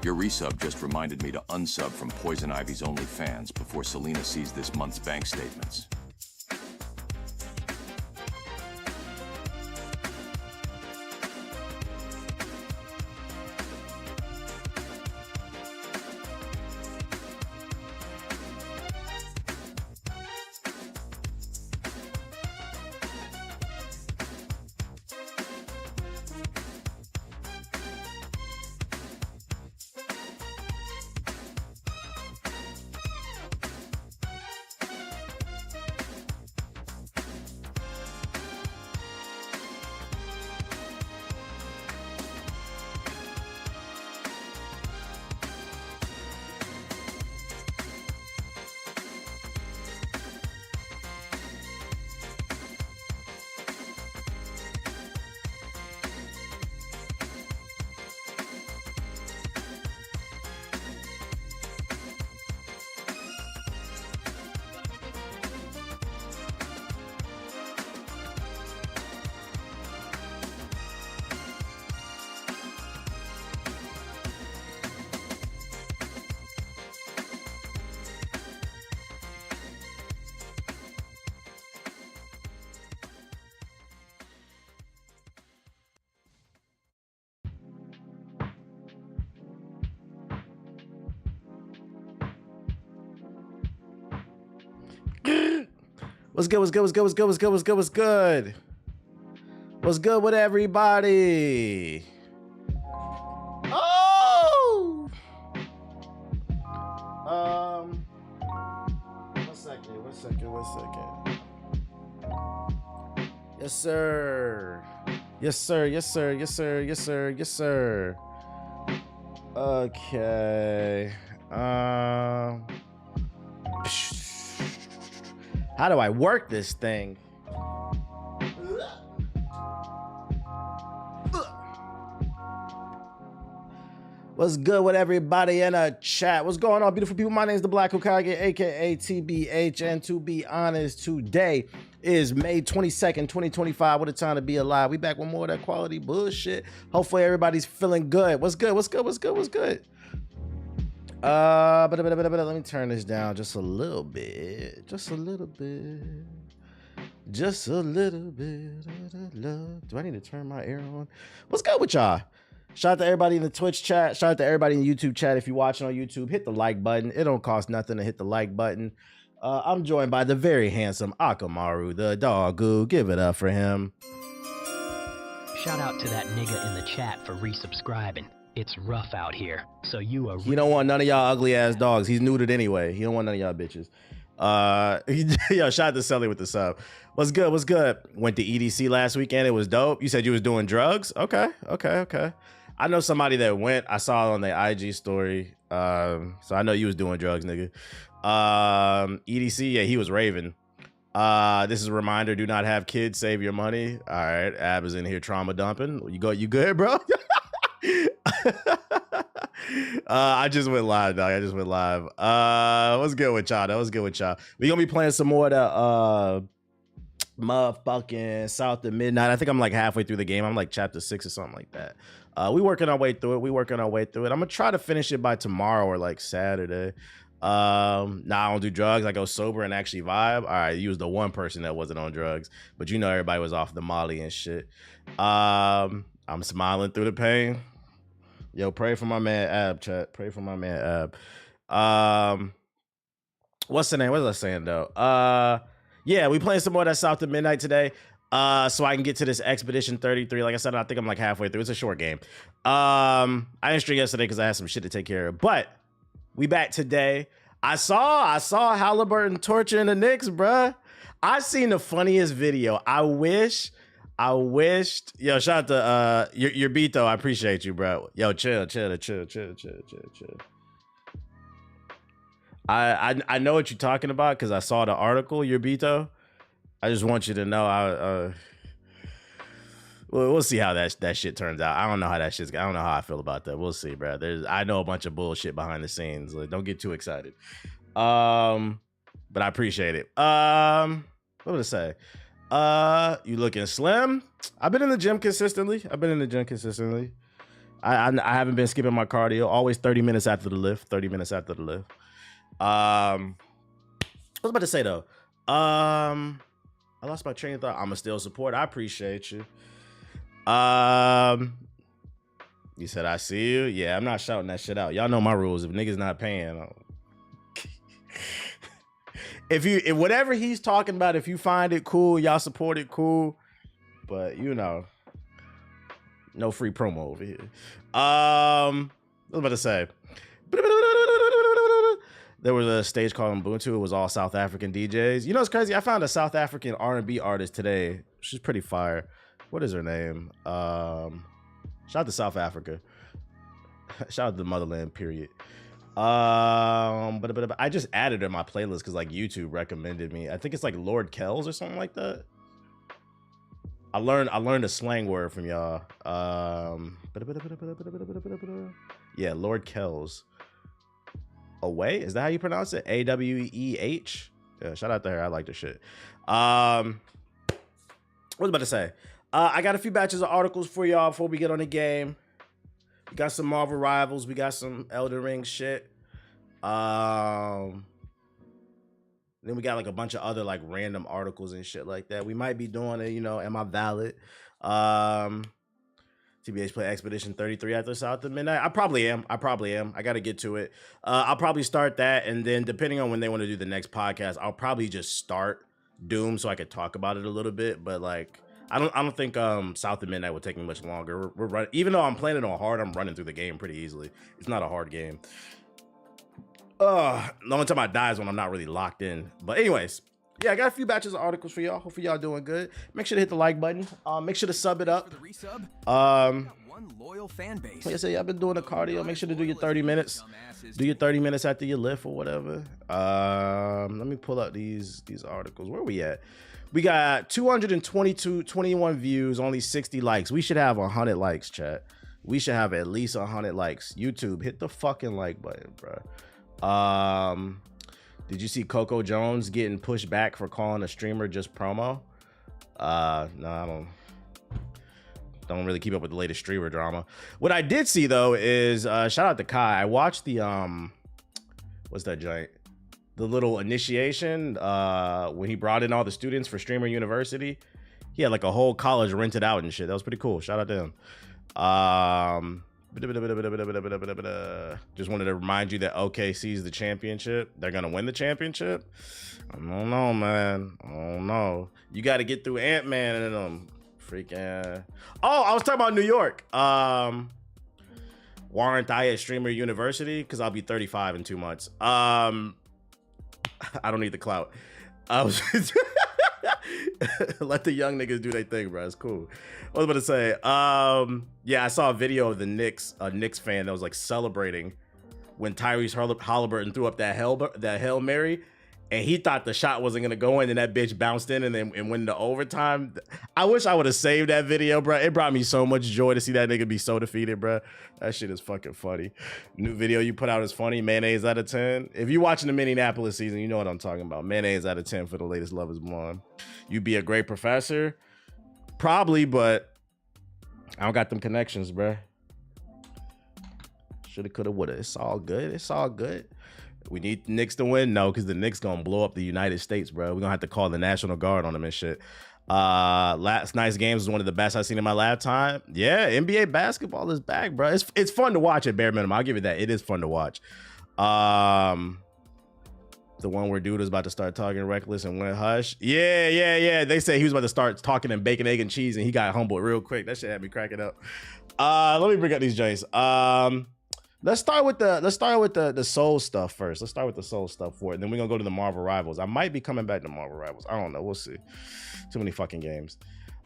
Your resub just reminded me to unsub from Poison Ivy's OnlyFans before Selena sees this month's bank statements. What's good? What's good? What's good? What's good? What's good? What's good? What's good? What's good with everybody? Oh! One second. Yes, sir. Yes, sir. Yes, sir. Yes, sir. Yes, sir. Yes, sir. Okay. How do I work this thing? What's good with everybody in the chat? What's going on, beautiful people? My name is the Black Hokage, aka TBH, and to be honest, today is May 22nd, 2025. What a time to be alive. We back with more of that quality bullshit. Hopefully everybody's feeling good. What's good? What's good? What's good? What's good? Let me turn this down just a little bit. Just a little bit. Just a little bit of love. Do I need to turn my air on? What's good with y'all? Shout out to everybody in the Twitch chat. Shout out to everybody in the YouTube chat. If you're watching on YouTube, hit the like button. It don't cost nothing to hit the like button. I'm joined by the very handsome Akamaru, the doggo. Give it up for him. Shout out to that nigga in the chat for resubscribing. It's rough out here, so you are. He don't want none of y'all ugly ass dogs. He's neutered anyway. He don't want none of y'all bitches. Yo, shout out to Sully with the sub. What's good? What's good? Went to EDC last weekend. It was dope. You said you was doing drugs. Okay. I know somebody that went. I saw it on the IG story. So I know you was doing drugs, nigga. EDC, yeah, he was raving. This is a reminder: do not have kids. Save your money. All right, Ab is in here trauma dumping. You good, bro? I just went live, dog. I just went live. What's good with y'all? What's good with y'all? We gonna be playing some more of the motherfucking South of Midnight. I think I'm like halfway through the game. I'm like chapter 6 or something like that. We working our way through it. I'm gonna try to finish it by tomorrow or like Saturday. Nah, I don't do drugs. I go sober and actually vibe. All right, you was the one person that wasn't on drugs, but you know everybody was off the Molly and shit. I'm smiling through the pain. Yo, pray for my man Ab, chat. Pray for my man Ab. What's the name? What was I saying though? Yeah, we playing some more of that South of Midnight today. So I can get to this Expedition 33. Like I said, I think I'm like halfway through. It's a short game. I didn't stream yesterday because I had some shit to take care of. But we back today. I saw Halliburton torturing the Knicks, bruh. I seen the funniest video. I wished. Yo, shout out to your beat though. I appreciate you, bro. Yo, chill. I know what you're talking about because I saw the article, your beat though. I just want you to know we'll see how that shit turns out. I don't know how I feel about that. We'll see, bro. I know a bunch of bullshit behind the scenes. Like, don't get too excited. But I appreciate it. What would I say? You looking slim? I've been in the gym consistently. I haven't been skipping my cardio. Always 30 minutes after the lift. 30 minutes after the lift. I was about to say though. I lost my train of thought. I'ma still support. I appreciate you. You said I see you. Yeah, I'm not shouting that shit out. Y'all know my rules. If niggas not paying, if whatever he's talking about, if you find it cool, y'all support it, cool. But you know, no free promo over here. I was about to say. There was a stage called Ubuntu. It was all South African DJs. You know, it's crazy. I found a South African R&B artist today. She's pretty fire. What is her name? Shout out to South Africa. Shout out to the motherland, period. But I just added her in my playlist because like YouTube recommended me. I think it's like Lord Kells or something like that. I learned a slang word from y'all. Yeah, Lord Kells. Away? Is that how you pronounce it? A-W-E-H? Yeah, shout out to her. I like the shit. What was I about to say? I got a few batches of articles for y'all before we get on the game. We got some Marvel Rivals. We got some Elden Ring shit. Then we got like a bunch of other like random articles and shit like that. We might be doing it, you know, am I valid? TBH play Expedition 33 after South of Midnight. I probably am. I got to get to it. I'll probably start that, and then depending on when they want to do the next podcast, I'll probably just start Doom so I could talk about it a little bit. But like, I don't think South of Midnight will take me much longer. We're running, even though I'm playing it on hard, I'm running through the game pretty easily. It's not a hard game. The only time I die is when I'm not really locked in. But anyways. Yeah, I got a few batches of articles for y'all. Hopefully y'all doing good. Make sure to hit the like button. Make sure to sub it up. One loyal fan base. Like I said, I've been doing the cardio. Make sure to do your 30 minutes. Do your 30 minutes after your lift or whatever. Let me pull up these articles. Where are we at? We got 21 views, only 60 likes. We should have 100 likes, chat. We should have at least 100 likes. YouTube, hit the fucking like button, bro. Did you see Coco Jones getting pushed back for calling a streamer just promo? No, I don't really keep up with the latest streamer drama. What I did see though is shout out to Kai. I watched the what's that joint? The little initiation when he brought in all the students for Streamer University. He had like a whole college rented out and shit. That was pretty cool. Shout out to him. Just wanted to remind you that OKC is the championship. They're gonna win the championship. I don't know, man. I don't know. You got to get through Ant-Man and them. Freaking. Oh, I was talking about New York. Warrant I at Streamer University? Because I'll be 35 in 2 months. I don't need the clout. I was. Let the young niggas do their thing, bro. It's cool. I was about to say, yeah, I saw a video of the Knicks fan that was like celebrating when Tyrese Halliburton threw up that Hail Mary, and he thought the shot wasn't gonna go in, and that bitch bounced in and went into overtime. I wish I would have saved that video, bro. It brought me so much joy to see that nigga be so defeated, bro. That shit is fucking funny. New video you put out is funny. Mayonnaise out of 10. If you're watching the Minneapolis season, you know what I'm talking about. Mayonnaise out of 10 for the latest Love Is Blind. You'd be a great professor, probably, but I don't got them connections, bro. Shoulda, coulda, woulda. It's all good. It's all good. We need the Knicks to win? No, because the Knicks gonna blow up the United States, bro. We're gonna have to call the National Guard on them and shit. Last night's games was one of the best I've seen in my lifetime. Yeah, NBA basketball is back, bro. It's fun to watch at bare minimum. I'll give you that. It is fun to watch. The one where dude was about to start talking reckless and went hush. Yeah. They say he was about to start talking in bacon, egg, and cheese, and he got humbled real quick. That shit had me cracking up. Let me bring up these joints. Let's start with the Soul stuff first. Let's start with the Soul stuff for it. And then we're gonna go to the Marvel Rivals. I might be coming back to Marvel Rivals. I don't know. We'll see. Too many fucking games.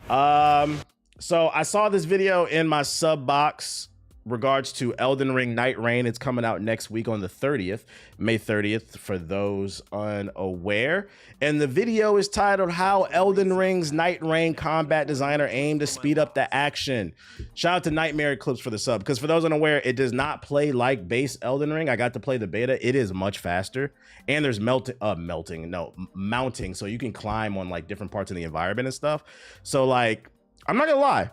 So I saw this video in my sub box regards to Elden Ring Night Rain. It's coming out next week on the 30th, May 30th, for those unaware. And the video is titled How Elden Ring's Night Rain Combat Designer Aimed to Speed Up the Action. Shout out to Nightmare Eclipse for the sub, because for those unaware, it does not play like base Elden Ring. I got to play the beta. It is much faster. And there's mounting, so you can climb on like different parts of the environment and stuff. So like, I'm not gonna lie.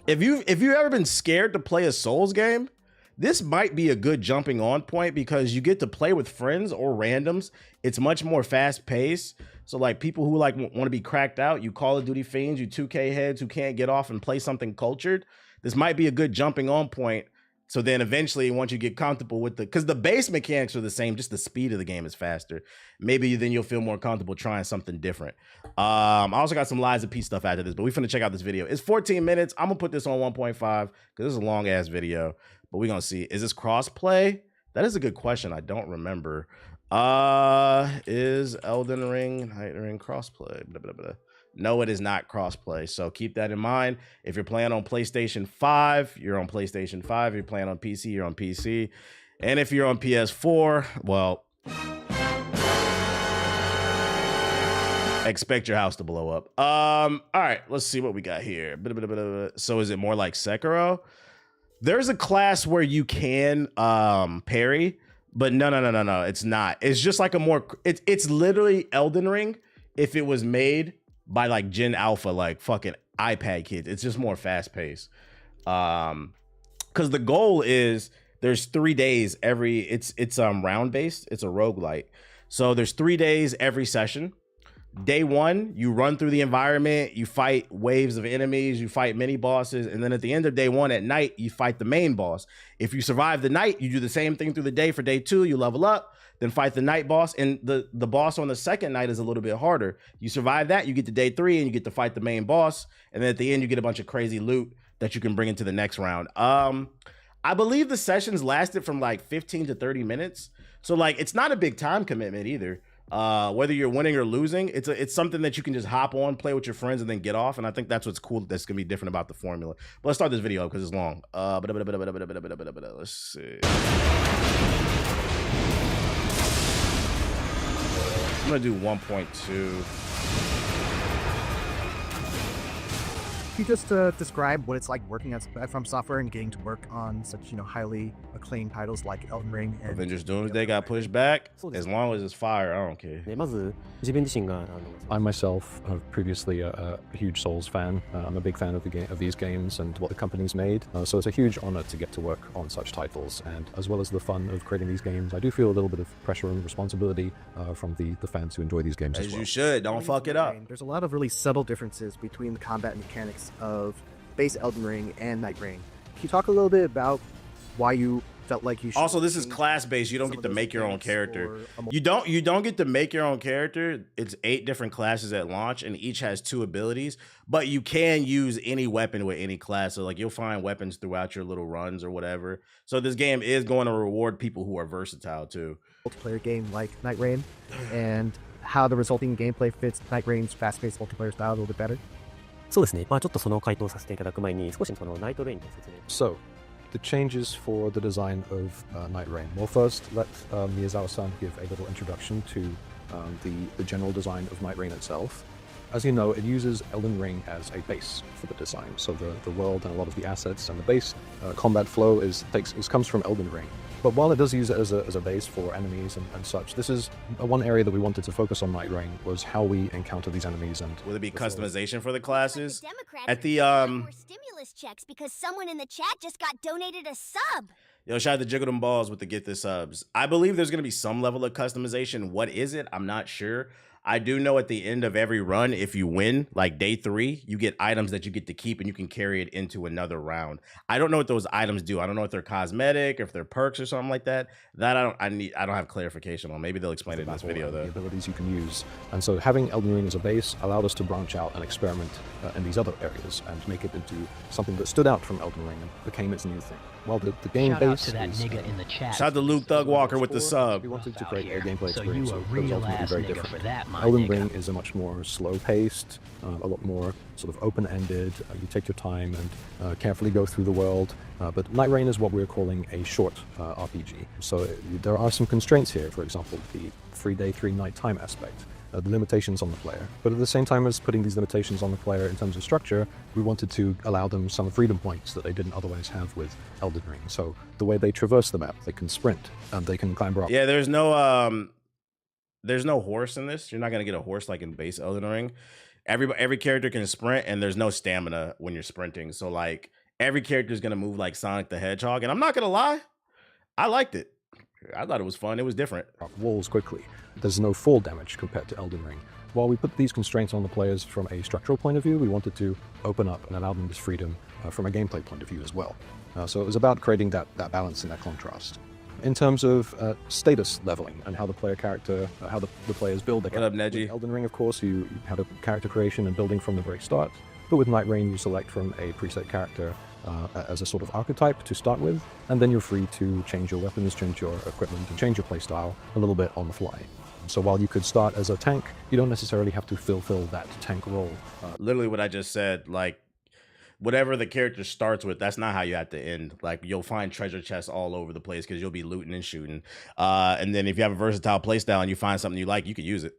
if you've ever been scared to play a Souls game, this might be a good jumping on point because you get to play with friends or randoms. It's much more fast paced. So like people who like want to be cracked out, you Call of Duty fiends, you 2K heads who can't get off and play something cultured. This might be a good jumping on point. So then eventually, once you get comfortable with because the base mechanics are the same, just the speed of the game is faster. Maybe then you'll feel more comfortable trying something different. I also got some Lies of P stuff after this, but we're finna check out this video. It's 14 minutes. I'm gonna put this on 1.5 because this is a long ass video. But we're gonna see. Is this crossplay? That is a good question. I don't remember. Is Elden Ring, Night Ring crossplay? Blah, blah, blah. No, it is not crossplay. So keep that in mind. If you're playing on PlayStation 5, you're on PlayStation 5. If you're playing on PC, you're on PC. And if you're on PS4, well, expect your house to blow up. All right, let's see what we got here. So is it more like Sekiro? There's a class where you can parry, but no, it's not. It's just like a more, it's literally Elden Ring if it was made by like Gen Alpha, like fucking iPad kids. It's just more fast paced. Because the goal is there's 3 days every, it's round based. It's a roguelite. So there's 3 days every session. Day 1, you run through the environment, you fight waves of enemies, you fight mini bosses, and then at the end of day 1 at night, you fight the main boss. If you survive the night, you do the same thing through the day for day 2, you level up, then fight the night boss, and the boss on the second night is a little bit harder. You survive that, you get to day 3, and you get to fight the main boss, and then at the end, you get a bunch of crazy loot that you can bring into the next round. I believe the sessions lasted from like 15 to 30 minutes, so like it's not a big time commitment either. Whether you're winning or losing, it's something that you can just hop on, play with your friends, and then get off. And I think that's what's cool. That's gonna be different about the formula. But let's start this video because it's long. Let's see. I'm gonna do 1.2. Can you just describe what it's like working at From Software and getting to work on such, highly acclaimed titles like Elden Ring and Avengers Doomsday got pushed back. As long as it's fire, I don't care. まず自分自身が I myself have previously a huge Souls fan. I'm a big fan of these games and what the company's made. So it's a huge honor to get to work on such titles. And as well as the fun of creating these games, I do feel a little bit of pressure and responsibility from the fans who enjoy these games as well. As you should. Don't fuck it up. There's a lot of really subtle differences between the combat mechanics of base Elden Ring and Night Ring. Can you talk a little bit about why you felt like you should? Also, this is class based. You don't get to make your own character. You don't get to make your own character. It's 8 different classes at launch, and each has 2 abilities. But you can use any weapon with any class. So like you'll find weapons throughout your little runs or whatever. So this game is going to reward people who are versatile too. Multiplayer game like Night Rain, and how the resulting gameplay fits Night Rain's fast-paced multiplayer style a little bit better. そうですね。ちょっとその回答させていただく前に少しそのナイトレインの説明。 So, the changes for the design of Night Rain. Well, first, let Miyazawa-san give a little introduction to the general design of Night Rain itself. As you know, it uses Elden Ring as a base for the design. So the world and a lot of the assets and the base combat flow comes from Elden Ring. But while it does use it as a base for enemies and such, this is one area that we wanted to focus on Night Rain was how we encounter these enemies and. Will it be customization for the classes? At the more stimulus checks because someone in the chat just got donated a sub. Yo, shout out to Jiggle Them Balls with the Get the Subs. I believe there's gonna be some level of customization. What is it? I'm not sure. I do know at the end of every run, if you win, like day 3, you get items that you get to keep and you can carry it into another round. I don't know what those items do. I don't know if they're cosmetic, or if they're perks or something like that. That I don't have clarification on. Maybe they'll explain it in this video though. The abilities you can use. And so having Elden Ring as a base allowed us to branch out and experiment in these other areas and make it into something that stood out from Elden Ring and became its new thing. While the game Shout base out to that is, nigga in the chat. Shout out to Luke Thugwalker with the sub. We wanted to create a gameplay So experience you a that was real ultimately ass very nigga different. for that, my Elden nigga. Ring is a much more slow-paced, a lot more sort of open-ended. You take your time and carefully go through the world. But Night Rain is what we're calling a short RPG. So there are some constraints here. For example, the 3-day, 3-night time aspect. The limitations on the player. But at the same time as putting these limitations on the player in terms of structure, we wanted to allow them some freedom points that they didn't otherwise have with Elden Ring. So the way they traverse the map, they can sprint and they can clamber up. Yeah, there's no horse in this. You're not gonna get a horse like in base Elden Ring. every character can sprint, and there's no stamina when you're sprinting. So like every character is gonna move like Sonic the Hedgehog, and I'm not gonna lie, I liked it. I thought it was fun. It was different. Walls quickly. There's no fall damage compared to Elden Ring. While we put these constraints on the players from a structural point of view, we wanted to open up and allow them this freedom from a gameplay point of view as well. So it was about creating that balance and that contrast. In terms of status leveling and how the how the players build their What up, character. Neji? With Elden Ring, of course, you had a character creation and building from the very start. But with Night Rain, you select from a preset character as a sort of archetype to start with, and then you're free to change your weapons, change your equipment, and change your playstyle a little bit on the fly. So while you could start as a tank, you don't necessarily have to fulfill that tank role. Literally what I just said, like whatever the character starts with, that's not how you have to end. Like you'll find treasure chests all over the place because you'll be looting and shooting. And then if you have a versatile playstyle and you find something you like, you can use it.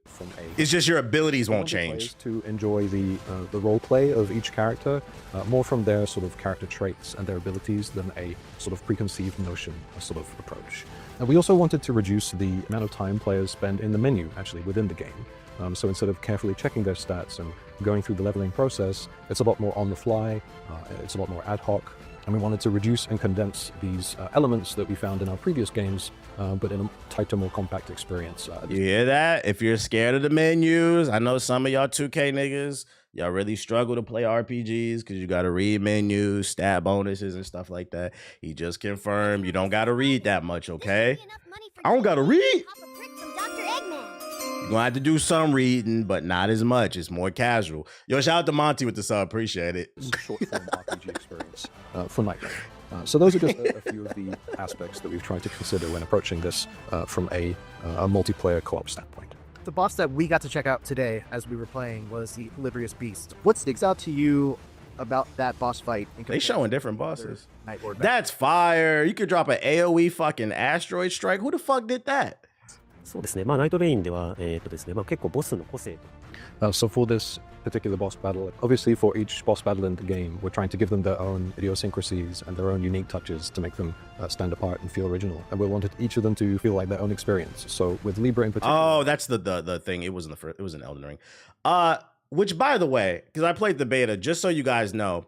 It's just your abilities won't change. To enjoy the role play of each character, more from their sort of character traits and their abilities than a sort of preconceived notion sort of approach. And we also wanted to reduce the amount of time players spend in the menu, actually, within the game. So instead of carefully checking their stats and going through the leveling process, it's a lot more on the fly, it's a lot more ad hoc, and we wanted to reduce and condense these elements that we found in our previous games, but in a tighter, more compact experience. You hear that? If you're scared of the menus, I know some of y'all 2K niggas, y'all really struggle to play RPGs because you got to read menus, stat bonuses, and stuff like that. He just confirmed you don't got to read that much, okay? I don't got to read. You're going to have to do some reading, but not as much. It's more casual. Yo, shout out to Monty with the sub. Appreciate it. Short-form RPG experience for Night Rain. So those are just a few of the aspects that we've tried to consider when approaching this from a multiplayer co-op standpoint. The boss that we got to check out today as we were playing was the Liberius Beast. What sticks out to you about that boss fight? They showing different bosses. Night Lord That's fire. You could drop an AoE fucking asteroid strike. Who the fuck did that? そうですね。まあ、ナイトレインでは、ですね、まあ、結構ボスの個性と So for this particular boss battle, obviously for each boss battle in the game, we're trying to give them their own idiosyncrasies and their own unique touches to make them stand apart and feel original. And we wanted each of them to feel like their own experience. So with Libra in particular... Oh, that's the thing. It wasn't the first. It was an Elden Ring. Which, by the way, because I played the beta, just so you guys know,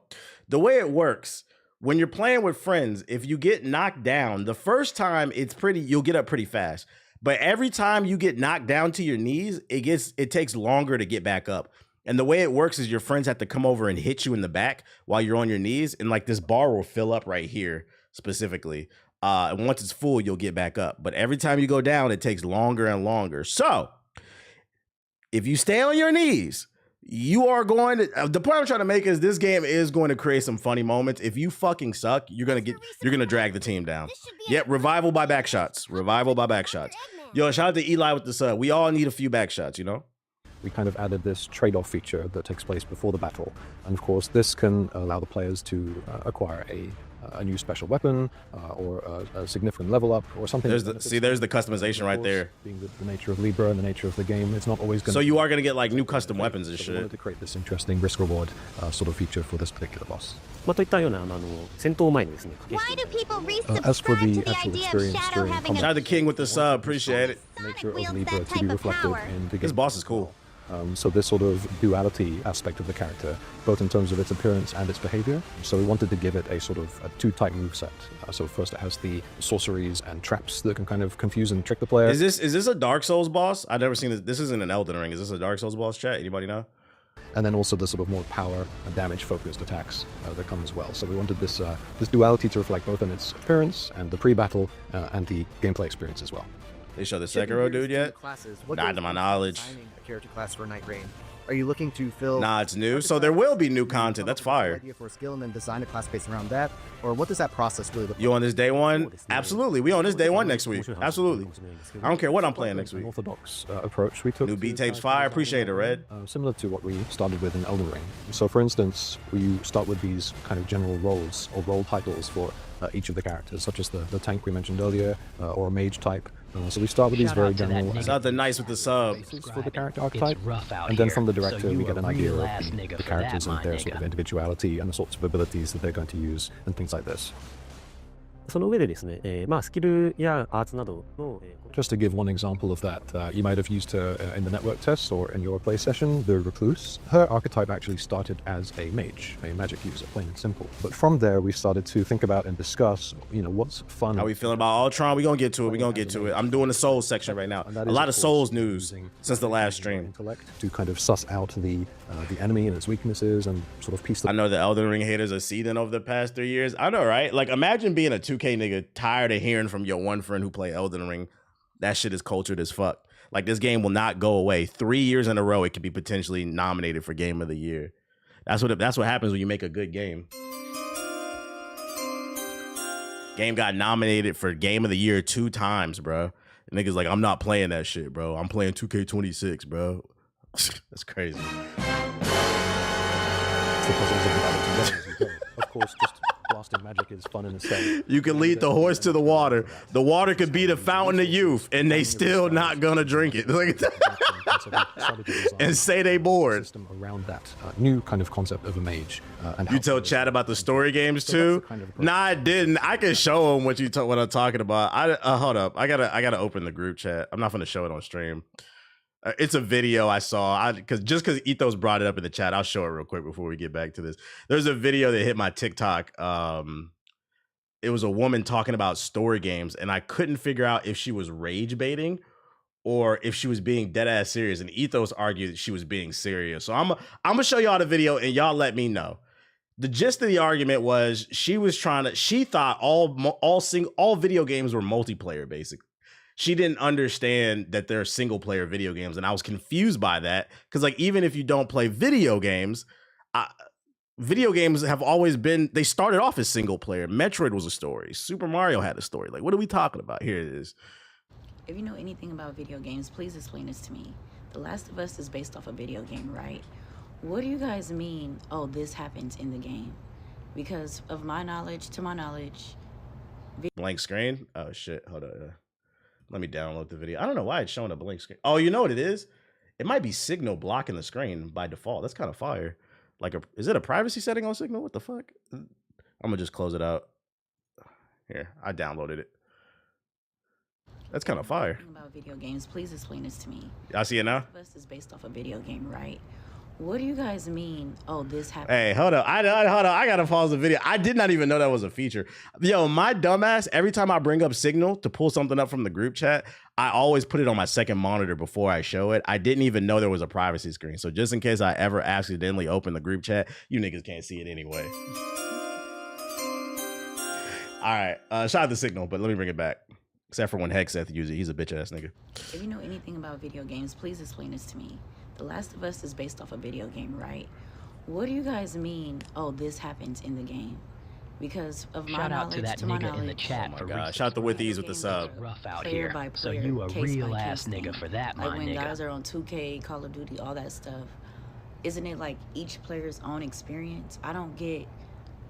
the way it works, when you're playing with friends, if you get knocked down, the first time you'll get up pretty fast. But every time you get knocked down to your knees, it takes longer to get back up. And the way it works is your friends have to come over and hit you in the back while you're on your knees. And like this bar will fill up right here specifically. And once it's full, you'll get back up. But every time you go down, it takes longer and longer. So if you stay on your knees, you are going to, the point I'm trying to make is this game is going to create some funny moments. If you fucking suck, you're going to drag the team down. Yep, revival by back shots. Revival by back shots. Yo, shout out to Eli with the sub. We all need a few back shots, you know? We kind of added this trade-off feature that takes place before the battle. And of course, this can allow the players to acquire a new special weapon or a significant level up or something. There's the customization right there. Being the nature of Libra and the nature of the game, it's not always going to... So you are going to get like new custom weapons and so shit. We wanted to create this interesting risk-reward sort of feature for this particular boss. まあ、といったような、戦闘前にですね、 Why do people As for resubscribe the to the actual idea of experience Shadow during having Shout a out to King with the sub. Appreciate it. Nature wields of that Libra to type be of reflected power? in the game. This boss is cool. So this sort of duality aspect of the character, both in terms of its appearance and its behavior. So we wanted to give it a sort of a two-type moveset. So first it has the sorceries and traps that can kind of confuse and trick the player. Is this a Dark Souls boss? I've never seen this. This isn't an Elden Ring. Is this a Dark Souls boss, chat? Anybody know? And then also the sort of more power and damage-focused attacks that come as well. So we wanted this this duality to reflect both in its appearance and the pre-battle and the gameplay experience as well. They show the Sekiro dude yet? Not to my knowledge. A character class for Night Rain. Are you looking to fill? Nah, it's new. So there will be new content. That's fire. Idea for a skill and then design a class based around that, or what does that process really look like? You on this day one? Absolutely. We on this day one next week. Absolutely. I don't care what I'm playing next An week. orthodox approach we took. New beat tapes fire. Appreciate it, Red. Similar to what we started with in Elden Ring. So for instance, we start with these kind of general roles or role titles for each of the characters, such as the tank we mentioned earlier, or a mage type. So we start with these Shout very out to that general nigga. Shout out to Nice with the sub. bases for the character It's archetype. rough out And then here, from the so director, you we get a an idea real of ass the nigga for characters that, and my their sort of nigga. individuality and the sorts of abilities that they're going to use and things like this. その上でですね、まあスキルやアーツなどの、Just to give one example of that, you might have used her in the network test or in your play session, the Recluse. Her archetype actually started as a mage, a magic user, plain and simple. But from there, we started to think about and discuss, what's fun. How we feeling about Ultron? We're going to get to it. We're going to get to it. I'm doing the Souls section right now. A lot of Souls news since the last stream. Intellect to kind of suss out the enemy and its weaknesses and sort of piece I know the Elden Ring haters are seething over the past 3 years. I know, right? Like, imagine being a 2K nigga tired of hearing from your one friend who play Elden Ring. That shit is cultured as fuck. Like, this game will not go away. 3 years in a row, it could be potentially nominated for Game of the Year. That's what happens when you make a good game. Game got nominated for Game of the Year 2 times, bro. And niggas like, I'm not playing that shit, bro. I'm playing 2K26, bro. That's crazy. Of course, just blasting magic is fun in itself. You can lead the horse to the water. The water could be the fountain of youth, and they still not gonna drink it. And say they bored. System around that new kind of concept of a mage. And You tell Chad about the story games too? Nah, I didn't. I can show him what I'm talking about. Hold up. I gotta open the group chat. I'm not gonna show it on stream. It's a video I saw. Because Ethos brought it up in the chat, I'll show it real quick before we get back to this. There's a video that hit my TikTok. It was a woman talking about story games, and I couldn't figure out if she was rage baiting or if she was being dead ass serious. And Ethos argued that she was being serious. So I'm gonna show y'all the video, and y'all let me know. The gist of the argument was she thought all video games were multiplayer, basically. She didn't understand that there are single player video games. And I was confused by that. Cause like, even if you don't play video games have always been, they started off as single player. Metroid was a story. Super Mario had a story. Like, what are we talking about? Here it is. If you know anything about video games, please explain this to me. The Last of Us is based off a video game, right? What do you guys mean, oh, this happens in the game? Because of my knowledge, Blank screen? Oh shit, hold on. Let me download the video. I don't know why it's showing a blank screen. Oh, you know what it is? It might be Signal blocking the screen by default. That's kind of fire. Like, is it a privacy setting on Signal? What the fuck? I'm gonna just close it out. Here, I downloaded it. That's kind of fire. About video games, please explain this to me. I see it now. This is based off a video game, right? What do you guys mean? Oh, this happened. Hey, hold up. I gotta pause the video. I did not even know that was a feature. Yo, my dumbass, every time I bring up Signal to pull something up from the group chat, I always put it on my second monitor before I show it. I didn't even know there was a privacy screen. So just in case I ever accidentally open the group chat, you niggas can't see it anyway. All right, shout out to Signal, but let me bring it back. Except for when Hexeth uses it. He's a bitch ass nigga. If you know anything about video games, please explain this to me. The Last of Us is based off a video game, right? What do you guys mean, oh, this happens in the game? Because of my knowledge, to that nigga in the chat. Oh my god, shout out to Withies with the sub. Rough out here. So you a real ass nigga for that, my like when nigga. guys are on 2K, Call of Duty, all that stuff, isn't it like each player's own experience? I don't get,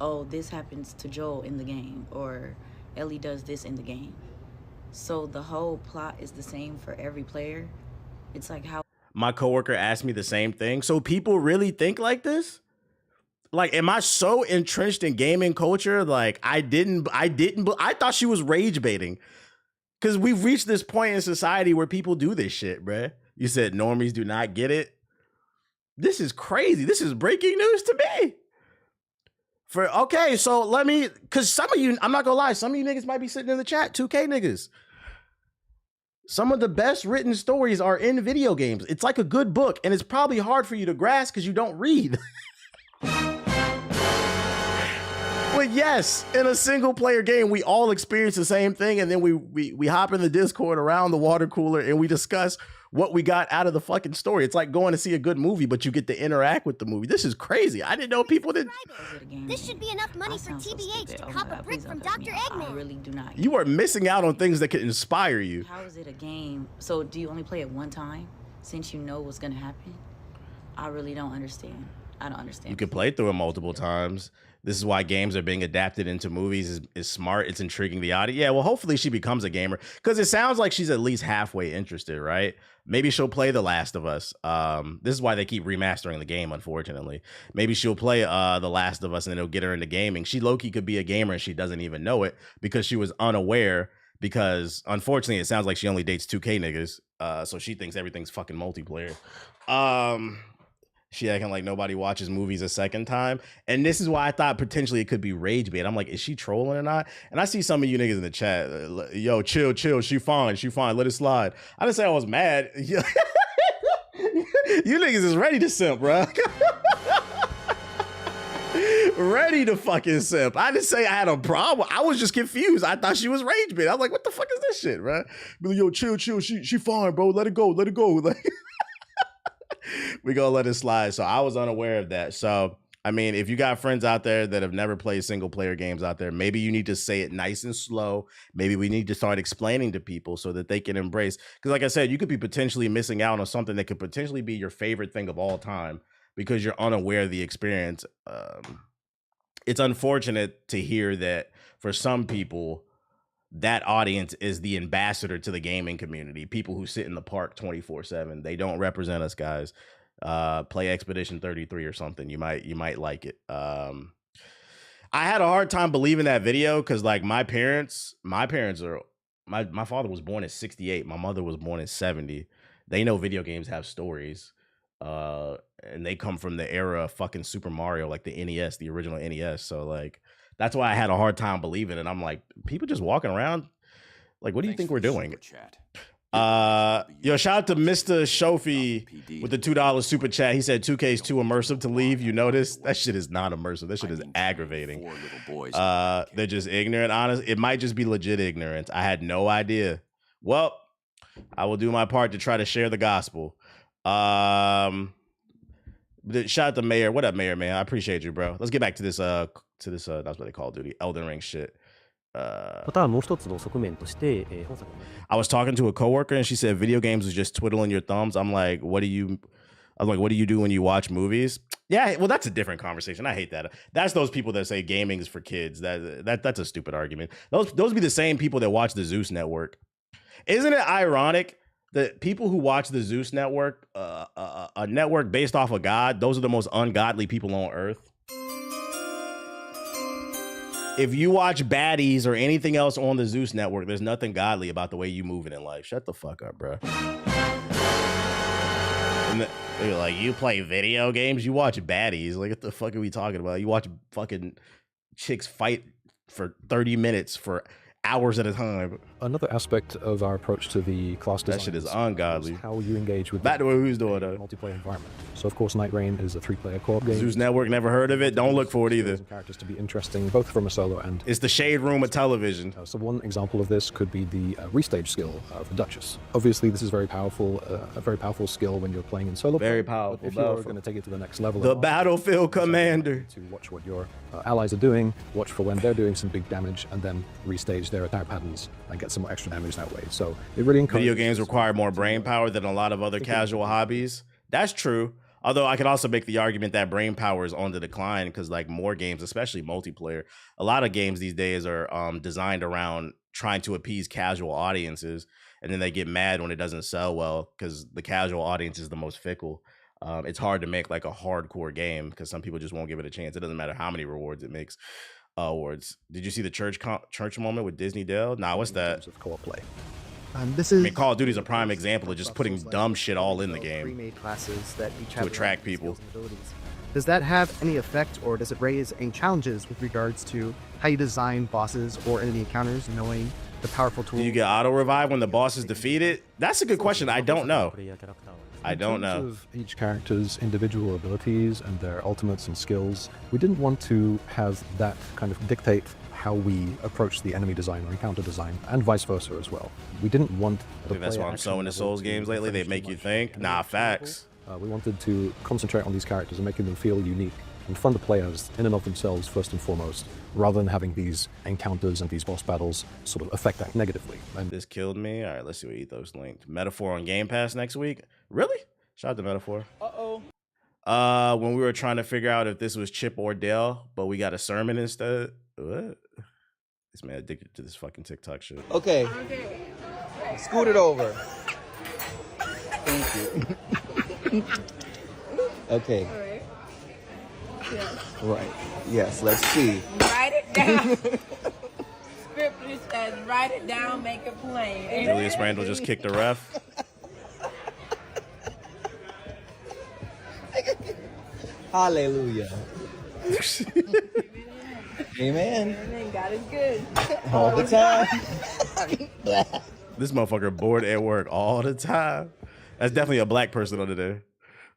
oh, this happens to Joel in the game, or Ellie does this in the game. So the whole plot is the same for every player. It's like how my coworker asked me the same thing. So people really think like this? Like, am I so entrenched in gaming culture? Like, I thought she was rage baiting. Because we've reached this point in society where people do this shit, bruh. You said normies do not get it. This is crazy. This is breaking news to me. Okay, so because some of you, I'm not gonna lie, some of you niggas might be sitting in the chat, 2K niggas. Some of the best written stories are in video games. It's like a good book, and it's probably hard for you to grasp because you don't read. But yes, in a single player game, we all experience the same thing, and then we hop in the Discord around the water cooler and we discuss what we got out of the fucking story. It's like going to see a good movie, but you get to interact with the movie. This is crazy. I didn't know people did. This should be enough money for TBH to cop a brick from Dr. Eggman. I really do not. You are missing out on things that could inspire you. How is it a game? So do you only play it one time since you know what's gonna happen? I really don't understand. I don't understand. You could play through it multiple times. This is why games are being adapted into movies is smart. It's intriguing the audience. Yeah, well, hopefully she becomes a gamer because it sounds like she's at least halfway interested, right? Maybe she'll play The Last of Us. This is why they keep remastering the game, unfortunately. Maybe she'll play The Last of Us and then it'll get her into gaming. She low-key could be a gamer and she doesn't even know it because she was unaware because, unfortunately, it sounds like she only dates 2K niggas. So she thinks everything's fucking multiplayer. She acting like nobody watches movies a second time. And this is why I thought potentially it could be rage bait. I'm like, is she trolling or not? And I see some of you niggas in the chat. Yo, chill. She fine. Let it slide. I didn't say I was mad. You niggas is ready to simp, bro. Ready to fucking simp. I didn't say I had a problem. I was just confused. I thought she was rage bait. I was like, what the fuck is this shit, bro? Yo, chill. She fine, bro. Let it go. Like, we gonna let it slide. So I was unaware of that. So I mean, if you got friends out there that have never played single player games out there, maybe you need to say it nice and slow. Maybe we need to start explaining to people so that they can embrace. Because like I said, you could be potentially missing out on something that could potentially be your favorite thing of all time because you're unaware of the experience. It's unfortunate to hear that for some people, that audience is the ambassador to the gaming community. People who sit in the park 24/7. They don't represent us, guys. Play Expedition 33 or something. You might like it. I had a hard time believing that video because like my parents are my father was born in 68. My mother was born in 70. They know video games have stories. And they come from the era of fucking Super Mario, like the NES, the original NES. So like that's why I had a hard time believing it. I'm like, people just walking around. Like, what do you think we're doing? Yo, shout out to Mr. Shofi with the $2 super chat. He said 2K is too immersive to leave. You notice? That shit is not immersive. That shit is aggravating. They're just ignorant, honest. It might just be legit ignorance. I had no idea. Well, I will do my part to try to share the gospel. Shout out to Mayor. What up, Mayor, man? I appreciate you, bro. Let's get back to this that's what they call duty, Elden Ring shit. またもう一つの側面として、本作の I was talking to a coworker and she said video games was just twiddling your thumbs. I'm like, what do you do when you watch movies? Yeah, well, that's a different conversation. I hate that. That's those people that say gaming is for kids. That's a stupid argument. Those be the same people that watch the Zeus Network. Isn't it ironic that people who watch the Zeus Network, a network based off of God, those are the most ungodly people on earth? If you watch baddies or anything else on the Zeus Network, there's nothing godly about the way you moving in life. Shut the fuck up, bro. And they're like, you play video games? You watch baddies? Like, what the fuck are we talking about? You watch fucking chicks fight for 30 minutes for hours at a time. Another aspect of our approach to the class design. That shit is ungodly. How you engage with back to what who's doing though. Multiplayer environment. So of course, Night Rain is a 3-player co-op game. Zeus Network, never heard of it. Don't look for it either. Characters to be interesting, both from a solo and. It's the shade room of television. So one example of this could be the restage skill of the Duchess. Obviously, this is very powerful, a very powerful skill when you're playing in solo. Very play, powerful. If you're going to take it to the next level, the battlefield commander. To watch what your allies are doing, watch for when they're doing some big damage, and then restage their attack patterns and get some more extra damage that way. So it really encourages. Video games require more brain power than a lot of other casual hobbies. That's true. Although I could also make the argument that brain power is on the decline because like more games, especially multiplayer, a lot of games these days are designed around trying to appease casual audiences. And then they get mad when it doesn't sell well because the casual audience is the most fickle. It's hard to make like a hardcore game because some people just won't give it a chance. It doesn't matter how many rewards it makes. Awards. Did you see the church moment with Disney Dale? Nah, what's that? Of co-op play. This is. I mean, Call of Duty is a prime example of just putting dumb shit all in the game pre-made classes that each to have attract people. Does that have any effect, or does it raise any challenges with regards to how you design bosses or enemy encounters, knowing the powerful tools? Do you get auto revive when the boss is defeated? That's a good question. I don't know. I don't know. In terms of each character's individual abilities and their ultimates and skills, we didn't want to have that kind of dictate how we approach the enemy design or encounter design, and vice versa as well. We didn't want. I think that's why I'm so into Souls games lately. They make you think. Nah, facts. We wanted to concentrate on these characters and making them feel unique and fun to play as in and of themselves first and foremost, rather than having these encounters and these boss battles sort of affect that negatively. And this killed me. All right, let's see what Ethos linked. Metaphor on Game Pass next week. Really? Shout out to Metaphor. When we were trying to figure out if this was Chip or Dale, but we got a sermon instead. What? This man addicted to this fucking TikTok shit. Okay. Scoot it over. Thank you. Okay. All right. Yes. Right. Yes, let's see. Write it down. Scripture says, write it down, make it plain. Julius Randle just kicked the ref. Hallelujah. Amen. Amen. God is good. All the time. This motherfucker bored at work all the time. That's definitely a black person under there.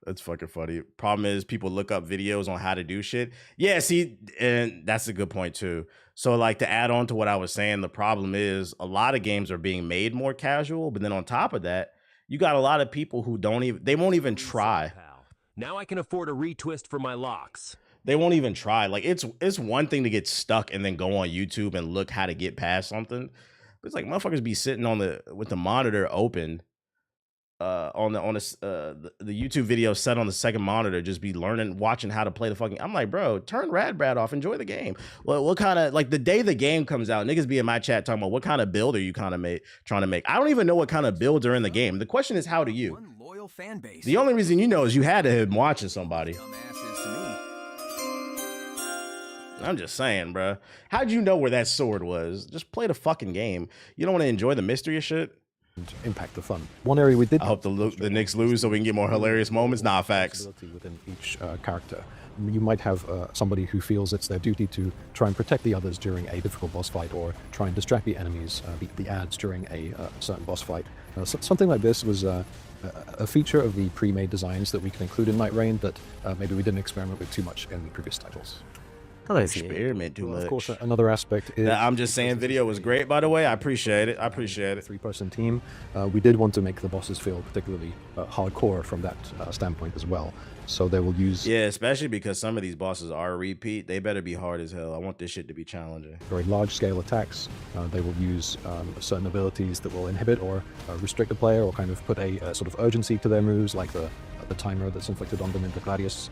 That's fucking funny. Problem is, people look up videos on how to do shit. Yeah, see, and that's a good point too. So, like, to add on to what I was saying, the problem is a lot of games are being made more casual, but then on top of that, you got a lot of people who they won't even try. Now I can afford a retwist for my locks. They won't even try. Like, it's one thing to get stuck and then go on YouTube and look how to get past something. But it's like motherfuckers be sitting with the monitor open. On the YouTube video set on the second monitor, just be watching how to play the fucking. I'm like, bro, turn Rad Brad off, enjoy the game. Well, what kind of, like, the day the game comes out, niggas be in my chat talking about what kind of build are you trying to make. I don't even know what kind of builds are in the game. The question is, how do you? One loyal fan base. The only reason you know is you had to have been watching somebody. Dumbasses to me. I'm just saying, bro. How'd you know where that sword was? Just play the fucking game. You don't want to enjoy the mystery of shit? Impact the fun. One area we did. I hope the Knicks lose so we can get more hilarious moments. Nah, facts. Within each character, you might have somebody who feels it's their duty to try and protect the others during a difficult boss fight, or try and distract the enemies, the ads during a certain boss fight. Something like this was a feature of the pre-made designs that we can include in Night Rain that maybe we didn't experiment with too much in previous titles. Experiment too much. Of course, another aspect is... I'm just saying, video was great, by the way. I appreciate it. Three-person team. We did want to make the bosses feel particularly hardcore from that standpoint as well. So they will use... Yeah, especially because some of these bosses are a repeat. They better be hard as hell. I want this shit to be challenging. Very large-scale attacks. They will use certain abilities that will inhibit or restrict the player, or kind of put a sort of urgency to their moves, like the timer that's inflicted on them in the Gladius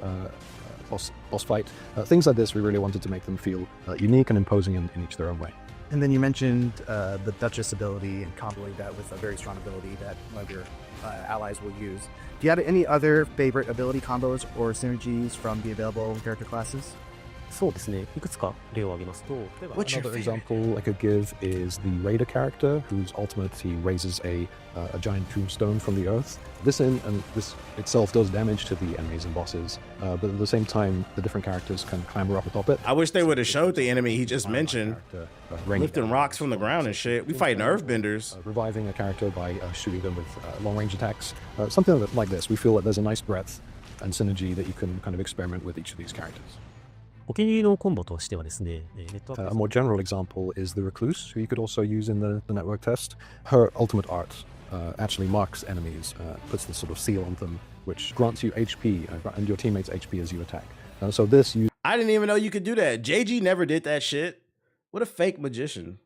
boss fight. Things like this, we really wanted to make them feel unique and imposing in each their own way. And then you mentioned the Duchess ability and comboing that with a very strong ability that one of your allies will use. Do you have any other favorite ability combos or synergies from the available character classes? そうですね。いくつか例を挙げますと、例えば Another example I could give is the Raider character, whose ultimate he raises a giant tombstone from the earth. This itself does damage to the enemies and bosses, but at the same time, the different characters can clamber up atop it. I wish they would have showed the enemy he just mentioned, lifting rocks from the ground and shit. We fighting earthbenders. Reviving a character by shooting them with long-range attacks. Something like this. We feel that there's a nice breadth and synergy that you can kind of experiment with each of these characters. お気に入りのコンボとしてはですね、ネットワーク A more general example is the Recluse, who you could also use in the network test. Her ultimate art actually marks enemies, puts the sort of seal on them, which grants you HP and your teammates HP as you attack. So this you... I didn't even know you could do that. JG never did that shit. What a fake magician.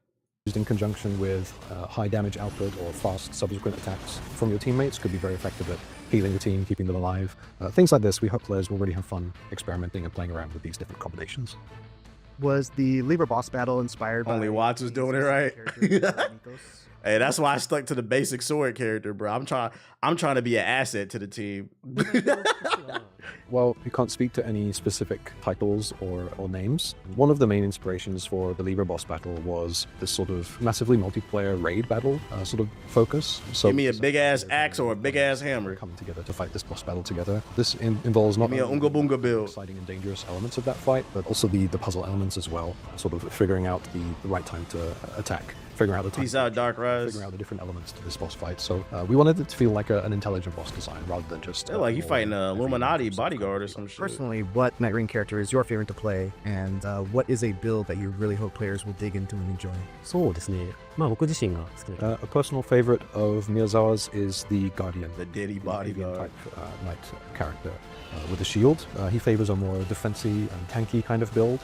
Used in conjunction with high damage output or fast subsequent attacks from your teammates could be very effective at healing the team, keeping them alive. Things like this, we hope players will really have fun experimenting and playing around with these different combinations. Was the Libra boss battle inspired by... Only Watts was doing it right. Hey, that's why I stuck to the basic sword character, bro. I'm trying to be an asset to the team. Well, we can't speak to any specific titles or names. One of the main inspirations for the Libra boss battle was this sort of massively multiplayer raid battle sort of focus. So give me a big ass axe or a big ass hammer. Coming together to fight this boss battle together. This involves not only Unga Bunga build, exciting and dangerous elements of that fight, but also the puzzle elements as well. Sort of figuring out the right time to attack. Figuring out the time. Peace out, Dark Rise. Figuring out the different elements to this boss fight. So we wanted it to feel like an intelligent boss design rather than just... like you fighting an Illuminati bodyguard or some shit. Personally, what Night Rain character is your favorite to play, and what is a build that you really hope players will dig into and enjoy? そうですね。まあ僕自身が好きな A personal favorite of Miyazawa's is the Guardian. The Diddy bodyguard. Type knight character with a shield. He favors a more defensive and tanky kind of build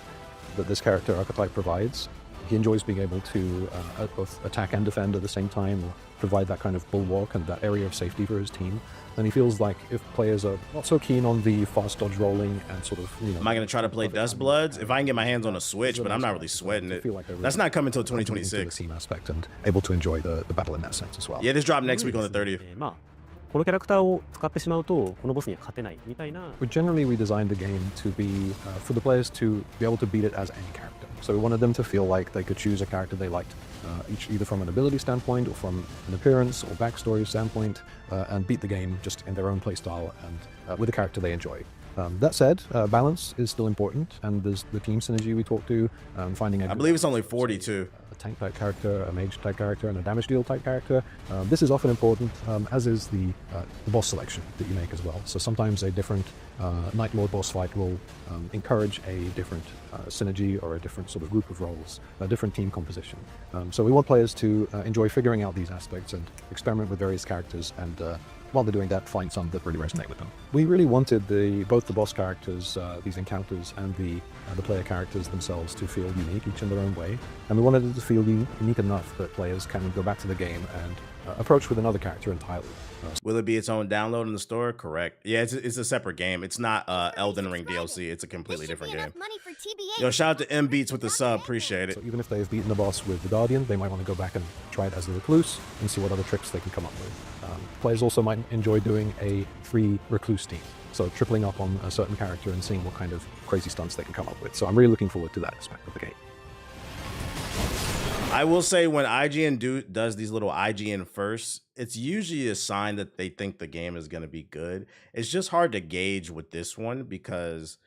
that this character archetype provides. He enjoys being able to both attack and defend at the same time, or provide that kind of bulwark and that area of safety for his team. And he feels like if players are not so keen on the fast dodge rolling and sort of, you know... Am I going to try to play Dust Bloods? If I can get my hands on a Switch, but I'm not really sweating it. That's not coming until 2026. Team aspect and able to enjoy the battle in that sense as well. Yeah, this drop next week on the 30th. このキャラクターを使ってしまうとこのボスには勝てないみたいな。But generally, we designed the game to be for the players to be able to beat it as any character. So we wanted them to feel like they could choose a character they liked, either from an ability standpoint or from an appearance or backstory standpoint, and beat the game just in their own playstyle and with a character they enjoy. That said, balance is still important, and there's the team synergy we talked to, finding a... I believe it's only 42. A tank type character, a mage type character, and a damage deal type character. This is often important, as is the boss selection that you make as well. So sometimes a different Night Lord boss fight will encourage a different synergy or a different sort of group of roles, a different team composition. So we want players to enjoy figuring out these aspects and experiment with various characters, and while they're doing that, find some that really resonate with them. We really wanted both the boss characters, these encounters, and the player characters themselves to feel unique, each in their own way. And we wanted it to feel unique enough that players can go back to the game and approach with another character entirely. Will it be its own download in the store? Correct. Yeah, it's a separate game. It's not Elden Ring DLC. It's a completely different game. Yo, shout out to M Beats with the sub. Appreciate it. So even if they've beaten the boss with the Guardian, they might want to go back and try it as the Recluse and see what other tricks they can come up with. Players also might enjoy doing a free Recluse team. So tripling up on a certain character and seeing what kind of crazy stunts they can come up with. So I'm really looking forward to that aspect of the game. I will say when IGN does these little IGN first, it's usually a sign that they think the game is going to be good. It's just hard to gauge with this one because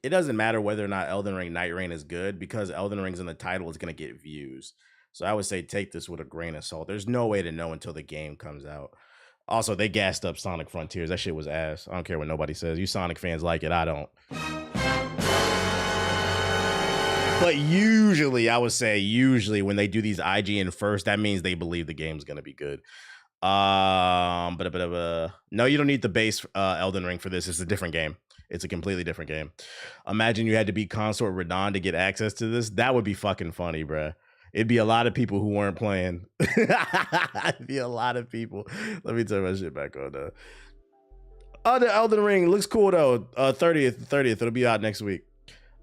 it doesn't matter whether or not Elden Ring Night Rain is good, because Elden Ring's in the title is going to get views. So I would say take this with a grain of salt. There's no way to know until the game comes out. Also, they gassed up Sonic Frontiers. That shit was ass. I don't care what nobody says. You Sonic fans like it. I don't. But usually, I would say when they do these IGN first, that means they believe the game's going to be good. No, you don't need the base Elden Ring for this. It's a different game. It's a completely different game. Imagine you had to be Consort Radon to get access to this. That would be fucking funny, bruh. It'd be a lot of people who weren't playing. It'd be a lot of people. Let me turn my shit back on. Other Elden Ring looks cool though. 30th. It'll be out next week.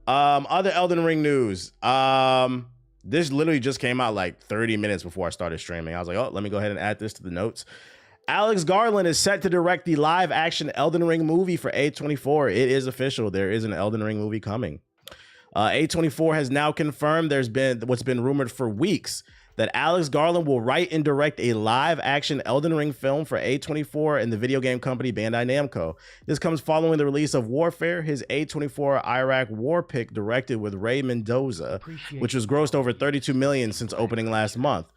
Other Elden Ring news. This literally just came out like 30 minutes before I started streaming. I was like, oh, let me go ahead and add this to the notes. Alex Garland is set to direct the live action Elden Ring movie for A24. It is official. There is an Elden Ring movie coming. A24 has now confirmed there's been what's been rumored for weeks, that Alex Garland will write and direct a live action Elden Ring film for A24 and the video game company Bandai Namco. This comes following the release of Warfare, his A24 Iraq war pick directed with Ray Mendoza, which was grossed over $32 million since opening last month.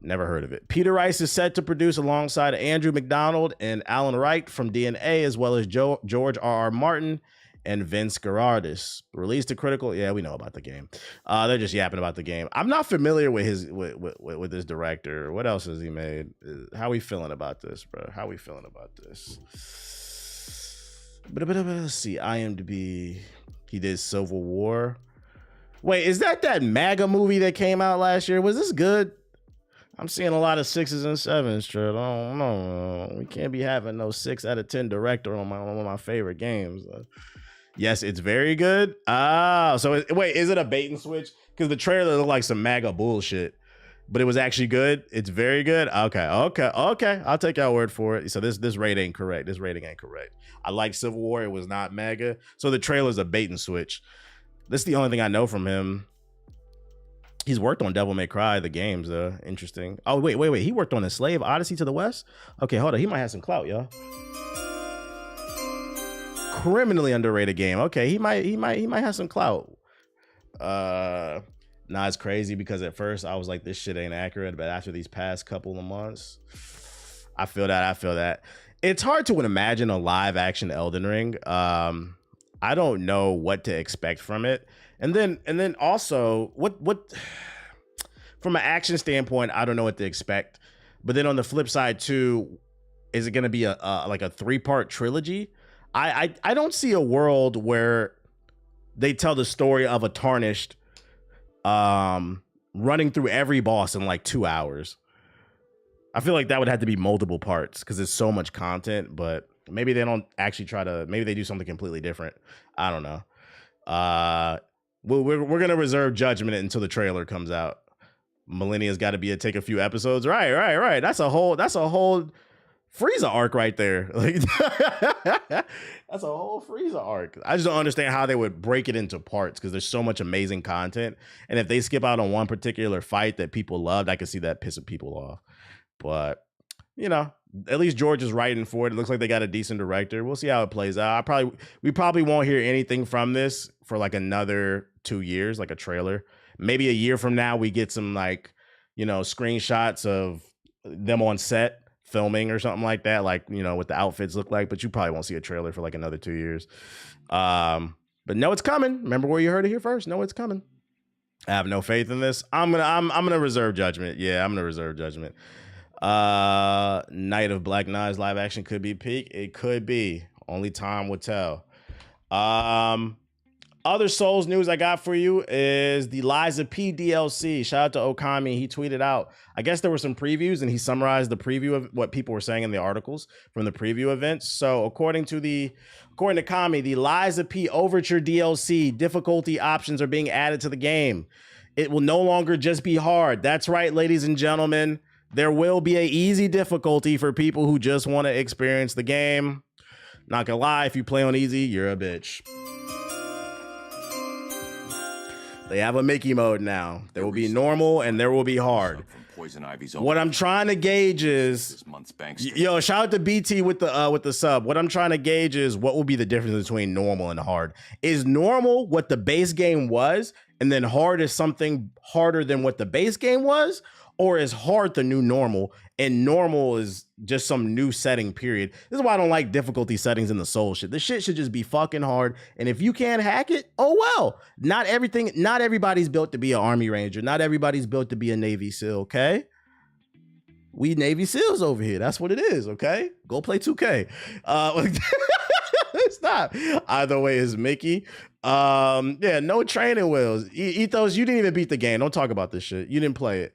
Never heard of it. Peter Rice is set to produce alongside Andrew McDonald and Alan Wright from DNA, as well as George R.R. Martin and Vince Gerardis. Released to critical. Yeah, we know about the game. They're just yapping about the game. I'm not familiar with his with this director. What else has he made? How we feeling about this, bro? How we feeling about this? Let's see. IMDb. He did Civil War. Wait, is that MAGA movie that came out last year? Was this good? I'm seeing a lot of 6s and 7s, Trey. I don't know. We can't be having no 6 out of 10 director on one of my favorite games. Yes, it's very good. Wait, is it a bait and switch? Because the trailer looked like some MAGA bullshit, but it was actually good. It's very good. Okay. I'll take your word for it. So this rate ain't correct. This rating ain't correct. I like Civil War. It was not MAGA. So the trailer's a bait and switch. This is the only thing I know from him. He's worked on Devil May Cry, the games, though. Interesting. Oh, wait. He worked on Slave Odyssey to the West? Okay, hold on. He might have some clout, y'all. Criminally underrated game. Okay, he might have some clout. It's crazy because at first I was like, this shit ain't accurate, but after these past couple of months, I feel that. It's hard to imagine a live action Elden Ring. I don't know what to expect from it. And then also what from an action standpoint, I don't know what to expect. But then on the flip side too, is it going to be a 3-part trilogy? I don't see a world where they tell the story of a tarnished running through every boss in like 2 hours. I feel like that would have to be multiple parts because there's so much content, but maybe they don't actually maybe they do something completely different. I don't know. We're going to reserve judgment until the trailer comes out. Millennia's got to take a few episodes. Right. That's a whole Frieza arc right there. Like that's a whole Frieza arc. I just don't understand how they would break it into parts because there's so much amazing content. And if they skip out on one particular fight that people loved, I could see that pissing people off. But, you know, at least George is writing for it. It looks like they got a decent director. We'll see how it plays out. We probably won't hear anything from this for like another 2 years, like a trailer. Maybe a year from now, we get some like, you know, screenshots of them on set filming or something like that, like, you know, what the outfits look like, but you probably won't see a trailer for like another 2 years. But no, it's coming. Remember where you heard it here first. No, it's coming. I have no faith in this. I'm gonna reserve judgment. Yeah, I'm gonna reserve judgment. Night of Black Knives live action could be peak. It could be. Only time will tell. Other Souls news I got for you is the Lies of P DLC. Shout out to Okami. He tweeted out, I guess there were some previews and he summarized the preview of what people were saying in the articles from the preview events. So according to Kami, the Lies of P Overture DLC difficulty options are being added to the game. It will no longer just be hard. That's right, ladies and gentlemen. There will be an easy difficulty for people who just want to experience the game. Not gonna lie, if you play on easy, you're a bitch. They have a Mickey mode now. There will be normal and there will be hard. What I'm trying to gauge is, yo, shout out to BT with the sub. What I'm trying to gauge is what will be the difference between normal and hard. Is normal what the base game was, and then hard is something harder than what the base game was? Or is hard the new normal and normal is just some new setting, period? This is why I don't like difficulty settings in the Soul shit. This shit should just be fucking hard. And if you can't hack it, oh well. Not everybody's built to be an Army Ranger. Not everybody's built to be a Navy SEAL, okay? We Navy SEALs over here. That's what it is, okay? Go play 2K. Stop. Either way is Mickey. Yeah, no training wheels. Ethos, you didn't even beat the game. Don't talk about this shit. You didn't play it.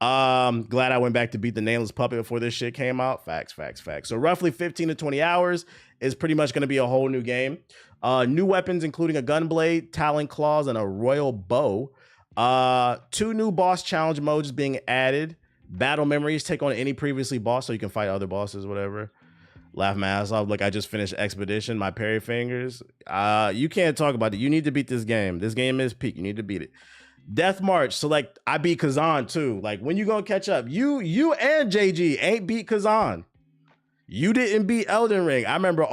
Glad I went back to beat the Nameless Puppet before this shit came out. Facts. So roughly 15 to 20 hours is pretty much going to be a whole new game. New weapons, including a gunblade, talon claws, and a royal bow. 2 new boss challenge modes being added. Battle memories, take on any previously boss so you can fight other bosses, whatever. Laugh my ass off. Look, I just finished Expedition, my parry fingers. You can't talk about it. You need to beat this game. This game is peak. You need to beat it. Death March. So like I beat Kazan too. Like when you gonna catch up? You and JG ain't beat Kazan. You didn't beat Elden Ring. I remember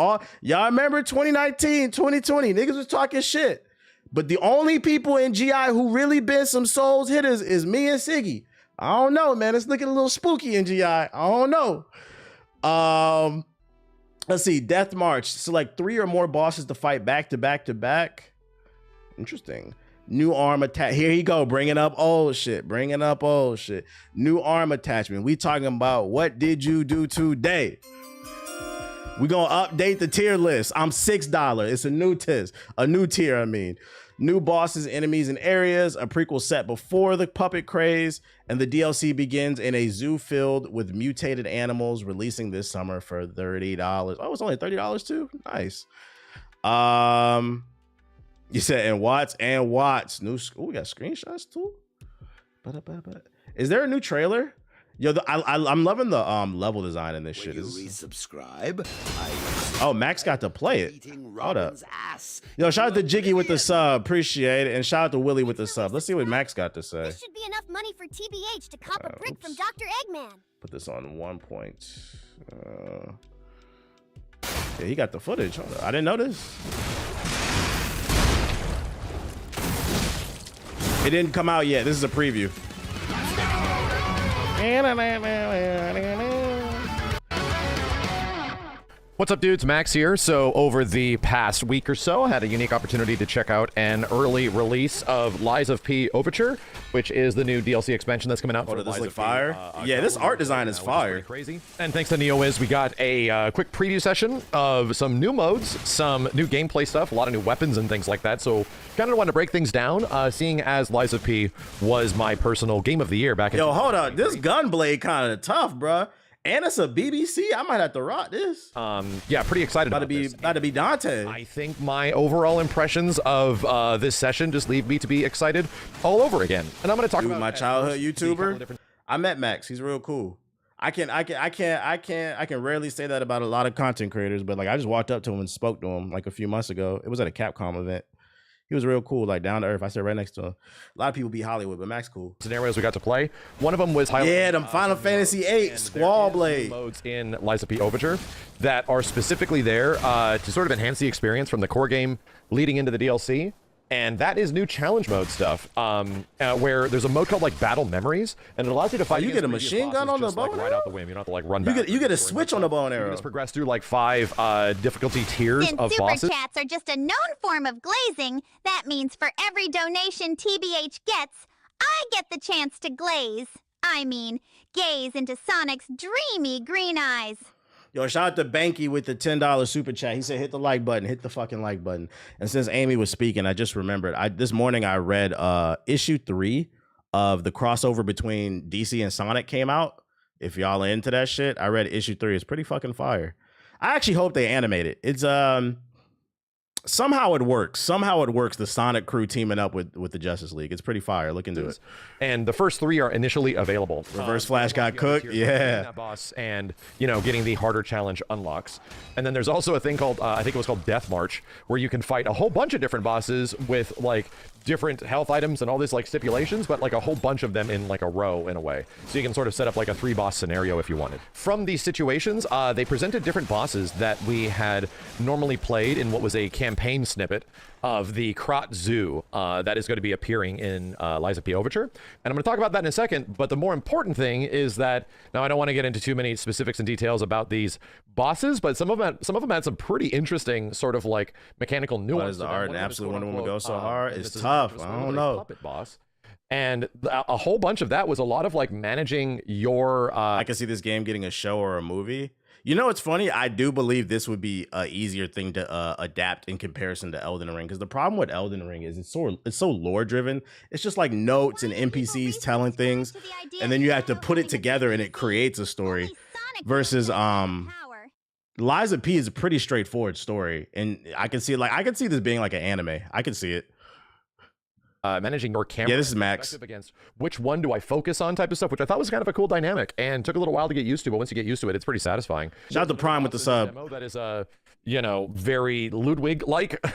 y'all remember 2019, 2020. Niggas was talking shit. But the only people in GI who really been some Souls hitters is me and Siggy. I don't know, man. It's looking a little spooky in GI. I don't know. Let's see. Death March. Select 3 or more bosses to fight back to back to back. Interesting. New arm attach. Here you go. Bringing up old shit. New arm attachment. We talking about what did you do today? We gonna update the tier list. I'm $6. It's a new tier. I mean, new bosses, enemies, and areas. A prequel set before the puppet craze, and the DLC begins in a zoo filled with mutated animals. Releasing this summer for $30. Oh, it's only $30 too. Nice. You said and Watts. New school. We got screenshots too. Is there a new trailer? Yo, I'm loving the level design in this shit. Resubscribe. Oh, Max got to play it. Hold up. Yo, shout out to Jiggy with the sub. Appreciate it. And shout out to Willie with the sub. Let's see what Max got to say. This should be enough money for TBH to cop a brick from Dr. Eggman. Put this on 1 point. Yeah, he got the footage. Hold up. I didn't know this. It didn't come out yet. This is a preview. What's up, dudes? Max here. So over the past week or so, I had a unique opportunity to check out an early release of Lies of P Overture, which is the new DLC expansion that's coming out. Oh, this look fire? Yeah, this art design is fire. Crazy. And thanks to NeoWiz, we got a quick preview session of some new modes, some new gameplay stuff, a lot of new weapons and things like that. So kind of wanted to break things down, seeing as Lies of P was my personal game of the year back in. Yo, hold up. This gunblade kind of tough, bruh. And it's a BBC. I might have to rock this. Yeah, pretty excited about this. About to be Dante. I think my overall impressions of this session just leave me to be excited all over again. And I'm going to talk about my childhood YouTuber. I met Max. He's real cool. I can rarely say that about a lot of content creators, but like I just walked up to him and spoke to him like a few months ago. It was at a Capcom event. He was real cool, like down to earth. I sat right next to him. A lot of people be Hollywood, but Max cool. Scenarios we got to play. One of them was them Final Fantasy VIII Squall Blade modes in Lies of P Overture that are specifically there to sort of enhance the experience from the core game leading into the DLC. And that is new challenge mode stuff, where there's a mode called like Battle Memories, and it allows you to fight. You get a machine gun on the bow and arrow? Right out the whim. You don't have to like run back. You get a switch on the bow and arrow. You just progress through like 5 difficulty tiers Since of super bosses. chats are just a known form of glazing, that means for every donation TBH gets, I get the chance to glaze. I mean, gaze into Sonic's dreamy green eyes. Yo, shout out to Banky with the $10 super chat. He said, hit the like button, hit the fucking like button. And since Amy was speaking, I just remembered. This morning I read issue 3 of the crossover between DC and Sonic came out. If y'all are into that shit, I read issue 3. It's pretty fucking fire. I actually hope they animate it. It's somehow it works. Somehow it works. The Sonic crew teaming up with the Justice League. It's pretty fire. Look into it. And the first 3 are initially available. Reverse Flash got cooked. Yeah. That boss and getting the harder challenge unlocks. And then there's also a thing called I think it was called Death March, where you can fight a whole bunch of different bosses with like different health items and all these like stipulations, but like a whole bunch of them in like a row in a way. So you can sort of set up like a 3-boss scenario if you wanted. From these situations, they presented different bosses that we had normally played in what was a campaign snippet of the Krot Zoo that is going to be appearing in Lies of P Overture. And I'm going to talk about that in a second, but the more important thing is that, now I don't want to get into too many specifics and details about these bosses, but some of them had some pretty interesting sort of like mechanical nuance. The art and absolute Wonder Woman goes so hard. It's tough. I don't know. Puppet boss. And a whole bunch of that was a lot of like managing your... I can see this game getting a show or a movie. You know, it's funny. I do believe this would be an easier thing to adapt in comparison to Elden Ring, because the problem with Elden Ring is it's so lore driven. It's just like notes and NPCs telling things, and then you have to put it together and it creates a story. Versus Lies of P is a pretty straightforward story, and I can see this being like an anime. I can see it. Managing your camera. Yeah, this is Max. Against which one do I focus on type of stuff, which I thought was kind of a cool dynamic and took a little while to get used to, but once you get used to it, it's pretty satisfying. Shout out to Prime with the sub. Demo that is very Ludwig-like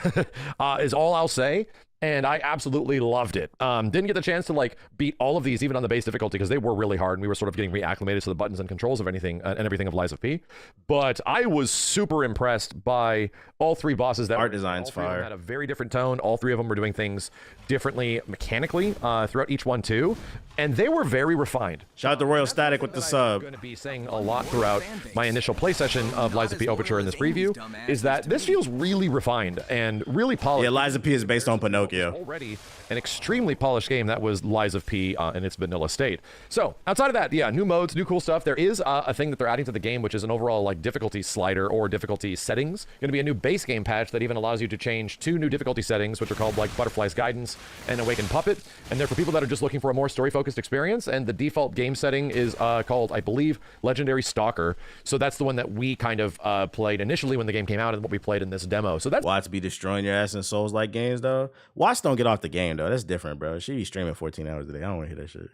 is all I'll say. And I absolutely loved it. Didn't get the chance to like beat all of these even on the base difficulty because they were really hard and we were sort of getting reacclimated to the buttons and controls of anything and everything of Lies of P. But I was super impressed by all 3 bosses. That art design's fire. Had a very different tone. All 3 of them were doing things differently mechanically throughout each one too, and they were very refined. Shout out to Royal Static with the sub. I'm going to be saying a lot throughout my initial play session of Lies of P Overture in this preview is that this feels really refined and really polished. Yeah, Lies of P is based on Pinocchio. Already an extremely polished game that was Lies of P in its vanilla state. So outside of that, yeah, new modes, new cool stuff. There is a thing that they're adding to the game, which is an overall like difficulty slider or difficulty settings. Going to be a new base game patch that even allows you to change 2 new difficulty settings, which are called like Butterfly's Guidance and Awakened Puppet. And they're for people that are just looking for a more story-focused experience. And the default game setting is called, I believe, Legendary Stalker. So that's the one that we kind of played initially when the game came out and what we played in this demo. So that's Watts be destroying your ass in Souls-like games, though. Watts don't get off the game, though. That's different, bro. She be streaming 14 hours a day. I don't want to hear that shit.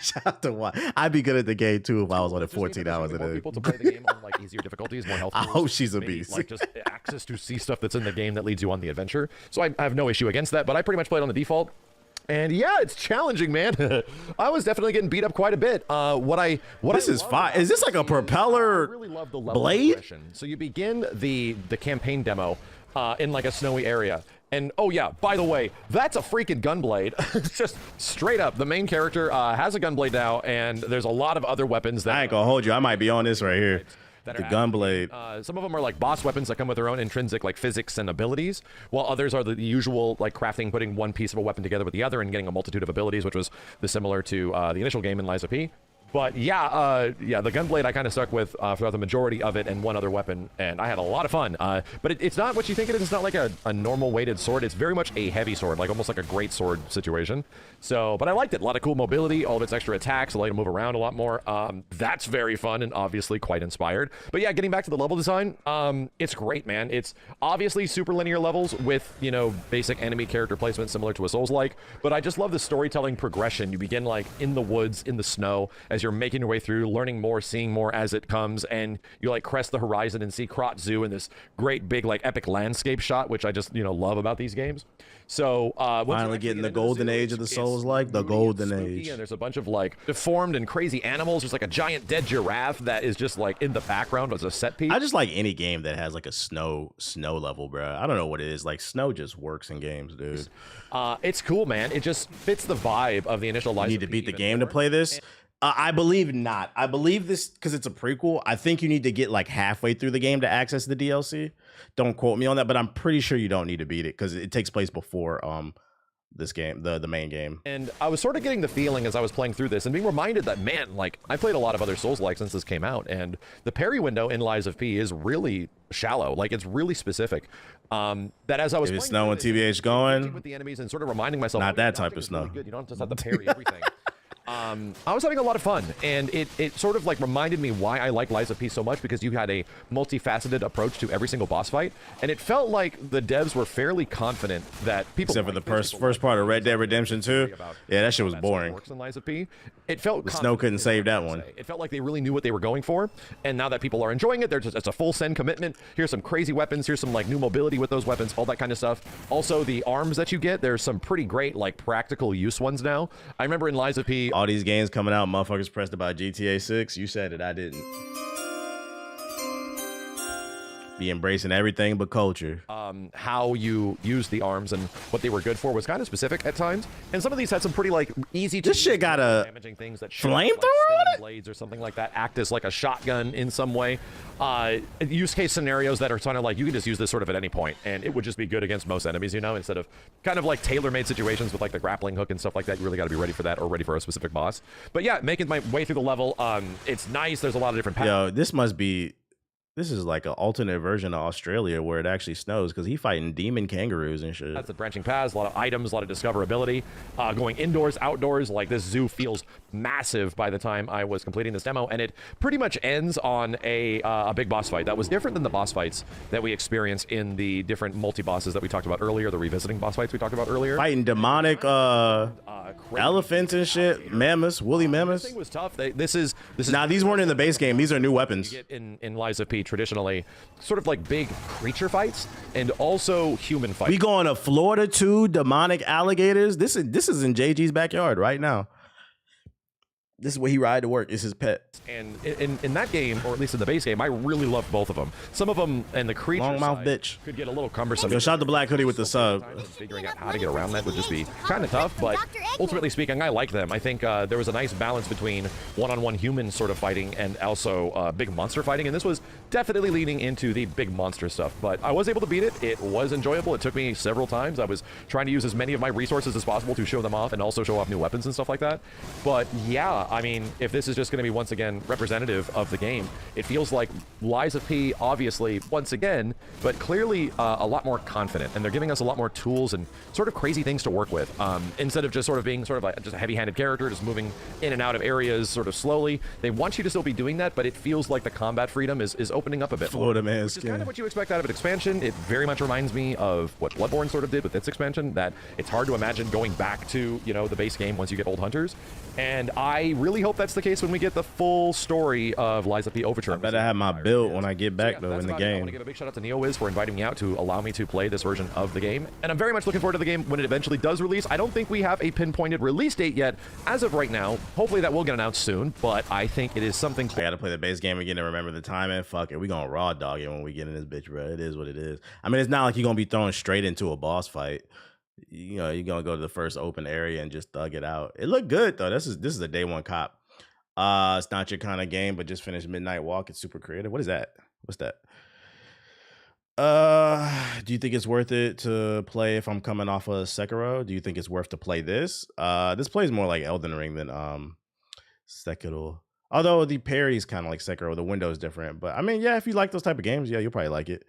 Shout out to Watts. I'd be good at the game, too, if I was on it 14 hours a day. People to play the game on like easier difficulties, more health. I hope she's a beast. Like just access to see stuff that's in the game that leads you on the adventure. So I have no issue against that, but I pretty much played on the default. And yeah, it's challenging, man. I was definitely getting beat up quite a bit. This is fine. Is this like a propeller blade? So you begin the campaign demo in like a snowy area. And oh yeah, by the way, that's a freaking gunblade. It's just straight up. The main character has a gunblade now, and there's a lot of other weapons that I ain't gonna hold you. I might be on this right here. that The are gunblade. some of them are like boss weapons that come with their own intrinsic like physics and abilities, while others are the usual like crafting, putting one piece of a weapon together with the other and getting a multitude of abilities, which was similar to the initial game in Lies of P. But yeah, the gunblade I kind of stuck with throughout the majority of it, and one other weapon, and I had a lot of fun. But it's not what you think it is. It's not like a normal weighted sword. It's very much a heavy sword, like almost like a great sword situation. So, but I liked it. A lot of cool mobility, all of its extra attacks, allow you to move around a lot more. That's very fun and obviously quite inspired. But yeah, getting back to the level design, it's great, man. It's obviously super linear levels with, you know, basic enemy character placement similar to a Souls-like. But I just love the storytelling progression. You begin like in the woods, in the snow, as you're making your way through, learning more, seeing more as it comes, and you like crest the horizon and see Krot Zoo in this great big like epic landscape shot, which I just, you know, love about these games. So finally getting the golden age of the Souls, like the golden age. And there's a bunch of like deformed and crazy animals. There's like a giant dead giraffe that is just like in the background as a set piece. I just like any game that has like a snow level, bro. I don't know what it is. Like snow just works in games, dude. It's cool, man. It just fits the vibe of the initial Lies You need to beat the game to play this. I believe not. I believe this because it's a prequel. I think you need to get like halfway through the game to access the DLC. Don't quote me on that, but I'm pretty sure you don't need to beat it because it takes place before this game, the main game. And I was sort of getting the feeling as I was playing through this and being reminded that, man, like I played a lot of other Souls-like since this came out, and the parry window in Lies of P is really shallow. Like it's really specific. That as I was if it's snow and TBH going with the enemies and sort of reminding myself, not that type of snow. Really good. You don't just have to parry everything. I was having a lot of fun, and it sort of like reminded me why I like Lies of P so much, because you had a multifaceted approach to every single boss fight, and it felt like the devs were fairly confident that people, except for the first part of Red Dead Redemption 2, yeah, that shit was boring. Works in Lies of P. It felt the snow couldn't save that one. It felt like they really knew what they were going for, and now that people are enjoying it, it's a full send commitment. Here's some crazy weapons. Here's some like new mobility with those weapons, all that kind of stuff. Also, the arms that you get, there's some pretty great like practical use ones now. I remember in Lies of P, all these games coming out, motherfuckers pressed about GTA 6. You said it, I didn't. Be embracing everything but culture. How you use the arms and what they were good for was kind of specific at times, and some of these had some pretty like easy to this shit got a damaging things that flamethrower like, blades or something like that, act as like a shotgun in some way. Use case scenarios that are kind of like you can just use this sort of at any point and it would just be good against most enemies, you know, instead of kind of like tailor-made situations with like the grappling hook and stuff like that. You really got to be ready for that, or ready for a specific boss. But yeah, making my way through the level, it's nice. There's a lot of different paths. Yo, this is like an alternate version of Australia where it actually snows, because he fighting demon kangaroos and shit. That's the branching paths, a lot of items, a lot of discoverability. Going indoors, outdoors, like this zoo feels massive by the time I was completing this demo, and it pretty much ends on a big boss fight that was different than the boss fights that we experienced in the different multi-bosses that we talked about earlier, the revisiting boss fights we talked about earlier. Fighting demonic elephants and shit, mammoths, woolly mammoths. This thing was tough. This is now these weren't in the base game. These are new weapons. You get in Lies of P traditionally, sort of like big creature fights and also human fights. We going to Florida too, demonic alligators. This is in JG's backyard right now. This is where he ride to work. It's his pet. And in that game, or at least in the base game, I really loved both of them. Some of them and the creature long mouth bitch could get a little cumbersome. Yo, shout out to Black Hoodie with the sub. Figuring out how to get around that would just be kind of tough, but ultimately speaking, I like them. I think there was a nice balance between one-on-one human sort of fighting and also big monster fighting, and this was definitely leaning into the big monster stuff. But I was able to beat it. It was enjoyable. It took me several times. I was trying to use as many of my resources as possible to show them off and also show off new weapons and stuff like that. But yeah, I mean, if this is just going to be once again representative of the game, it feels like Lies of P, obviously, once again, but clearly a lot more confident, and they're giving us a lot more tools and sort of crazy things to work with. Instead of just sort of being sort of like just a heavy-handed character, just moving in and out of areas sort of slowly, they want you to still be doing that, but it feels like the combat freedom is opening up a bit more. Florida man Which is kind of what you expect out of an expansion. It very much reminds me of what Bloodborne sort of did with its expansion, that it's hard to imagine going back to, you know, the base game once you get Old Hunters. And I really hope that's the case when we get the full story of Lies of P Overture. I better have my build when I get back, though, in the game. I want to give a big shout out to NeoWiz for inviting me out to allow me to play this version of the game. And I'm very much looking forward to the game when it eventually does release. I don't think we have a pinpointed release date yet as of right now. Hopefully that will get announced soon, but I think it is something. I gotta play the base game again to remember the timing. Fuck it, we gonna raw dog it when we get in this bitch, bro. It is what it is. I mean, it's not like you're gonna be thrown straight into a boss fight. You know, you're gonna go to the first open area and just thug it out. It looked good though. This is a day one cop. It's not your kind of game, but just finished Midnight Walk. It's super creative. What is that? What's that? Do you think it's worth it to play if I'm coming off of Sekiro? Do you think it's worth to play this? This plays more like Elden Ring than Sekiro. Although the parry is kind of like Sekiro, the window is different. But I mean, yeah, if you like those type of games, yeah, you'll probably like it.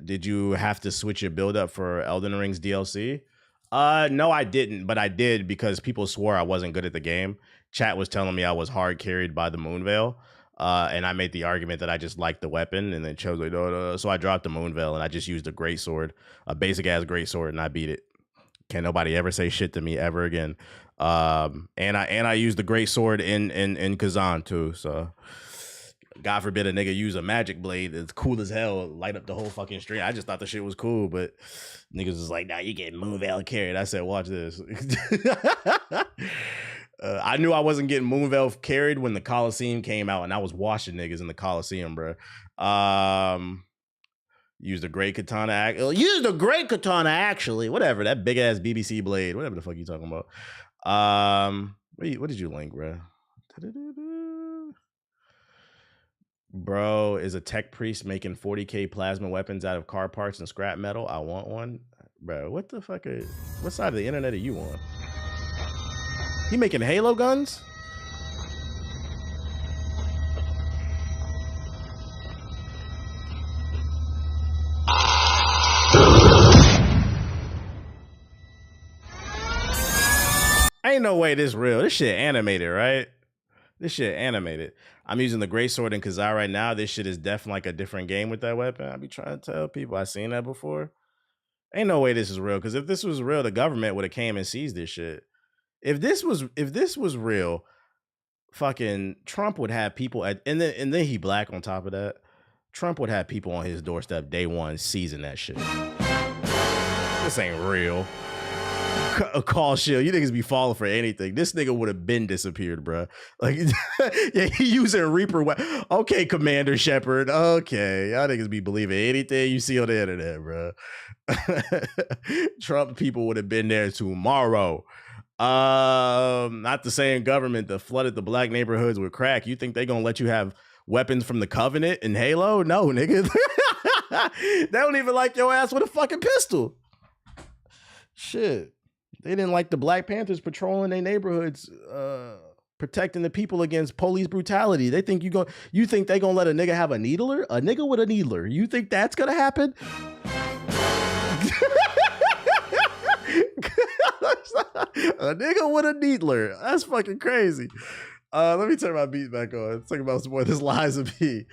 Did you have to switch your build up for Elden Ring's DLC? No, I didn't, but I did because people swore I wasn't good at the game. Chat was telling me I was hard carried by the Moonveil. And I made the argument that I just liked the weapon, and then chose like, no. So I dropped the Moonveil and I just used a greatsword, a basic ass greatsword, and I beat it. Can't nobody ever say shit to me ever again. And I used the greatsword in Kazan too. So God forbid a nigga use a magic blade that's cool as hell, light up the whole fucking stream. I just thought the shit was cool, but niggas was like, nah, you getting Moonveil carried. I said, watch this. I knew I wasn't getting Moonveil carried when the Coliseum came out, and I was washing niggas in the Coliseum, bro. Used a great katana. Used a great katana, actually. Whatever, that big ass BBC blade. Whatever the fuck you talking about. What did you link, bro? Bro is a tech priest making 40k plasma weapons out of car parts and scrap metal. I want one, bro. What the fuck? What side of the internet are you on? He making Halo guns? Ain't no way this real. This shit animated, right? This shit animated. I'm using the greatsword in Kazaa right now. This shit is definitely like a different game with that weapon. I be trying to tell people I've seen that before. Ain't no way this is real. Because if this was real, the government would have came and seized this shit. If this was real, fucking Trump would have people at, and then he black on top of that. Trump would have people on his doorstep day one seizing that shit. This ain't real. A call shield. You niggas be falling for anything. This nigga would have been disappeared, bro. Like, yeah, he using Reaper. Okay, Commander Shepard. Okay, y'all niggas be believing anything you see on the internet, bro. Trump people would have been there tomorrow. Not the same government that flooded the black neighborhoods with crack. You think they gonna let you have weapons from the Covenant in Halo? No, nigga. They don't even like your ass with a fucking pistol. Shit. They didn't like the Black Panthers patrolling their neighborhoods, protecting the people against police brutality. They think you think they gonna let a nigga have a needler? A nigga with a needler. You think that's gonna happen? A nigga with a needler. That's fucking crazy. Let me turn my beat back on. Let's talk about some more of this Liza P.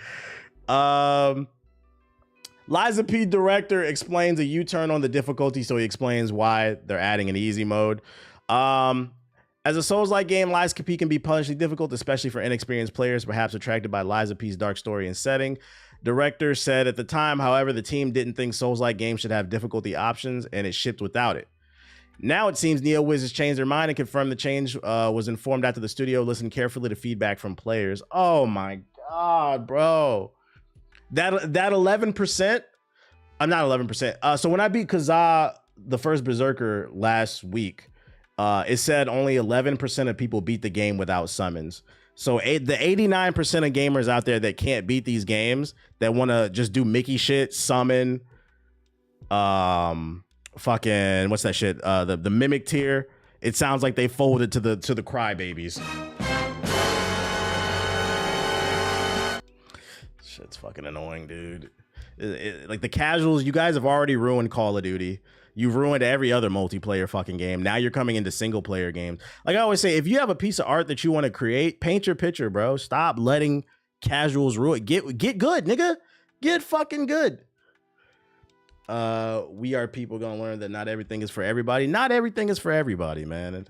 Liza P director explains a U-turn on the difficulty, so he explains why they're adding an easy mode. As a Souls-like game, Liza P can be punishingly difficult, especially for inexperienced players, perhaps attracted by Liza P's dark story and setting. Director said at the time, however, the team didn't think Souls-like games should have difficulty options, and it shipped without it. Now it seems NeoWiz has changed their mind and confirmed the change was informed after the studio listened carefully to feedback from players. Oh my God, bro. That 11%, not 11%. So when I beat Kazaa, the first Berserker last week, it said only 11% of people beat the game without summons. So the 89% of gamers out there that can't beat these games, that want to just do Mickey shit, summon, fucking what's that shit? The mimic tier. It sounds like they folded to the crybabies. Shit's fucking annoying, dude. Like the casuals, you guys have already ruined Call of Duty. You've ruined every other multiplayer fucking game. Now you're coming into single player games. Like I always say, if you have a piece of art that you want to create, paint your picture, bro. Stop letting casuals ruin. Get good, nigga. Get fucking good. We are people gonna learn that not everything is for everybody. Not everything is for everybody, man.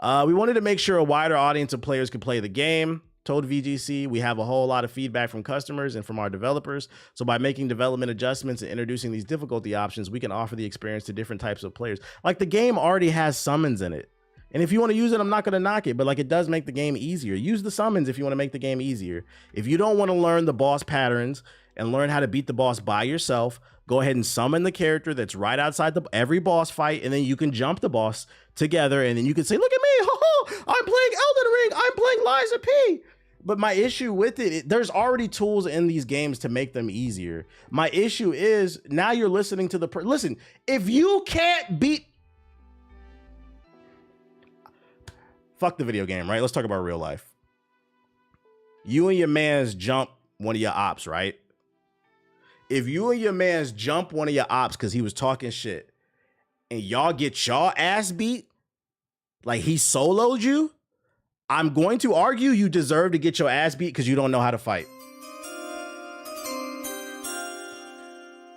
We wanted to make sure a wider audience of players could play the game. Told VGC we have a whole lot of feedback from customers and from our developers. So by making development adjustments and introducing these difficulty options, we can offer the experience to different types of players. Like the game already has summons in it. And if you want to use it, I'm not going to knock it, but like it does make the game easier. Use the summons if you want to make the game easier. If you don't want to learn the boss patterns and learn how to beat the boss by yourself, go ahead and summon the character that's right outside every boss fight, and then you can jump the boss together, and then you can say, look at me, ho ho, oh, I'm playing Elden Ring. I'm playing Lies of P. But my issue with it, there's already tools in these games to make them easier. My issue is now you're listening to listen, if you can't beat, fuck the video game, right? Let's talk about real life. You and your mans jump one of your ops, right? If you and your mans jump one of your ops because he was talking shit and y'all get y'all ass beat, like he soloed you, I'm going to argue you deserve to get your ass beat because you don't know how to fight.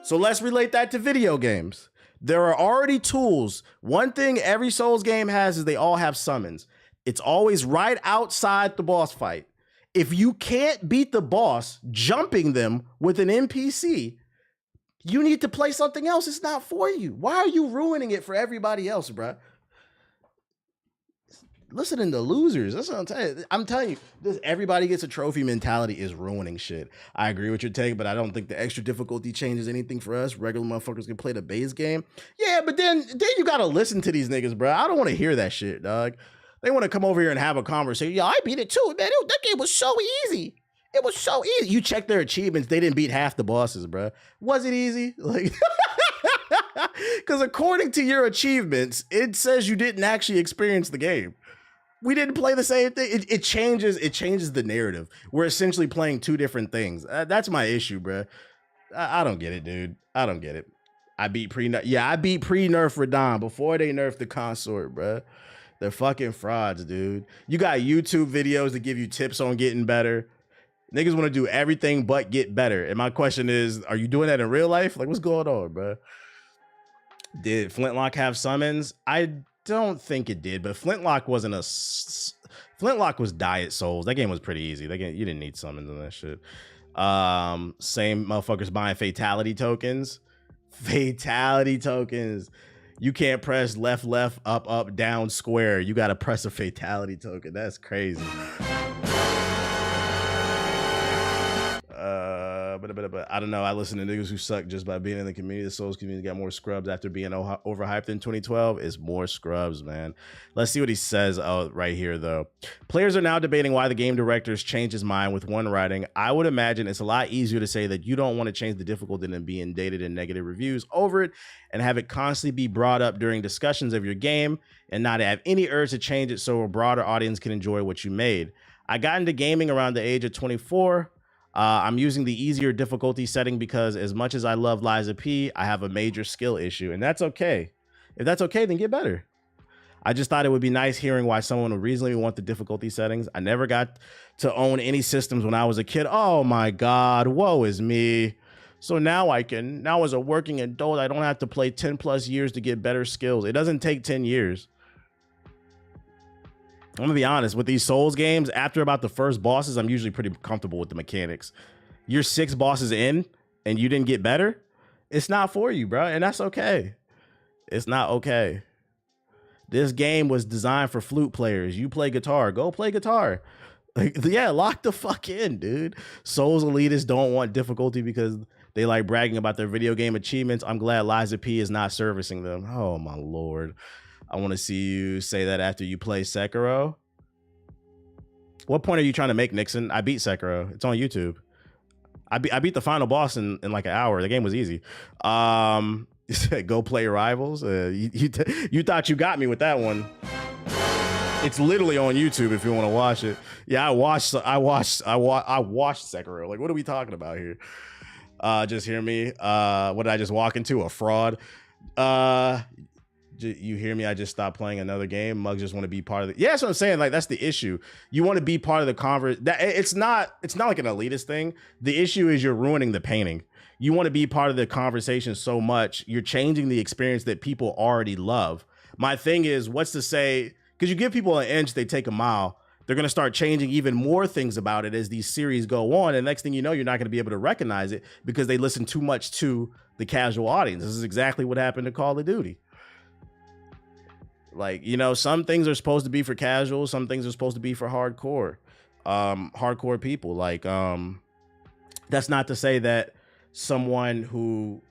So let's relate that to video games. There are already tools. One thing every Souls game has is they all have summons. It's always right outside the boss fight. If you can't beat the boss jumping them with an NPC, you need to play something else. It's not for you. Why are you ruining it for everybody else, bruh? Listening to losers. That's what I'm telling you. I'm telling you, this everybody gets a trophy mentality is ruining shit. I agree with your take, but I don't think the extra difficulty changes anything for us. Regular motherfuckers can play the base game. Yeah, but then you gotta listen to these niggas, bro. I don't want to hear that shit, dog. They want to come over here and have a conversation. Yeah, I beat it too, man. That game was so easy. It was so easy. You check their achievements. They didn't beat half the bosses, bro. Was it easy? Like, because according to your achievements, it says you didn't actually experience the game. We didn't play the same thing. It changes the narrative. We're essentially playing two different things. That's my issue, bro. I don't get it, dude. I don't get it. I beat pre-nerf Radon before they nerfed the consort, bro. They're fucking frauds, dude. You got YouTube videos that give you tips on getting better. Niggas want to do everything but get better. And my question is, are you doing that in real life? Like, what's going on, bro? Did Flintlock have summons? I don't think it did, but Flintlock was Diet Souls. That game was pretty easy. That game, you didn't need summons on that shit. Same motherfuckers buying fatality tokens. Fatality tokens. You can't press left, up, down, square. You got to press a fatality token. That's crazy. But I don't know. I listen to niggas who suck just by being in the community. The Souls community got more scrubs after being overhyped in 2012. It's more scrubs, man. Let's see what he says right here, though. Players are now debating why the game directors changed his mind with one writing. I would imagine it's a lot easier to say that you don't want to change the difficulty than being inundated in negative reviews over it and have it constantly be brought up during discussions of your game and not have any urge to change it so a broader audience can enjoy what you made. I got into gaming around the age of 24. I'm using the easier difficulty setting because as much as I love Lies of P, I have a major skill issue, and that's okay. If that's okay, then get better. I just thought it would be nice hearing why someone would reasonably want the difficulty settings. I never got to own any systems when I was a kid. Oh my God, woe is me. So now now as a working adult, I don't have to play 10 plus years to get better skills. It doesn't take 10 years. I'm gonna be honest, with these Souls games, after about the first bosses, I'm usually pretty comfortable with the mechanics. You're 6 bosses in and you didn't get better, it's not for you, bro. And that's okay. It's not okay. This game was designed for flute players. You play guitar, go play guitar. Like, yeah, lock the fuck in, dude. Souls elitists don't want difficulty because they like bragging about their video game achievements. I'm glad Lies of P is not servicing them. Oh my Lord. I want to see you say that after you play Sekiro. What point are you trying to make, Nixon? I beat Sekiro. It's on YouTube. I beat the final boss in like an hour. The game was easy. You said go play Rivals. You thought you got me with that one. It's literally on YouTube if you want to watch it. Yeah, I watched Sekiro. Like, what are we talking about here? Just hear me. What did I just walk into? A fraud. You hear me? I just stopped playing another game. Mugs just want to be part of it. Yeah, that's what I'm saying. Like, that's the issue. You want to be part of the conversation. It's not like an elitist thing. The issue is you're ruining the painting. You want to be part of the conversation so much, you're changing the experience that people already love. My thing is, what's to say, because you give people an inch, they take a mile. They're going to start changing even more things about it as these series go on. And next thing you know, you're not going to be able to recognize it because they listen too much to the casual audience. This is exactly what happened to Call of Duty. Like, you know, some things are supposed to be for casual. Some things are supposed to be for hardcore people. Like, that's not to say that someone who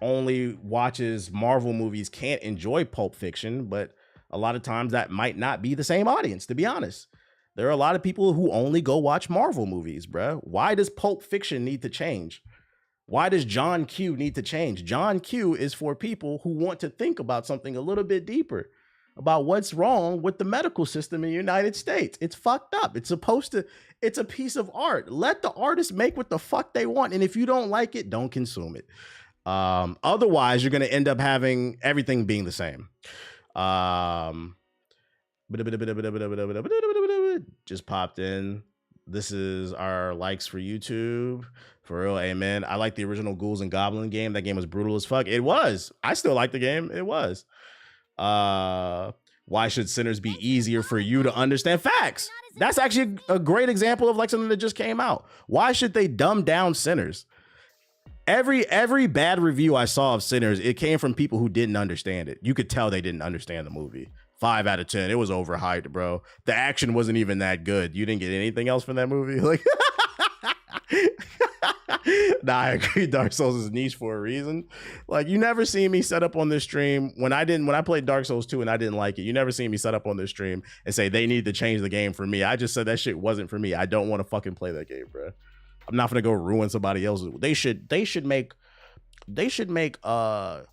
only watches Marvel movies can't enjoy Pulp Fiction, but a lot of times that might not be the same audience, to be honest. There are a lot of people who only go watch Marvel movies, bro. Why does Pulp Fiction need to change? Why does John Q need to change? John Q is for people who want to think about something a little bit deeper, about what's wrong with the medical system in the United States. It's fucked up. It's a piece of art. Let the artist make what the fuck they want. And if you don't like it, don't consume it. Otherwise, you're going to end up having everything being the same. Just popped in. This is our likes for YouTube. For real, amen. I like the original Ghouls and Goblin game. That game was brutal as fuck. It was. I still like the game. It was. Why should Sinners be easier for you to understand? Facts. That's actually a great example of like something that just came out. Why should they dumb down Sinners? Every bad review I saw of Sinners, it came from people who didn't understand it. You could tell they didn't understand the movie. 5 out of 10. It was overhyped, bro. The action wasn't even that good. You didn't get anything else from that movie? Like, nah, I agree. Dark Souls is niche for a reason. Like, you never see me set up on this stream when I played Dark Souls 2 and I didn't like it. You never see me set up on this stream and say they need to change the game for me. I just said that shit wasn't for me. I don't want to fucking play that game, bro. I'm not gonna go ruin somebody else's. They should make Toyota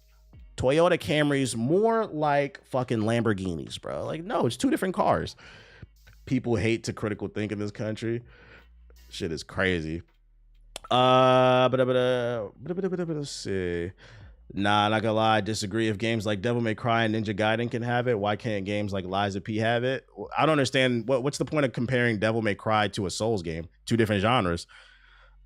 Camrys more like fucking Lamborghinis, bro. Like, no, it's 2 different cars. People hate to critical think in this country. Shit is crazy. Let's see. Nah, not gonna lie, I disagree. If games like Devil May Cry and Ninja Gaiden can have it, why can't games like Liza P have it? I don't understand. What's the point of comparing Devil May Cry to a Souls game? 2 different genres.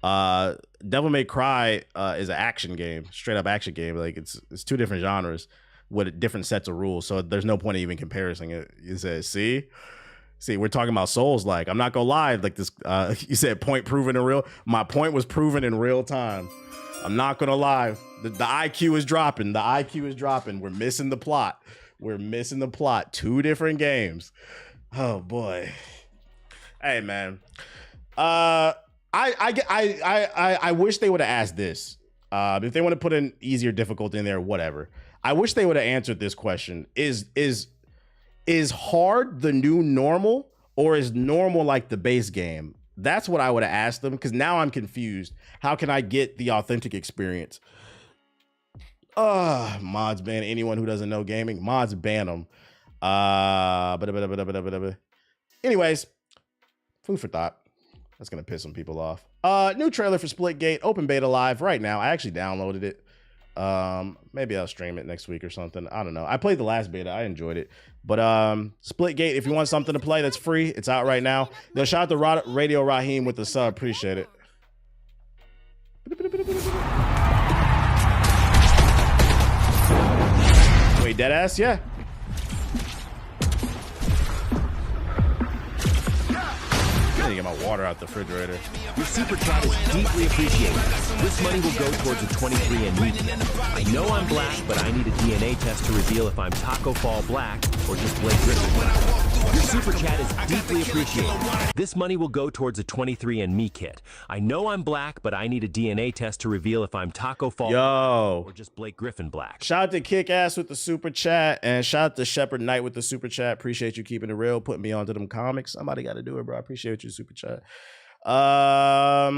Devil May Cry is an action game, straight up action game. Like, it's 2 different genres with different sets of rules. So there's no point in even comparing it. You said, see, we're talking about Souls. Like, I'm not gonna lie. Like this, you said point proven in real. My point was proven in real time. I'm not gonna lie. The IQ is dropping. The IQ is dropping. We're missing the plot. 2 different games. Oh boy. Hey man. I wish they would have asked this. If they want to put an easier difficulty in there, whatever. I wish they would have answered this question. Is hard the new normal, or is normal like the base game? That's what I would have asked them, because now I'm confused. How can I get the authentic experience? Mods ban anyone who doesn't know gaming. Mods ban them. Anyways, food for thought. That's gonna piss some people off. New trailer for Splitgate, open beta live right now. I actually downloaded it. Maybe I'll stream it next week or something. I don't know. I played the last beta. I enjoyed it. But Splitgate, if you want something to play that's free, it's out right now. Yo, shout out to Radio Raheem with the sub. Appreciate it. Wait, deadass? Yeah. I need to get my water out the refrigerator. Your super chat is deeply appreciated. This money will go towards a 23andMe kit. I know I'm black, but I need a DNA test to reveal if I'm Taco Fall black or just Blake Griffin black. Your super chat is deeply appreciated. This money will go towards a 23andMe kit. I know I'm black, but I need a DNA test to reveal if I'm Taco Fall or just Blake Griffin black. Shout out to Kick Ass with the super chat, and shout out to Shepherd Knight with the super chat. Appreciate you keeping it real, putting me onto them comics. Somebody got to do it, bro. I appreciate you, super chat. I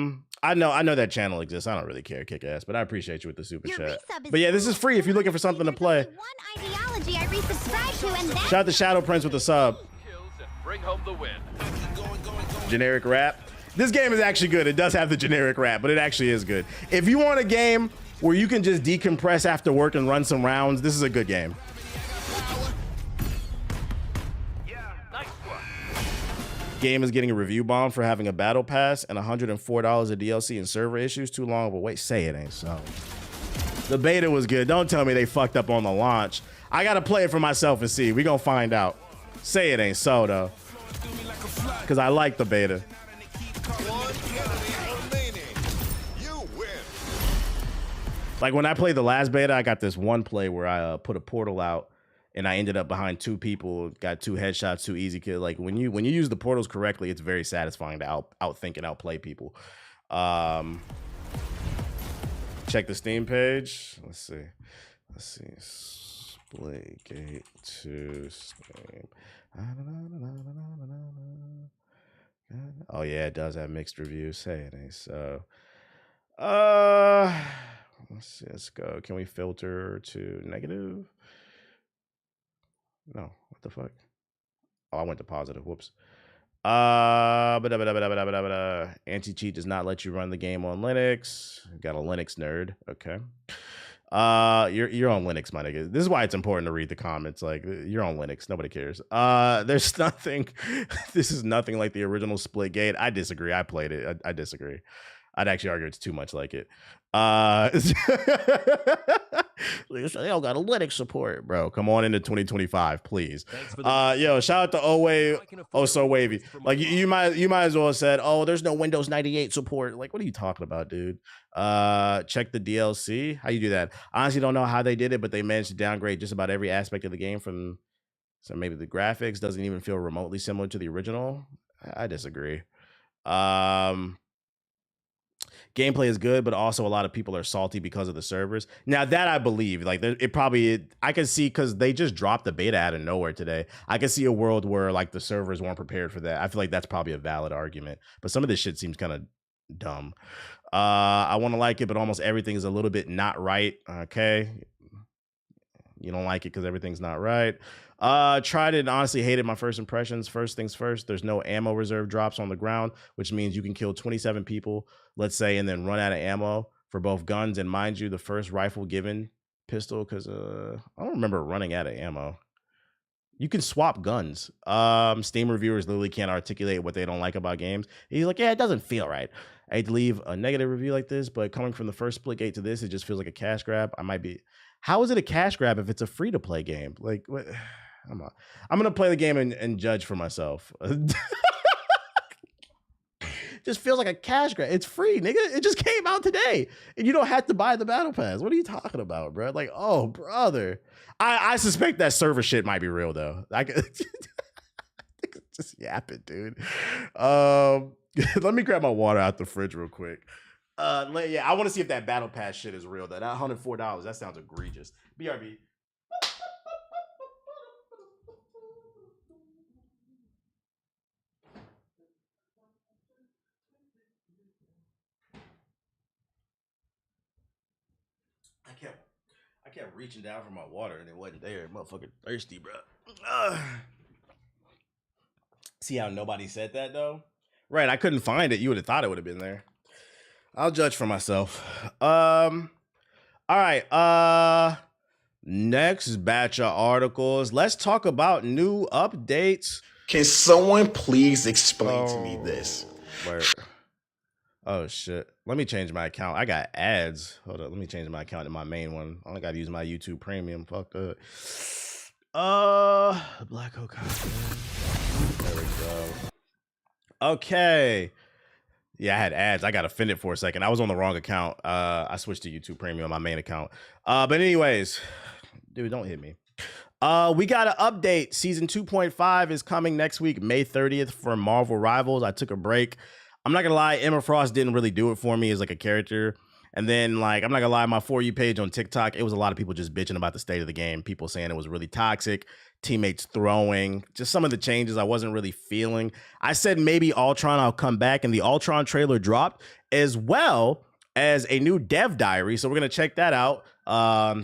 know that channel exists. I don't really care, Kick Ass, but I appreciate you with the super chat. But yeah, this is free if you're looking for something to play. One ideology I resubscribe to, and Shout out to Shadow Prince with the sub. Bring home the win. Generic rap. This game is actually good. It does have the generic rap, but it actually is good. If you want a game where you can just decompress after work and run some rounds, this is a good game. Game is getting a review bomb for having a battle pass and $104 of DLC and server issues. Too long of a wait. Say it ain't so. The beta was good. Don't tell me they fucked up on the launch. I gotta play it for myself and see. We gonna find out. Say it ain't so though, because I like the beta. Like when I played the last beta, I got this one play where I put a portal out and I ended up behind 2 people, got 2 headshots, 2 easy kills. Like when you use the portals correctly, it's very satisfying to outthink and outplay people. Check the Steam page. Let's see. Splitgate to Steam. Oh yeah, it does have mixed reviews. Say it ain't so. Let's see. Let's go. Can we filter to negative? No. What the fuck? Oh, I went to positive. Whoops. Anti-cheat does not let you run the game on Linux. Got a Linux nerd. Okay. You're on Linux, my nigga. This is why it's important to read the comments. Like, you're on Linux. Nobody cares. There's nothing. This is nothing like the original Splitgate. I disagree. I played it. I disagree. I'd actually argue it's too much like it. They don't got a Linux support, bro. Come on into 2025, please. Yo, shout out to Oh So Wavy. Like you might as well have said, oh, there's no Windows 98 support. Like, what are you talking about, dude? Check the DLC. How you do that? I honestly don't know how they did it, but they managed to downgrade just about every aspect of the game from. So maybe the graphics doesn't even feel remotely similar to the original. I disagree. Gameplay is good, but also a lot of people are salty because of the servers. Now that I believe, like I can see, because they just dropped the beta out of nowhere today. I can see a world where like the servers weren't prepared for that. I feel like that's probably a valid argument, but some of this shit seems kind of dumb. I want to like it, but almost everything is a little bit not right. Okay. You don't like it because everything's not right. Tried it and honestly hated my first impressions. First things first, there's no ammo reserve drops on the ground, which means you can kill 27 people, let's say, and then run out of ammo for both guns. And mind you, the first rifle given pistol, because I don't remember running out of ammo. You can swap guns. Steam reviewers literally can't articulate what they don't like about games. He's like, yeah, it doesn't feel right. I hate to leave a negative review like this, but coming from the first Splitgate to this, it just feels like a cash grab. How is it a cash grab if it's a free-to-play game? Like, what? I'm gonna play the game and judge for myself. Just feels like a cash grab. It's free, nigga. It just came out today, and you don't have to buy the battle pass. What are you talking about, bro? Like, oh, brother. I suspect that server shit might be real though. I could just yap it, dude. Let me grab my water out the fridge real quick. Yeah, I want to see if that battle pass shit is real though. That $104, that sounds egregious. BRB. I kept reaching down for my water and it wasn't there. Motherfucker thirsty, bro. See how nobody said that though? Right, I couldn't find it. You would have thought it would have been there. I'll judge for myself. All right. Next batch of articles. Let's talk about new updates. Can someone please explain to me this? Where? Oh shit. Let me change my account. I got ads. Hold up. Let me change my account to my main one. I only gotta use my YouTube premium. Fuck that. Black Hokage. There we go. Okay. Yeah, I had ads. I got offended for a second. I was on the wrong account. I switched to YouTube Premium, my main account. But anyways, dude, don't hit me. We got an update. Season 2.5 is coming next week, May 30th for Marvel Rivals. I took a break. I'm not gonna lie, Emma Frost didn't really do it for me as like a character. And then, like, I'm not gonna lie, my For You page on TikTok, it was a lot of people just bitching about the state of the game. People saying it was really toxic, teammates throwing, just some of the changes I wasn't really feeling. I said maybe Ultron, I'll come back, and the Ultron trailer dropped, as well as a new dev diary. So we're gonna check that out,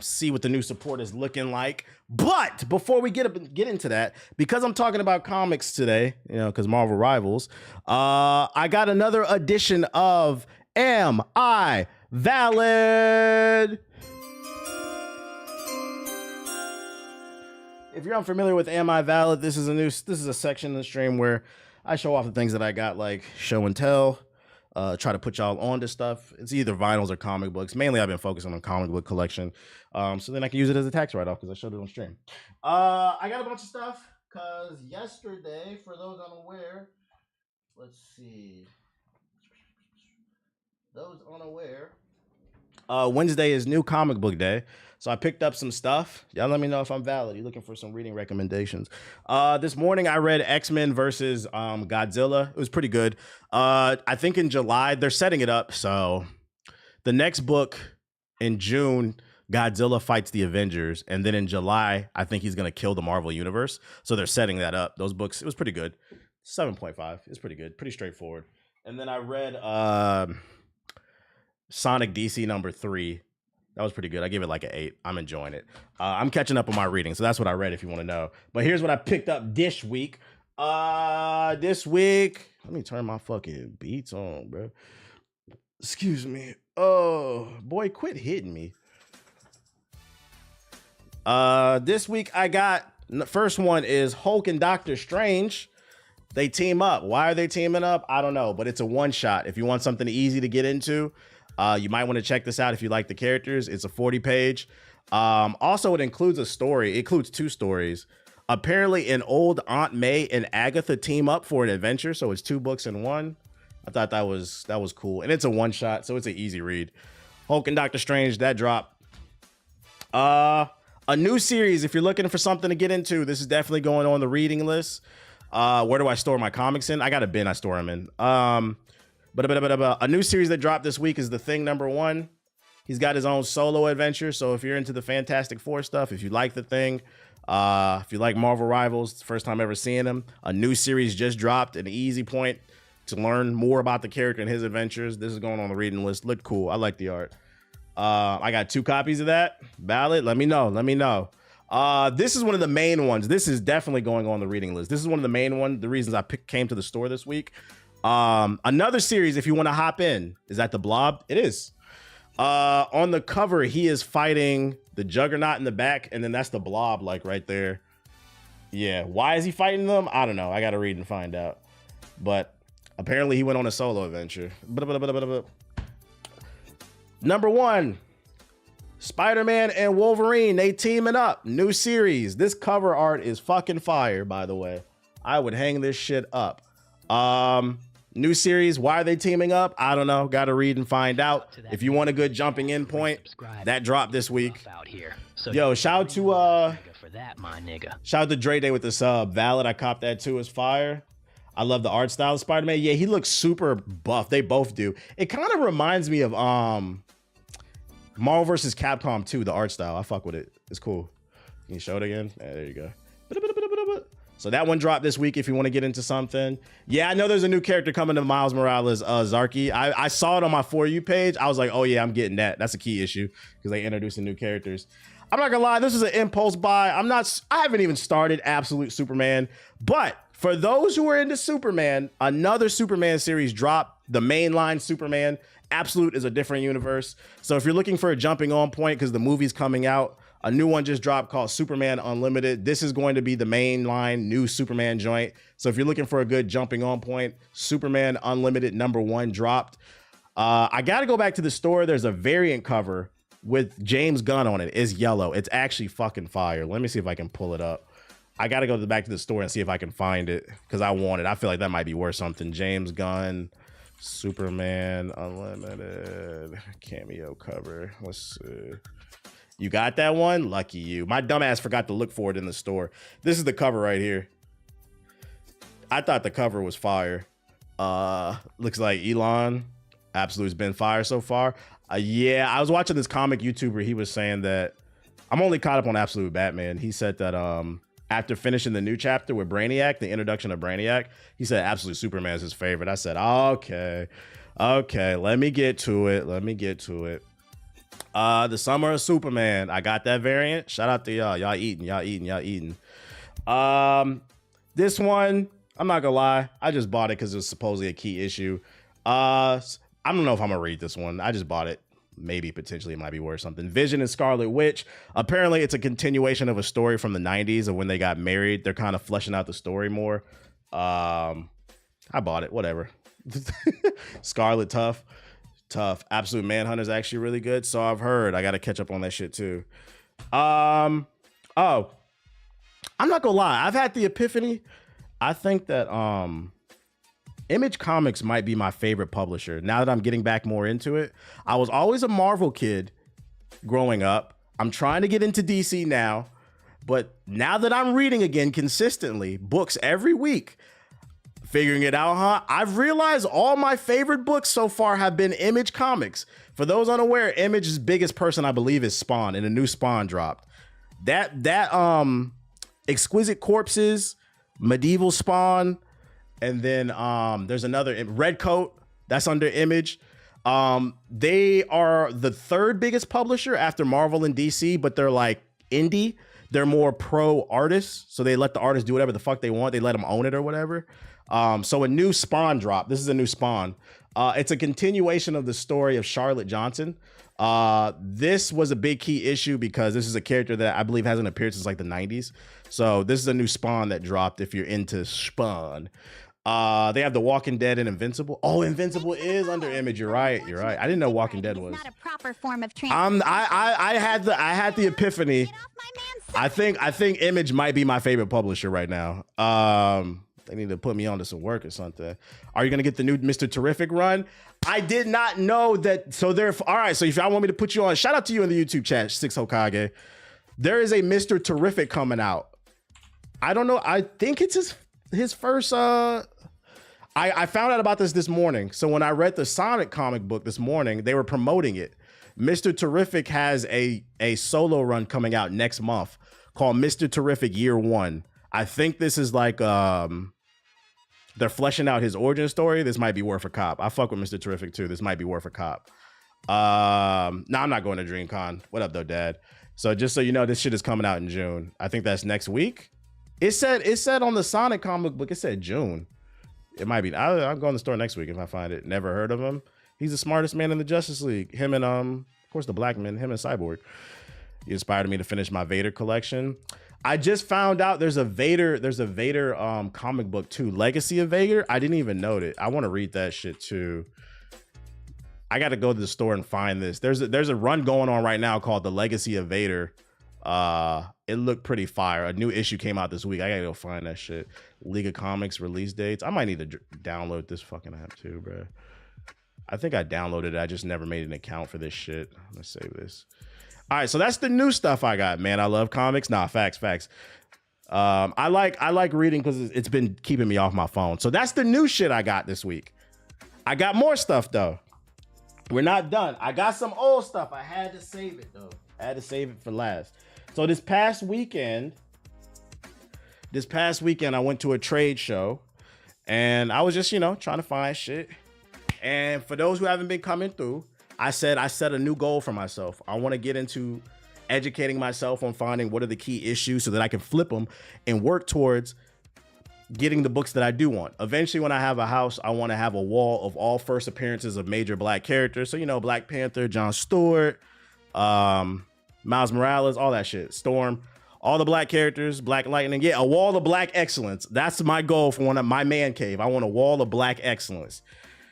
see what the new support is looking like. But before we get into that, because I'm talking about comics today, you know, because Marvel Rivals, I got another edition of Am I Valid? If you're unfamiliar with Am I Valid, this is a section in the stream where I show off the things that I got, like show and tell, try to put y'all on to stuff. It's either vinyls or comic books. Mainly I've been focusing on comic book collection. So then I can use it as a tax write-off because I showed it on stream. I got a bunch of stuff because yesterday, for those unaware, let's see. Those unaware, Wednesday is new comic book day. So I picked up some stuff. Y'all let me know if I'm valid. You're looking for some reading recommendations. This morning I read X-Men versus Godzilla. It was pretty good. I think in July, they're setting it up. So the next book in June, Godzilla fights the Avengers, and then in July, I think he's gonna kill the Marvel Universe. So they're setting that up. Those books, it was pretty good. 7.5. It's pretty good, pretty straightforward. And then I read Sonic DC #3. That was pretty good. I gave it like an 8. I'm enjoying it. I'm catching up on my reading, so that's what I read if you want to know. But here's what I picked up this week. This week, let me turn my fucking beats on, bro. Excuse me. Oh, boy, quit hitting me. This week I got, the first one is Hulk and Doctor Strange. They team up. Why are they teaming up? I don't know, but it's a one-shot. If you want something easy to get into, you might want to check this out if you like the characters. It's a 40-page. Also, it includes a story. It includes 2 stories. Apparently, an old Aunt May and Agatha team up for an adventure, so it's 2 books in one. I thought that was cool, and it's a one-shot, so it's an easy read. Hulk and Doctor Strange, that dropped. A new series, if you're looking for something to get into, this is definitely going on the reading list. Where do I store my comics in? I got a bin I store them in. But a new series that dropped this week is The Thing #1. He's got his own solo adventure. So if you're into the Fantastic Four stuff, if you like The Thing, if you like Marvel Rivals, it's the first time ever seeing him. A new series just dropped, an easy point to learn more about the character and his adventures. This is going on the reading list. Looked cool. I like the art. I got 2 copies of that. Ballot, let me know. Let me know. This is one of the main ones. This is definitely going on the reading list. This is one of the main ones. The reasons I came to the store this week. Another series, if you want to hop in, is that The Blob? It is. On the cover, he is fighting the Juggernaut in the back, and then that's the Blob, like right there. Yeah, why is he fighting them? I don't know. I got to read and find out. But apparently, he went on a solo adventure. #1, Spider-Man and Wolverine. They teaming up. New series. This cover art is fucking fire, by the way. I would hang this shit up. New series. Why are they teaming up? I don't know. Got to read and find out. If you want a good jumping in point, that dropped this week. Yo, shout out to shout out to Dre Day with the sub. Valid, I copped that too. Is fire. I love the art style of Spider-Man. Yeah, he looks super buff. They both do. It kind of reminds me of Marvel vs. Capcom 2, the art style. I fuck with it. It's cool. Can you show it again? Yeah, there you go. So that one dropped this week if you want to get into something. Yeah, I know there's a new character coming to Miles Morales, Zarky. I saw it on my For You page. I was like, oh yeah, I'm getting that. That's a key issue because they introducing new characters. I'm not gonna lie, this is an impulse buy. I haven't even started Absolute Superman, but for those who are into Superman, another Superman series dropped, the mainline Superman. Absolute is a different universe. So if you're looking for a jumping on point because the movie's coming out, a new one just dropped called Superman Unlimited. This is going to be the mainline new Superman joint. So if you're looking for a good jumping on point, Superman Unlimited #1 dropped. I got to go back to the store. There's a variant cover with James Gunn on it. It's yellow. It's actually fucking fire. Let me see if I can pull it up. I got to go back to the store and see if I can find it because I want it. I feel like that might be worth something. James Gunn, Superman Unlimited cameo cover. Let's see. You got that one? Lucky you. My dumbass forgot to look for it in the store. This is the cover right here. I thought the cover was fire. Looks like Elon. Absolute's been fire so far. Yeah, I was watching this comic YouTuber. He was saying that I'm only caught up on Absolute Batman. He said that after finishing the new chapter with Brainiac, the introduction of Brainiac, he said Absolute Superman is his favorite. I said, okay, let me get to it. The Summer of Superman. I got that variant. Shout out to y'all. Y'all eating. This one, I'm not gonna lie. I just bought it because it was supposedly a key issue. I don't know if I'm gonna read this one. I just bought it. Maybe potentially it might be worth something. Vision and Scarlet Witch. Apparently it's a continuation of a story from the 90s of when they got married. They're kind of fleshing out the story more. I bought it. Whatever. Scarlet tough. Absolute Manhunter is actually really good. So I've heard. I got to catch up on that shit too. I'm not gonna lie. I've had the epiphany. I think that Image Comics might be my favorite publisher now that I'm getting back more into it. I was always a Marvel kid growing up. I'm trying to get into DC now, but now that I'm reading again consistently, books every week, figuring it out, I've realized all my favorite books so far have been Image Comics. For those unaware, Image's biggest person, I believe, is Spawn, and a new Spawn dropped. That Exquisite Corpses, Medieval Spawn, and then there's another Red Coat that's under Image. They are the third biggest publisher after Marvel and DC, but they're like indie. They're more pro artists, so they let the artists do whatever the fuck they want. They let them own it or whatever. So a new Spawn drop. This is a new Spawn. It's a continuation of the story of Charlotte Johnson. This was a big key issue because this is a character that I believe hasn't appeared since like the 90s. So this is a new Spawn that dropped if you're into Spawn. They have The Walking Dead and Invincible. Oh, Invincible is under Image. You're right. You're right. I didn't know Walking Dead was. Not a proper form of I had the epiphany. I think Image might be my favorite publisher right now. They need to put me on to some work or something. Are you gonna get the new Mr. Terrific run? I did not know that. So they're all right. So if y'all want me to put you on, shout out to you in the YouTube chat, 6 Hokage. There is a Mr. Terrific coming out. I don't know. I think it's his first. I found out about this morning. So when I read the Sonic comic book this morning, they were promoting it. Mr. Terrific has a solo run coming out next month called Mr. Terrific Year 1. I think this is like they're fleshing out his origin story. This might be worth a cop. I fuck with Mr. Terrific too. This might be worth a cop. No, I'm not going to DreamCon. What up though, Dad? So just so you know, this shit is coming out in June. I think that's next week. It said on the Sonic comic book, it said June. It might be. I'll go in the store next week if I find it. Never heard of him. He's the smartest man in the Justice League. Him and of course the Black Man, him and Cyborg. He inspired me to finish my Vader collection. I just found out there's a Vader comic book too, Legacy of Vader. I didn't even know it. I want to read that shit too. I got to go to the store and find this. There's a run going on right now called The Legacy of Vader. It looked pretty fire. A new issue came out this week. I gotta go find that shit. League of Comics release dates. I might need to download this fucking app too, bro. I think I downloaded it. I just never made an account for this shit. Let's save this. All right, so that's the new stuff I got, man. I love comics. Nah, facts. I like reading because it's been keeping me off my phone. So that's the new shit I got this week. I got more stuff though. We're not done. I got some old stuff. I had to save it though. I had to save it for last. So this past weekend, I went to a trade show and I was just, trying to find shit. And for those who haven't been coming through, I set a new goal for myself. I want to get into educating myself on finding what are the key issues so that I can flip them and work towards getting the books that I do want. Eventually, when I have a house, I want to have a wall of all first appearances of major Black characters. So, Black Panther, Jon Stewart, Miles Morales, all that shit. Storm, all the Black characters, Black Lightning. Yeah, a wall of Black excellence. That's my goal for my man cave. I want a wall of Black excellence.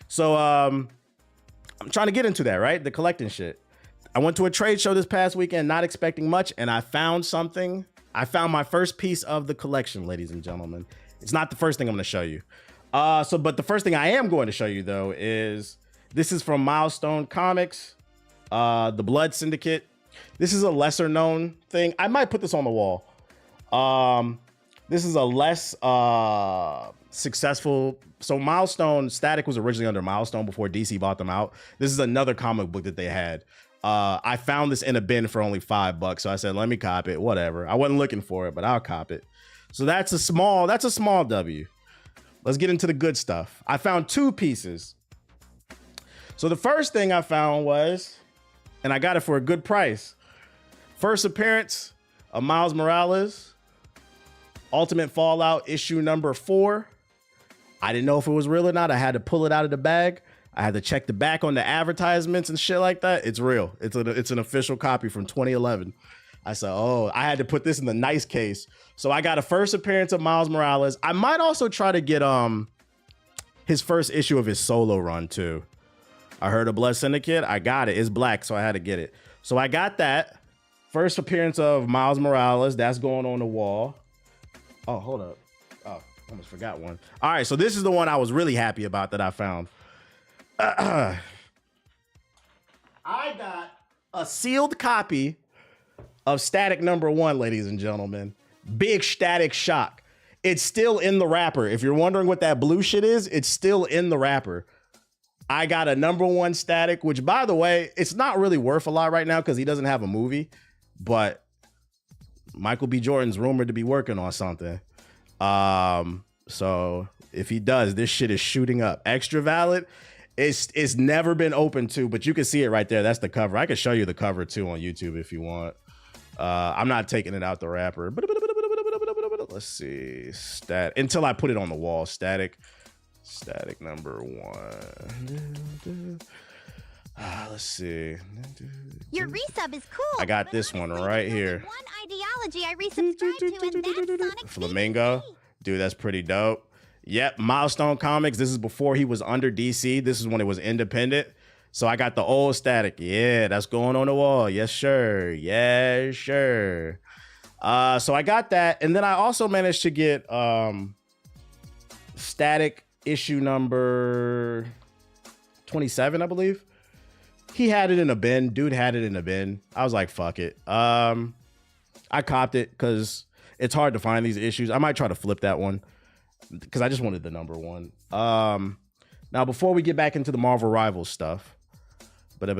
So, I'm trying to get into that, right? The collecting shit. I went to a trade show this past weekend, not expecting much, and I found something. I found my first piece of the collection, ladies and gentlemen. It's not the first thing I'm going to show you. But the first thing I am going to show you, though, is this is from Milestone Comics, The Blood Syndicate. This is a lesser known thing. I might put this on the wall. This is a less successful. So Milestone, Static was originally under Milestone before DC bought them out. This is another comic book that they had. I found this in a bin for only $5. So I said, let me cop it, whatever. I wasn't looking for it, but I'll cop it. So that's a small W. Let's get into the good stuff. I found two pieces. So the first thing I found was, and I got it for a good price. First appearance of Miles Morales, Ultimate Fallout issue number 4. I didn't know if it was real or not. I had to pull it out of the bag. I had to check the back on the advertisements and shit like that. It's real. It's an official copy from 2011. I said, oh, I had to put this in the nice case. So I got a first appearance of Miles Morales. I might also try to get his first issue of his solo run too. I heard of Blood Syndicate. I got it. It's black, so I had to get it. So I got that. First appearance of Miles Morales. That's going on the wall. Oh, hold up. Oh, almost forgot one. All right, so this is the one I was really happy about that I found. I got a sealed copy of Static number 1, ladies and gentlemen. Big Static shock. It's still in the wrapper. If you're wondering what that blue shit is, it's still in the wrapper. I got a #1 static, which, by the way, it's not really worth a lot right now because he doesn't have a movie, but Michael B. Jordan's rumored to be working on something. So if he does, this shit is shooting up. Extra valid. It's never been open to, but you can see it right there. That's the cover. I can show you the cover too on YouTube if you want. I'm not taking it out the wrapper. Let's see. Until I put it on the wall. Static #1. Let's see. Your resub is cool. I got this one right here. One ideology I resubscribed to, and that's Sonic Flamingo. Dude, that's pretty dope. Yep, Milestone Comics. This is before he was under DC. This is when it was independent. So I got the old static. Yeah, that's going on the wall. Yes, sure. Yes, sure. So I got that. And then I also managed to get static issue number 27, I believe. He had it in a bin. Dude had it in a bin. I was like, fuck it. I copped it because it's hard to find these issues. I might try to flip that one because I just wanted the #1. Now, before we get back into the Marvel Rivals stuff, before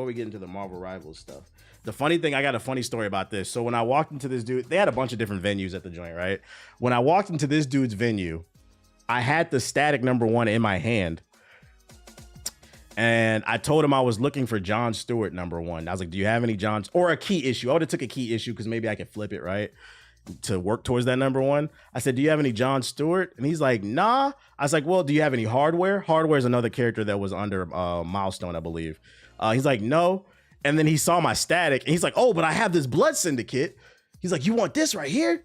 we get into the Marvel Rivals stuff, the funny thing, I got a funny story about this. So when I walked into this dude, they had a bunch of different venues at the joint, right? When I walked into this dude's venue, I had the static #1 in my hand. And I told him I was looking for John Stewart #1. I was like, do you have any Johns or a key issue? I would have took a key issue because maybe I could flip it, right? To work towards that #1. I said, do you have any John Stewart? And he's like, nah. I was like, well, do you have any Hardware? Hardware is another character that was under Milestone, I believe. He's like, no. And then he saw my static and he's like, oh, but I have this Blood Syndicate. He's like, you want this right here?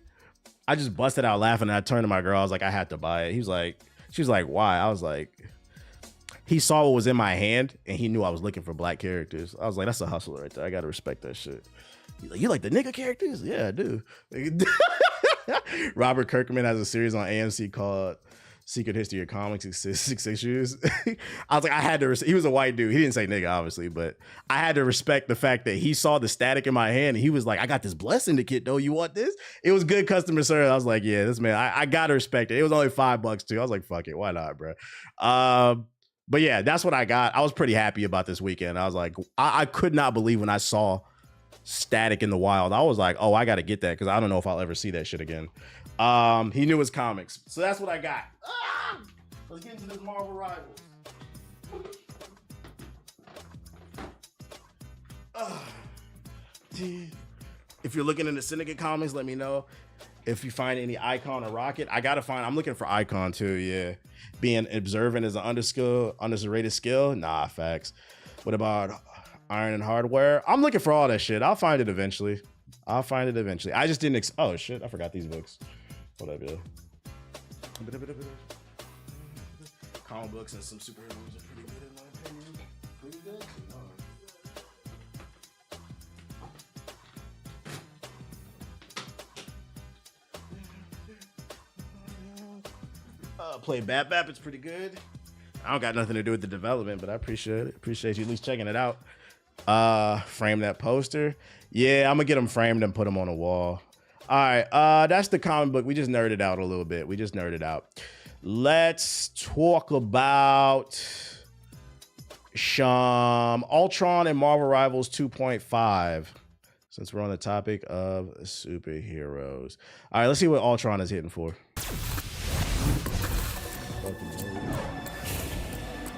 I just busted out laughing and I turned to my girl. I was like, I had to buy it. He was like, she was like, why? I was like, he saw what was in my hand and he knew I was looking for black characters. I was like, that's a hustle right there. I got to respect that shit. He's like, you like the nigga characters? Yeah, I do. Robert Kirkman has a series on AMC called Secret History of Comics, 6 issues. I was like, I had to, he was a white dude. He didn't say nigga, obviously, but I had to respect the fact that he saw the static in my hand and he was like, I got this Blood Syndicate though. You want this? It was good customer service. I was like, yeah, this man, I got to respect it. It was only $5 too. I was like, fuck it. Why not, bro? But yeah, that's what I got. I was pretty happy about this weekend. I was like, I could not believe when I saw static in the wild. I was like, oh, I got to get that because I don't know if I'll ever see that shit again. He knew his comics. So that's what I got. Let's get into this Marvel Rivals. If you're looking into Syndicate comics, let me know. If you find any Icon or Rocket, I'm looking for Icon too, yeah. Being observant is an underrated skill. Nah, facts. What about Iron and Hardware? I'm looking for all that shit. I'll find it eventually. I just didn't, oh shit, I forgot these books. What up, yo? Comic books and some superheroes are pretty good in my opinion. Pretty good? Play Bap Bap, it's pretty good. I don't got nothing to do with the development, but I appreciate it. Appreciate you at least checking it out. Frame that poster. Yeah, I'm gonna get them framed and put them on a wall. All right, that's the comic book. We just nerded out a little bit. Let's talk about Ultron and Marvel Rivals 2.5. Since we're on the topic of superheroes. All right, let's see what Ultron is hitting for.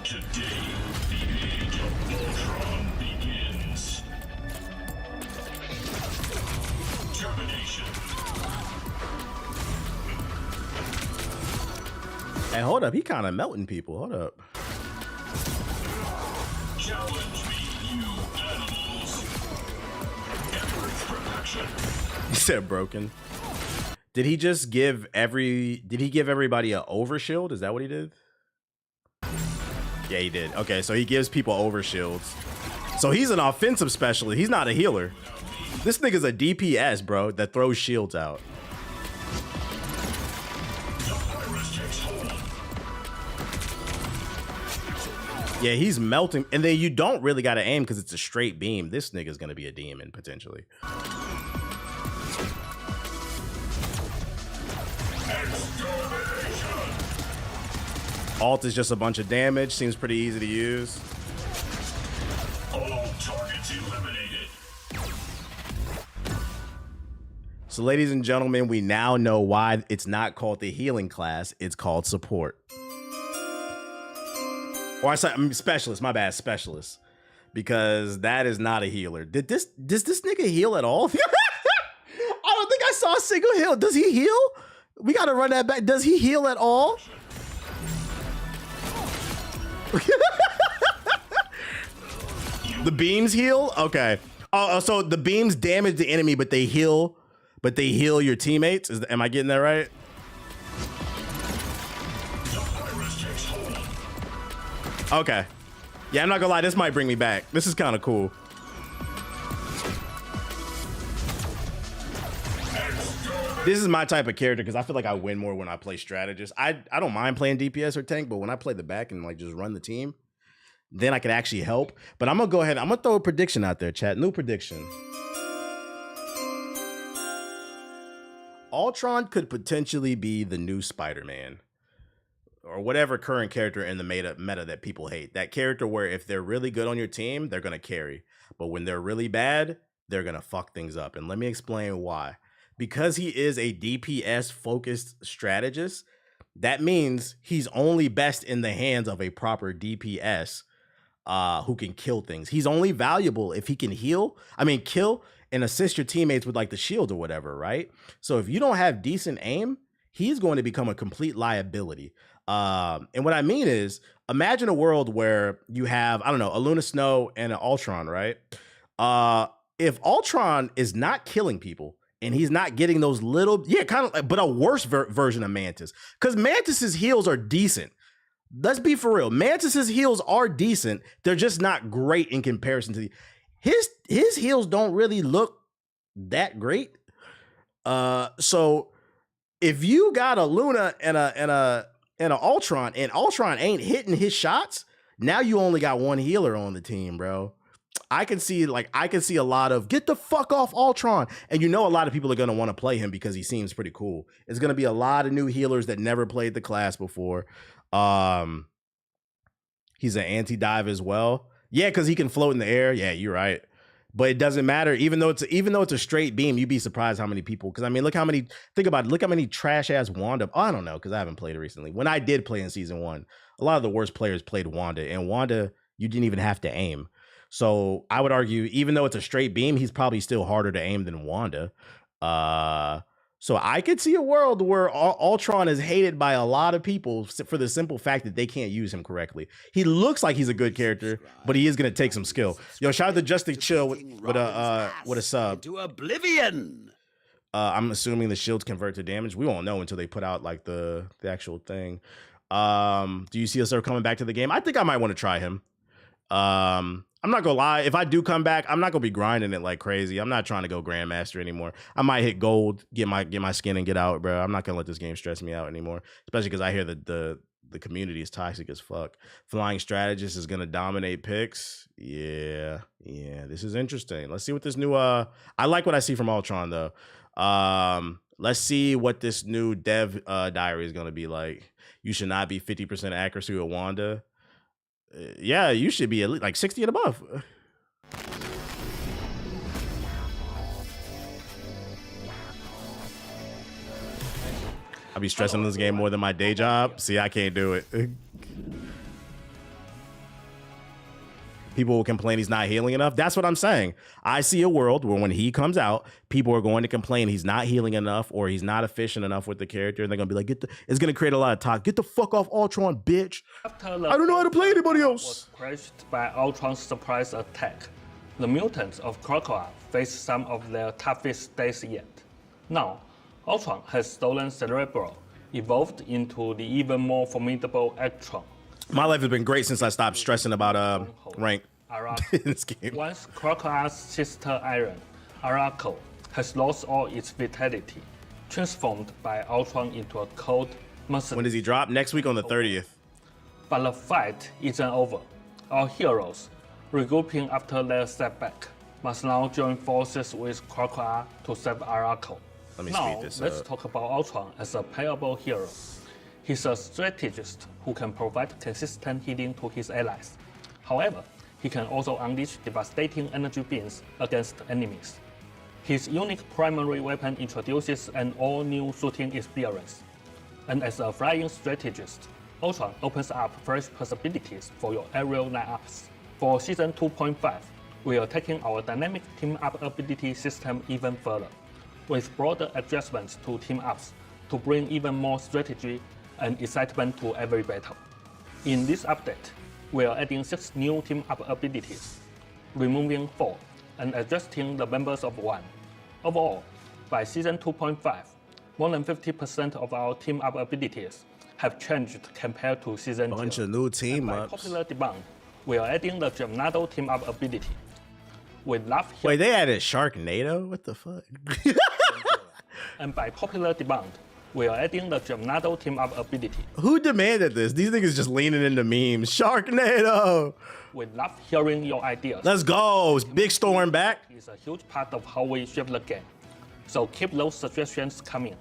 Today, the age of Ultron begins. Termination. Hey, hold up. He kind of melting people. Hold up. Challenge me, you animals. Emperor's protection. He said broken. Did he just give everybody an overshield? Is that what he did? Yeah, he did. Okay, so he gives people overshields. So he's an offensive specialist. He's not a healer. This nigga's a DPS, bro, that throws shields out. Yeah, he's melting. And then you don't really got to aim because it's a straight beam. This nigga's going to be a demon, potentially. Alt is just a bunch of damage. Seems pretty easy to use. All targets eliminated. So, ladies and gentlemen, we now know why it's not called the healing class. It's called support. Or I mean, specialist. My bad, specialist. Because that is not a healer. Does this nigga heal at all? I don't think I saw a single heal. Does he heal? We gotta run that back. Does he heal at all? The beams heal? Okay. Oh, so the beams damage the enemy, but they heal your teammates? Am I getting that right? Okay. Yeah, I'm not gonna lie, this might bring me back. This is kind of cool. This is my type of character because I feel like I win more when I play strategist. I don't mind playing DPS or tank, but when I play the back and like just run the team, then I can actually help. But I'm gonna go ahead. I'm gonna throw a prediction out there, chat. New prediction. Ultron could potentially be the new Spider-Man. Or whatever current character in the meta that people hate. That character where if they're really good on your team, they're gonna carry. But when they're really bad, they're gonna fuck things up. And let me explain why. Because he is a DPS focused strategist, that means he's only best in the hands of a proper DPS who can kill things. He's only valuable if he can kill and assist your teammates with like the shield or whatever, right? So if you don't have decent aim, he's going to become a complete liability. And what I mean is, imagine a world where you have, I don't know, a Luna Snow and an Ultron, right? If Ultron is not killing people and he's not getting those little, kind of like, but a worse version of Mantis, because Mantis's heals are decent. Let's be for real. Mantis's heals are decent. They're just not great in comparison to his heals don't really look that great. So if you got a Luna and an Ultron, and Ultron ain't hitting his shots, now you only got one healer on the team, bro. I can see a lot of get the fuck off Ultron. And you know a lot of people are gonna want to play him because he seems pretty cool. It's gonna be a lot of new healers that never played the class before. He's an anti-dive as well. Yeah, because he can float in the air. Yeah, you're right. But it doesn't matter, even though it's a straight beam, you'd be surprised how many people. Because I mean, look how many trash ass Wanda. Oh, I don't know, because I haven't played it recently. When I did play in season 1, a lot of the worst players played Wanda, and Wanda, you didn't even have to aim. So I would argue, even though it's a straight beam, he's probably still harder to aim than Wanda. So I could see a world where Ultron is hated by a lot of people for the simple fact that they can't use him correctly. He looks like he's a good character, but he is going to take some skill. Yo, shout out to Justin Chill with a sub. To oblivion. I'm assuming the shields convert to damage. We won't know until they put out like the actual thing. Do you see us ever coming back to the game? I think I might want to try him. I'm not gonna lie, if I do come back, I'm not gonna be grinding it like crazy. I'm not trying to go Grandmaster anymore. I might hit gold, get my skin and get out, bro. I'm not gonna let this game stress me out anymore, especially because I hear that the community is toxic as fuck. Flying Strategist is gonna dominate picks. Yeah, this is interesting. Let's see what this new I like what I see from Ultron though. Let's see what this new dev diary is gonna be like. You should not be 50% accuracy with Wanda. Yeah, you should be at least like 60 and above. I'll be stressing this game more than my day job. See, I can't do it. People will complain he's not healing enough. That's what I'm saying. I see a world where when he comes out, people are going to complain he's not healing enough or he's not efficient enough with the character. And they're going to be like, it's going to create a lot of talk. Get the fuck off Ultron, bitch. I don't know how to play anybody else. Was crushed by Ultron's surprise attack. The mutants of Crocodile faced some of their toughest days yet. Now, Ultron has stolen Cerebro, evolved into the even more formidable Ultron. My life has been great since I stopped stressing about rank in this game. Once Crocodile's sister Iron, Araco, has lost all its vitality, transformed by Ultron into a cold mercenary. When does he drop? Next week on the 30th. But the fight isn't over. Our heroes, regrouping after their setback, must now join forces with Crocodile to save Araco. Let me speed this up. Let's talk about Ultron as a playable hero. He's a strategist who can provide consistent healing to his allies. However, he can also unleash devastating energy beams against enemies. His unique primary weapon introduces an all-new shooting experience. And as a flying strategist, Ultron opens up fresh possibilities for your aerial lineups. For Season 2.5, we are taking our dynamic team-up ability system even further, with broader adjustments to team-ups to bring even more strategy and excitement to every battle. In this update, we are adding 6 new team-up abilities, removing 4 and adjusting the members of 1. Overall, by Season 2.5, more than 50% of our team-up abilities have changed compared to Season 2. Bunch of new team-ups. By popular demand, we are adding the Gemnado team-up ability. With love here. Wait, they added Sharknado? What the fuck? And by popular demand, we are adding the Gemnado team-up ability. Who demanded this? These niggas just leaning into memes. Sharknado! We love hearing your ideas. Let's go! Big Storm back. It's a huge part of how we shape the game. So keep those suggestions coming.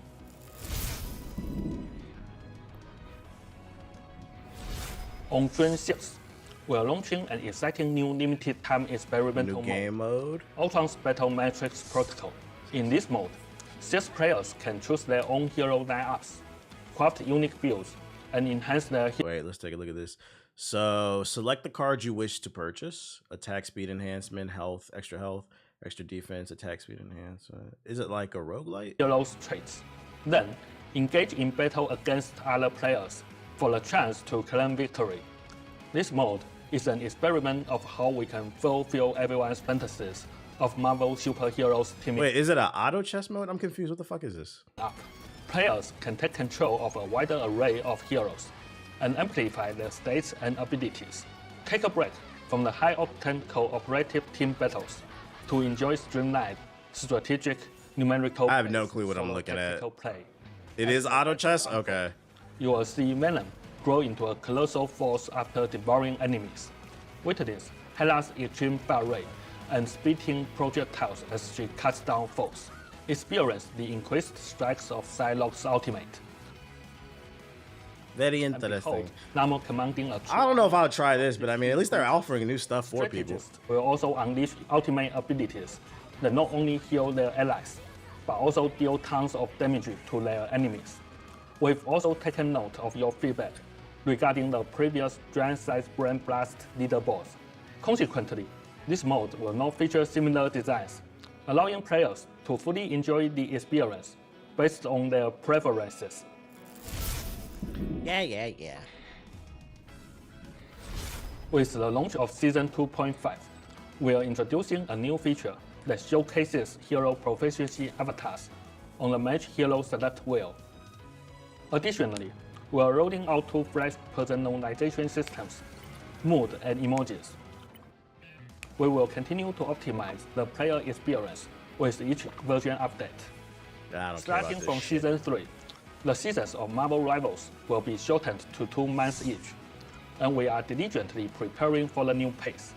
On June 6th, we are launching an exciting new limited time experimental game mode. Ultron's Battle Matrix Protocol. In this mode, 6 players can choose their own hero lineups, craft unique builds, and enhance their. Wait, let's take a look at this. So, select the cards you wish to purchase: attack speed enhancement, extra defense, attack speed enhancement. Is it like a roguelite? Heroes traits. Then, engage in battle against other players for the chance to claim victory. This mode is an experiment of how we can fulfill everyone's fantasies of Marvel superheroes teaming. Wait, is it an auto chess mode? I'm confused. What the fuck is this? Players can take control of a wider array of heroes and amplify their stats and abilities. Take a break from the high-octane cooperative team battles to enjoy streamlined, strategic, numerical. I have no clue what I'm looking at. Play. It is auto chess? Okay. You will see Venom grow into a colossal force after devouring enemies. Witness Hela's extreme fire rate and spitting projectiles as she cuts down foes. Experience the increased strikes of Psylocke's ultimate. Very interesting. Namor commanding a I don't know if I'll try this, but I mean, at least they're offering new stuff for people. Will also unleash ultimate abilities that not only heal their allies, but also deal tons of damage to their enemies. We've also taken note of your feedback regarding the previous giant-sized Brain Blast leaderboards. Consequently, this mode will not feature similar designs, allowing players to fully enjoy the experience based on their preferences. Yeah. With the launch of Season 2.5, we are introducing a new feature that showcases hero proficiency avatars on the Match Hero Select wheel. Additionally, we are rolling out 2 fresh personalization systems, mood and emojis. We will continue to optimize the player experience with each version update. Starting from Season 3, the seasons of Marvel Rivals will be shortened to 2 months each, and we are diligently preparing for the new pace.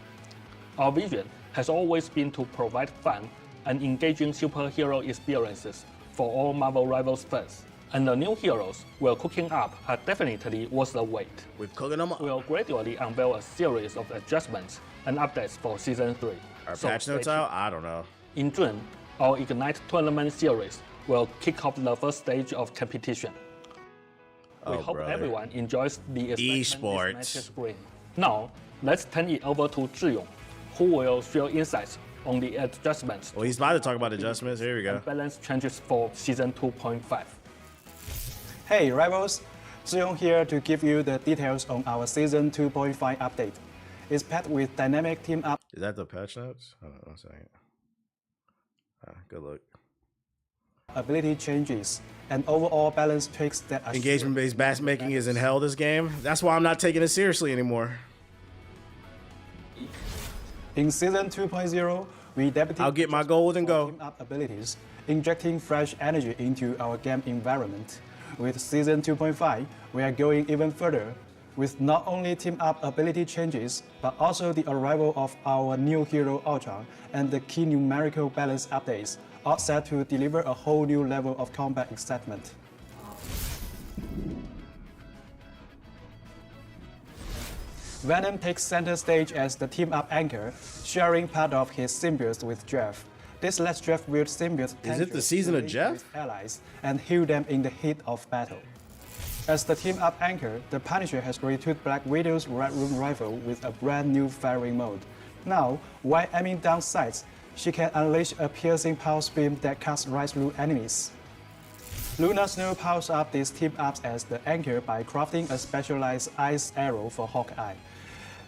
Our vision has always been to provide fun and engaging superhero experiences for all Marvel Rivals fans, and the new heroes we're cooking up are definitely worth the wait. We're cooking them up. We'll gradually unveil a series of adjustments and updates for Season 3. Are patch notes out? I don't know. In June, our Ignite Tournament series will kick off the first stage of competition. We hope everyone enjoys the esports matches bring. Now, let's turn it over to Zhiyong, who will share insights on the adjustments. Well, he's about to talk about adjustments. Here we go. Balance changes for Season 2.5. Hey Rivals, Zhiyong here to give you the details on our Season 2.5 update. It's packed with dynamic team up. Is that the patch notes? Hold on 1 second. Good look. Ability changes and overall balance tweaks that are engagement-based matchmaking is in hell this game. That's why I'm not taking it seriously anymore. In Season 2.0, we debuted I'll get my gold and go. Team up abilities, injecting fresh energy into our game environment. With Season 2.5, we are going even further, with not only team-up ability changes, but also the arrival of our new hero Ultron and the key numerical balance updates, all set to deliver a whole new level of combat excitement. Venom takes center stage as the team-up anchor, sharing part of his symbiote with Jeff. This lets Jeff wield symbiote Is it the season of Jeff? with allies and heal them in the heat of battle. As the team-up anchor, the Punisher has retooled Black Widow's Red Room rifle with a brand new firing mode. Now, while aiming down sights, she can unleash a piercing pulse beam that cuts right through enemies. Luna Snow powers up these team-ups as the anchor by crafting a specialized ice arrow for Hawkeye.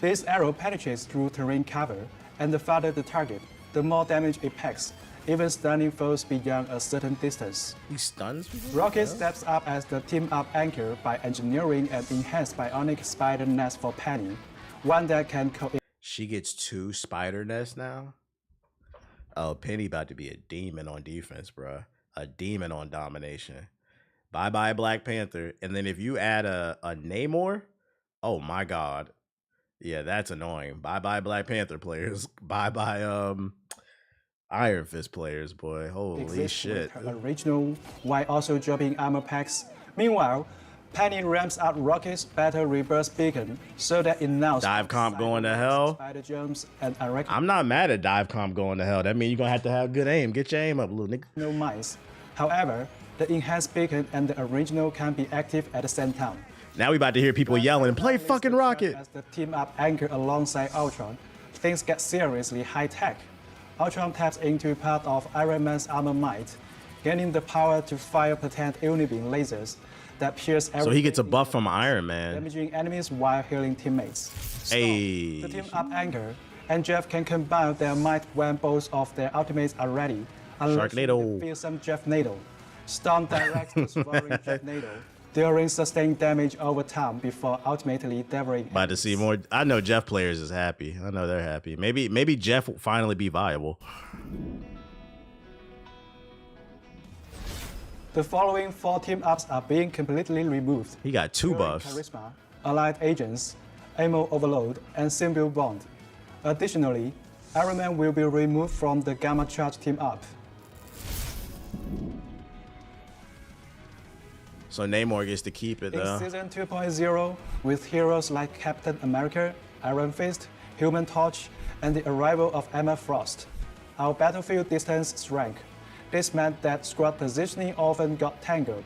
This arrow penetrates through terrain cover, and the farther the target, the more damage it packs, even stunning foes beyond a certain distance. He stuns people? Rocket steps up as the team-up anchor by engineering an enhanced bionic spider nest for Penny, one that can She gets 2 spider nests now? Oh, Penny about to be a demon on defense, bruh. A demon on domination. Bye-bye Black Panther. And then if you add a Namor, oh my god. Yeah, that's annoying. Bye-bye Black Panther players. Bye-bye Iron Fist players, boy. Holy shit. Original, while also dropping armor packs. Meanwhile, Penny ramps up Rocket's Battle Rebirth Beacon so that it now Dive comp going to hell. Spider jumps and I'm not mad at dive comp going to hell. That means you're gonna have to have good aim. Get your aim up, little nigga. no mice. However, the enhanced beacon and the original can be active at the same time. Now we about to hear people yelling, play fucking Rocket. As the team-up anchor alongside Ultron, things get seriously high-tech. Ultron taps into part of Iron Man's armor might, gaining the power to fire potent unibeam lasers that pierce everything. So he gets a buff from Iron Man. Damaging enemies while healing teammates. So, Hey. the team-up anchor and Jeff can combine their might when both of their ultimates are ready. Sharknado. The fearsome Jeff Nado. Storm directs the soaring Jeff Nado, dealing sustained damage over time before ultimately devouring. About to see more. I know Jeff players is happy. I know they're happy. Maybe Jeff will finally be viable. The following 4 team-ups are being completely removed. He got 2 Curing buffs. Charisma, Allied Agents, Ammo Overload, and Symbiote Bond. Additionally, Iron Man will be removed from the Gamma Charge team-up. So Namor gets to keep it In though. Season 2.0, with heroes like Captain America, Iron Fist, Human Torch, and the arrival of Emma Frost, our battlefield distance shrank. This meant that squad positioning often got tangled,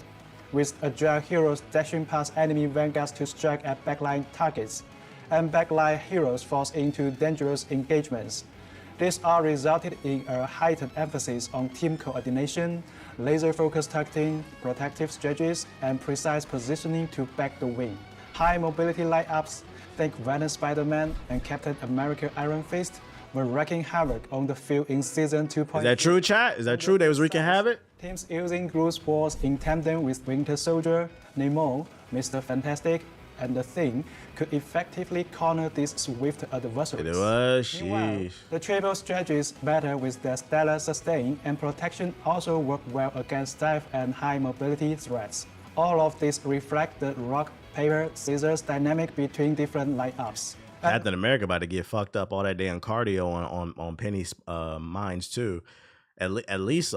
with agile heroes dashing past enemy vanguards to strike at backline targets, and backline heroes forced into dangerous engagements. This all resulted in a heightened emphasis on team coordination, laser-focused targeting, protective strategies, and precise positioning to back the wing. High mobility lineups, think Venom Spider-Man and Captain America Iron Fist, were wreaking havoc on the field in Season 2.0. Is that true, chat? Is that true? They was wreaking havoc? Teams using Groot Wars in tandem with Winter Soldier, Namor, Mr. Fantastic, and The Thing could effectively corner these swift adversaries. It was, Meanwhile, sheesh. the triple strategies better with their stellar sustain and protection also work well against dive and high mobility threats. All of these reflect the rock, paper, scissors dynamic between different lineups. Captain America about to get fucked up all that damn cardio on Penny's mines too. At least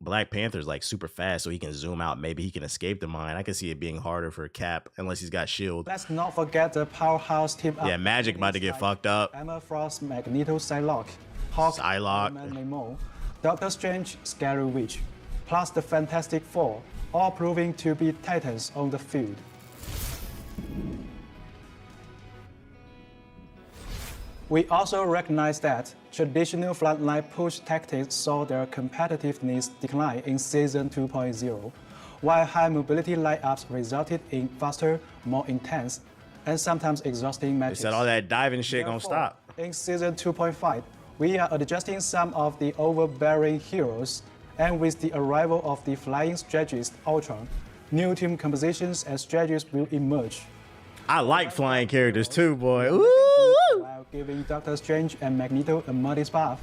Black Panther's like super fast, so he can zoom out. Maybe he can escape the mine. I can see it being harder for Cap unless he's got shield. Let's not forget the powerhouse team up. Yeah, Magic about to get fucked up. Emma Frost, Magneto, Psylocke, Hawk, Psylocke. Namor, Doctor Strange, Scary Witch, plus the Fantastic Four, all proving to be titans on the field. We also recognize that traditional frontline push tactics saw their competitiveness decline in Season 2.0, while high mobility lineups resulted in faster, more intense, and sometimes exhausting They matches. said all that diving shit gonna stop. In Season 2.5, we are adjusting some of the overbearing heroes, and with the arrival of the flying strategist Ultron, new team compositions and strategies will emerge. I like flying characters too, boy. Ooh. While giving Doctor Strange and Magneto a muddy buff,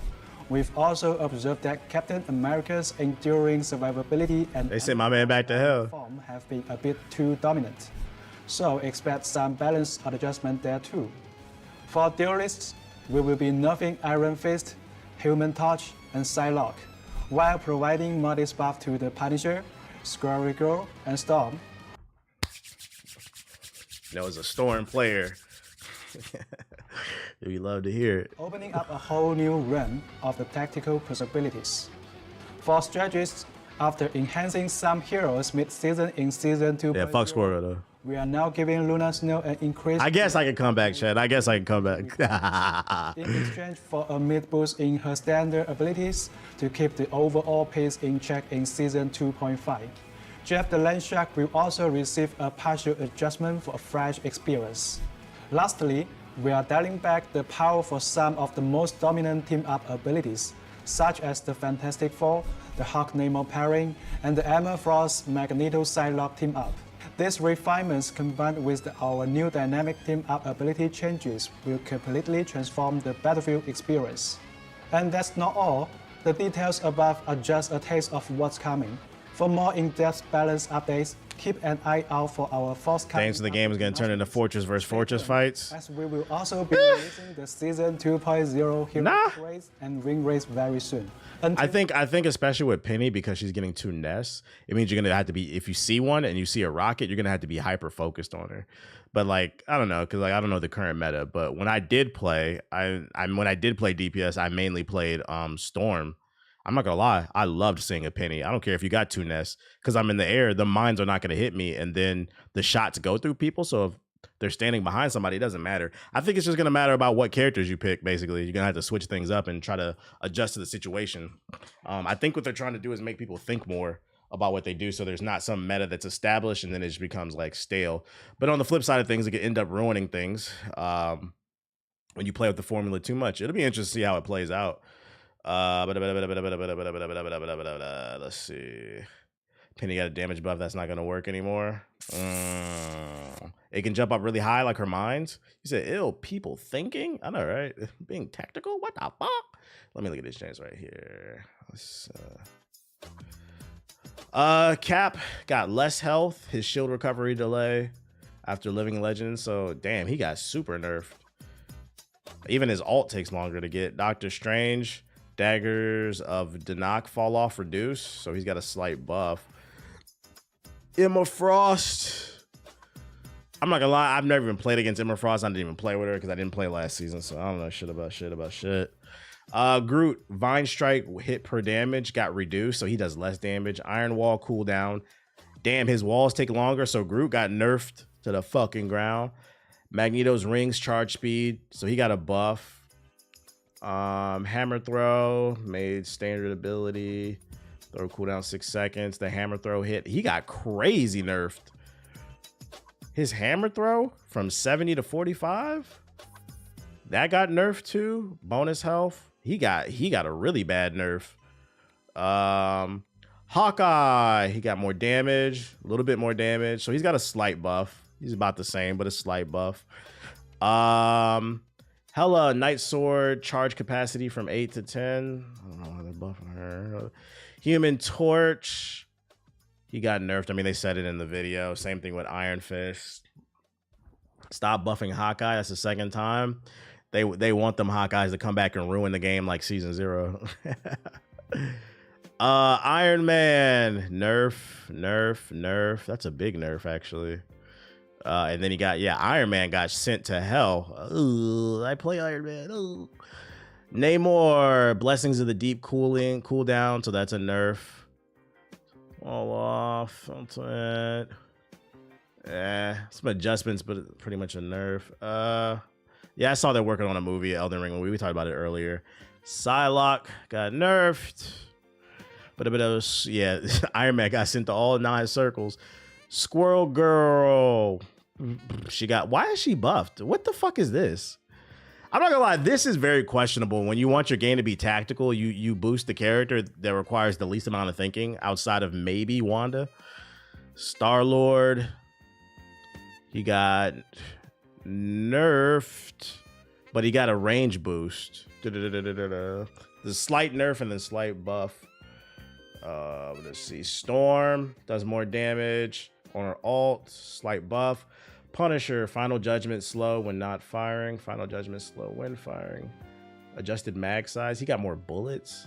we've also observed that Captain America's enduring survivability and They sent my man back to hell. form have been a bit too dominant. So expect some balance adjustment there too. For duelists, we will be nerfing Iron Fist, Human Torch, and Psylocke, while providing muddy buff to the Punisher, Squirrel Girl, and Storm. There was a Storm player. We love to hear it. Opening up a whole new realm of the tactical possibilities. For strategists, after enhancing some heroes mid-season in Season 2, Yeah, fuck Squirrel though. we are now giving Luna Snow an increase. I guess I can come back, Chad. I guess I can come back. in exchange for a mid-boost in her standard abilities to keep the overall pace in check in Season 2.5. Jeff the Land Shark will also receive a partial adjustment for a fresh experience. Lastly, we are dialing back the power for some of the most dominant team-up abilities, such as the Fantastic Four, the Hulk-Namor pairing, and the Emma Frost Magneto Psylocke team-up. These refinements combined with our new dynamic team-up ability changes will completely transform the Battlefield experience. And that's not all. The details above are just a taste of what's coming. For more in-depth balance updates, keep an eye out for our forthcoming. Thanks to the game is going to turn into Fortress versus Fortress fights. As we will also be releasing the Season 2.0 hero race and win race very soon. I think especially with Penny, because she's getting 2 nests, it means you're gonna have to be, if you see one and you see a rocket, you're gonna have to be hyper focused on her. But like, I don't know, because like I don't know the current meta. But when I did play, when I did play DPS, I mainly played Storm. I'm not gonna lie, I loved seeing a Penny. I don't care if you got 2 nests, because I'm in the air, the mines are not gonna hit me, and then the shots go through people. So if they're standing behind somebody, it doesn't matter. I think it's just gonna matter about what characters you pick. Basically, you're gonna have to switch things up and try to adjust to the situation. I think what they're trying to do is make people think more about what they do, so there's not some meta that's established and then it just becomes like stale. But on the flip side of things, it can end up ruining things when you play with the formula too much. It'll be interesting to see how it plays out. Let's see. Penny got a damage buff that's not going to work anymore. It can jump up really high like her mines. You said, ew, people thinking? I know, right? Being tactical? What the fuck? Let me look at this chance right here. Cap got less health. His shield recovery delay after Living Legend. So, damn, he got super nerfed. Even his ult takes longer to get. Doctor Strange, daggers of Danak fall off reduce. So he's got a slight buff. Emma Frost. I'm not gonna lie, I've never even played against Emma Frost. I didn't even play with her because I didn't play last season, so I don't know shit about shit. Groot, Vine Strike hit per damage got reduced, so he does less damage. Iron Wall cooldown. Damn, his walls take longer, so Groot got nerfed to the fucking ground. Magneto's rings charge speed, so he got a buff. Hammer throw made standard ability. Throw cooldown 6 seconds. The hammer throw hit. He got crazy nerfed. His hammer throw from 70 to 45. That got nerfed too. Bonus health. He got a really bad nerf. Hawkeye. He got more damage. A little bit more damage. So he's got a slight buff. He's about the same, but a slight buff. Hella Night Sword charge capacity from 8 to 10. I don't know how they're buffing her. Human Torch. He got nerfed. I mean, they said it in the video. Same thing with Iron Fist. Stop buffing Hawkeye. That's the second time. They want them Hawkeyes to come back and ruin the game like Season 0. Iron Man. Nerf. That's a big nerf, actually. And then he got, Iron Man got sent to hell. Ooh, I play Iron Man. Ooh. Namor, Blessings of the Deep cooldown, so that's a nerf. All off. Some adjustments, but pretty much a nerf. I saw they're working on a movie, Elden Ring. We talked about it earlier. Psylocke got nerfed. But a bit of, Iron Man got sent to all 9 circles. Squirrel Girl. She got, why is she buffed? What the fuck is this? I'm not gonna lie, this is very questionable. When you want your game to be tactical, you boost the character that requires the least amount of thinking outside of maybe Wanda. Star-Lord. He got nerfed, but he got a range boost. The slight nerf and then slight buff. Let's see. Storm does more damage on her ult. Slight buff. Punisher, Final Judgment slow when not firing. Final Judgment slow when firing. Adjusted mag size. He got more bullets.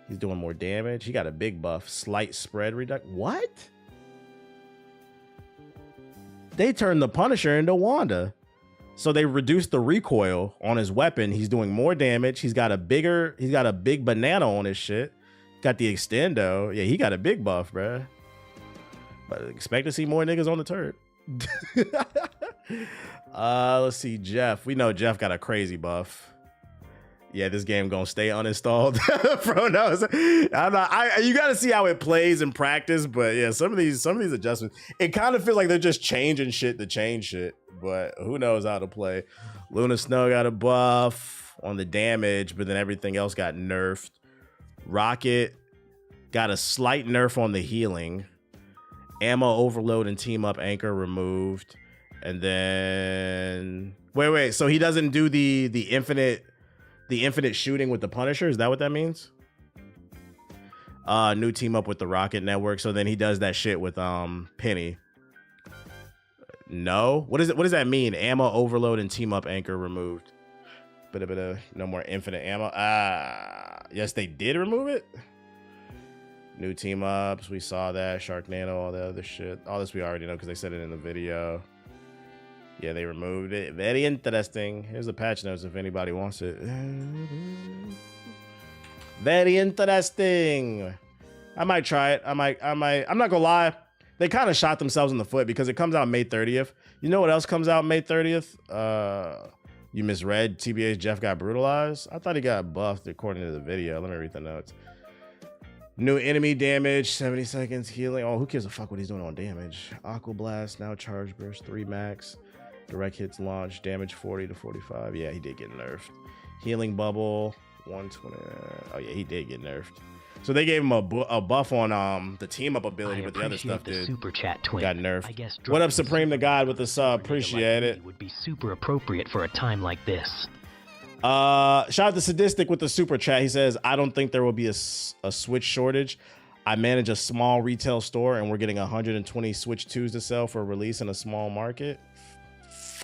He's doing more damage. He got a big buff. Slight spread reduction. What? They turned the Punisher into Wanda. So they reduced the recoil on his weapon. He's doing more damage. He's got a big banana on his shit. Got the extendo. Yeah, he got a big buff, bruh. But expect to see more niggas on the turret. Let's see, Jeff. We know Jeff got a crazy buff. Yeah, this game gonna stay uninstalled. Bro knows. You gotta see how it plays in practice, but yeah, some of these adjustments, it kind of feels like they're just changing shit to change shit, but who knows how to play. Luna Snow got a buff on the damage, but then everything else got nerfed. Rocket got a slight nerf on the healing. Ammo overload and team up anchor removed. And then wait, so he doesn't do the infinite shooting with the Punisher? Is that what that means? New team up with the Rocket Network. So then he does that shit with Penny. No? What does that mean? Ammo overload and team up anchor removed. No more infinite ammo. Yes, they did remove it. New team ups, we saw that. Sharknado, all the other shit. All this we already know because they said it in the video. Yeah, they removed it. Very interesting. Here's the patch notes if anybody wants it. Very interesting. I might try it. I might. I'm not gonna lie. They kind of shot themselves in the foot because it comes out May 30th. You know what else comes out May 30th? You misread. TBA's Jeff got brutalized. I thought he got buffed according to the video. Let me read the notes. New enemy damage, 70 seconds healing. Oh, who gives a fuck what he's doing on damage? Aqua Blast, now charge burst 3 max. Direct hits launch, damage 40 to 45. Yeah, he did get nerfed. Healing bubble, 120. Oh yeah, he did get nerfed. So they gave him a buff on the team up ability, but the other stuff did. Super chat twin. Got nerfed. I guess what up, Supreme the God with the sub? Appreciate it. Would be super appropriate for a time like this. Shout out to Sadistic with the super chat. He says, I don't think there will be a Switch shortage. I manage a small retail store and we're getting 120 Switch 2s to sell for release in a small market.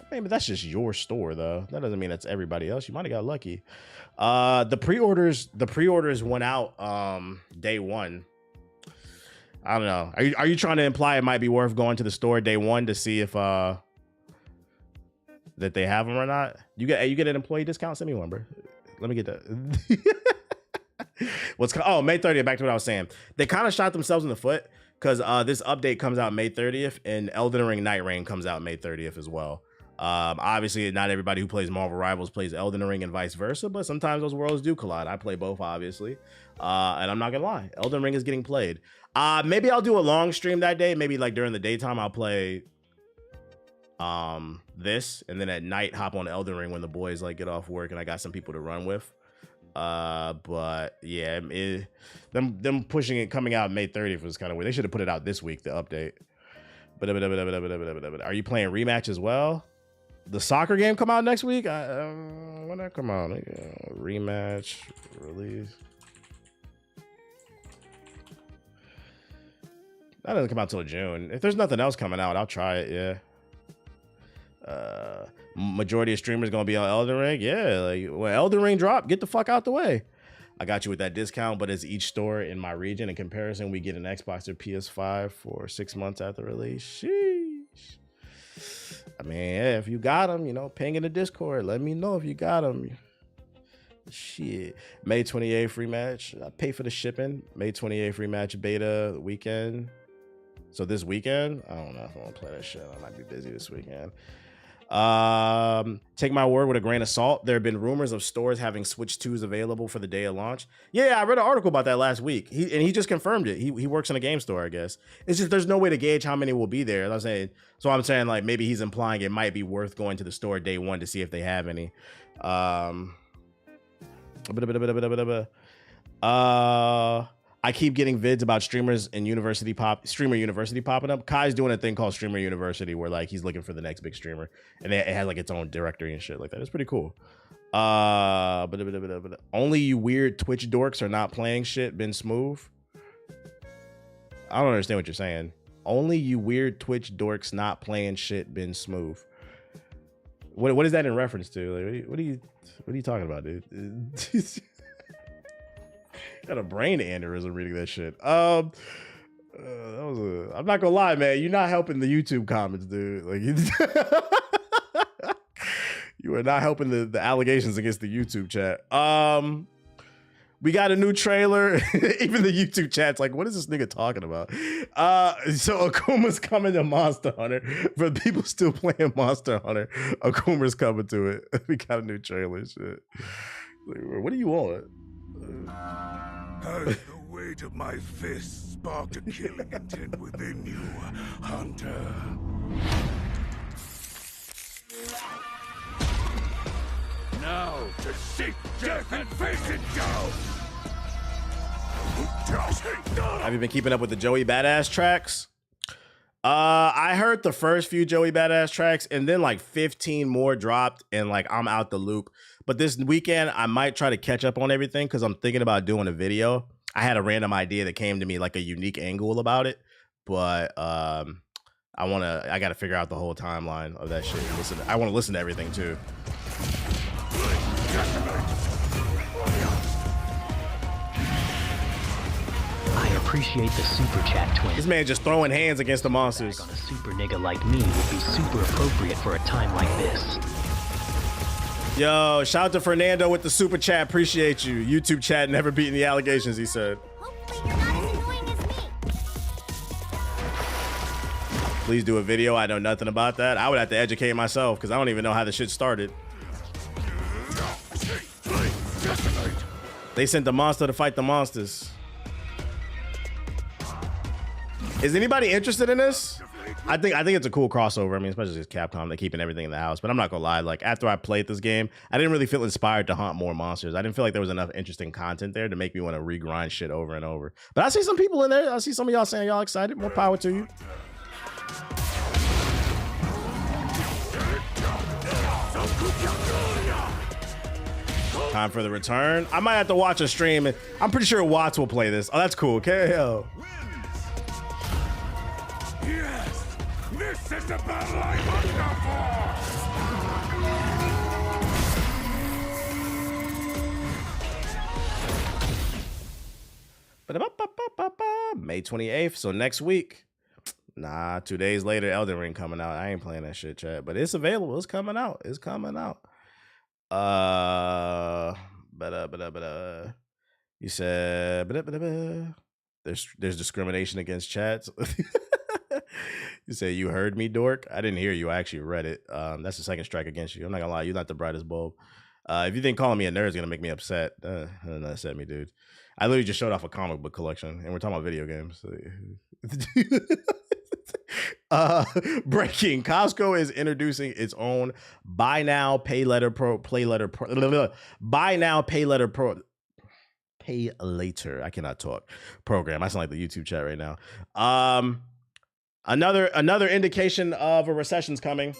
Maybe that's just your store though. That doesn't mean that's everybody else. You might have got lucky. The pre-orders went out day one. I don't know. Are you trying to imply it might be worth going to the store day one to see if that they have them or not? You get an employee discount? Send me one, bro. Let me get that. May 30th, back to what I was saying. They kind of shot themselves in the foot because this update comes out May 30th and Elden Ring Night Reign comes out May 30th as well. Obviously not everybody who plays Marvel Rivals plays Elden Ring and vice versa, but sometimes those worlds do collide. I play both, obviously. And I'm not gonna lie, Elden Ring is getting played. Maybe I'll do a long stream that day. Maybe like during the daytime I'll play this, and then at night hop on Elden Ring when the boys like get off work and I got some people to run with. But yeah, them pushing it coming out May 30th was kind of weird. They should have put it out this week, the update. But are you playing Rematch as well? The soccer game come out next week? When that come out? Rematch release. That doesn't come out till June. If there's nothing else coming out, I'll try it. Yeah. Majority of streamers gonna be on Elden Ring. Yeah, like when Elden Ring drop, get the fuck out the way. I got you with that discount, but it's each store in my region. In comparison, we get an Xbox or PS5 for 6 months after release. Sheesh. I mean, yeah, if you got them, ping in the Discord. Let me know if you got them. Shit. May 28th free match. I pay for the shipping. May 28th free match beta weekend. So this weekend, I don't know if I want to play that shit. I might be busy this weekend. Take my word with a grain of salt. There have been rumors of stores having Switch 2s available for the day of launch. Yeah, I read an article about that last week. He just confirmed it. He works in a game store, I guess. It's just there's no way to gauge how many will be there. I'm saying like maybe he's implying it might be worth going to the store day one to see if they have any. I keep getting vids about streamers and streamer university popping up. Kai's doing a thing called Streamer University where like he's looking for the next big streamer, and it has like its own directory and shit like that. It's pretty cool. Only you weird Twitch dorks are not playing shit. Been smooth. I don't understand what you're saying. Only you weird Twitch dorks not playing shit. Been smooth. What is that in reference to? Like, what are you talking about, dude? Got a brain aneurysm reading that shit. I'm not gonna lie, man. You're not helping the YouTube comments, dude. Like, You are not helping the allegations against the YouTube chat. We got a new trailer. Even the YouTube chat's like, what is this nigga talking about? So Akuma's coming to Monster Hunter. For people still playing Monster Hunter, Akuma's coming to it. We got a new trailer. Shit. Like, what do you want? Has the weight of my fist sparked a killing intent within you, Hunter? Now to seek death and face it down! Have you been keeping up with the Joey Badass tracks? I heard the first few Joey Badass tracks and then like 15 more dropped and like I'm out the loop. But this weekend I might try to catch up on everything because I'm thinking about doing a video. I had a random idea that came to me, like a unique angle about it. But I gotta figure out the whole timeline of that shit. I want to listen to everything too. I appreciate the super chat, twin. This man just throwing hands against the monsters. On a super nigga like me would be super appropriate for a time like this. Yo, shout out to Fernando with the super chat. Appreciate you. YouTube chat never beating the allegations, he said. Please do a video. I know nothing about that. I would have to educate myself because I don't even know how the shit started. They sent the monster to fight the monsters. Is anybody interested in this? I think it's a cool crossover. I mean, especially as Capcom, they're keeping everything in the house. But I'm not gonna lie, like after I played this game, I didn't really feel inspired to hunt more monsters. I didn't feel like there was enough interesting content there to make me want to regrind shit over and over. But I see some people in there. I see some of y'all saying y'all excited. More power to you. Time for the return. I might have to watch a stream. I'm pretty sure Watts will play this. Oh, that's cool. KO. Yes! This is the battle I hunger for! May 28th, so next week. Nah, 2 days later, Elden Ring coming out. I ain't playing that shit, chat. But it's available. It's coming out. It's coming out. You said there's discrimination against chats. You say you heard me, dork. I didn't hear you. I actually read it. That's the second strike against you. I'm not gonna lie, you're not the brightest bulb. If you think calling me a nerd is gonna make me upset, don't upset me, dude. I literally just showed off a comic book collection, and we're talking about video games. Breaking: Costco is introducing its own buy now, pay later pay later. I cannot talk. Program. I sound like the YouTube chat right now. Another indication of a recession's coming.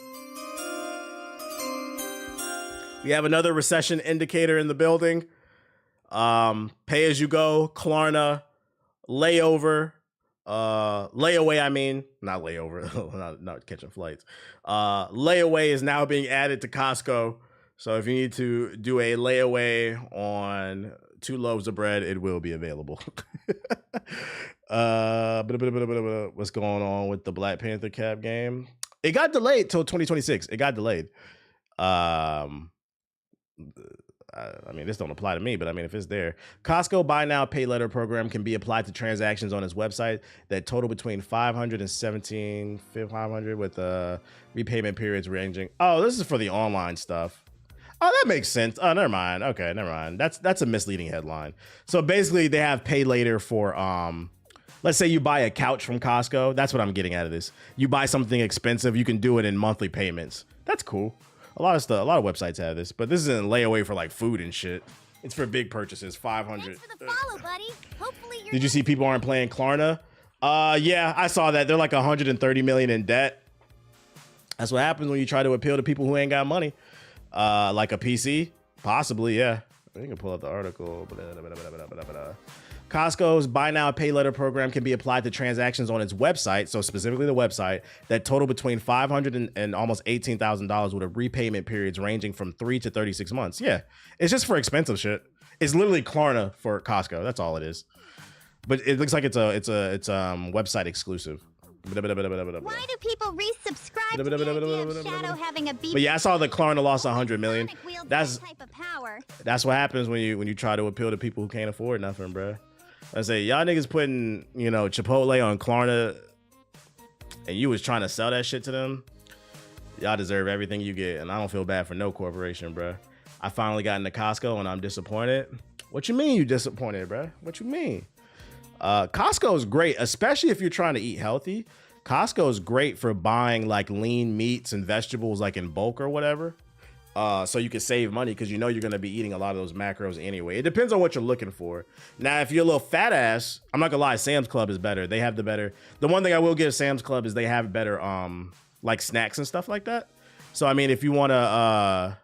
We have another recession indicator in the building. Pay as you go, Klarna, layaway, I mean, not layover, not catching flights. Layaway is now being added to Costco. So if you need to do a layaway on 2 loaves of bread, it will be available. What's going on with the Black Panther cap game? It got delayed till 2026. It got delayed. I mean, this don't apply to me, but I mean, if it's there. Costco buy now, pay later program can be applied to transactions on its website that total between $500 and $1,700 with repayment periods ranging. Oh, this is for the online stuff. Oh, that makes sense. Oh, never mind. Okay, never mind. That's a misleading headline. So basically, they have pay later for let's say you buy a couch from Costco. That's what I'm getting out of this. You buy something expensive, you can do it in monthly payments. That's cool. A lot of websites have this, but this isn't layaway for like food and shit. It's for big purchases. 500. Follow, buddy. Hopefully Did you see people aren't playing Klarna? Yeah, I saw that. They're like 130 million in debt. That's what happens when you try to appeal to people who ain't got money. Like a PC, possibly, yeah. I can pull up the article. Costco's buy now, pay later program can be applied to transactions on its website, so specifically the website, that total between $500 and almost $18,000 with a repayment periods ranging from 3 to 36 months. Yeah, it's just for expensive shit. It's literally Klarna for Costco. That's all it is. But it looks like it's website exclusive. Why do people resubscribe to the idea of Shadow having a beef? But yeah, I saw the Klarna lost 100 million. That's type of power. that's what happens when you try to appeal to people who can't afford nothing, bro. I say y'all niggas putting Chipotle on Klarna, and you was trying to sell that shit to them. Y'all deserve everything you get, and I don't feel bad for no corporation, bro. I finally got into Costco, and I'm disappointed. What you mean you disappointed, bro? What you mean? Costco is great, especially if you're trying to eat healthy. Costco is great for buying like lean meats and vegetables like in bulk or whatever. So you can save money because you know you're going to be eating a lot of those macros anyway. It depends on what you're looking for. Now, if you're a little fat ass, I'm not gonna lie, Sam's Club is better. They have the better. The one thing I will give Sam's Club is they have better like snacks and stuff like that. So I mean, if you want to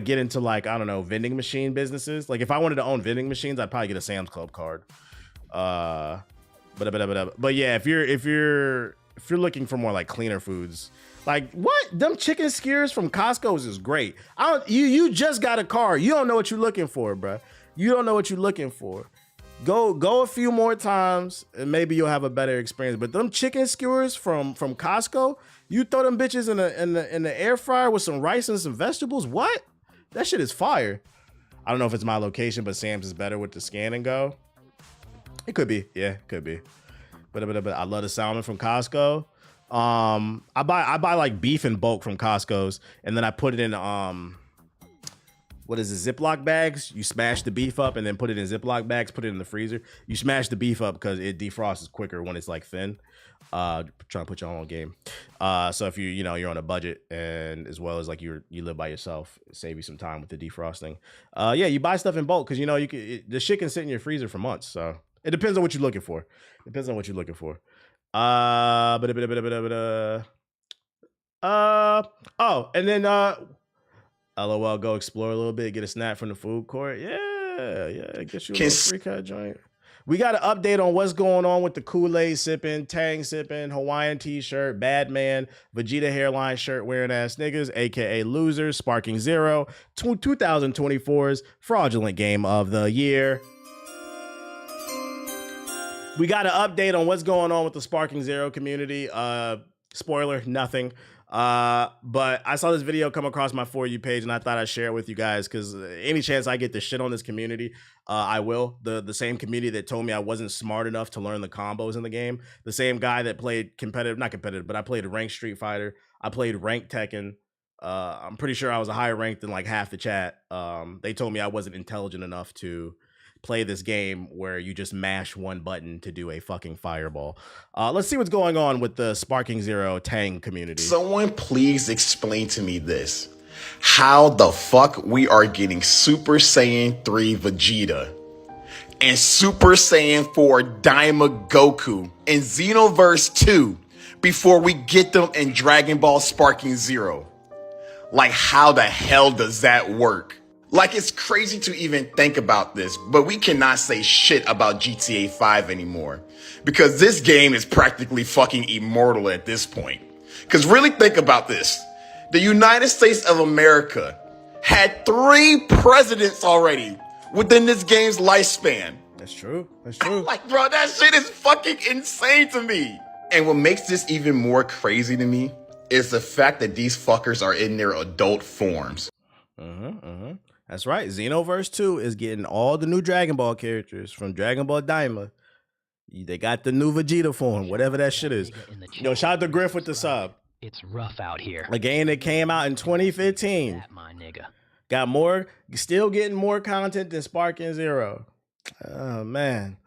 get into like, I don't know, vending machine businesses, like if I wanted to own vending machines, I'd probably get a Sam's Club card. But yeah, if you're looking for more like cleaner foods, like what, them chicken skewers from Costco's is great. You just got a car, you don't know what you're looking for, bro. You don't know what you're looking for. Go a few more times and maybe you'll have a better experience. But them chicken skewers from Costco, you throw them bitches in the air fryer with some rice and some vegetables. What? That shit is fire. I don't know if it's my location, but Sam's is better with the scan and go. It could be, yeah, it could be. But I love the salmon from Costco. I buy like beef in bulk from Costco's, and then I put it in what is it, Ziploc bags. You smash the beef up and then put it in Ziploc bags, put it in the freezer. You smash the beef up because it defrosts quicker when it's like thin. Trying to put your own game. So if you're on a budget, and as well as like you live by yourself, save you some time with the defrosting. Yeah, you buy stuff in bulk because the shit can sit in your freezer for months. So it depends on what you're looking for. Oh, and then LOL, go explore a little bit, get a snack from the food court. Yeah, get you a little free cut joint. We got an update on what's going on with the Kool-Aid sipping, Tang sipping, Hawaiian t-shirt, Badman, Vegeta hairline shirt wearing ass niggas, aka losers, Sparking Zero, 2024's fraudulent game of the year. We got an update on what's going on with the Sparking Zero community. Spoiler, nothing. But I saw this video come across my For You page and I thought I'd share it with you guys because any chance I get to shit on this community, I will. The same community that told me I wasn't smart enough to learn the combos in the game. The same guy that played not competitive, but I played ranked Street Fighter. I played ranked Tekken. I'm pretty sure I was a higher rank than like half the chat. They told me I wasn't intelligent enough to play this game where you just mash one button to do a fucking fireball. Let's see what's going on with the Sparking Zero Tang community. Someone please explain to me this. How the fuck we are getting Super Saiyan 3 Vegeta and Super Saiyan 4 Daima Goku in Xenoverse 2 before we get them in Dragon Ball Sparking Zero? Like, how the hell does that work? Like, it's crazy to even think about this, but we cannot say shit about GTA 5 anymore because this game is practically fucking immortal at this point. Because really think about this. The United States of America had 3 presidents already within this game's lifespan. That's true. Like, bro, that shit is fucking insane to me. And what makes this even more crazy to me is the fact that these fuckers are in their adult forms. That's right. Xenoverse 2 is getting all the new Dragon Ball characters from Dragon Ball Daima. They got the new Vegeta form, whatever that shit is. Yo, shout out to Griff with the sub. It's rough out here. A game that came out in 2015. That, my nigga. Got more, still getting more content than Sparking Zero. Oh, man.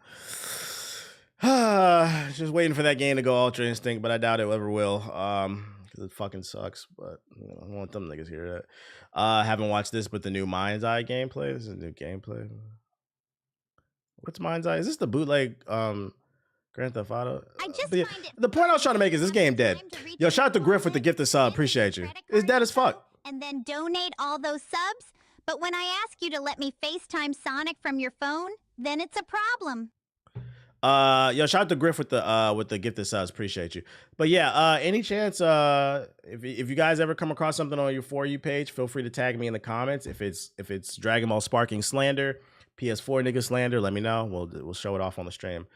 Just waiting for that game to go Ultra Instinct, but I doubt it ever will. Because it fucking sucks, but I don't want them niggas to hear that. Haven't watched this, but the new Mind's Eye gameplay. This is a new gameplay. What's Mind's Eye? Is this the bootleg Grand Theft Auto? The point I was trying to make is this game dead. Yo, shout out to Griff with the gift of sub. Appreciate you. It's dead as fuck. And then donate all those subs? But when I ask you to let me FaceTime Sonic from your phone, then it's a problem. Yo, shout out to Griff with the gift of subs. Appreciate you. But yeah, any chance if you guys ever come across something on your For You page, feel free to tag me in the comments. If it's Dragon Ball Sparking Slander, PS4 nigga slander, let me know. We'll show it off on the stream.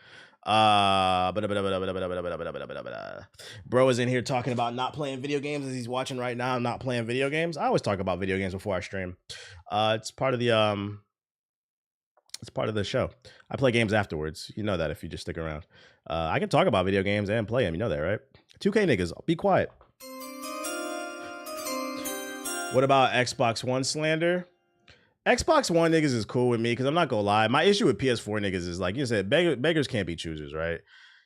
Bro is in here talking about not playing video games as he's watching right now. I'm not playing video games. I always talk about video games before I stream. It's part of the show. I play games afterwards. You know that if you just stick around. I can talk about video games and play them. You know that, right? 2K niggas, be quiet. What about Xbox One slander? Xbox One niggas is cool with me because I'm not gonna lie. My issue with PS4 niggas is like you said, beggars can't be choosers, right?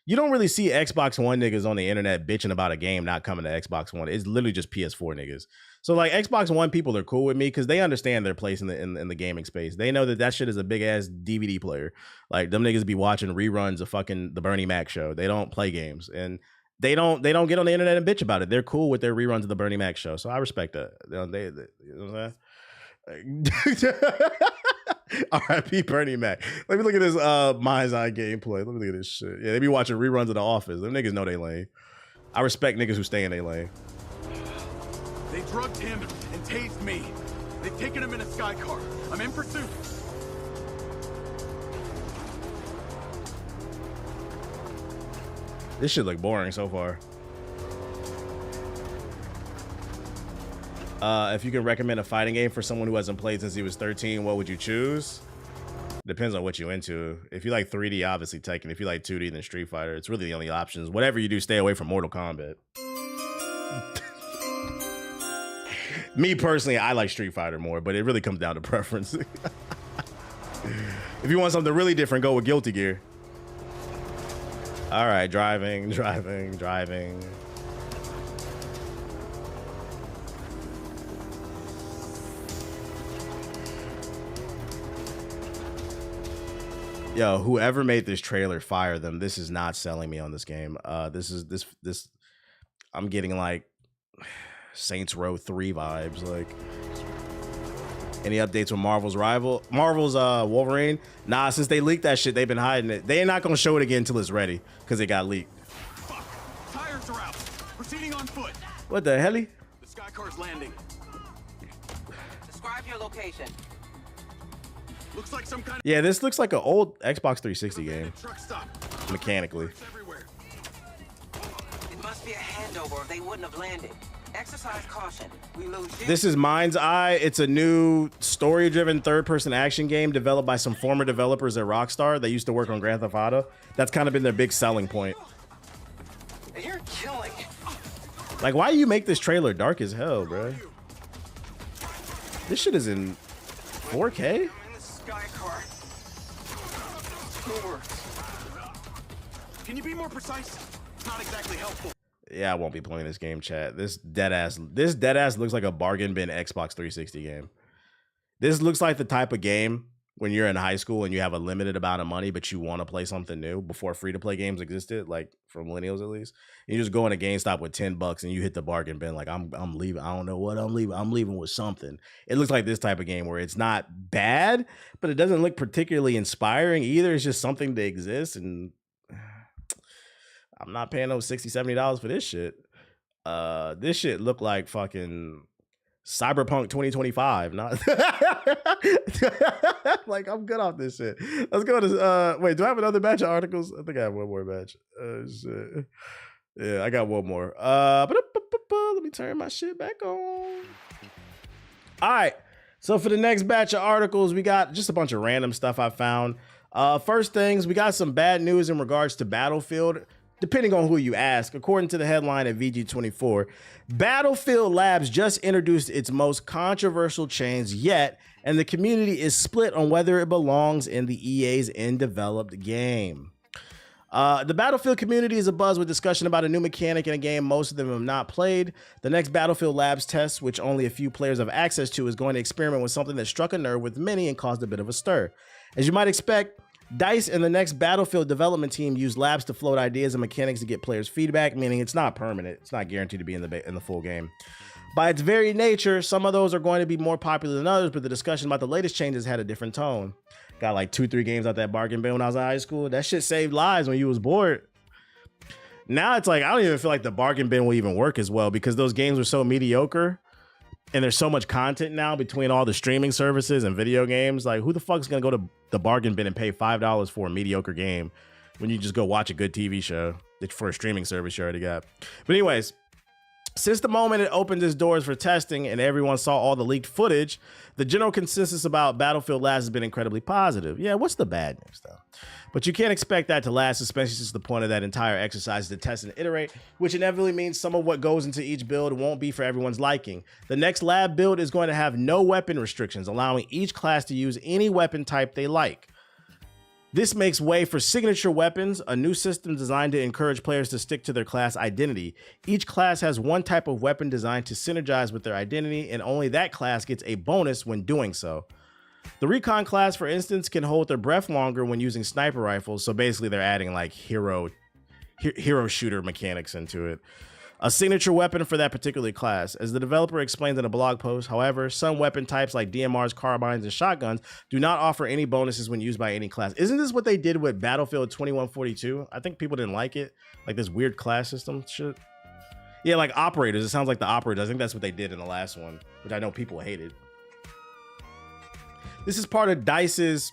You don't really see Xbox One niggas on the internet bitching about a game not coming to Xbox One. It's literally just PS4 niggas. So like Xbox One people are cool with me because they understand their place in the gaming space. They know that shit is a big ass DVD player. Like them niggas be watching reruns of fucking the Bernie Mac show. They don't play games and they don't get on the internet and bitch about it. They're cool with their reruns of the Bernie Mac show. So I respect that. You know what I'm saying? R.I.P. Bernie Mac. Let me look at this Mind's Eye gameplay. Let me look at this shit. Yeah, they be watching reruns of The Office. Them niggas know they lane. I respect niggas who stay in their lane. They drugged him and tased me. They've taken him in a sky car. I'm in pursuit. This shit look boring so far. If you can recommend a fighting game for someone who hasn't played since he was 13, what would you choose? Depends on what you into. If you like 3D, obviously Tekken. If you like 2D, then Street Fighter. It's really the only options. Whatever you do, stay away from Mortal Kombat. Me personally, I like Street Fighter more, but it really comes down to preference. If you want something really different, go with Guilty Gear. All right, driving. Yo, whoever made this trailer, fire them. This is not selling me on this game. This I'm getting like Saints Row 3 vibes. Like, any updates with Marvel's Wolverine? Nah, since they leaked that shit, they've been hiding it. They ain't not gonna show it again until it's ready because it got leaked. Fuck. Tires are out. Proceeding on foot. What the hell? The sky car's landing. Describe your location. Looks like some kind of... Yeah, this looks like an old Xbox 360 game. Mechanically. It must be a handover or they wouldn't have landed. Exercise caution. We lose you. This is Mind's Eye. It's a new story-driven third-person action game developed by some former developers at Rockstar. They used to work on Grand Theft Auto. That's kind of been their big selling point. You're killing. Like, why do you make this trailer dark as hell, bro? This shit is in 4K? Sky car. Can you be more precise? It's not exactly helpful. Yeah, I won't be playing this game, chat. This dead ass looks like a bargain bin Xbox 360 game. This looks like the type of game when you're in high school and you have a limited amount of money, but you want to play something new before free-to-play games existed, like for millennials at least. You just go in a GameStop with $10 and you hit the bargain bin. Like, I'm leaving. I don't know what I'm leaving. I'm leaving with something. It looks like this type of game where it's not bad, but it doesn't look particularly inspiring either. It's just something to exist, and I'm not paying no $60, $70 for this shit. This shit look like fucking Cyberpunk 2025. Not like, I'm good off this shit. Let's go to wait, do I have another batch of articles? I think I have one more batch. Shit. Yeah, I got one more. Let me turn my shit back on. All right. So for the next batch of articles, we got just a bunch of random stuff I found. First things, we got some bad news in regards to Battlefield. Depending on who you ask, according to the headline at VG24, Battlefield Labs just introduced its most controversial change yet, and the community is split on whether it belongs in the EA's in-developed game. The Battlefield community is abuzz with discussion about a new mechanic in a game most of them have not played. The next Battlefield Labs test, which only a few players have access to, is going to experiment with something that struck a nerve with many and caused a bit of a stir. As you might expect, DICE and the next Battlefield development team use labs to float ideas and mechanics to get players' feedback, meaning it's not permanent. It's not guaranteed to be in the full game. By its very nature, some of those are going to be more popular than others, but the discussion about the latest changes had a different tone. Got like 2-3 games out that bargain bin when I was in high school. That shit saved lives when you was bored. Now it's like, I don't even feel like the bargain bin will even work as well because those games were so mediocre. And there's so much content now between all the streaming services and video games. Like, who the fuck's gonna go to the bargain bin and pay $5 for a mediocre game when you just go watch a good TV show for a streaming service you already got. But anyways, since the moment it opened its doors for testing and everyone saw all the leaked footage, the general consensus about Battlefield last has been incredibly positive. Yeah, what's the bad news though? But you can't expect that to last, especially since the point of that entire exercise is to test and iterate, which inevitably means some of what goes into each build won't be for everyone's liking. The next lab build is going to have no weapon restrictions, allowing each class to use any weapon type they like. This makes way for signature weapons, a new system designed to encourage players to stick to their class identity. Each class has one type of weapon designed to synergize with their identity, and only that class gets a bonus when doing so. The Recon class, for instance, can hold their breath longer when using sniper rifles, so basically they're adding like hero shooter mechanics into it. A signature weapon for that particular class. As the developer explains in a blog post, however, some weapon types like DMRs, carbines, and shotguns do not offer any bonuses when used by any class. Isn't this what they did with Battlefield 2142? I think people didn't like it. Like this weird class system shit. Yeah, like operators. It sounds like the operators. I think that's what they did in the last one, which I know people hated. This is part of DICE's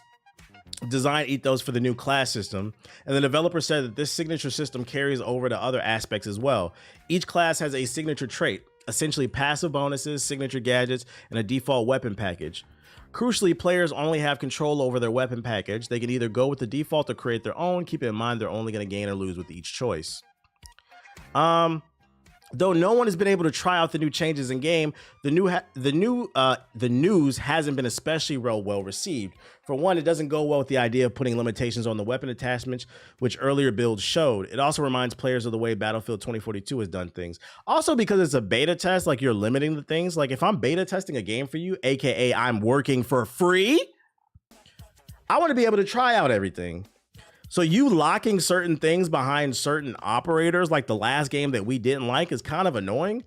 design ethos for the new class system, and the developer said that this signature system carries over to other aspects as well. Each class has a signature trait, essentially passive bonuses, signature gadgets, and a default weapon package. Crucially, players only have control over their weapon package. They can either go with the default or create their own. Keep in mind they're only going to gain or lose with each choice. Though no one has been able to try out the new changes in game, the news hasn't been especially well received. For one, it doesn't go well with the idea of putting limitations on the weapon attachments, which earlier builds showed. It also reminds players of the way Battlefield 2042 has done things. Also, because it's a beta test, like you're limiting the things. Like if I'm beta testing a game for you, aka I'm working for free, I want to be able to try out everything. So you locking certain things behind certain operators, like the last game that we didn't like, is kind of annoying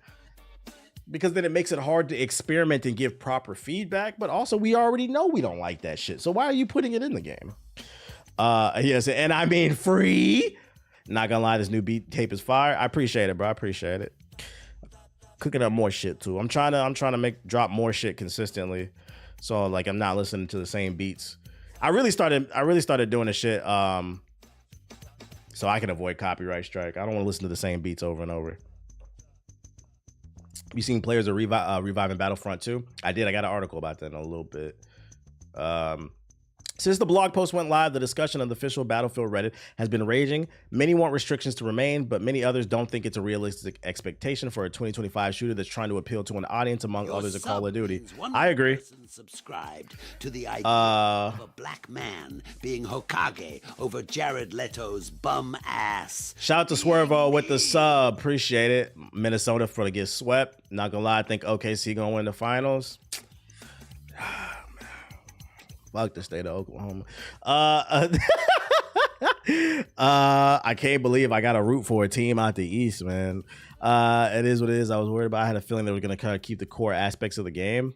because then it makes it hard to experiment and give proper feedback. But also we already know we don't like that shit. So why are you putting it in the game? Yes, and I mean free. Not gonna lie, this new beat tape is fire. I appreciate it, bro. I appreciate it. Cooking up more shit too. I'm trying to drop more shit consistently. So like I'm not listening to the same beats. I really started doing this shit so I can avoid copyright strike. I don't want to listen to the same beats over and over. You seen players are reviving Battlefront 2? I did. I got an article about that in a little bit. Since the blog post went live, the discussion on the official Battlefield Reddit has been raging. Many want restrictions to remain, but many others don't think it's a realistic expectation for a 2025 shooter that's trying to appeal to an audience among others of Call of Duty. I agree. Subscribed to the idea of a black man being Hokage over Jared Leto's bum ass. Shout out to Swervo with the sub. Appreciate it. Minnesota for the get swept. Not gonna lie, I think OKC gonna win the finals. Fuck the state of Oklahoma. I can't believe I got to root for a team out the East, man. It is what it is. I was worried about. I had a feeling they were going to kind of keep the core aspects of the game.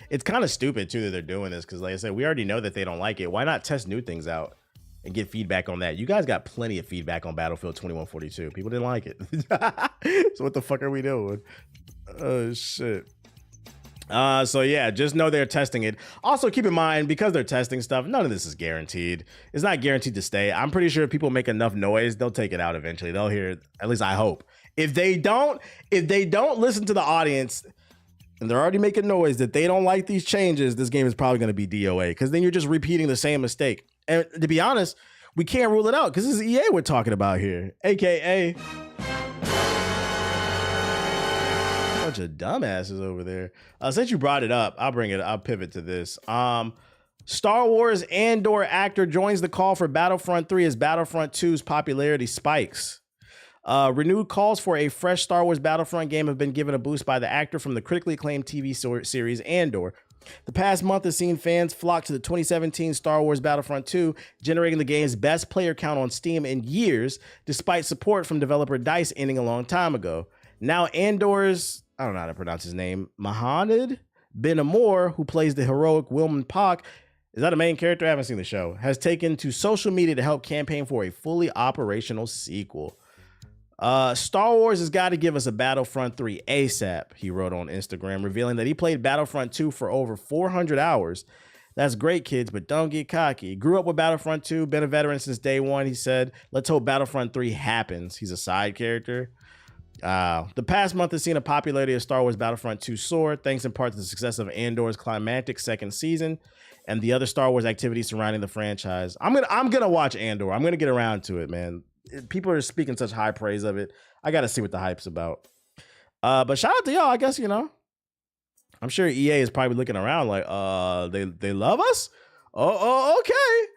It's kind of stupid too that they're doing this because, like I said, we already know that they don't like it. Why not test new things out and get feedback on that? You guys got plenty of feedback on Battlefield 2142. People didn't like it. So what the fuck are we doing? Oh shit. So yeah, just know they're testing it. Also keep in mind, because they're testing stuff, none of this is guaranteed. It's not guaranteed to stay. I'm pretty sure if people make enough noise, they'll take it out eventually. They'll hear it. At least I hope. If they don't listen to the audience and they're already making noise that they don't like these changes, this game is probably going to be DOA, because then you're just repeating the same mistake. And to be honest, we can't rule it out because this is EA we're talking about here, aka bunch of dumbasses over there. Since you brought it up, I'll pivot to this. Star Wars Andor actor joins the call for Battlefront 3 as Battlefront 2's popularity spikes. Renewed calls for a fresh Star Wars Battlefront game have been given a boost by the actor from the critically acclaimed TV series Andor. The past month has seen fans flock to the 2017 Star Wars Battlefront 2, generating the game's best player count on Steam in years, despite support from developer DICE ending a long time ago. Now Andor's, I don't know how to pronounce his name, Mohamed Ben Amor, who plays the heroic Wilman Pak, is that a main character? I haven't seen the show, has taken to social media to help campaign for a fully operational sequel. Star Wars has got to give us a Battlefront 3 ASAP, he wrote on Instagram, revealing that he played Battlefront 2 for over 400 hours. That's great, kids, but don't get cocky. Grew up with Battlefront 2, been a veteran since day one. He said, let's hope Battlefront 3 happens. He's a side character. The past month has seen a popularity of Star Wars Battlefront 2 soar, thanks in part to the success of Andor's climactic second season and the other Star Wars activities surrounding the franchise. I'm gonna watch Andor. I'm gonna get around to it, man. People are speaking such high praise of it. I gotta see what the hype's about. But shout out to y'all. I guess, you know, I'm sure EA is probably looking around like, they love us? Oh, okay.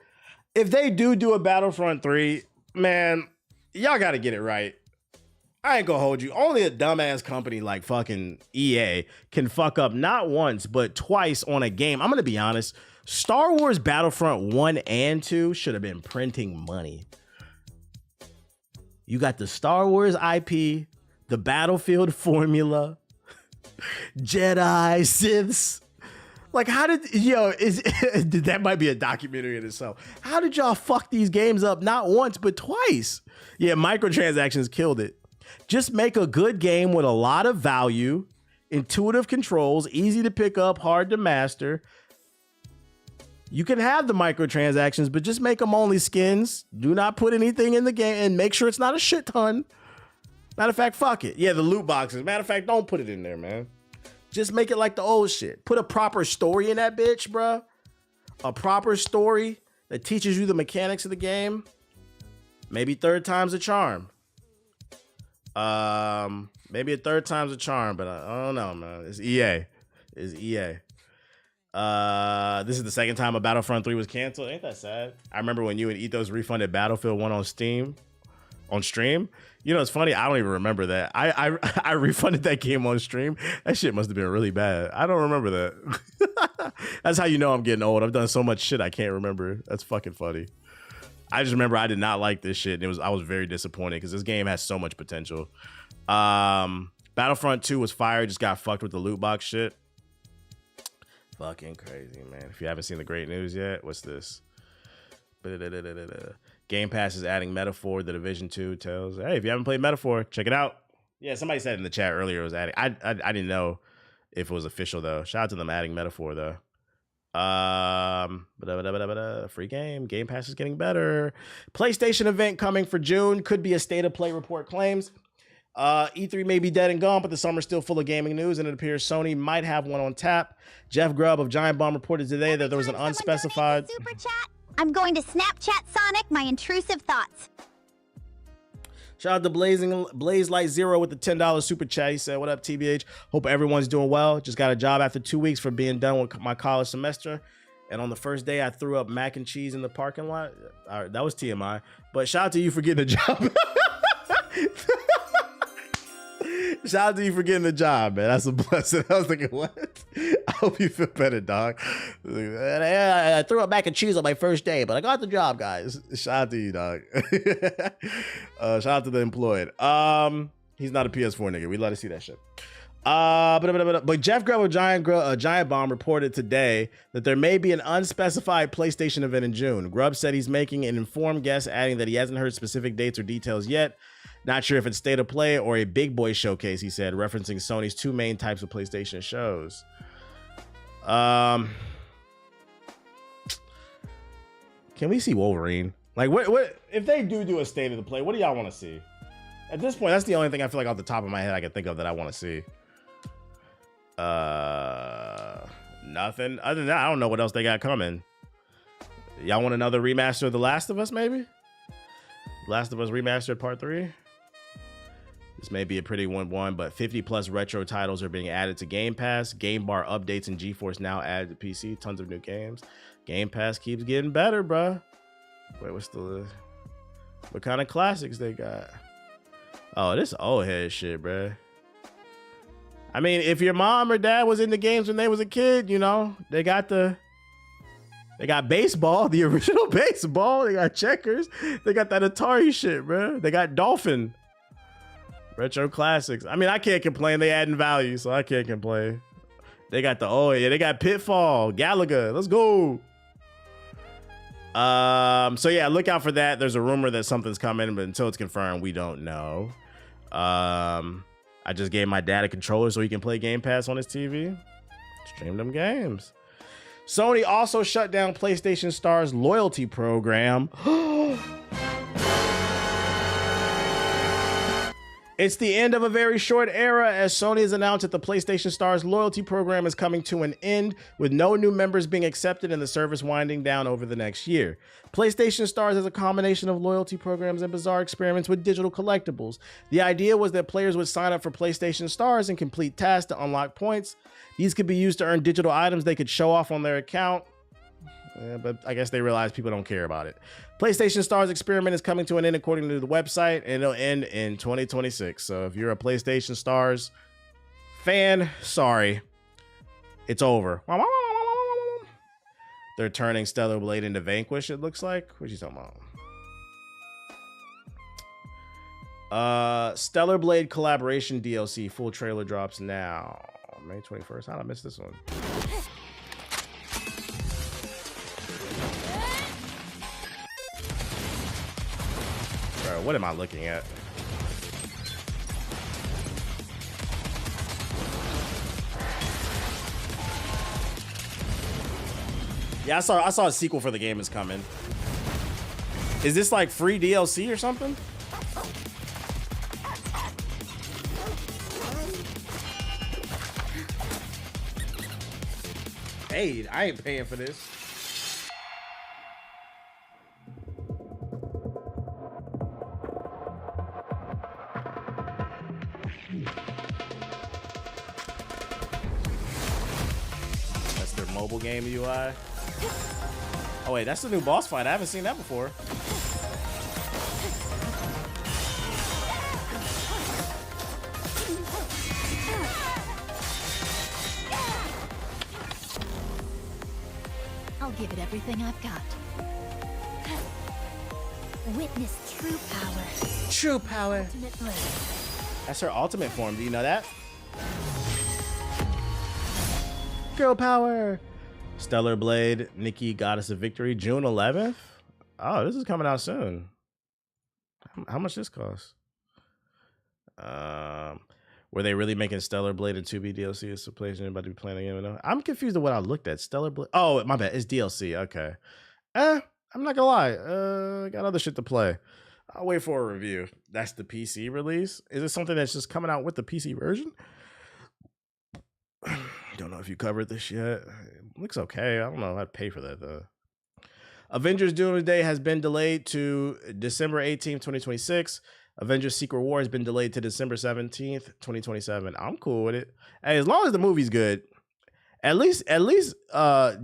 If they do a Battlefront 3, man, y'all got to get it right. I ain't gonna hold you. Only a dumbass company like fucking EA can fuck up not once, but twice on a game. I'm gonna be honest. Star Wars Battlefront 1 and 2 should have been printing money. You got the Star Wars IP, the Battlefield formula, Jedi, Siths. Like, how did, that might be a documentary in itself. How did y'all fuck these games up not once, but twice? Yeah, microtransactions killed it. Just make a good game with a lot of value, intuitive controls, easy to pick up, hard to master. You can have the microtransactions, but just make them only skins. Do not put anything in the game and make sure it's not a shit ton. Matter of fact, fuck it. Yeah, the loot boxes. Matter of fact, don't put it in there, man. Just make it like the old shit. Put a proper story in that bitch, bruh. A proper story that teaches you the mechanics of the game. Maybe third time's a charm. Maybe a third time's a charm, but I don't know, man. It's EA. It's EA. This is the second time a Battlefront 3 was canceled. Ain't that sad? I remember when you and Ethos refunded Battlefield 1 on stream. You know, it's funny. I don't even remember that. I refunded that game on stream. That shit must have been really bad. I don't remember that. That's how you know I'm getting old. I've done so much shit I can't remember. That's fucking funny. I just remember I did not like this shit. And I was very disappointed because this game has so much potential. Battlefront 2 was fire. Just got fucked with the loot box shit. Fucking crazy, man. If you haven't seen the great news yet, what's this? Game Pass is adding Metaphor. The Division 2 tells. Hey, if you haven't played Metaphor, check it out. Yeah, somebody said in the chat earlier it was adding. I didn't know if it was official though. Shout out to them adding Metaphor though. Free game. Game Pass is getting better. PlayStation event coming for June. Could be a state of play report claims. E3 may be dead and gone, but the summer's still full of gaming news, and it appears Sony might have one on tap. Jeff Grubb of Giant Bomb reported today that there was an unspecified super chat. I'm going to Snapchat Sonic my intrusive thoughts. Shout out to Blaze Light Zero with the $10 super chat. He said, what up, TBH? Hope everyone's doing well. Just got a job after 2 weeks for being done with my college semester. And on the first day, I threw up mac and cheese in the parking lot. All right, that was TMI. But shout out to you for getting a job. Shout out to you for getting the job, man. That's a blessing. I was thinking, what? I hope you feel better, dog. I threw up mac and cheese on my first day, but I got the job, guys. Shout out to you, dog. Shout out to the employed. He's not a PS4 nigga. We let us see that shit. But Jeff Grubb of Giant Bomb reported today that there may be an unspecified PlayStation event in June. Grubb said he's making an informed guess, adding that he hasn't heard specific dates or details yet. Not sure if it's state of play or a big boy showcase, he said, referencing Sony's two main types of PlayStation shows. Can we see Wolverine? Like, what if they do a state of the play? What do y'all want to see? At this point, that's the only thing I feel like off the top of my head I can think of that I want to see. Nothing. Other than that, I don't know what else they got coming. Y'all want another remaster of The Last of Us, maybe? Last of Us Remastered Part 3? This may be a pretty one, but 50 plus retro titles are being added to Game Pass. Game Bar updates and GeForce Now added to PC. Tons of new games. Game Pass keeps getting better, bruh. Wait, what's the list? What kind of classics they got? Oh, this old head shit, bruh. I mean, if your mom or dad was into games when they was a kid, you know, they got baseball, the original baseball. They got checkers. They got that Atari shit, bro. They got Dolphin. Retro classics. I mean, I can't complain. They adding value, so I can't complain. They got they got Pitfall, Galaga. Let's go. So yeah, look out for that. There's a rumor that something's coming, but until it's confirmed, we don't know. I just gave my dad a controller so he can play Game Pass on his TV. Stream them games. Sony also shut down PlayStation Star's loyalty program. It's the end of a very short era, as Sony has announced that the PlayStation Star's loyalty program is coming to an end, with no new members being accepted and the service winding down over the next year. PlayStation Stars is a combination of loyalty programs and bizarre experiments with digital collectibles. The idea was that players would sign up for PlayStation Stars and complete tasks to unlock points. These could be used to earn digital items they could show off on their account. But I guess they realize people don't care about it. PlayStation Stars experiment is coming to an end according to the website, and it'll end in 2026. So if you're a PlayStation Stars fan, sorry, it's over. They're turning Stellar Blade into Vanquish, it looks like. What are you talking about? Stellar Blade collaboration DLC full trailer drops now. May 21st. How did I miss this one? Bro, what am I looking at? Yeah, I saw a sequel for the game is coming. Is this like free DLC or something? Hey, I ain't paying for this. That's their mobile game UI. Oh wait, that's the new boss fight. I haven't seen that before. I'll give it everything I've got. Witness true power. True power. Ultimate blade. That's her ultimate form. Do you know that? Girl power. Stellar Blade, Nikki, Goddess of Victory, June 11th. Oh, this is coming out soon. How much this cost? Were they really making Stellar Blade a 2B DLC? Is the place anybody be playing the game? I'm confused at what I looked at. Stellar Blade. Oh, my bad. It's DLC. Okay. I'm not gonna lie. Got other shit to play. I'll wait for a review. That's the PC release. Is it something that's just coming out with the PC version? Don't know if you covered this yet. It looks okay. I don't know. I'd pay for that though. Avengers Doomsday has been delayed to December 18th, 2026. Avengers Secret War has been delayed to December 17th, 2027. I'm cool with it. Hey, as long as the movie's good. At least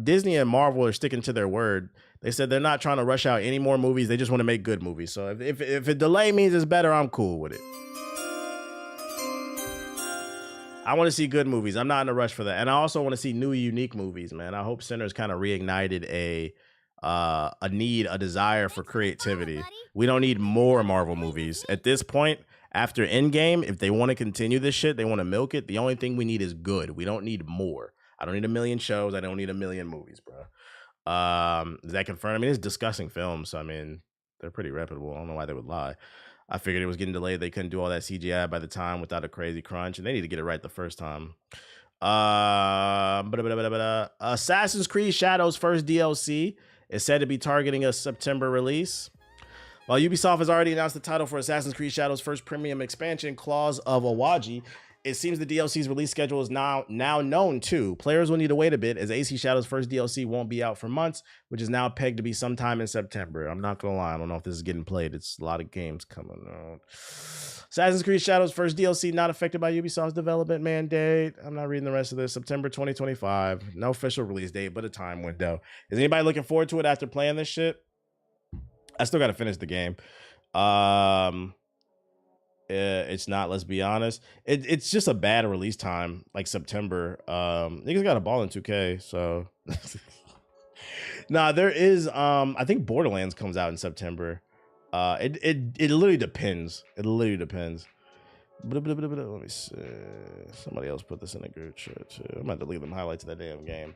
Disney and Marvel are sticking to their word. They said they're not trying to rush out any more movies. They just want to make good movies. So if a delay means it's better, I'm cool with it. I want to see good movies. I'm not in a rush for that. And I also want to see new, unique movies, man. I hope Sinners kind of reignited a need, a desire for creativity. We don't need more Marvel movies. At this point, after Endgame, if they want to continue this shit, they want to milk it, the only thing we need is good. We don't need more. I don't need a million shows. I don't need a million movies, bro. Is that confirmed? I mean, it's discussing films, so I mean, they're pretty reputable. I don't know why they would lie. I figured it was getting delayed. They couldn't do all that CGI by the time without a crazy crunch, and they need to get it right the first time. Assassin's Creed Shadows' first DLC is said to be targeting a September release. While Ubisoft has already announced the title for Assassin's Creed Shadows' first premium expansion, Claws of Awaji, it seems the DLC's release schedule is now known too. Players will need to wait a bit, as AC Shadows' first DLC won't be out for months, which is now pegged to be sometime in September. I'm not gonna lie, I don't know if this is getting played. It's a lot of games coming out. Assassin's Creed Shadows' first DLC not affected by Ubisoft's development mandate. I'm not reading the rest of this. September 2025. No official release date, but a time window. Is anybody looking forward to it after playing this shit? I still got to finish the game. It's not, let's be honest. It's just a bad release time, like September. Niggas got a ball in 2K, so. Nah, there is, I think Borderlands comes out in September. It literally depends. It literally depends. Let me see. Somebody else put this in a group chat too. I'm about to leave them highlights of that damn game.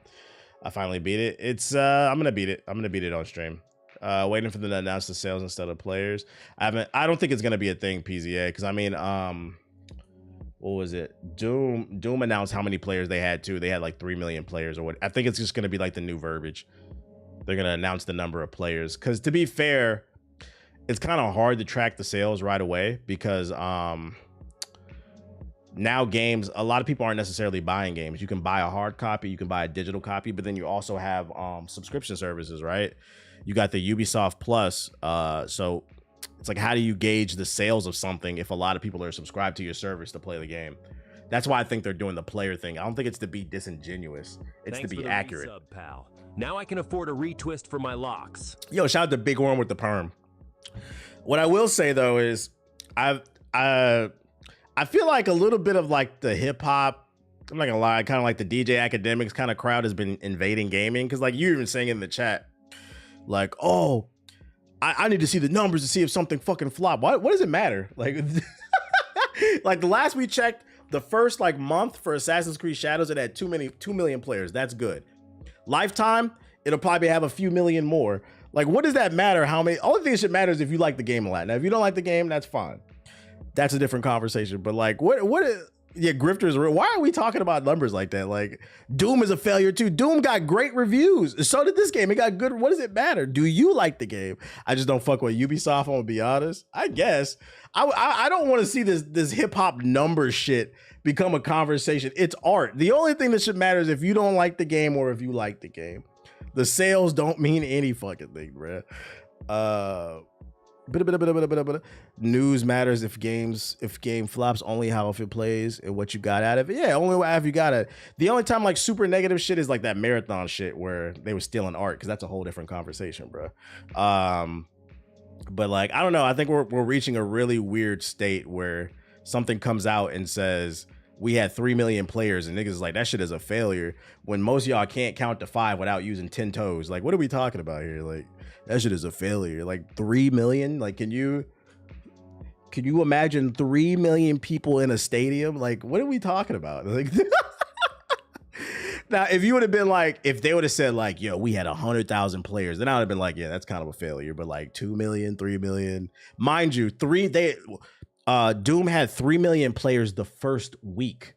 I finally beat it. It's I'm gonna beat it. I'm gonna beat it on stream. Waiting for them to announce the sales instead of players. I don't think it's gonna be a thing, PZA, because I mean, what was it? Doom announced how many players they had too. They had like 3 million players or what. I think it's just gonna be like the new verbiage. They're gonna announce the number of players. Cause to be fair, it's kind of hard to track the sales right away because now games, a lot of people aren't necessarily buying games. You can buy a hard copy, you can buy a digital copy, but then you also have subscription services, right? You got the Ubisoft Plus. So it's like, how do you gauge the sales of something if a lot of people are subscribed to your service to play the game? That's why I think they're doing the player thing. I don't think it's to be disingenuous. It's Thanks to be for the accurate. resub, pal. Now I can afford a retwist for my locks. Yo, shout out to Big Worm with the perm. What I will say though is I feel like a little bit of like the hip hop, I'm not gonna lie, kind of like the DJ Academics kind of crowd has been invading gaming. Cause like you even saying in the chat, like, oh, I need to see the numbers to see if something fucking flop. What does it matter? Like, like the last we checked, the first like month for Assassin's Creed Shadows, it had 2 million players. That's good. Lifetime, it'll probably have a few million more. Like, what does that matter? How many? Only thing that should matter is if you like the game a lot. Now, if you don't like the game, that's fine. That's a different conversation. But like, yeah, grifters. Why are we talking about numbers like that? Like, Doom is a failure too. Doom got great reviews. So did this game. It got good. What does it matter? Do you like the game? I just don't fuck with Ubisoft. I'm gonna be honest. I guess I don't want to see this hip hop number shit become a conversation. It's art. The only thing that should matter is if you don't like the game or if you like the game. The sales don't mean any fucking thing, bruh. News matters if game flops, only how if it plays and what you got out of it. Yeah, only how you got it. The only time like super negative shit is like that marathon shit where they were stealing art, because that's a whole different conversation, bro. But like, I don't know. I think we're reaching a really weird state where something comes out and says we had 3 million players and niggas is like, that shit is a failure, when most of y'all can't count to 5 without using 10 toes. Like, what are we talking about here? Like, that shit is a failure. Like 3 million? Like, can you imagine 3 million people in a stadium? Like, what are we talking about? Like, now, if you would have been like, if they would have said like, yo, we had 100,000 players, then I would have been like, yeah, that's kind of a failure. But like 2 million, 3 million, mind you, Doom had 3 million players the first week.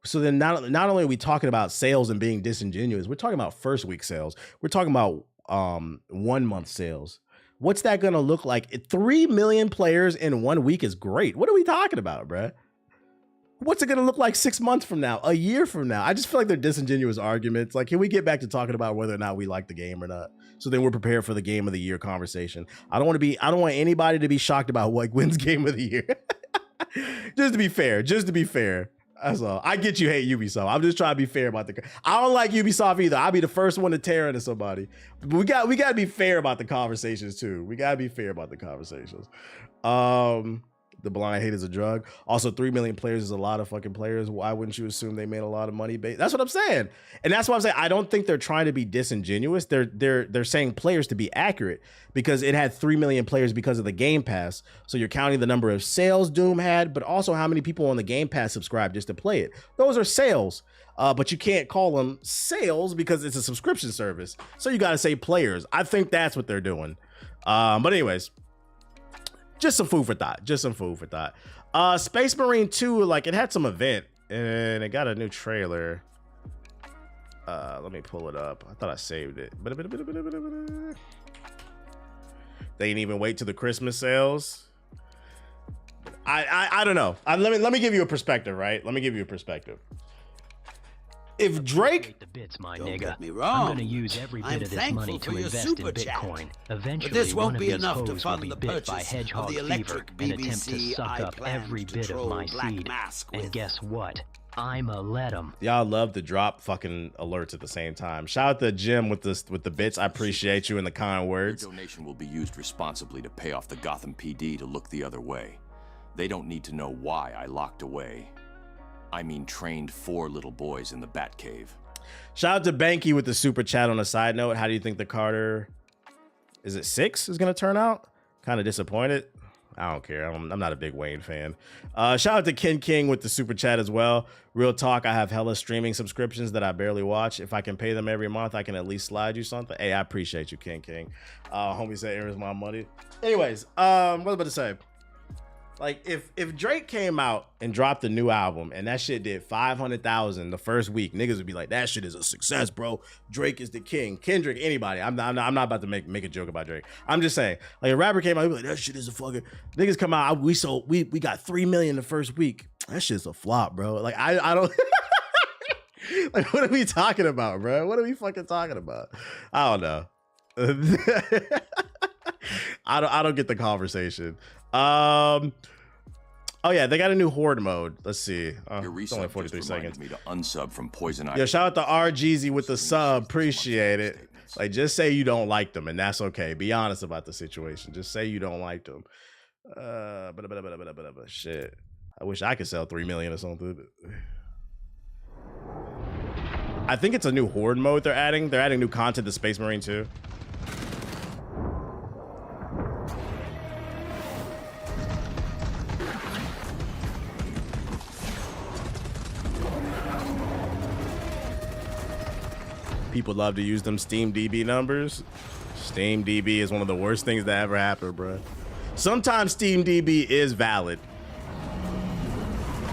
So then not only are we talking about sales and being disingenuous, we're talking about first week sales. We're talking about 1 month sales. What's that gonna look like? 3 million players in 1 week is great. What are we talking about, bruh? What's it gonna look like 6 months from now, a year from now? I just feel like they're disingenuous arguments. Like, can we get back to talking about whether or not we like the game or not? So then we're prepared for the game of the year conversation. I don't want anybody to be shocked about what wins game of the year. Just to be fair. That's all. I get you hate Ubisoft. I'm just trying to be fair about I don't like Ubisoft either. I'll be the first one to tear into somebody. But we got to be fair about the conversations too. The blind hate is a drug. Also, 3 million players is a lot of fucking players. Why wouldn't you assume they made a lot of money? That's what I'm saying. And that's why I'm saying I don't think they're trying to be disingenuous. They're saying players to be accurate, because it had 3 million players because of the Game Pass. So you're counting the number of sales Doom had, but also how many people on the Game Pass subscribe just to play it. Those are sales. But you can't call them sales because it's a subscription service. So you got to say players. I think that's what they're doing. But anyways, just some food for thought. Space Marine 2, like, it had some event and it got a new trailer. Let me pull it up. I thought I saved it. They didn't even wait till the Christmas sales. I don't know. Let me give you a perspective, right? If Drake, the bits, my Don't nigga. get me wrong. I'm gonna use every bit I'm of this money thankful to for your invest in super chat. Bitcoin. Eventually, But this one won't of be these enough to hoes fund will the be bit by purchase hedgehog of the fever electric and attempt to BBC suck up every bit of my Black seed. Mask And with. guess what? I'ma let 'em. y'all love to drop fucking alerts at the same time. Shout out to Jim with the bits. I appreciate you and the kind words. Your donation will be used responsibly to pay off the Gotham PD to look the other way. They don't need to know why I locked away. I mean, trained 4 little boys in the Batcave. Shout out to Banky with the super chat. On a side note, how do you think the Carter, is it 6 is gonna turn out? Kind of disappointed. I don't care. I'm not a big Wayne fan. Shout out to Ken King with the super chat as well. Real talk, I have hella streaming subscriptions that I barely watch. If I can pay them every month, I can at least slide you something. Hey, I appreciate you, Ken King. Homie said, "Here's my money." Anyways, what was I about to say? Like if Drake came out and dropped a new album and that shit did 500,000 the first week, niggas would be like, that shit is a success, bro. Drake is the king. Kendrick, anybody. I'm not about to make a joke about Drake. I'm just saying, like a rapper came out, he'd be like, that shit is a fucking. Niggas come out, we got 3 million the first week. That shit's a flop, bro. Like I don't. Like what are we talking about, bro? What are we fucking talking about? I don't know. I don't get the conversation. Oh yeah, they got a new horde mode. Let's see. It's only 43 seconds. Me to unsub from Poison Ivy. Yo, shout out to RGZ with the sub. Appreciate it. Like, just say you don't like them, and that's okay. Be honest about the situation. Just say you don't like them. Shit. I wish I could sell 3 million or something. I think it's a new horde mode they're adding. They're adding new content to Space Marine too. People love to use them Steam DB numbers. Steam DB is one of the worst things that ever happened, bro. Sometimes Steam DB is valid.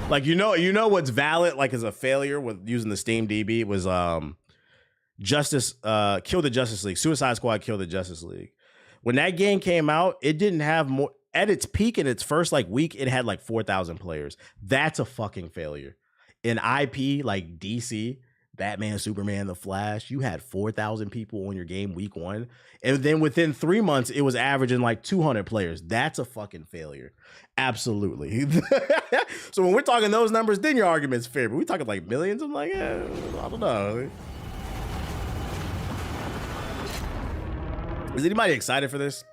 Like, you know what's valid, like, as a failure with using the Steam DB was Kill the Justice League. Suicide Squad Kill the Justice League. When that game came out, it didn't have more. At its peak in its first like week, it had like 4,000 players. That's a fucking failure. In IP like DC, Batman, Superman, The Flash, you had 4,000 people on your game week 1. And then within 3 months, it was averaging like 200 players. That's a fucking failure. Absolutely. So when we're talking those numbers, then your argument's fair. But we're talking like millions. I'm like, I don't know. Is anybody excited for this?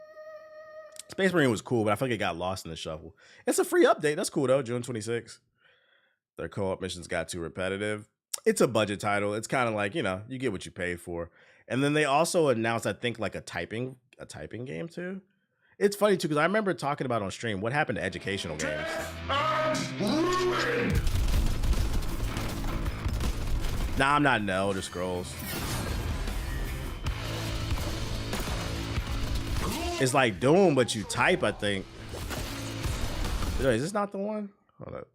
Space Marine was cool, but I feel like it got lost in the shuffle. It's a free update. That's cool though, June 26th. Their co-op missions got too repetitive. It's a budget title. It's kind of like, you get what you pay for. And then they also announced, I think, like a typing game too. It's funny too, because I remember talking about on stream what happened to educational games. Nah, I'm not in the Elder Scrolls. It's like Doom, but you type, I think. Is this not the one? Hold up.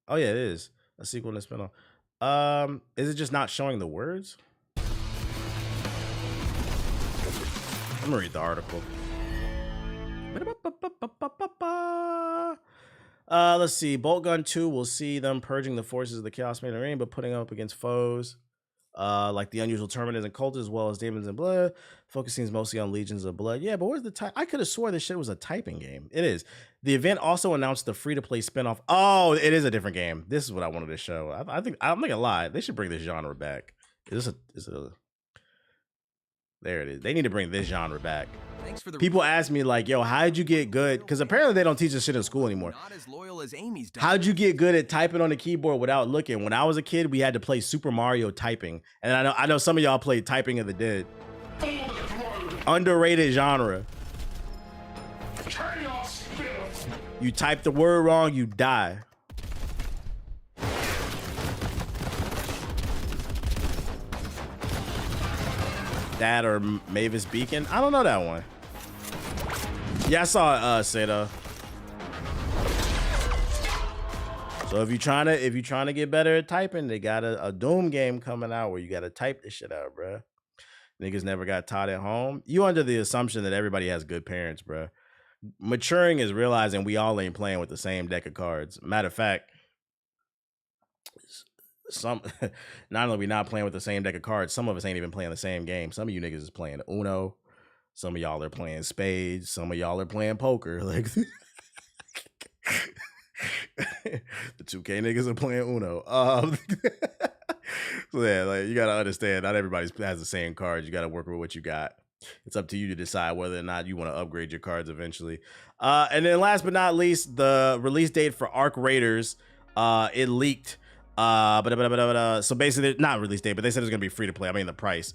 Oh yeah, it is a sequel and a spinoff. Is it just not showing the words? I'm gonna read the article. Let's see. Bolt Gun 2 will see them purging the forces of the Chaos Marine, but putting up against foes like the unusual Terminators and Cultists, as well as Demons and Blood. Focusing mostly on Legions of Blood. Yeah, but where's the type? I could have swore this shit was a typing game. It is. The event also announced the free-to-play spinoff. Oh, it is a different game. This is what I wanted to show. I think I'm not gonna lie. They should bring this genre back. There it is. They need to bring this genre back. Thanks for the people ask me like, yo, how'd you get good? Because apparently they don't teach this shit in school anymore. Not as loyal as Amy's done. How'd you get good at typing on the keyboard without looking? When I was a kid, we had to play Super Mario typing. And I know some of y'all played Typing of the Dead. Underrated genre. You type the word wrong, you die. That or Mavis Beacon? I don't know that one. Yeah, I saw Seda. So if you're trying to get better at typing, they got a Doom game coming out where you gotta type this shit out, bruh. Niggas never got taught at home. You under the assumption that everybody has good parents, bruh. Maturing is realizing we all ain't playing with the same deck of cards. Matter of fact, not only we not playing with the same deck of cards, some of us ain't even playing the same game. Some of you niggas is playing Uno. Some of y'all are playing spades. Some of y'all are playing poker. Like the 2K niggas are playing Uno. So yeah, like you gotta understand, not everybody has the same cards. You gotta work with what you got. It's up to you to decide whether or not you want to upgrade your cards eventually. And then last but not least, the release date for Arc Raiders, it leaked. So basically, not release date, but they said it's gonna be free to play. I mean the price.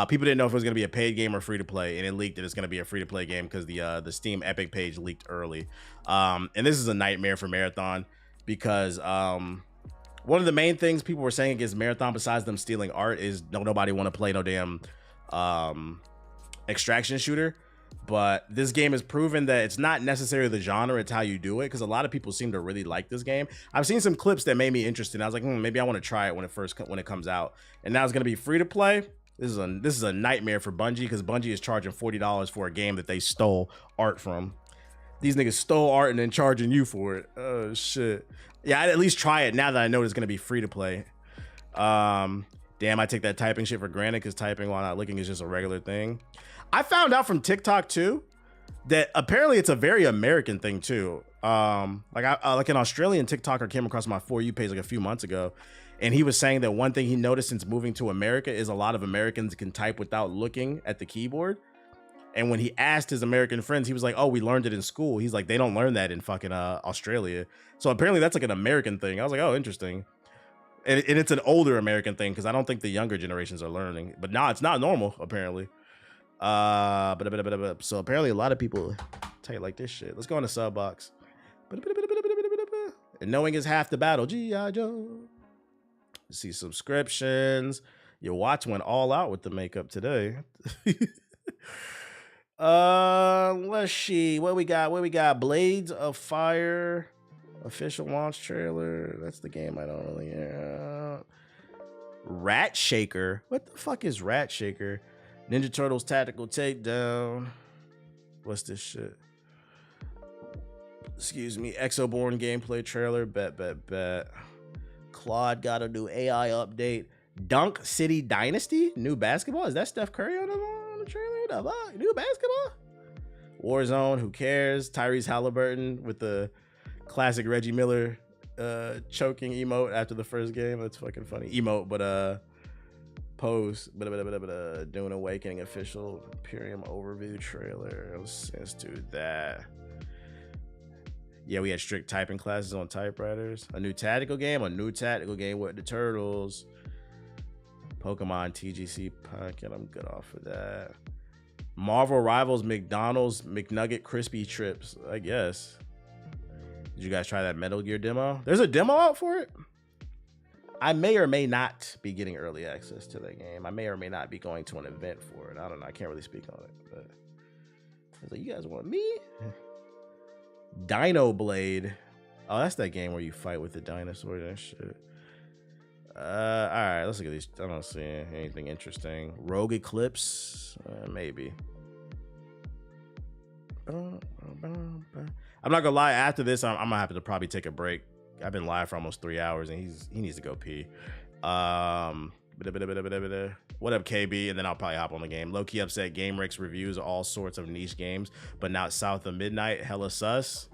People didn't know if it was gonna be a paid game or free to play, and it leaked that it's gonna be a free to play game because the Steam Epic page leaked early. And this is a nightmare for Marathon because one of the main things people were saying against Marathon, besides them stealing art, is nobody want to play no damn extraction shooter. But this game has proven that it's not necessarily the genre, it's how you do it, because a lot of people seem to really like this game. I've seen some clips that made me interested. I was like, maybe I want to try it when it comes out. And now it's going to be free to play. This is a nightmare for Bungie, because Bungie is charging $40 for a game that they stole art from. These niggas stole art and then charging you for it. Oh shit. Yeah, I'd at least try it now that I know it's going to be free to play. Damn, I take that typing shit for granted, because typing while not looking is just a regular thing. I found out from TikTok too that apparently it's a very American thing too. Like an Australian TikToker came across my For You page like a few months ago, and he was saying that one thing he noticed since moving to America is a lot of Americans can type without looking at the keyboard. And when he asked his American friends, he was like, "Oh, we learned it in school." He's like, "They don't learn that in fucking Australia." So apparently that's like an American thing. I was like, "Oh, interesting." And it's an older American thing, because I don't think the younger generations are learning. But nah, it's not normal apparently. So apparently a lot of people type like this shit. Let's go on the sub box. And knowing is half the battle. G.I. Joe. See subscriptions. Your watch went all out with the makeup today. Let's see what we got. Blades of Fire official launch trailer. That's the game I don't really Rat Shaker. What the fuck is Rat Shaker? Ninja Turtles Tactical Takedown. What's this shit? Excuse me. Exoborn gameplay trailer. Bet. Claude got a new AI update. Dunk City Dynasty. New basketball. Is that Steph Curry on the trailer? The fuck? New basketball? Warzone. Who cares? Tyrese Halliburton with the classic Reggie Miller choking emote after the first game. That's fucking funny. Emote, but pose, Dune Awakening official Imperium overview trailer. Let's do that. Yeah, we had strict typing classes on typewriters. A new tactical game with the Turtles. Pokemon TGC Pocket. I'm good off of that. Marvel Rivals McDonald's McNugget Crispy Trips. I guess. Did you guys try that Metal Gear demo? There's a demo out for it? I may or may not be getting early access to that game. I may or may not be going to an event for it. I don't know. I can't really speak on it. But I was like, you guys want me? Dino Blade. Oh, that's that game where you fight with the dinosaurs and shit. All right, let's look at these. I don't see anything interesting. Rogue Eclipse, maybe. I'm not gonna lie. After this, I'm gonna have to probably take a break. I've been live for almost 3 hours, and he needs to go pee. What up, KB? And then I'll probably hop on the game. Low-key upset. GameRix reviews all sorts of niche games, but not South of Midnight. Hella sus.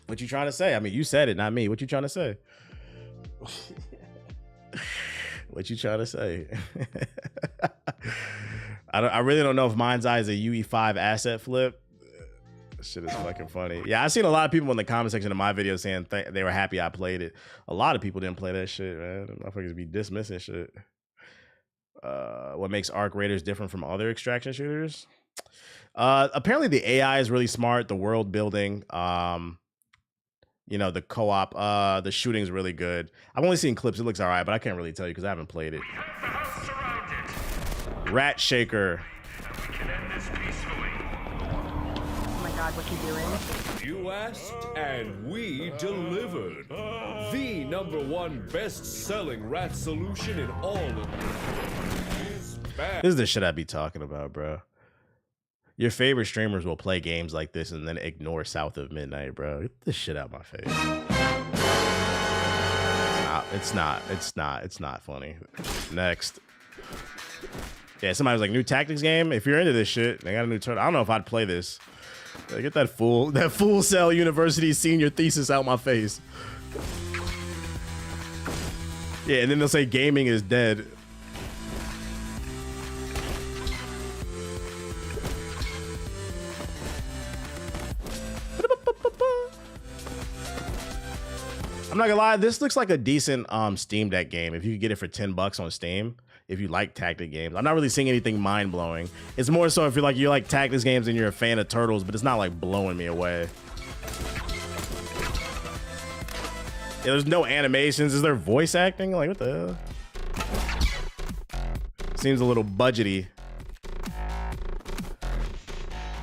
What you trying to say? I mean, you said it, not me. What you trying to say? What you trying to say? I really don't know if Mind's Eye is a UE5 asset flip. Shit is fucking funny. Yeah, I've seen a lot of people in the comment section of my video saying they were happy I played it. A lot of people didn't play that shit, man. Them motherfuckers be dismissing shit. What makes Arc Raiders different from other extraction shooters? Apparently the AI is really smart. The world building, you know, the co-op, the shooting's really good. I've only seen clips. It looks all right, but I can't really tell you because I haven't played it. Rat Shaker. What you doing? You asked and we delivered. The #1 best-selling rat solution in all of the This is the shit I be talking about, bro. Your favorite streamers will play games like this and then ignore South of Midnight, bro. Get this shit out my face. It's not funny. Next. Yeah, somebody was like, new tactics game? If you're into this shit, they got a new turn. I don't know if I'd play this. Get that Full Sail University senior thesis out my face. Yeah, and then they'll say gaming is dead. I'm not gonna lie, this looks like a decent Steam Deck game. If you could get it for $10 on Steam, if you like tactic games. I'm not really seeing anything mind-blowing. It's more so if you like tactics games and you're a fan of Turtles, but it's not like blowing me away. Yeah, there's no animations. Is there voice acting? Like, what the hell? Seems a little budgety.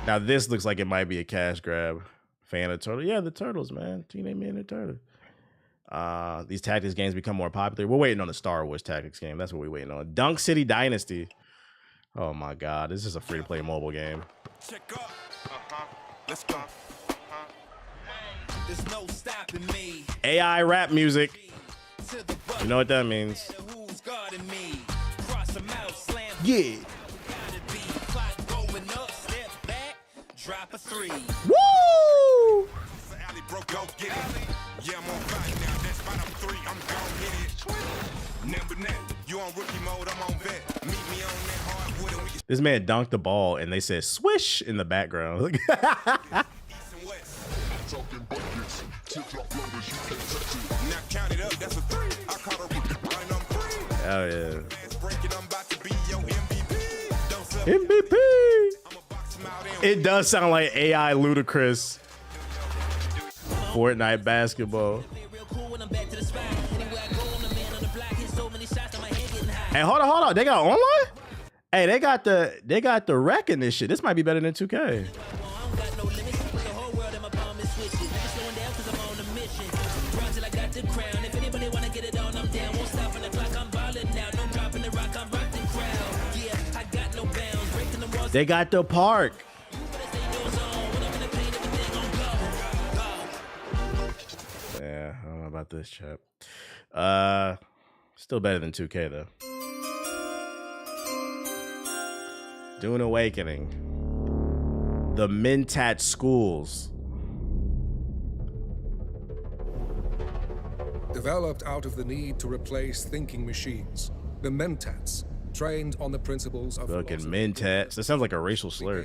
Now this looks like it might be a cash grab. Fan of Turtle. Yeah, the Turtles, man. Teenage Mutant Ninja Turtles. These tactics games become more popular. We're waiting on the Star Wars tactics game. That's what we're waiting on. Dunk City Dynasty. Oh my god, this is a free-to-play mobile game. Check up. Let's go. There's no stopping me. AI rap music. You know what that means. Yeah. Drop a 3. Woo! Yeah, I'm on fire now. That's spot up 3. I'm gon' hit it. Number 9. You on rookie mode, I'm on vet. Meet me on that hardwood and we can This man dunked the ball and they said swish in the background. now count it up. That's a 3. I caught a rookie. And I'm free. Hell yeah. I'm about to be your MVP. Don't sell MVP. It does sound like AI Ludacris. Fortnite basketball. Hey, hold on. They got online? Hey, they got the wreck in this shit. This might be better than 2K. They got the park. Yeah, I don't know about this chap. Still better than 2K though. Dune Awakening. The Mentat Schools. Developed out of the need to replace thinking machines, the Mentats, trained on the principles of fucking Mentats. That sounds like a racial slur.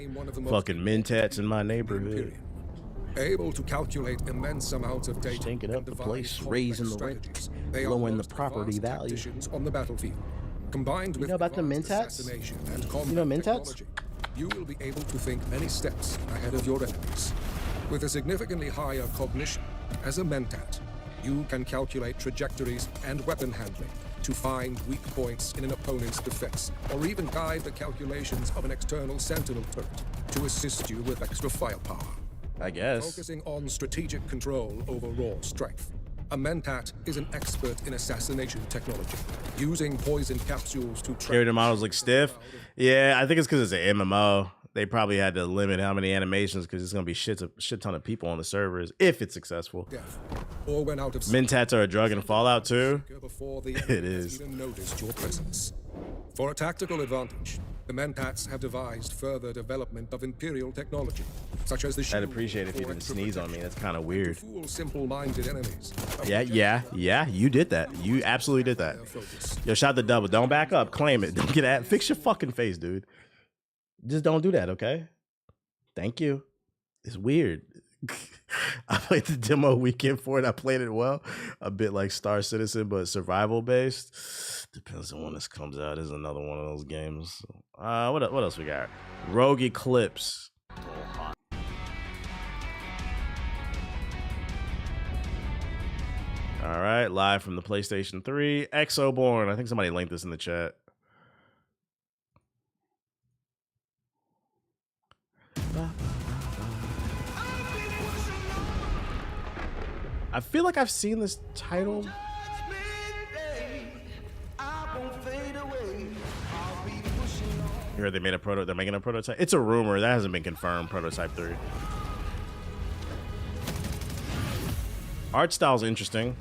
Fucking Mentats in my neighborhood. Able to calculate immense amounts of data, stinking up the place, raising the rent, lowering the property value. On the battlefield, combined with about the Mentats? You know Mentats? You will be able to think many steps ahead of your enemies. With a significantly higher cognition, as a Mentat, you can calculate trajectories and weapon handling to find weak points in an opponent's defense, or even guide the calculations of an external sentinel turret to assist you with extra firepower. I guess. Focusing on strategic control over raw strength. A Mentat is an expert in assassination technology, using poison capsules to character models look stiff. Yeah, I think it's because it's an MMO. They probably had to limit how many animations because it's gonna be shit ton of people on the servers if it's successful. Or when out of Mentats are a drug in Fallout 2. It is. Even noticed your presence. For a tactical advantage, the Mentats have devised further development of Imperial technology, such as the I'd appreciate it if you didn't sneeze on me. That's kind of weird. Fool simple-minded enemies. Yeah. You did that. You absolutely did that. Yo, shot the double. Don't back up. Claim it. Don't get at. Fix your fucking face, dude. Just don't do that, okay? Thank you. It's weird. I played the demo weekend for it. I played it well. A bit like Star Citizen, but survival based. Depends on when this comes out. This is another one of those games. What else we got? Rogue Eclipse. All right, live from the PlayStation 3. Exoborn. I think somebody linked this in the chat. I feel like I've seen this title. You heard they made a prototype. They're making a prototype. It's a rumor that hasn't been confirmed. Prototype 3. Art style's interesting.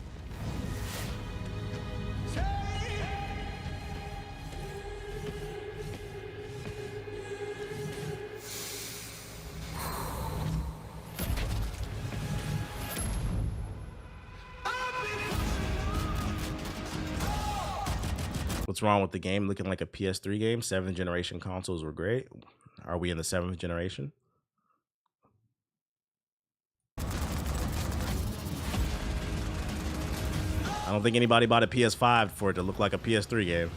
What's wrong with the game looking like a PS3 game? 7th generation consoles were great. Are we in the 7th generation? I don't think anybody bought a PS5 for it to look like a PS3 game.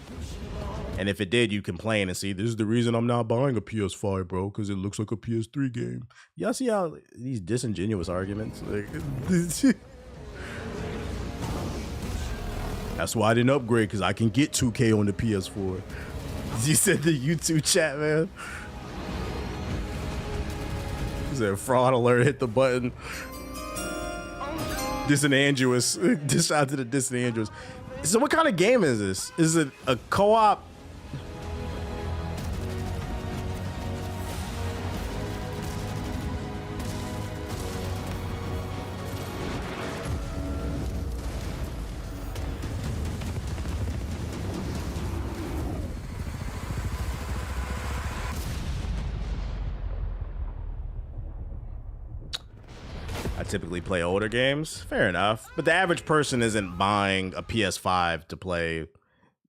And if it did, you complain and see, this is the reason I'm not buying a PS5, bro, because it looks like a PS3 game. Y'all see how these disingenuous arguments? Like, that's why I didn't upgrade, because I can get 2K on the PS4. You said the YouTube chat, man. He said, fraud alert, hit the button. Disingenuous. Dish out to the disingenuous. So what kind of game is this? Is it a co-op? I typically play older games. Fair enough. But the average person isn't buying a PS5 to play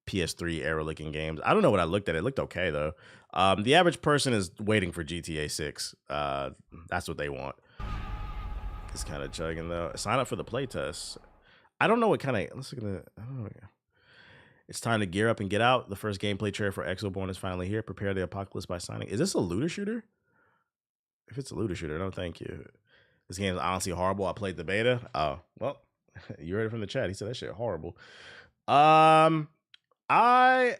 PS3 era-looking games. I don't know what I looked at. It looked okay, though. The average person is waiting for GTA 6. That's what they want. It's kind of chugging, though. Sign up for the playtest. I don't know what kind of... Let's look at the... I don't know. It's time to gear up and get out. The first gameplay trailer for Exoborn is finally here. Prepare the apocalypse by signing. Is this a looter shooter? If it's a looter shooter, no thank you. This game is honestly horrible. I played the beta. Oh, well, you heard it from the chat. He said that shit horrible. I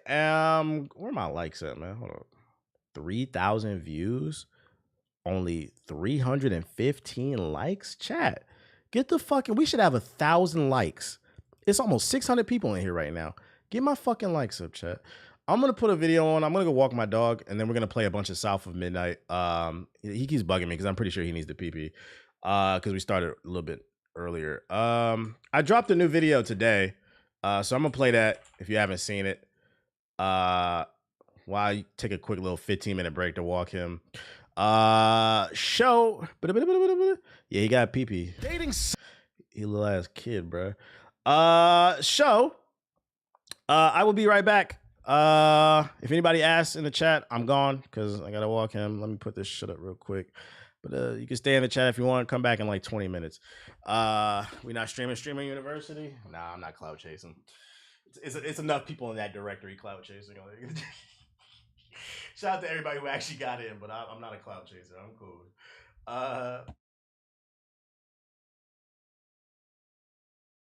am... Where are my likes at, man? Hold on. 3,000 views. Only 315 likes? Chat. Get the fucking... We should have 1,000 likes. It's almost 600 people in here right now. Get my fucking likes up, chat. I'm going to put a video on. I'm going to go walk my dog, and then we're going to play a bunch of South of Midnight. He keeps bugging me because I'm pretty sure he needs the PP. Because we started a little bit earlier. I dropped a new video today, so I'm gonna play that if you haven't seen it. While I take a quick little 15-minute break to walk him. Show. Yeah, he got pee-pee. Dating. He little ass kid, bro. Show. I will be right back. If anybody asks in the chat, I'm gone because I gotta walk him. Let me put this shit up real quick. But you can stay in the chat if you want. Come back in like 20 minutes. We not streaming University? Nah, I'm not cloud chasing. It's enough people in that directory cloud chasing. Shout out to everybody who actually got in, but I'm not a cloud chaser. I'm cool.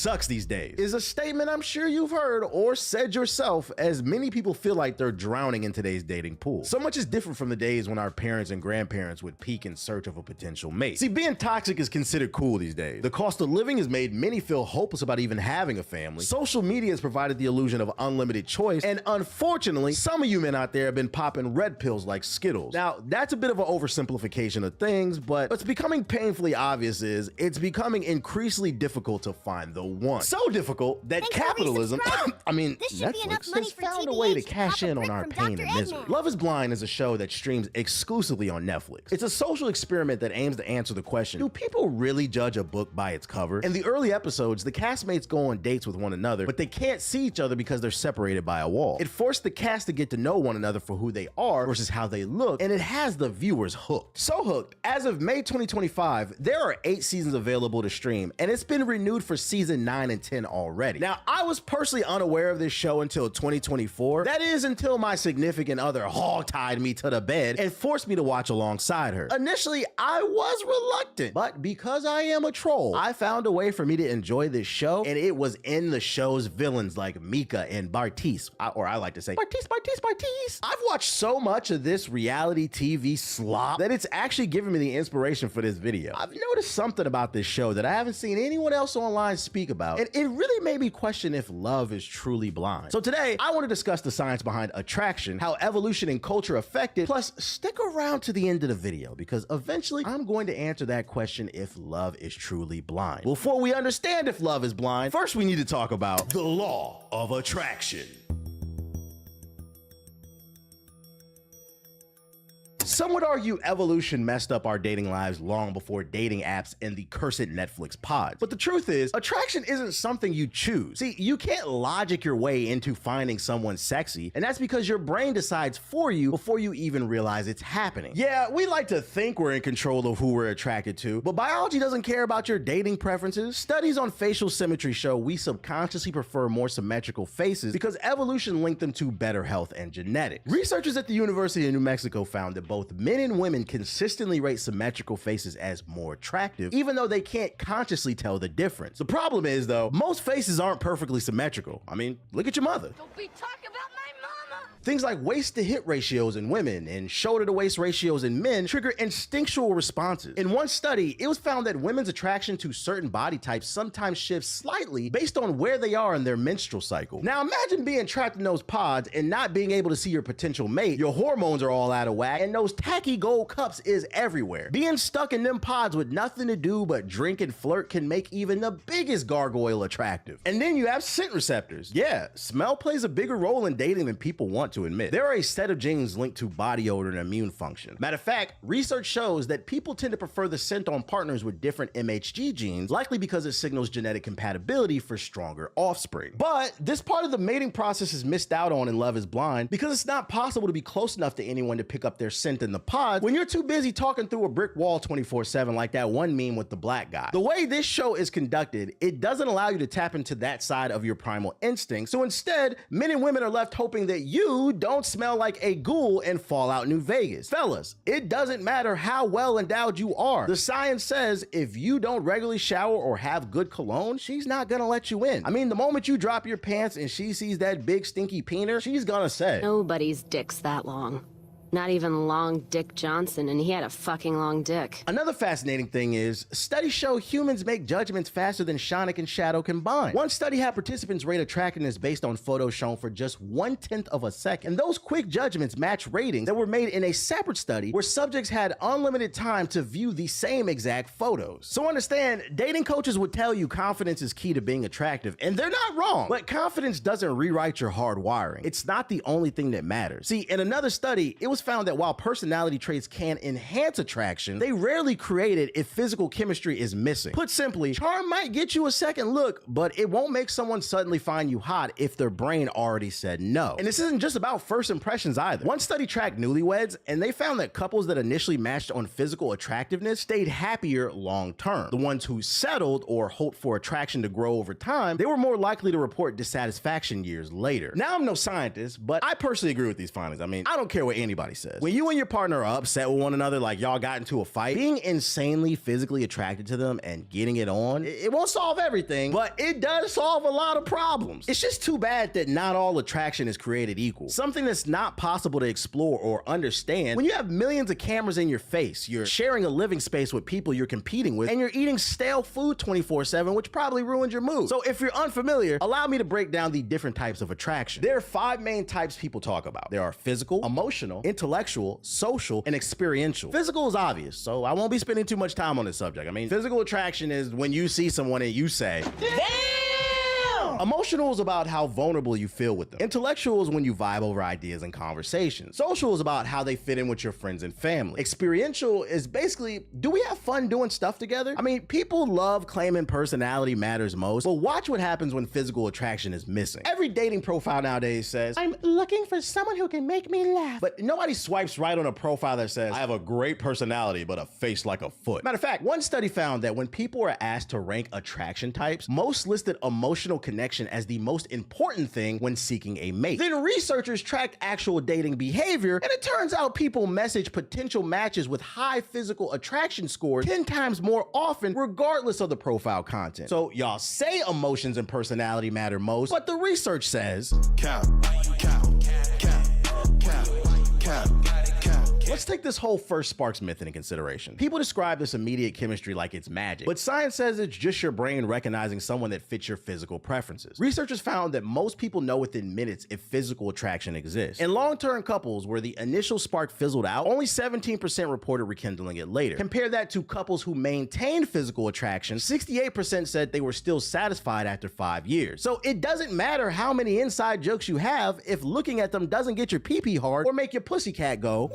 Sucks these days is a statement I'm sure you've heard or said yourself, as many people feel like they're drowning in today's dating pool. So much is different from the days when our parents and grandparents would peek in search of a potential mate. See, being toxic is considered cool these days. The cost of living has made many feel hopeless about even having a family. Social media has provided the illusion of unlimited choice, and unfortunately, some of you men out there have been popping red pills like Skittles. Now, that's a bit of an oversimplification of things, but what's becoming painfully obvious is it's becoming increasingly difficult to find the one. So difficult that capitalism, I mean, Netflix has found a way to cash in on our pain and misery. Love is Blind is a show that streams exclusively on Netflix. It's a social experiment that aims to answer the question, do people really judge a book by its cover? In the early episodes, the castmates go on dates with one another, but they can't see each other because they're separated by a wall. It forced the cast to get to know one another for who they are versus how they look, and it has the viewers hooked. So hooked, as of May 2025, there are 8 seasons available to stream, and it's been renewed for season 9 and 10 already. Now, I was personally unaware of this show until 2024. That is until my significant other hog-tied me to the bed and forced me to watch alongside her. Initially, I was reluctant, but because I am a troll, I found a way for me to enjoy this show, and it was in the show's villains like Mika and Bartiz, or I like to say Bartiz. I've watched so much of this reality TV slop that it's actually given me the inspiration for this video. I've noticed something about this show that I haven't seen anyone else online speak about, and it really made me question if love is truly blind. So today, I want to discuss the science behind attraction, how evolution and culture affect it, plus stick around to the end of the video, because eventually I'm going to answer that question if love is truly blind. Before we understand if love is blind, first we need to talk about the law of attraction. Some would argue evolution messed up our dating lives long before dating apps and the cursed Netflix pods. But the truth is, attraction isn't something you choose. See, you can't logic your way into finding someone sexy, and that's because your brain decides for you before you even realize it's happening. Yeah, we like to think we're in control of who we're attracted to, but biology doesn't care about your dating preferences. Studies on facial symmetry show we subconsciously prefer more symmetrical faces because evolution linked them to better health and genetics. Researchers at the University of New Mexico found that both men and women consistently rate symmetrical faces as more attractive, even though they can't consciously tell the difference. The problem is, though, most faces aren't perfectly symmetrical. I mean, look at your mother. Don't be talking about my mama! Things like waist to hip ratios in women and shoulder to waist ratios in men trigger instinctual responses. In one study, it was found that women's attraction to certain body types sometimes shifts slightly based on where they are in their menstrual cycle. Now imagine being trapped in those pods and not being able to see your potential mate. Your hormones are all out of whack and those tacky gold cups is everywhere. Being stuck in them pods with nothing to do but drink and flirt can make even the biggest gargoyle attractive. And then you have scent receptors. Yeah, smell plays a bigger role in dating than people want to admit. There are a set of genes linked to body odor and immune function. Matter of fact, research shows that people tend to prefer the scent on partners with different MHG genes, likely because it signals genetic compatibility for stronger offspring. But this part of the mating process is missed out on in Love is Blind because it's not possible to be close enough to anyone to pick up their scent in the pod when you're too busy talking through a brick wall 24/7 like that one meme with the black guy. The way this show is conducted, it doesn't allow you to tap into that side of your primal instinct, so instead, men and women are left hoping that you don't smell like a ghoul in Fallout New Vegas. Fellas, it doesn't matter how well endowed you are. The science says if you don't regularly shower or have good cologne, she's not gonna let you in. I mean, the moment you drop your pants and she sees that big stinky peener, she's gonna say, Nobody's dick's that long. Not even Long Dick Johnson, and he had a fucking long dick. Another fascinating thing is, studies show humans make judgments faster than Sonic and Shadow combined. One study had participants rate attractiveness based on photos shown for just 1/10 of a second. And those quick judgments match ratings that were made in a separate study where subjects had unlimited time to view the same exact photos. So understand, dating coaches would tell you confidence is key to being attractive, and they're not wrong. But confidence doesn't rewrite your hard wiring. It's not the only thing that matters. See, in another study, it was found that while personality traits can enhance attraction, they rarely create it if physical chemistry is missing. Put simply, charm might get you a second look, but it won't make someone suddenly find you hot if their brain already said no. And this isn't just about first impressions either. One study tracked newlyweds, and they found that couples that initially matched on physical attractiveness stayed happier long term. The ones who settled or hoped for attraction to grow over time, they were more likely to report dissatisfaction years later. Now, I'm no scientist, but I personally agree with these findings. I mean, I don't care what anybody says. When you and your partner are upset with one another, like y'all got into a fight, being insanely physically attracted to them and getting it on, it won't solve everything, but it does solve a lot of problems. It's just too bad that not all attraction is created equal. Something that's not possible to explore or understand when you have millions of cameras in your face, you're sharing a living space with people you're competing with, and you're eating stale food 24/7, which probably ruins your mood. So if you're unfamiliar, allow me to break down the different types of attraction. There are 5 main types people talk about. There are physical, emotional, intellectual, social, and experiential. Physical is obvious, so I won't be spending too much time on this subject. I mean, physical attraction is when you see someone and you say, damn! Emotional is about how vulnerable you feel with them. Intellectual is when you vibe over ideas and conversations. Social is about how they fit in with your friends and family. Experiential is basically, do we have fun doing stuff together? I mean, people love claiming personality matters most, but watch what happens when physical attraction is missing. Every dating profile nowadays says, I'm looking for someone who can make me laugh. But nobody swipes right on a profile that says, I have a great personality, but a face like a foot. Matter of fact, one study found that when people were asked to rank attraction types, most listed emotional connection as the most important thing when seeking a mate. Then researchers tracked actual dating behavior, and it turns out people message potential matches with high physical attraction scores 10 times more often, regardless of the profile content. So y'all say emotions and personality matter most, but the research says, Let's take this whole first sparks myth into consideration. People describe this immediate chemistry like it's magic, but science says it's just your brain recognizing someone that fits your physical preferences. Researchers found that most people know within minutes if physical attraction exists. In long-term couples where the initial spark fizzled out, only 17% reported rekindling it later. Compare that to couples who maintained physical attraction, 68% said they were still satisfied after 5 years. So it doesn't matter how many inside jokes you have if looking at them doesn't get your pee-pee hard or make your pussycat go,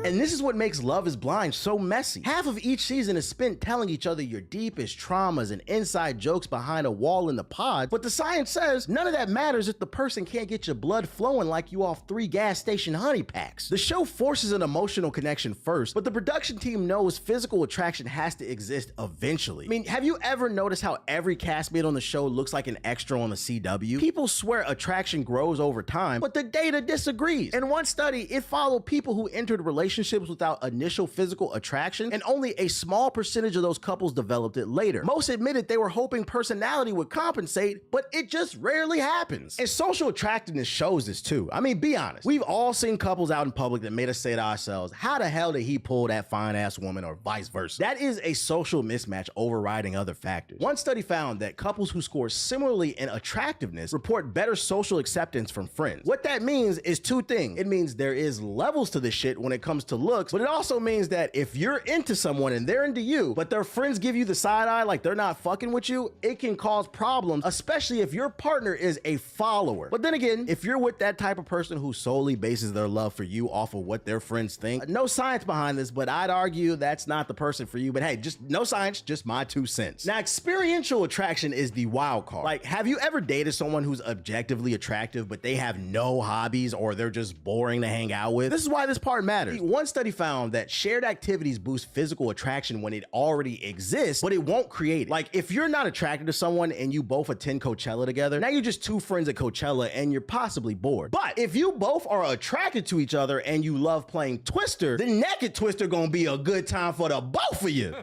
And this is what makes Love is Blind so messy. Half of each season is spent telling each other your deepest traumas and inside jokes behind a wall in the pod, but the science says none of that matters if the person can't get your blood flowing like you off 3 gas station honey packs. The show forces an emotional connection first, but the production team knows physical attraction has to exist eventually. I mean, have you ever noticed how every castmate on the show looks like an extra on the CW? People swear attraction grows over time, but the data disagrees. In one study, it followed people who entered relationships relationships without initial physical attraction, and only a small percentage of those couples developed it later. Most admitted they were hoping personality would compensate, but it just rarely happens. And social attractiveness shows this too. I mean, be honest. We've all seen couples out in public that made us say to ourselves, how the hell did he pull that fine ass woman, or vice versa? That is a social mismatch overriding other factors. One study found that couples who score similarly in attractiveness report better social acceptance from friends. What that means is two things. It means there is levels to this shit when it comes to looks, but it also means that if you're into someone and they're into you, but their friends give you the side eye like they're not fucking with you, it can cause problems, especially if your partner is a follower. But then again, if you're with that type of person who solely bases their love for you off of what their friends think, no science behind this, but I'd argue that's not the person for you. But hey, just no science, just my 2 cents. Now, experiential attraction is the wild card. Like, have you ever dated someone who's objectively attractive, but they have no hobbies or they're just boring to hang out with? This is why this part matters. One study found that shared activities boost physical attraction when it already exists, but it won't create it. Like, if you're not attracted to someone and you both attend Coachella together, now you're just two friends at Coachella and you're possibly bored. But if you both are attracted to each other and you love playing Twister, the naked Twister gonna be a good time for the both of you.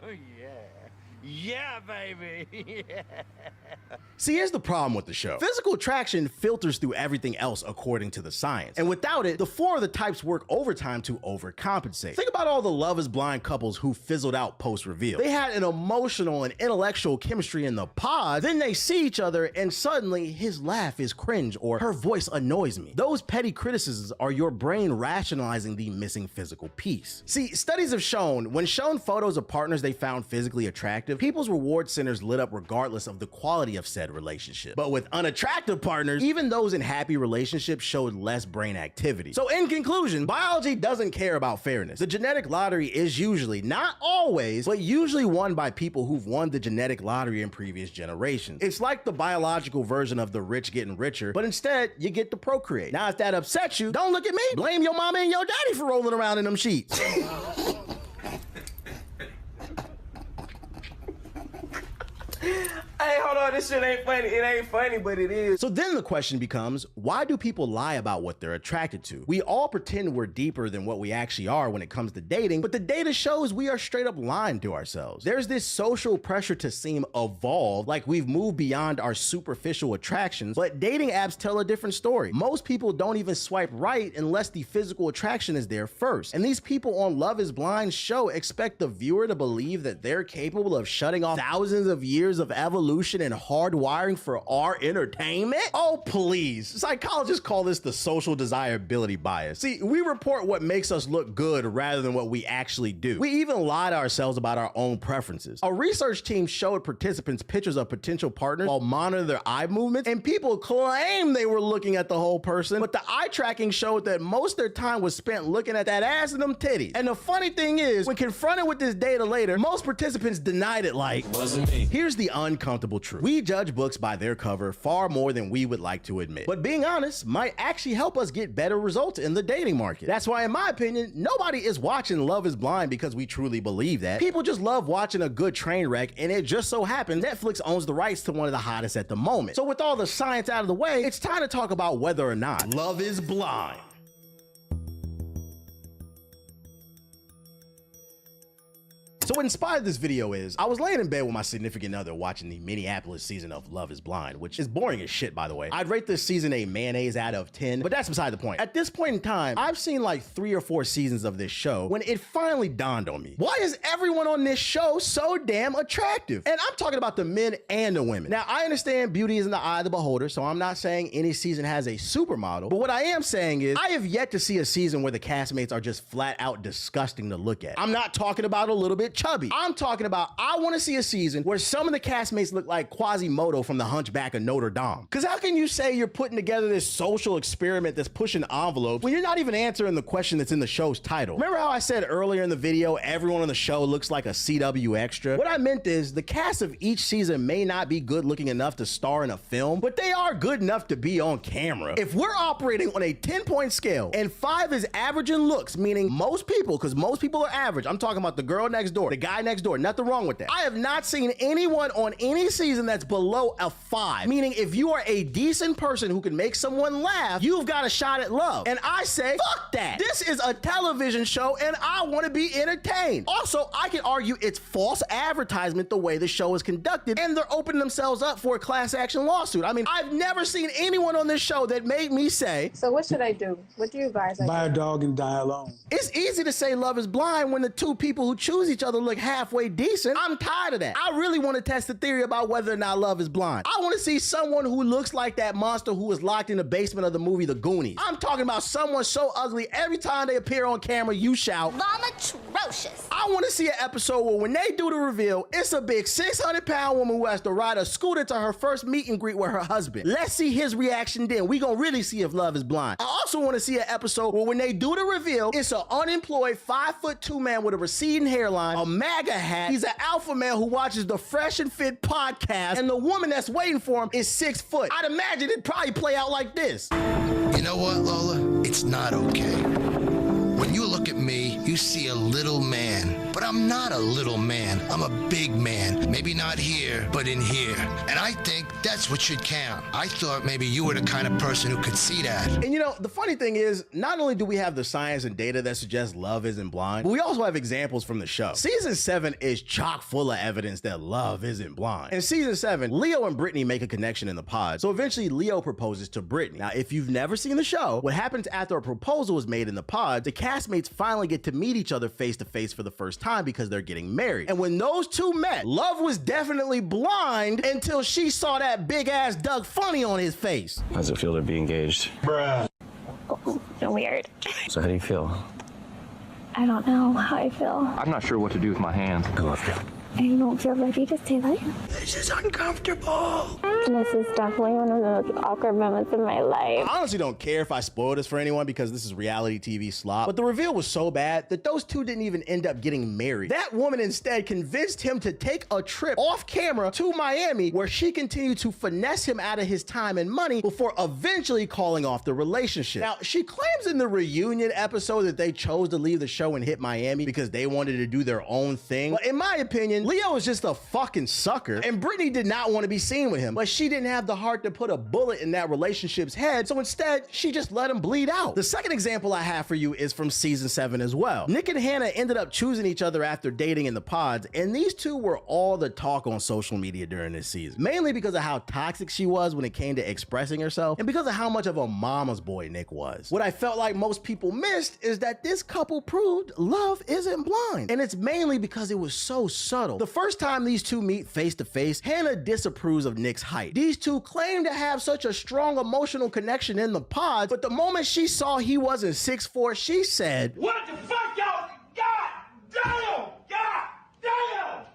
Yeah, baby. Yeah. See, here's the problem with the show. Physical attraction filters through everything else according to the science. And without it, the 4 of the types work overtime to overcompensate. Think about all the Love is Blind couples who fizzled out post-reveal. They had an emotional and intellectual chemistry in the pod, then they see each other and suddenly his laugh is cringe or her voice annoys me. Those petty criticisms are your brain rationalizing the missing physical piece. See, studies have shown, when shown photos of partners they found physically attractive, people's reward centers lit up regardless of the quality of said relationship. But with unattractive partners, even those in happy relationships showed less brain activity. So in conclusion, biology doesn't care about fairness. The genetic lottery is usually, not always, but usually won by people who've won the genetic lottery in previous generations. It's like the biological version of the rich getting richer, but instead you get to procreate. Now, if that upsets you, don't look at me. Blame your mama and your daddy for rolling around in them sheets. Hey, hold on, this shit ain't funny. It ain't funny, but it is. So then the question becomes, why do people lie about what they're attracted to? We all pretend we're deeper than what we actually are when it comes to dating, but the data shows we are straight up lying to ourselves. There's this social pressure to seem evolved, like we've moved beyond our superficial attractions, but dating apps tell a different story. Most people don't even swipe right unless the physical attraction is there first. And these people on Love is Blind show expect the viewer to believe that they're capable of shutting off thousands of years of evolution and hardwiring for our entertainment? Oh, please. Psychologists call this the social desirability bias. See, we report what makes us look good rather than what we actually do. We even lie to ourselves about our own preferences. A research team showed participants pictures of potential partners while monitoring their eye movements, and people claim they were looking at the whole person, but the eye tracking showed that most of their time was spent looking at that ass and them titties. And the funny thing is, when confronted with this data later, most participants denied it like, wasn't me. Here's the uncomfortable truth. We judge books by their cover far more than we would like to admit. But being honest might actually help us get better results in the dating market. That's why, in my opinion, nobody is watching Love is Blind because we truly believe that. People just love watching a good train wreck, and it just so happens Netflix owns the rights to one of the hottest at the moment. So with all the science out of the way, it's time to talk about whether or not Love is Blind. So what inspired this video is, I was laying in bed with my significant other watching the Minneapolis season of Love is Blind, which is boring as shit, by the way. I'd rate this season a mayonnaise out of 10, but that's beside the point. At this point in time, I've seen like 3 or 4 seasons of this show when it finally dawned on me. Why is everyone on this show so damn attractive? And I'm talking about the men and the women. Now, I understand beauty is in the eye of the beholder, so I'm not saying any season has a supermodel, but what I am saying is, I have yet to see a season where the castmates are just flat out disgusting to look at. I'm not talking about a little bit chubby. I'm talking about, I want to see a season where some of the castmates look like Quasimodo from The Hunchback of Notre Dame. Because how can you say you're putting together this social experiment that's pushing envelopes when you're not even answering the question that's in the show's title? Remember how I said earlier in the video, everyone on the show looks like a CW extra? What I meant is, the cast of each season may not be good looking enough to star in a film, but they are good enough to be on camera. If we're operating on a 10-point scale and 5 is average in looks, meaning most people, because most people are average, I'm talking about the girl next door door. The guy next door. Nothing wrong with that. I have not seen anyone on any season that's below a 5. Meaning if you are a decent person who can make someone laugh, you've got a shot at love. And I say, fuck that. This is a television show and I want to be entertained. Also, I can argue it's false advertisement the way the show is conducted, and they're opening themselves up for a class action lawsuit. I mean, I've never seen anyone on this show that made me say, So what should I do? What do you advise I Buy a do? dog and die alone. it's easy to say Love is Blind when the two people who choose each other look halfway decent. I'm tired of that. I really want to test the theory about whether or not love is blind. I want to see someone who looks like that monster who was locked in the basement of the movie The Goonies. I'm talking about someone so ugly every time they appear on camera you shout, Mom atrocious. I want to see an episode where when they do the reveal, it's a big 600-pound woman who has to ride a scooter to her first meet and greet with her husband. Let's see his reaction then. We gonna really see if love is blind. I also want to see an episode where when they do the reveal, it's an unemployed 5'2" man with a receding hairline, a MAGA hat. He's an alpha male who watches the Fresh and Fit podcast, and the woman that's waiting for him is 6 foot. I'd imagine it'd probably play out like this. You know what, Lola? It's not okay. When you look at me, you see a little man. But I'm not a little man. I'm a big man. Maybe not here, but in here. And I think that's what should count. I thought maybe you were the kind of person who could see that. And you know, the funny thing is, not only do we have the science and data that suggests love isn't blind, but we also have examples from the show. Season 7 is chock full of evidence that love isn't blind. In season 7, Leo and Brittany make a connection in the pod. So eventually Leo proposes to Brittany. Now, if you've never seen the show, what happens after a proposal is made in the pod, the castmates finally get to meet each other face to face for the first time because they're getting married. And when those two met, love was definitely blind until she saw that big ass Doug Funny on his face. How does it feel to be engaged? Bruh. Weird. So how do you feel? I don't know how I feel. I'm not sure what to do with my hands. I don't feel ready to say that. This is uncomfortable. This is definitely one of the most awkward moments in my life. I honestly don't care if I spoil this for anyone because this is reality TV slop, but the reveal was so bad that those two didn't even end up getting married. That woman instead convinced him to take a trip off camera to Miami where she continued to finesse him out of his time and money before eventually calling off the relationship. Now, she claims in the reunion episode that they chose to leave the show and hit Miami because they wanted to do their own thing. But in my opinion, Leo is just a fucking sucker, and Brittany did not want to be seen with him, but she didn't have the heart to put a bullet in that relationship's head, so instead, she just let him bleed out. The second example I have for you is from season 7 as well. Nick and Hannah ended up choosing each other after dating in the pods, and these two were all the talk on social media during this season, mainly because of how toxic she was when it came to expressing herself, and because of how much of a mama's boy Nick was. What I felt like most people missed is that this couple proved love isn't blind, and it's mainly because it was so subtle. The first time these two meet face to face, Hannah disapproves of Nick's height. These two claim to have such a strong emotional connection in the pods, but the moment she saw he wasn't 6'4", she said, What the fuck, y'all? God damn! God damn!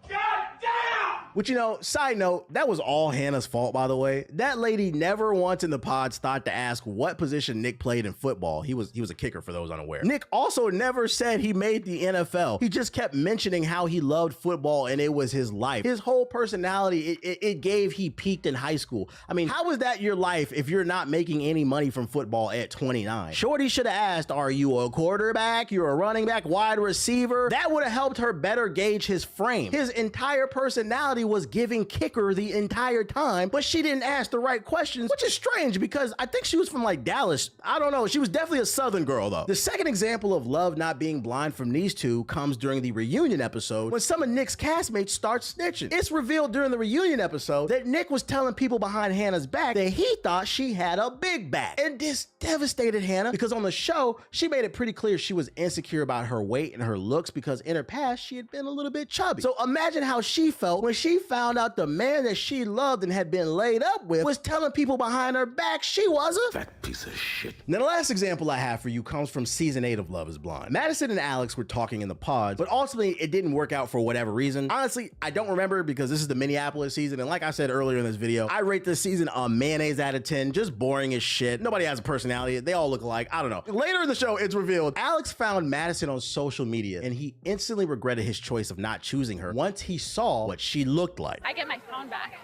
God damn! which, you know, side note, that was all Hannah's fault, by the way. That lady never once in the pods thought to ask what position Nick played in football. He was a kicker, for those unaware. Nick also never said he made the NFL. He just kept mentioning how he loved football and it was his life. His whole personality, it gave he peaked in high school. I mean, how is that your life if you're not making any money from football at 29? Shorty should have asked, are you a quarterback? You're a running back, wide receiver? That would have helped her better gauge his frame. His entire personality was giving kicker the entire time, but she didn't ask the right questions, which is strange because I think she was from like Dallas. I don't know. She was definitely a Southern girl though. The second example of love not being blind from these two comes during the reunion episode when some of Nick's castmates start snitching. It's revealed during the reunion episode that Nick was telling people behind Hannah's back that he thought she had a big back. And this devastated Hannah because on the show, she made it pretty clear she was insecure about her weight and her looks because in her past, she had been a little bit chubby. So imagine how she felt when she found out the man that she loved and had been laid up with was telling people behind her back she was a fat piece of shit. Now, the last example I have for you comes from season 8 of Love is Blind. Madison and Alex were talking in the pods, but ultimately it didn't work out for whatever reason. Honestly, I don't remember because this is the Minneapolis season, and like I said earlier in this video, I rate this season a mayonnaise out of 10, just boring as shit. Nobody has a personality. They all look alike. I don't know. Later in the show, it's revealed Alex found Madison on social media, and he instantly regretted his choice of not choosing her once he saw what she looked like. I get my phone back.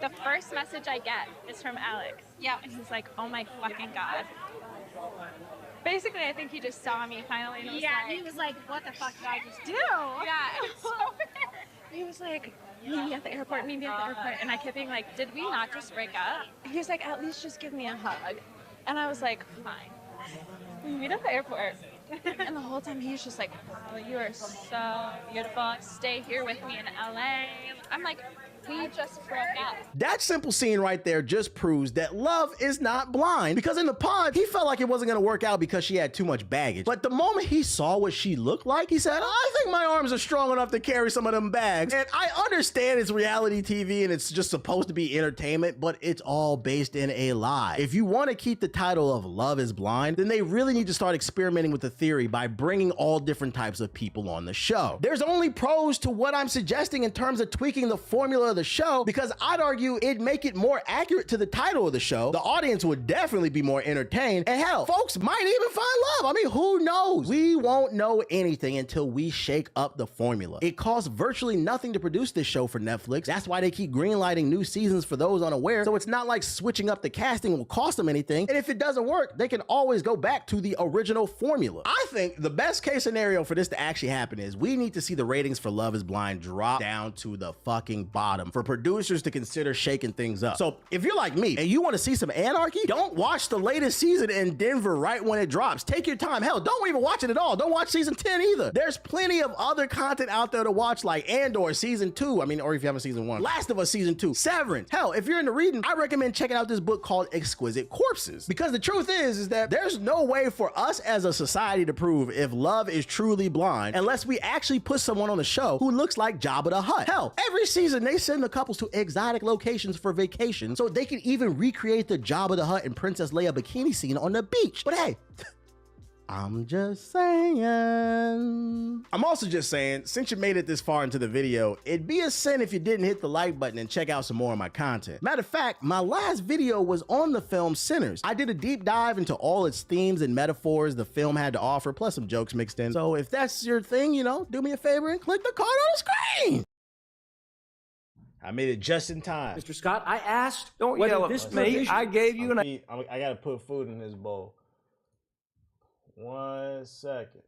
The first message I get is from Alex. Yeah. And he's like, oh my fucking God. Basically, honestly, I think he just saw me finally. And was like, he was like, what the fuck did I just do? Yeah. And so he was like, meet me at the airport, meet me at the airport. And I kept being like, did we not just break up? He was like, at least just give me a hug. And I was like, fine. We meet at the airport. And the whole time he's just like, wow, you are so beautiful. Stay here with me in LA. I'm like, we just broke up. That simple scene right there just proves that Love is not blind, because in the pod, he felt like it wasn't gonna work out because she had too much baggage. But the moment he saw what she looked like, he said, I think my arms are strong enough to carry some of them bags. And I understand it's reality TV and it's just supposed to be entertainment, but it's all based in a lie. If you want to keep the title of Love is Blind, then they really need to start experimenting with the theory by bringing all different types of people on the show. There's only pros to what I'm suggesting in terms of tweaking the formula of the show, because I'd argue it'd make it more accurate to the title of the show. The audience would definitely be more entertained, and hell, folks might even find love. I mean, who knows? We won't know anything until we shake up the formula. It costs virtually nothing to produce this show for Netflix. That's why they keep greenlighting new seasons for those unaware, so it's not like switching up the casting will cost them anything, and if it doesn't work, they can always go back to the original formula. I think the best case scenario for this to actually happen is we need to see the ratings for Love is Blind drop down to the fucking bottom for producers to consider shaking things up. So if you're like me and you want to see some anarchy, don't watch the latest season in Denver right when it drops. Take your time. Hell, don't even watch it at all. Don't watch season 10 either. There's plenty of other content out there to watch, like Andor season 2. I mean, or if you haven't season 1, Last of Us season 2, Severance. Hell, if you're into reading, I recommend checking out this book called Exquisite Corpses, because the truth is that there's no way for us as a society to prove if love is truly blind unless we actually put someone on the show who looks like Jabba the Hutt. Hell, every season they send the couples to exotic locations for vacation so they can even recreate the Jabba the Hutt and Princess Leia bikini scene on the beach. But hey, I'm just saying. I'm also just saying, since you made it this far into the video, it'd be a sin if you didn't hit the like button and check out some more of my content. Matter of fact, my last video was on the film Sinners. I did a deep dive into all its themes and metaphors the film had to offer, plus some jokes mixed in. So if that's your thing, you know, do me a favor and click the card on the screen. I made it just in time. Mr. Scott, I asked. Don't whether yell at this me. provision- I gave you I gotta put food in this bowl. 1 second.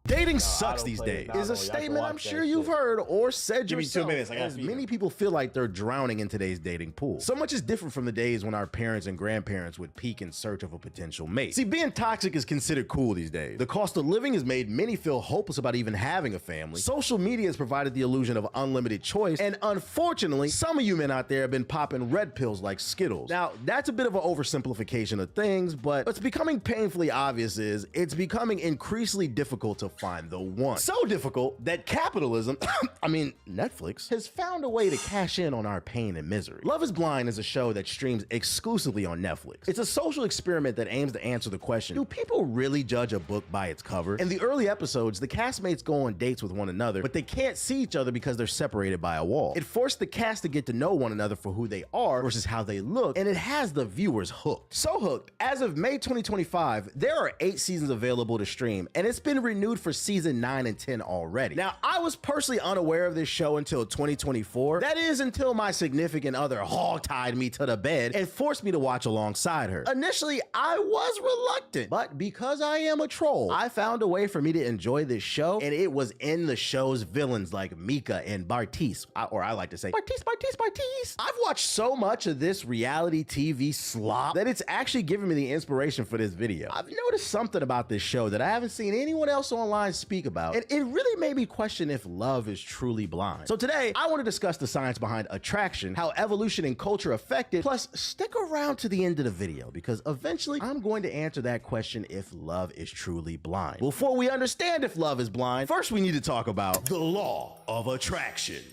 Dating sucks these days is a statement I'm sure you've heard or said Give me 2 yourself, minutes. as many people feel like they're drowning in today's dating pool. So much is different from the days when our parents and grandparents would peek in search of a potential mate. See, being toxic is considered cool these days. The cost of living has made many feel hopeless about even having a family. Social media has provided the illusion of unlimited choice, and unfortunately, some of you men out there have been popping red pills like Skittles. Now, that's a bit of an oversimplification of things, but what's becoming painfully obvious is it's becoming increasingly difficult to find the one. So difficult that capitalism, I mean Netflix, has found a way to cash in on our pain and misery. Love is Blind is a show that streams exclusively on Netflix. It's a social experiment that aims to answer the question, do people really judge a book by its cover? In the early episodes, the castmates go on dates with one another, but they can't see each other because they're separated by a wall. It forced the cast to get to know one another for who they are versus how they look, and it has the viewers hooked. So hooked, as of May 2025, there are 8 seasons available to stream, and it's been renewed for season 9 and 10 already. Now, I was personally unaware of this show until 2024. That is until my significant other hog-tied me to the bed and forced me to watch alongside her. Initially, I was reluctant, but because I am a troll, I found a way for me to enjoy this show, and it was in the show's villains like Mika and Bartiz, or I like to say, Bartiz. I've watched so much of this reality TV slop that it's actually given me the inspiration for this video. I've noticed something about this show that I haven't seen anyone else online speak about, and it really made me question if love is truly blind. So today, I want to discuss the science behind attraction, how evolution and culture affect it, plus stick around to the end of the video, because eventually I'm going to answer that question if love is truly blind. Before we understand if love is blind, first we need to talk about the law of attraction.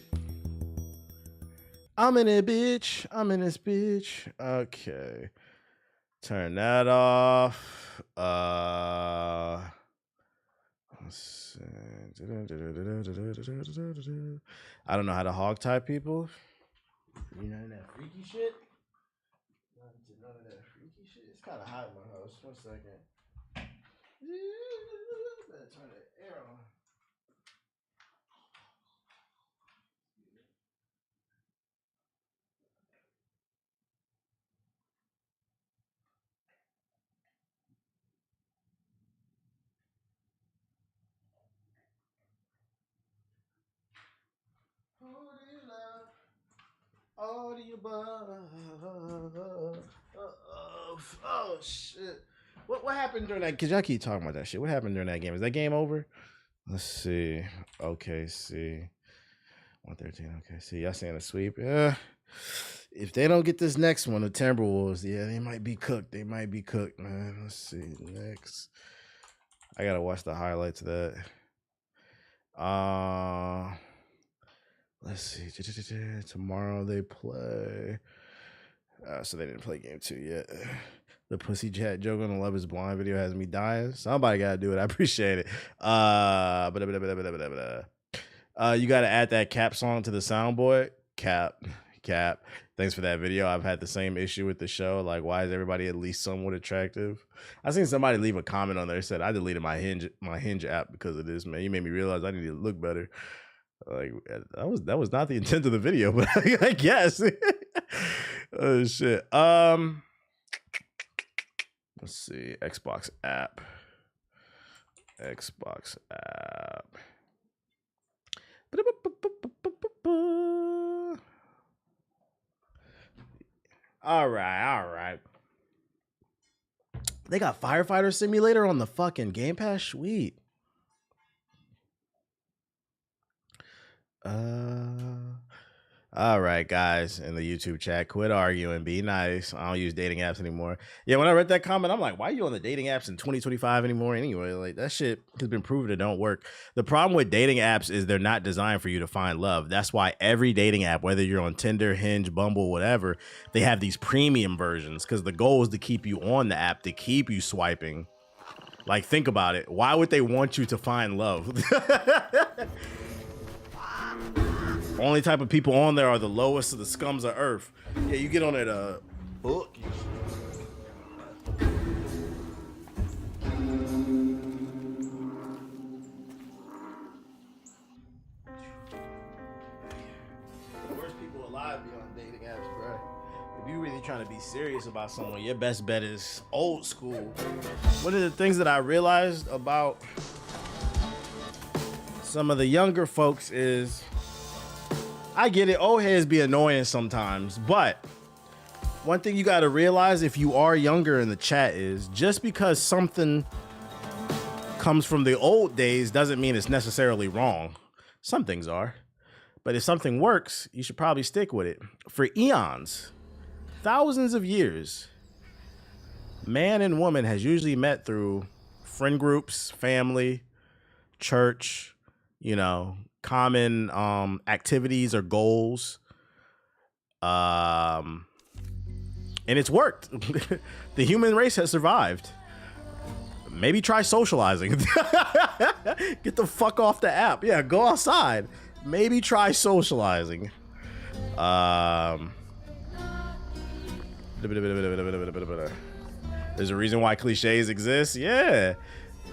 I'm in it, bitch. I'm in this bitch. Okay. Turn that off. Let's see. I don't know how to hog tie people. You know that freaky shit? None of that freaky shit. It's kind of hot in my house. 1 second. Better turn the air on. All the above. Oh shit. What happened during that? Cause y'all keep talking about that shit. What happened during that game? Is that game over? Let's see. Okay, see. 113. Okay, see. Y'all saying a sweep? Yeah. If they don't get this next one, the Timberwolves, yeah, they might be cooked. They might be cooked, man. Let's see. Next. I gotta watch the highlights of that. Let's see. Tomorrow they play. So they didn't play game 2 yet. The Pussy Chat joke on the Love Is Blind video has me dying. Somebody gotta do it. I appreciate it. You gotta add that Cap song to the soundboard. Cap. Thanks for that video. I've had the same issue with the show. Like, why is everybody at least somewhat attractive? I seen somebody leave a comment on there that said I deleted my Hinge app because of this, man. You made me realize I need to look better. Like, that was not the intent of the video, but I guess. Oh shit. Let's see. Xbox app. All right. They got Firefighter Simulator on the fucking Game Pass. Sweet. All right, guys, in the YouTube chat, quit arguing. Be nice. I don't use dating apps anymore. Yeah, when I read that comment, I'm like, why are you on the dating apps in 2025 anymore anyway? Like, that shit has been proven it don't work. The problem with dating apps is they're not designed for you to find love. That's why every dating app, whether you're on Tinder, Hinge, Bumble, whatever, they have these premium versions because the goal is to keep you on the app, to keep you swiping. Like, think about it. Why would they want you to find love? Only type of people on there are the lowest of the scums of earth. Yeah, you get on it, book. The worst people alive be on dating apps, bro. If you really trying to be serious about someone, your best bet is old school. One of the things that I realized about some of the younger folks is, I get it, old heads be annoying sometimes, but one thing you got to realize if you are younger in the chat is just because something comes from the old days doesn't mean it's necessarily wrong. Some things are, but if something works, you should probably stick with it. For eons, thousands of years, man and woman has usually met through friend groups, family, church, common activities or goals, and it's worked. The human race has survived. Maybe try socializing. Get the fuck off the app. Yeah, go outside. Maybe try socializing. There's a reason why cliches exist. Yeah.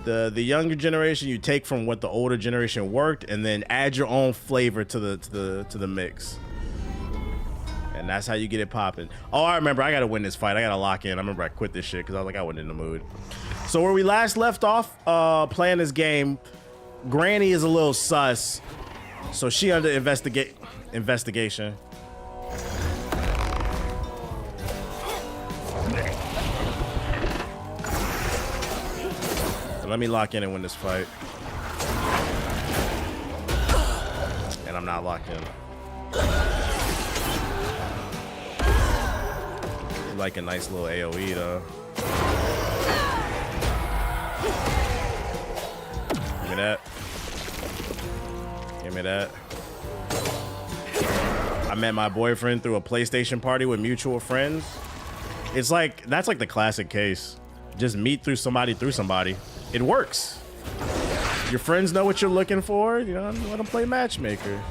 The younger generation, you take from what the older generation worked and then add your own flavor to the mix. And that's how you get it popping. Oh, I remember, I gotta win this fight. I gotta lock in. I remember I quit this shit because I was like, I wasn't in the mood. So where we last left off playing this game, Granny is a little sus. So she under investigation. Let me lock in and win this fight. And I'm not locked in. Like a nice little AoE though. Give me that. Give me that. I met my boyfriend through a PlayStation party with mutual friends. It's like, that's like the classic case. Just meet through somebody. It works. Your friends know what you're looking for. Let them play matchmaker.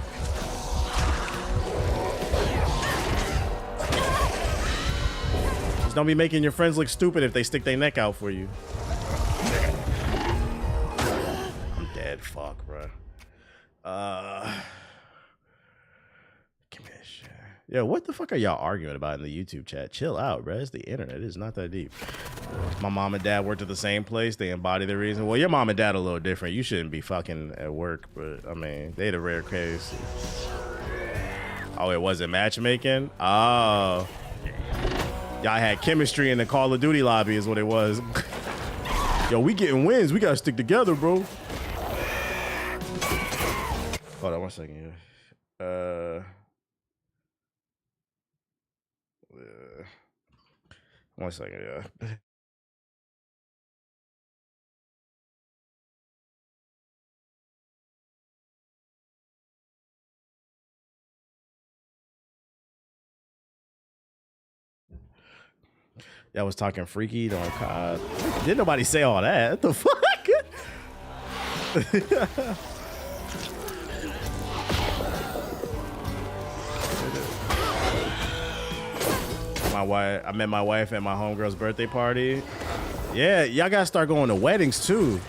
Just don't be making your friends look stupid if they stick their neck out for you. I'm dead. Fuck, bro. Give me that shit. Yo, what the fuck are y'all arguing about in the YouTube chat? Chill out, bro. It's the internet. It's not that deep. My mom and dad worked at the same place. They embody the reason. Well, your mom and dad are a little different. You shouldn't be fucking at work, but I mean, they the rare case. Oh, it wasn't matchmaking? Oh. Y'all had chemistry in the Call of Duty lobby is what it was. Yo, we getting wins. We gotta stick together, bro. Hold on 1 second. One second, yeah. Y'all was talking freaky. Don't God. Didn't nobody say all that. What the fuck? I met my wife at my homegirl's birthday party. Yeah, y'all gotta start going to weddings too.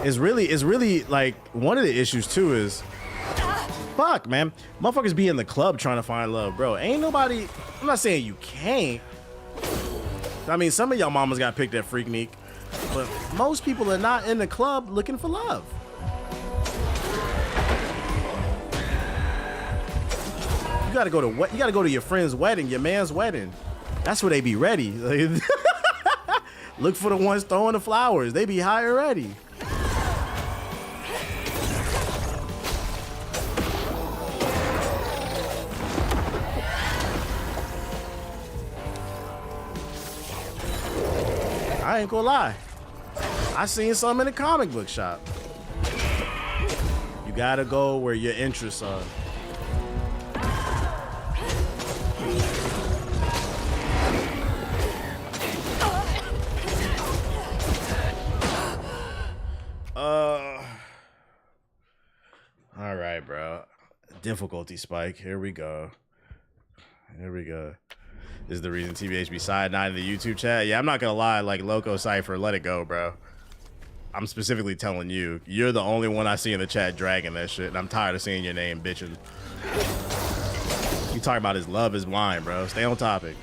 It's really like one of the issues too is fuck, man. Motherfuckers be in the club trying to find love, bro. Ain't nobody. I'm not saying you can't. I mean, some of y'all mamas got picked at Freaknik, but most people are not in the club looking for love. You gotta go to your friend's wedding, your man's wedding. That's where they be ready. Look for the ones throwing the flowers. They be high already. I ain't gonna lie. I seen some in the comic book shop. You gotta go where your interests are. All right, bro. Difficulty spike. Here we go. This is the reason TBH be side-9 in the YouTube chat. Yeah, I'm not gonna lie. Like, Loco Cypher, let it go, bro. I'm specifically telling you. You're the only one I see in the chat dragging that shit, and I'm tired of seeing your name bitching. You talking about his love is blind, bro. Stay on topic.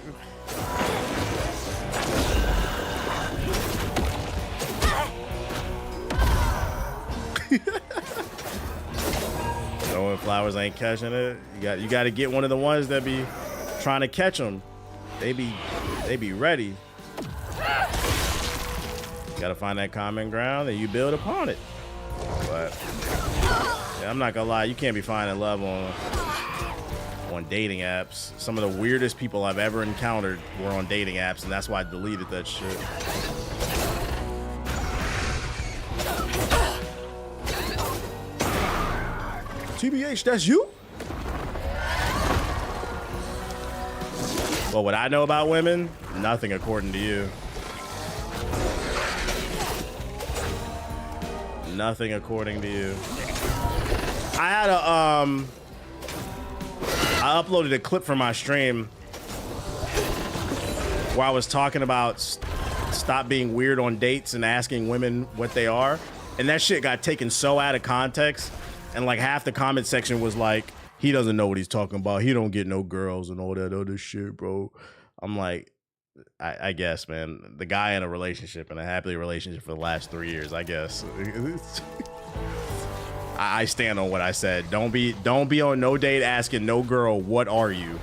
Throwing flowers ain't catching it. You got to get one of the ones that be trying to catch them. They be ready. You got to find that common ground and you build upon it. But yeah, I'm not gonna lie, you can't be finding love on dating apps. Some of the weirdest people I've ever encountered were on dating apps, and that's why I deleted that shit. TBH, that's you? Well, what I know about women, nothing according to you. Nothing according to you. I had I uploaded a clip from my stream where I was talking about stop being weird on dates and asking women what they are. And that shit got taken so out of context. And like half the comment section was like, he doesn't know what he's talking about. He don't get no girls and all that other shit, bro. I'm like, I guess, man. The guy in a relationship, in a happy relationship for the last 3 years, I guess. I stand on what I said. Don't be on no date asking no girl, what are you?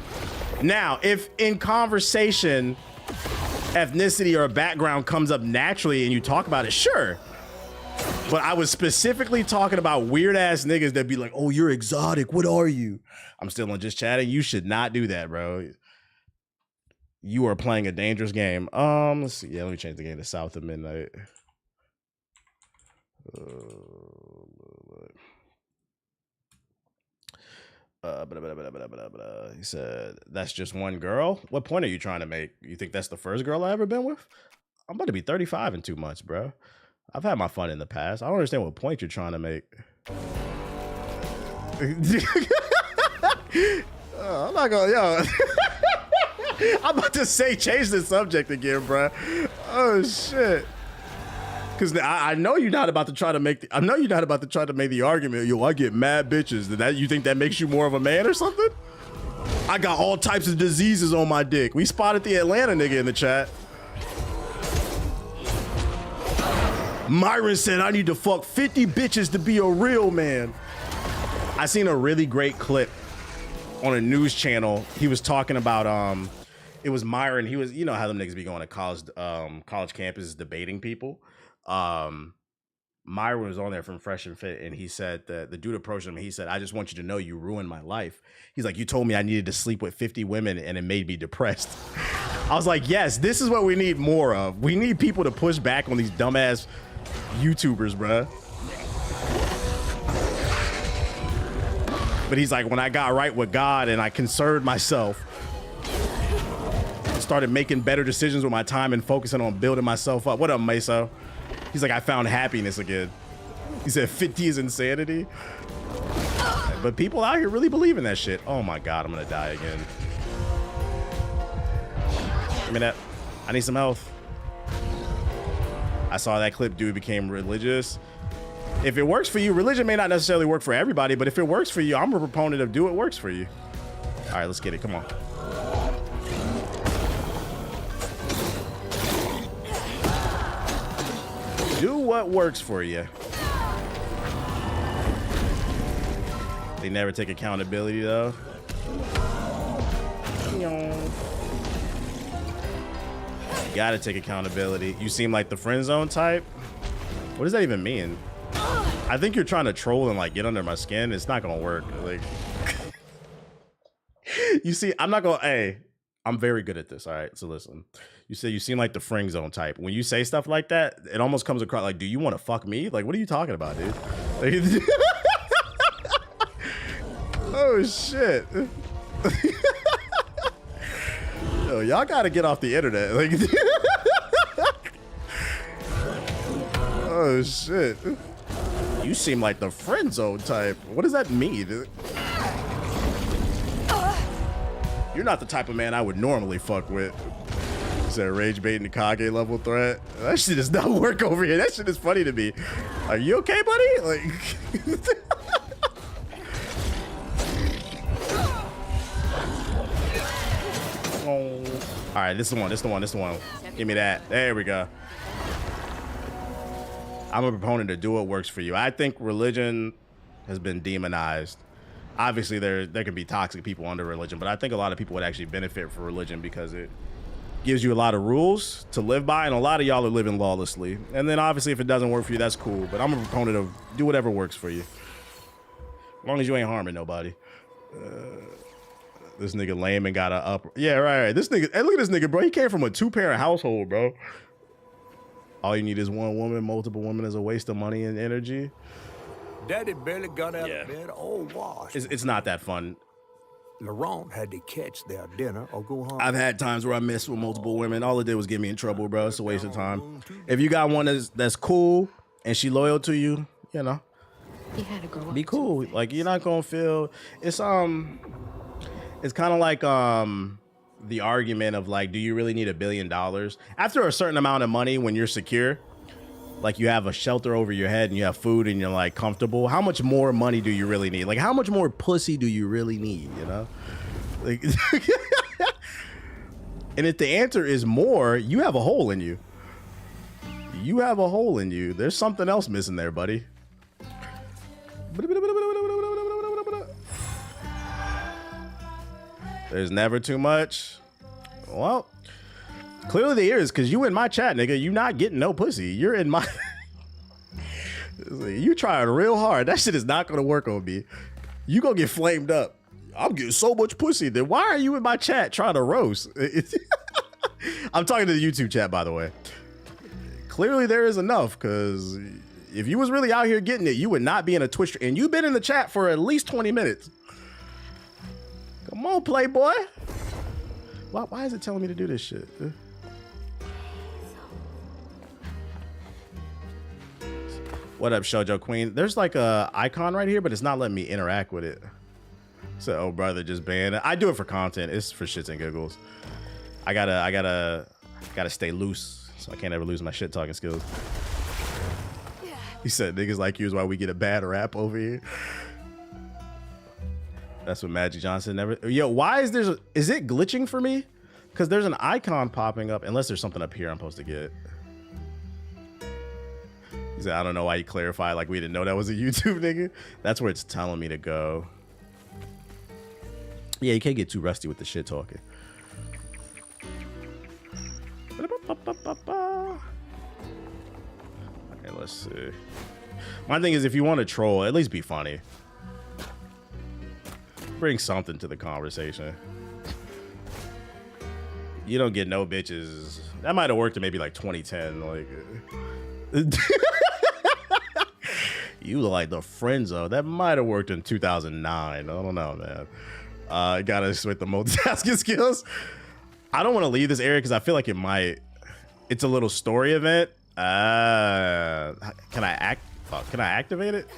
Now, if in conversation, ethnicity or background comes up naturally and you talk about it, sure. But I was specifically talking about weird ass niggas that be like, oh, you're exotic. What are you? I'm still on just chatting. You should not do that, bro. You are playing a dangerous game. Let's see. Yeah, let me change the game to South of Midnight. He said, that's just one girl? What point are you trying to make? You think that's the first girl I ever been with? I'm about to be 35 in 2 months, bro. I've had my fun in the past. I don't understand what point you're trying to make. I'm not gonna, yo. I'm about to say change the subject again, bro. Oh shit. Cause I know you're not about to try to make the, argument. Yo, I get mad bitches. That you think that makes you more of a man or something? I got all types of diseases on my dick. We spotted the Atlanta nigga in the chat. Myron said I need to fuck 50 bitches to be a real man. I seen a really great clip on a news channel. He was talking about it was Myron. He was, you know how them niggas be going to college campuses debating people. Myron was on there from Fresh and Fit, and he said that the dude approached him and he said, I just want you to know you ruined my life. He's like, you told me I needed to sleep with 50 women and it made me depressed. I was like, yes, this is what we need more of. We need people to push back on these dumbass YouTubers, bruh. But he's like, when I got right with God and I concerned myself, started making better decisions with my time and focusing on building myself up. What up, Meso? He's like, I found happiness again. He said 50 is insanity. But people out here really believe in that shit. Oh my God, I'm gonna die again. Give me that. I need some health. I saw that clip, dude became religious. If it works for you, religion may not necessarily work for everybody, but if it works for you, I'm a proponent of do what works for you. All right, let's get it, come on. Do what works for you. They never take accountability though. You gotta take accountability. You seem like the friend zone type. What does that even mean? I think you're trying to troll and like get under my skin. It's not gonna work. Like, you see, I'm not gonna. Hey, I'm very good at this. All right, so listen. You say you seem like the friend zone type. When you say stuff like that, it almost comes across like, do you want to fuck me? Like, what are you talking about, dude? Like, oh shit. Yo, y'all gotta get off the internet. Like, oh shit. You seem like the friend zone type. What does that mean? You're not the type of man I would normally fuck with. Is that rage baiting the Hokage level threat? That shit does not work over here. That shit is funny to me. Are you okay, buddy? Like, oh. All right, this is the one. This is the one. This is the one. Give me that. There we go. I'm a proponent to do what works for you. I think religion has been demonized. Obviously, there can be toxic people under religion, but I think a lot of people would actually benefit from religion because it gives you a lot of rules to live by, and a lot of y'all are living lawlessly. And then obviously, if it doesn't work for you, that's cool. But I'm a proponent of do whatever works for you, as long as you ain't harming nobody. This nigga lame and got a up. Yeah, right. This nigga. Hey, look at this nigga, bro. He came from a 2-parent household, bro. All you need is one woman. Multiple women is a waste of money and energy. Daddy barely got out of bed or washed. It's not that fun. Laurent had to catch their dinner or go home. I've had times where I messed with multiple women. All it did was get me in trouble, bro. It's a waste of time. If you got one that's cool and she loyal to you, you know, You had to grow up. be cool. Like, you're not gonna feel it's kind of like the argument of like, do you really need $1 billion? After a certain amount of money, when you're secure, like you have a shelter over your head and you have food and you're like comfortable, how much more money do you really need? Like, how much more pussy do you really need, you know? Like, and if the answer is more, you have a hole in you. You have a hole in you. There's something else missing there, buddy. There's never too much. Well, clearly there is, because you in my chat, nigga. You not getting no pussy. You're in my... You trying real hard. That shit is not going to work on me. You going to get flamed up. I'm getting so much pussy. Then why are you in my chat trying to roast? I'm talking to the YouTube chat, by the way. Clearly there is enough, because if you was really out here getting it, you would not be in a Twitch. And you've been in the chat for at least 20 minutes. Come on, Playboy. Why is it telling me to do this shit? What up, Shoujo Queen? There's like a icon right here, but it's not letting me interact with it. So, oh brother, just ban it. I do it for content. It's for shits and giggles. I gotta stay loose, so I can't ever lose my shit talking skills. He said niggas like you is why we get a bad rap over here. That's what Magic Johnson never. Yo, why is is it glitching for me? Because there's an icon popping up, unless there's something up here I'm supposed to get. He said, I don't know why you clarified like we didn't know that was a YouTube nigga. That's where it's telling me to go. Yeah, you can't get too rusty with the shit talking. Okay, let's see. My thing is, if you want to troll, at least be funny. Bring something to the conversation. You don't get no bitches. That might have worked in maybe like 2010. Like, you look like the friend zone. That might have worked in 2009. I don't know, man. Got us with the multitasking skills. I don't want to leave this area because I feel like it might. It's a little story event. Can I activate it?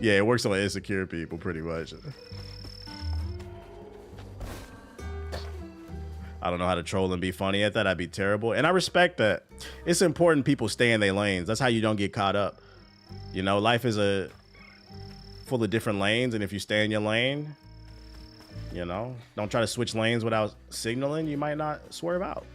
Yeah, it works on insecure people pretty much. I don't know how to troll and be funny at that. I'd be terrible. And I respect that. It's important people stay in their lanes. That's how you don't get caught up. You know, life is full of different lanes. And if you stay in your lane, you know, don't try to switch lanes without signaling. You might not swerve out.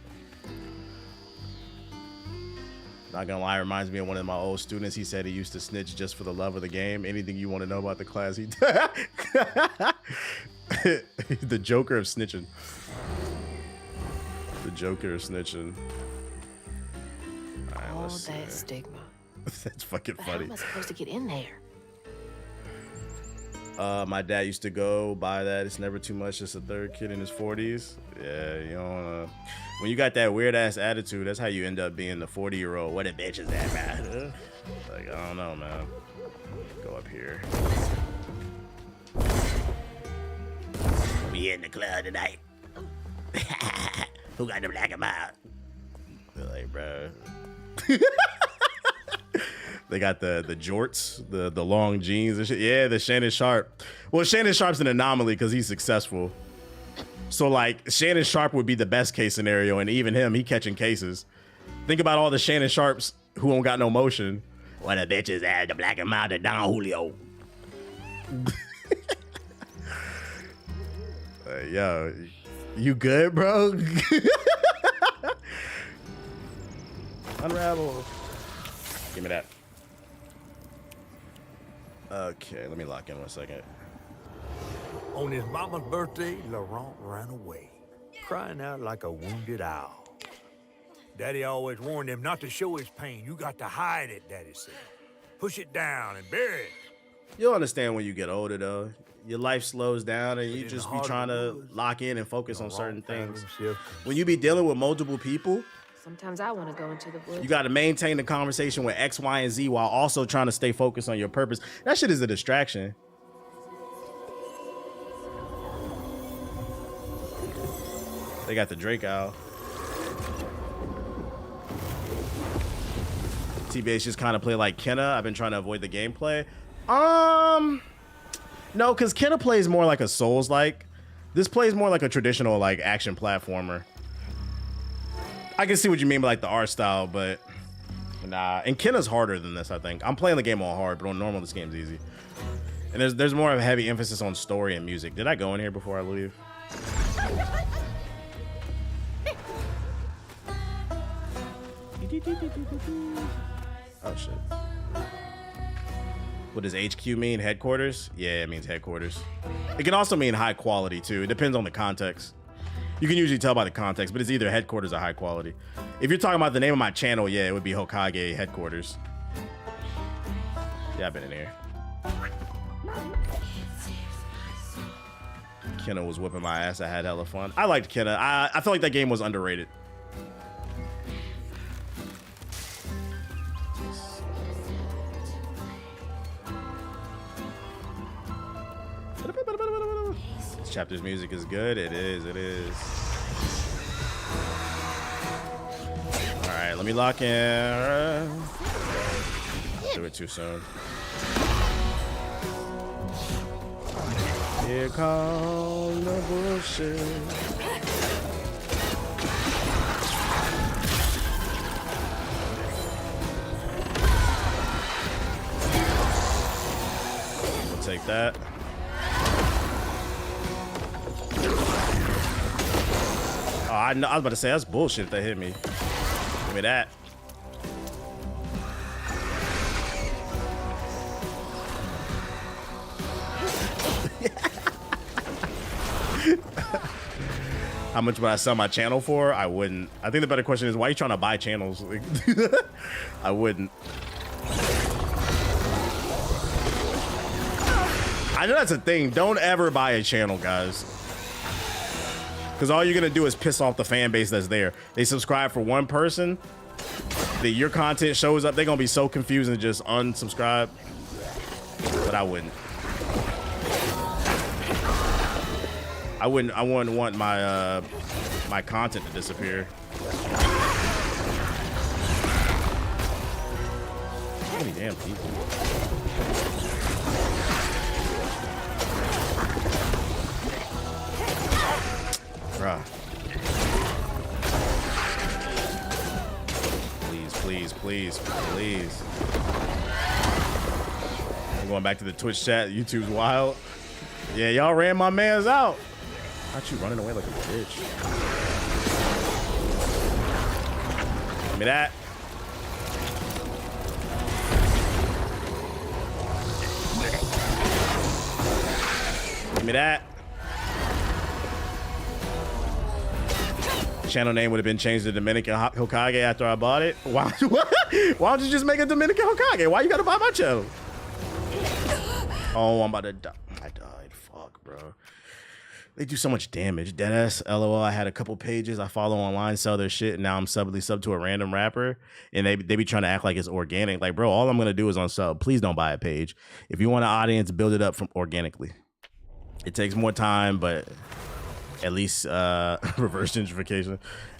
Not gonna lie, reminds me of one of my old students. He said he used to snitch just for the love of the game. Anything you want to know about the class, he the Joker of snitching. The Joker of snitching. All right, all let's that see. stigma. That's fucking But how funny. am I supposed to get in there? My dad used to go buy that. It's never too much. Just a third kid in his 40s. Yeah, you know, when you got that weird ass attitude, that's how you end up being the 40-year-old. What a bitch is that, man? Like, I don't know, man. Go up here. We in the club tonight. Who got the black amount? Like, bro. They got the jorts, the long jeans and shit. Yeah, the Shannon Sharp. Well, Shannon Sharp's an anomaly because he's successful. So like Shannon Sharp would be the best case scenario, and even him, he catching cases. Think about all the Shannon Sharps who don't got no motion. What a bitch is that? The black and mild, the Don Julio. Yo, you good, bro? Unravel. Give me that. Okay, let me lock in 1 second. On his mama's birthday, Laurent ran away, crying out like a wounded owl. Daddy always warned him not to show his pain. You got to hide it, Daddy said. Push it down and bury it. You'll understand when you get older, though. Your life slows down and you just be trying to lock in and focus on certain things. When you be dealing with multiple people, Sometimes I want to go into the woods. you got to maintain the conversation with X, Y, and Z while also trying to stay focused on your purpose. That shit is a distraction. They got the Drake Owl. TBH just kind of play like Kenna. I've been trying to avoid the gameplay. No, because Kenna plays more like a Souls-like. This plays more like a traditional like action platformer. I can see what you mean by like the art style, but nah. And Kenna's harder than this, I think. I'm playing the game on hard, but on normal this game's easy. And there's more of a heavy emphasis on story and music. Did I go in here before I leave? Oh shit. What does HQ mean? Headquarters? Yeah, it means headquarters. It can also mean high quality too. It depends on the context. You can usually tell by the context, but it's either headquarters or high quality. If you're talking about the name of my channel, yeah, it would be Hokage headquarters. Yeah, I've been in here. Kenna was whipping my ass. I had hella fun. I liked Kenna. I feel like that game was underrated. This chapter's music is good. It is. It is. All right, let me lock in. Do it too soon. Here comes the bullshit. We'll take that. Oh, I was about to say that's bullshit if that hit me. Give me that. How much would I sell my channel for? I wouldn't. I think the better question is, why are you trying to buy channels? Like, I wouldn't. I know that's a thing. Don't ever buy a channel, guys. Because all you're going to do is piss off the fan base that's there. They subscribe for one person. That your content shows up. They're going to be so confused and just unsubscribe. But I wouldn't. I wouldn't want my my content to disappear. So many damn people. Bruh. Please, please, please. I'm going back to the Twitch chat. YouTube's wild. Yeah, y'all ran my mans out. Not you running away like a bitch. Give me that. Give me that. Channel name would have been changed to Dominican Hokage after I bought it. Why don't you just make a Dominican Hokage? Why you gotta buy my channel? Oh, I'm about to die. I died. Fuck, bro. They do so much damage. Deadass, LOL. I had a couple pages I follow online sell their shit, and now I'm sub to a random rapper, and they be trying to act like it's organic. Like, bro, all I'm gonna do is unsub. Please don't buy a page. If you want an audience, build it up from organically. It takes more time, but at least reverse gentrification.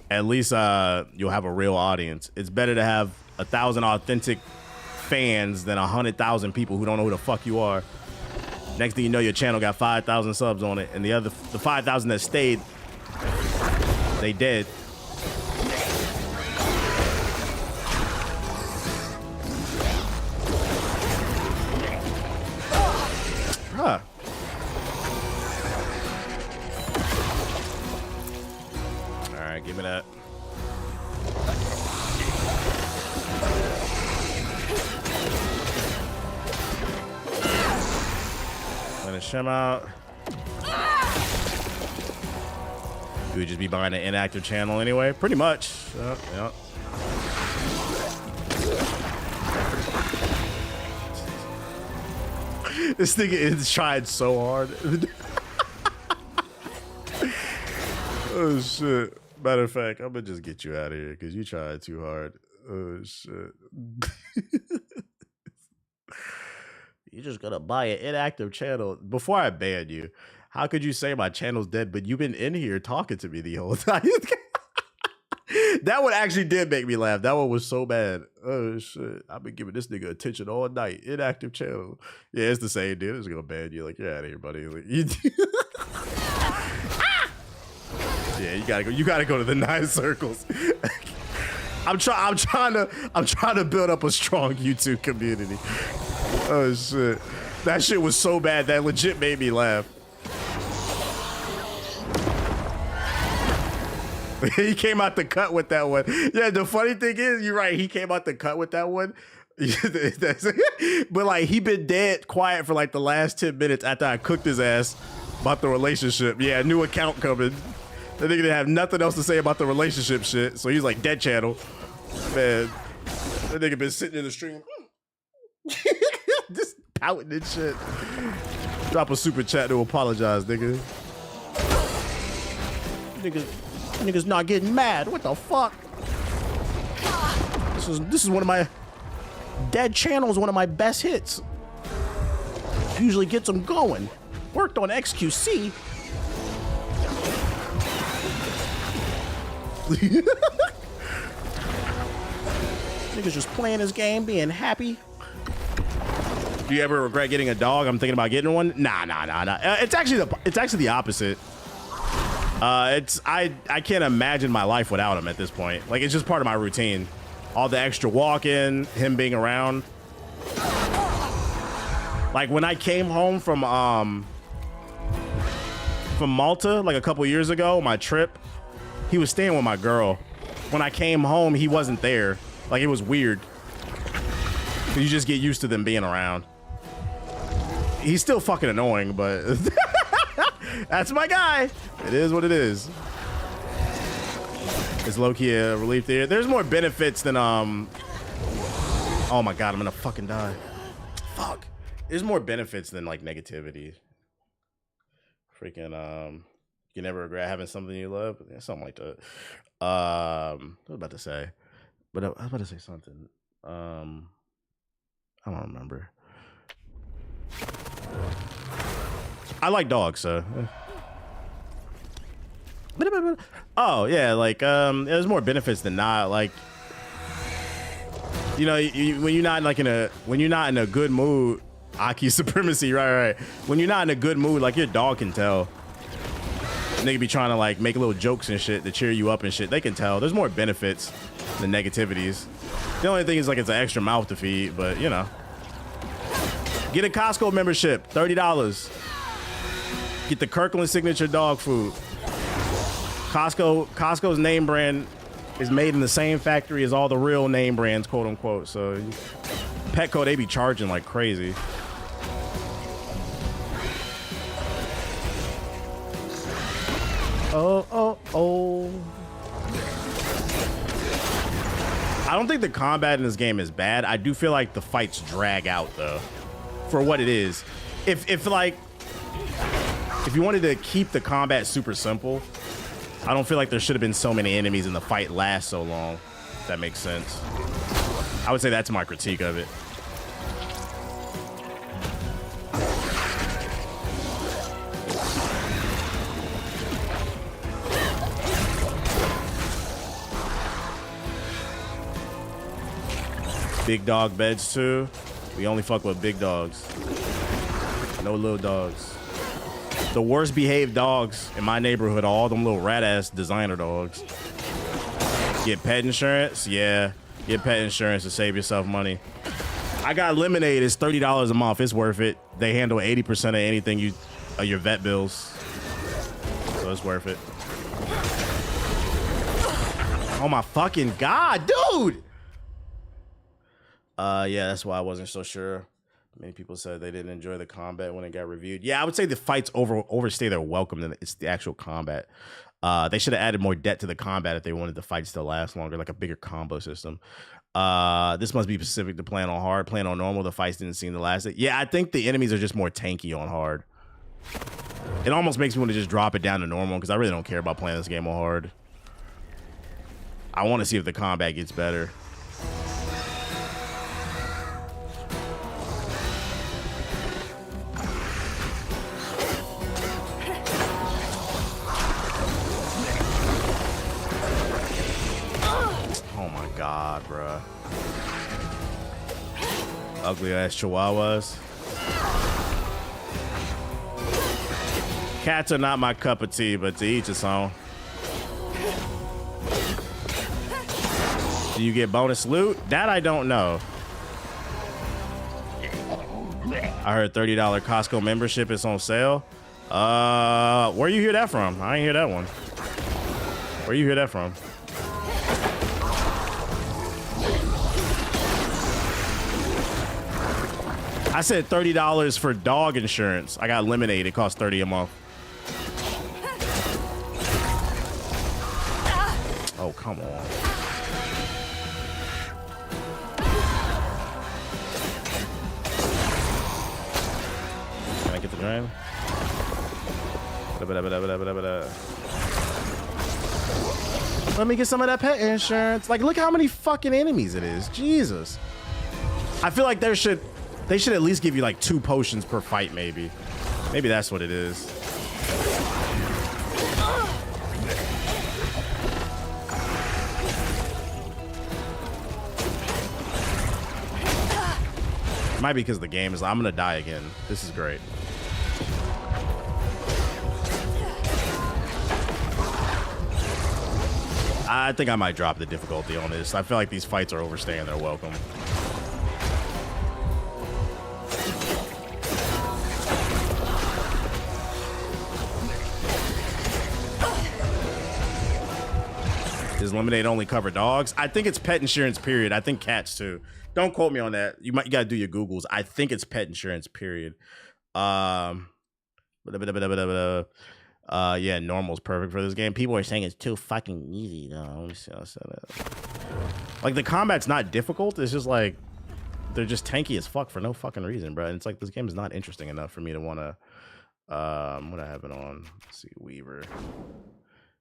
At least you'll have a real audience. It's better to have 1,000 authentic fans than 100,000 people who don't know who the fuck you are. Next thing you know, your channel got 5,000 subs on it, and the 5,000 that stayed, they dead. Huh. All right, give me that. Finish him out. You would just be buying an inactive channel anyway? Pretty much. Yeah. This nigga is trying so hard. Oh shit. Matter of fact, I'm gonna just get you out of here because you tried too hard. Oh shit. You're just gonna buy an inactive channel. Before I ban you, how could you say my channel's dead, but you've been in here talking to me the whole time? That one actually did make me laugh. That one was so bad. Oh shit. I've been giving this nigga attention all night. Inactive channel. Yeah, it's the same dude. It's gonna ban you. Like, you're out of here, buddy. Like, yeah, you gotta go to the 9 circles. I'm trying to build up a strong YouTube community. Oh shit. That shit was so bad that legit made me laugh. He came out the cut with that one. Yeah, the funny thing is, you're right, he came out the cut with that one. But like, he been dead quiet for like the last 10 minutes after I cooked his ass about the relationship. Yeah, new account coming. That nigga didn't have nothing else to say about the relationship shit, so he's like, dead channel. Man, that nigga been sitting in the stream. Just pouting and shit. Drop a super chat to apologize, nigga. Niggas not getting mad. What the fuck? This is one of my dead channels. One of my best hits. Usually gets them going. Worked on XQC. Niggas just playing this game, being happy. Do you ever regret getting a dog? I'm thinking about getting one. Nah. It's actually the opposite. I can't imagine my life without him at this point. Like, it's just part of my routine. All the extra walking, him being around. Like, when I came home from Malta like a couple years ago, my trip, he was staying with my girl. When I came home, he wasn't there. Like, it was weird. You just get used to them being around. he's still fucking annoying, but that's my guy. It is what it is. It's low-key a relief there. There's more benefits than oh my god, I'm gonna fucking die. Fuck. There's more benefits than like negativity. Freaking you never regret having something you love. Yeah, something like that. What was I about to say? But I was about to say something. I don't remember. I like dogs, so. Oh yeah, like there's more benefits than not. Like, you know, when you're not like when you're not in a good mood, Aki supremacy, right. When you're not in a good mood, like your dog can tell. Nigga be trying to like make little jokes and shit to cheer you up and shit. They can tell. There's more benefits than negativities. The only thing is like it's an extra mouth to feed, but you know. Get a Costco membership, $30. Get the Kirkland signature dog food. Costco's name brand is made in the same factory as all the real name brands, quote unquote. So Petco, they be charging like crazy. Oh. I don't think the combat in this game is bad. I do feel like the fights drag out though, for what it is. If you wanted to keep the combat super simple, I don't feel like there should have been so many enemies and the fight lasts so long. If that makes sense. I would say that's my critique of it. Big dog beds too. We only fuck with big dogs. No little dogs. The worst behaved dogs in my neighborhood are all them little rat ass designer dogs. Get pet insurance? Yeah. Get pet insurance to save yourself money. I got Lemonade. It's $30 a month. It's worth it. They handle 80% of anything your vet bills. So it's worth it. Oh my fucking god, dude! Yeah, that's why I wasn't so sure. Many people said they didn't enjoy the combat when it got reviewed. Yeah, I would say the fights overstay their welcome than it's the actual combat. They should have added more depth to the combat if they wanted the fights to last longer, like a bigger combo system. This must be specific to playing on hard. Playing on normal, the fights didn't seem to last. Yeah, I think the enemies are just more tanky on hard. It almost makes me want to just drop it down to normal because I really don't care about playing this game on hard. I want to see if the combat gets better. God, bruh. Ugly ass chihuahuas. Cats are not my cup of tea, but to each its own. Do you get bonus loot? That I don't know. I heard $30 Costco membership is on sale. Where you hear that from? I ain't hear that one. Where you hear that from? I said $30 for dog insurance. I got Lemonade. It costs $30 a month. Oh, come on. Can I get the drain? Let me get some of that pet insurance. Like, look how many fucking enemies it is. Jesus. I feel like they should at least give you like 2 potions per fight, maybe. Maybe that's what it is. Might be because the game is. I'm gonna die again. This is great. I think I might drop the difficulty on this. I feel like these fights are overstaying their welcome. Does Lemonade only cover dogs? I think it's pet insurance, period. I think cats too. Don't quote me on that. You gotta do your Googles. I think it's pet insurance, period. Yeah, normal's perfect for this game. People are saying it's too fucking easy though. Let me see. I'll set it. Like the combat's not difficult. It's just like they're just tanky as fuck for no fucking reason, bro. And it's like this game is not interesting enough for me to want to. What I have it on? Let's see, Weaver.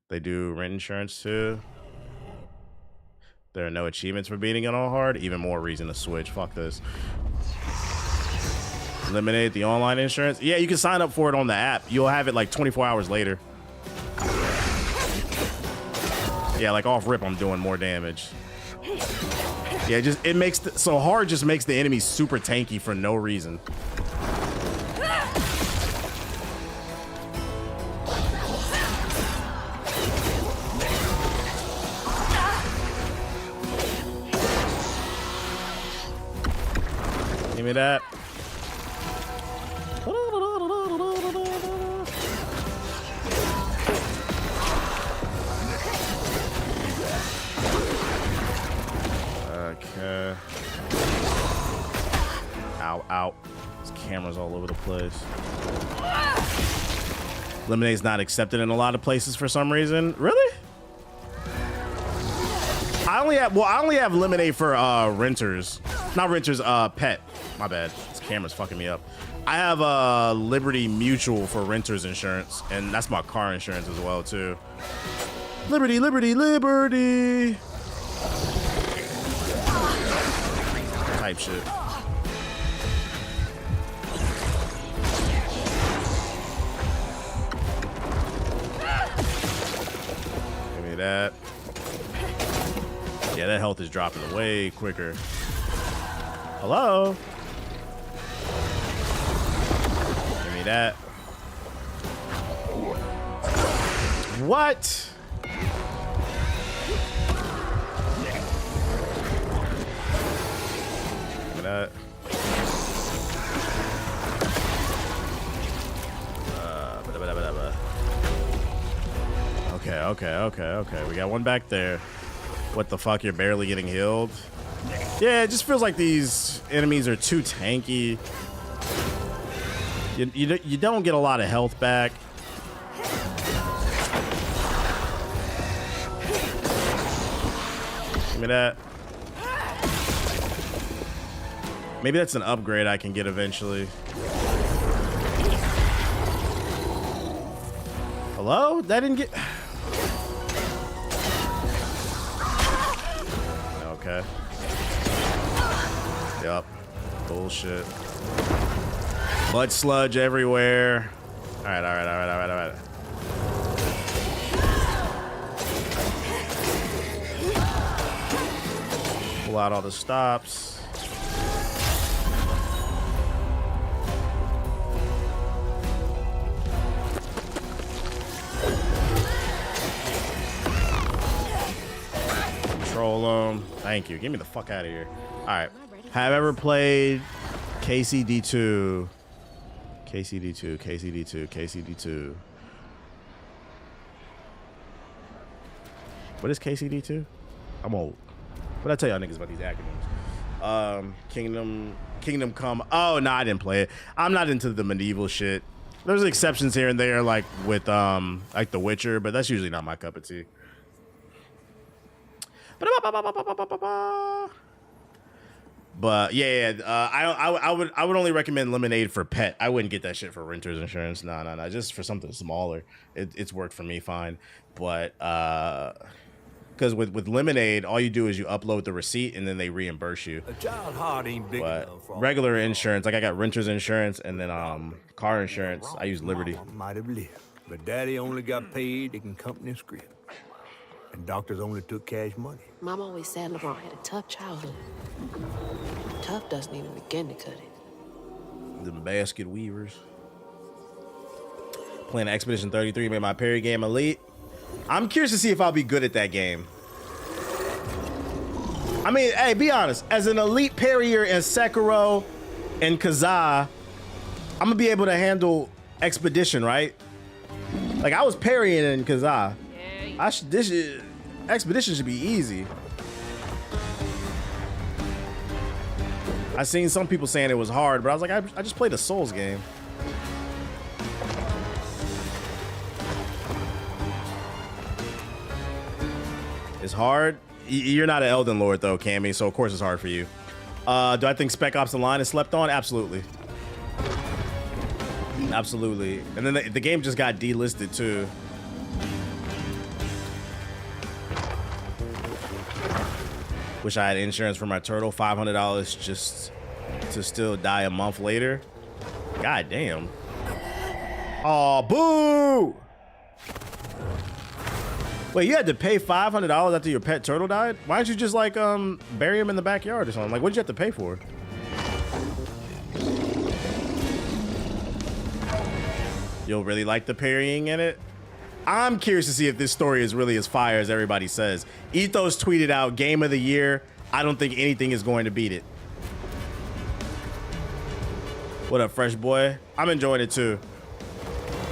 They do rent insurance too. There are no achievements for beating it on hard. Even more reason to switch. Fuck this. Eliminate the online insurance. Yeah, you can sign up for it on the app. You'll have it like 24 hours later. Yeah, like off rip, I'm doing more damage. Yeah, just it makes so hard just makes the enemy super tanky for no reason. Give me that. Okay. Ow, ow. There's cameras all over the place. Lemonade's not accepted in a lot of places for some reason. Really? I only have Lemonade for renters. Not renters, pet. My bad. This camera's fucking me up. I have Liberty Mutual for renters insurance, and that's my car insurance as well too. Liberty, liberty, liberty. Type shit. Give me that. Yeah, that health is dropping way quicker. Hello? Give me that. What? Give me that. Okay. We got one back there. What the fuck? You're barely getting healed? Yeah, it just feels like these enemies are too tanky. You don't get a lot of health back. Give me that. Maybe that's an upgrade I can get eventually. Hello? That didn't get... Okay. Yup. Bullshit. Blood sludge everywhere. Alright. Pull out all the stops. Control them. Thank you. Get me the fuck out of here. Alright. Have ever played KCD2? KCD2. What is KCD2? I'm old. What I tell y'all niggas about these acronyms? Kingdom Come. Oh, no, I didn't play it. I'm not into the medieval shit. There's exceptions here and there, like with like The Witcher, but that's usually not my cup of tea. But yeah, I would only recommend Lemonade for pet. I wouldn't get that shit for renters insurance. No. Just for something smaller. It's worked for me fine. But because with Lemonade, all you do is you upload the receipt and then they reimburse you. A child heart ain't big enough for regular insurance, like I got renters insurance and then car insurance, I use Liberty. Mama might have lived, but Daddy only got paid in company script. And doctors only took cash money. Mom always said LeBron had a tough childhood. Tough doesn't even begin to cut it. The basket weavers. Playing Expedition 33 made my parry game elite. I'm curious to see if I'll be good at that game. I mean, hey, be honest. As an elite parrier in Sekiro and Kazaa, I'm gonna be able to handle Expedition, right? Like I was parrying in Kazaa. Expedition should be easy. I seen some people saying it was hard, but I was like, I just played a Souls game. It's hard. You're not an Elden Lord though, Cammy, so of course it's hard for you. Do I think Spec Ops The Line is slept on? Absolutely. Absolutely. And then the game just got delisted too. Wish I had insurance for my turtle. $500 just to still die a month later. God damn. Oh, boo! Wait, you had to pay $500 after your pet turtle died? Why don't you just like bury him in the backyard or something? Like, what did you have to pay for? You'll really like the parrying in it? I'm curious to see if this story is really as fire as everybody says. Ethos tweeted out Game of the Year. I don't think anything is going to beat it. What up, fresh boy? I'm enjoying it too.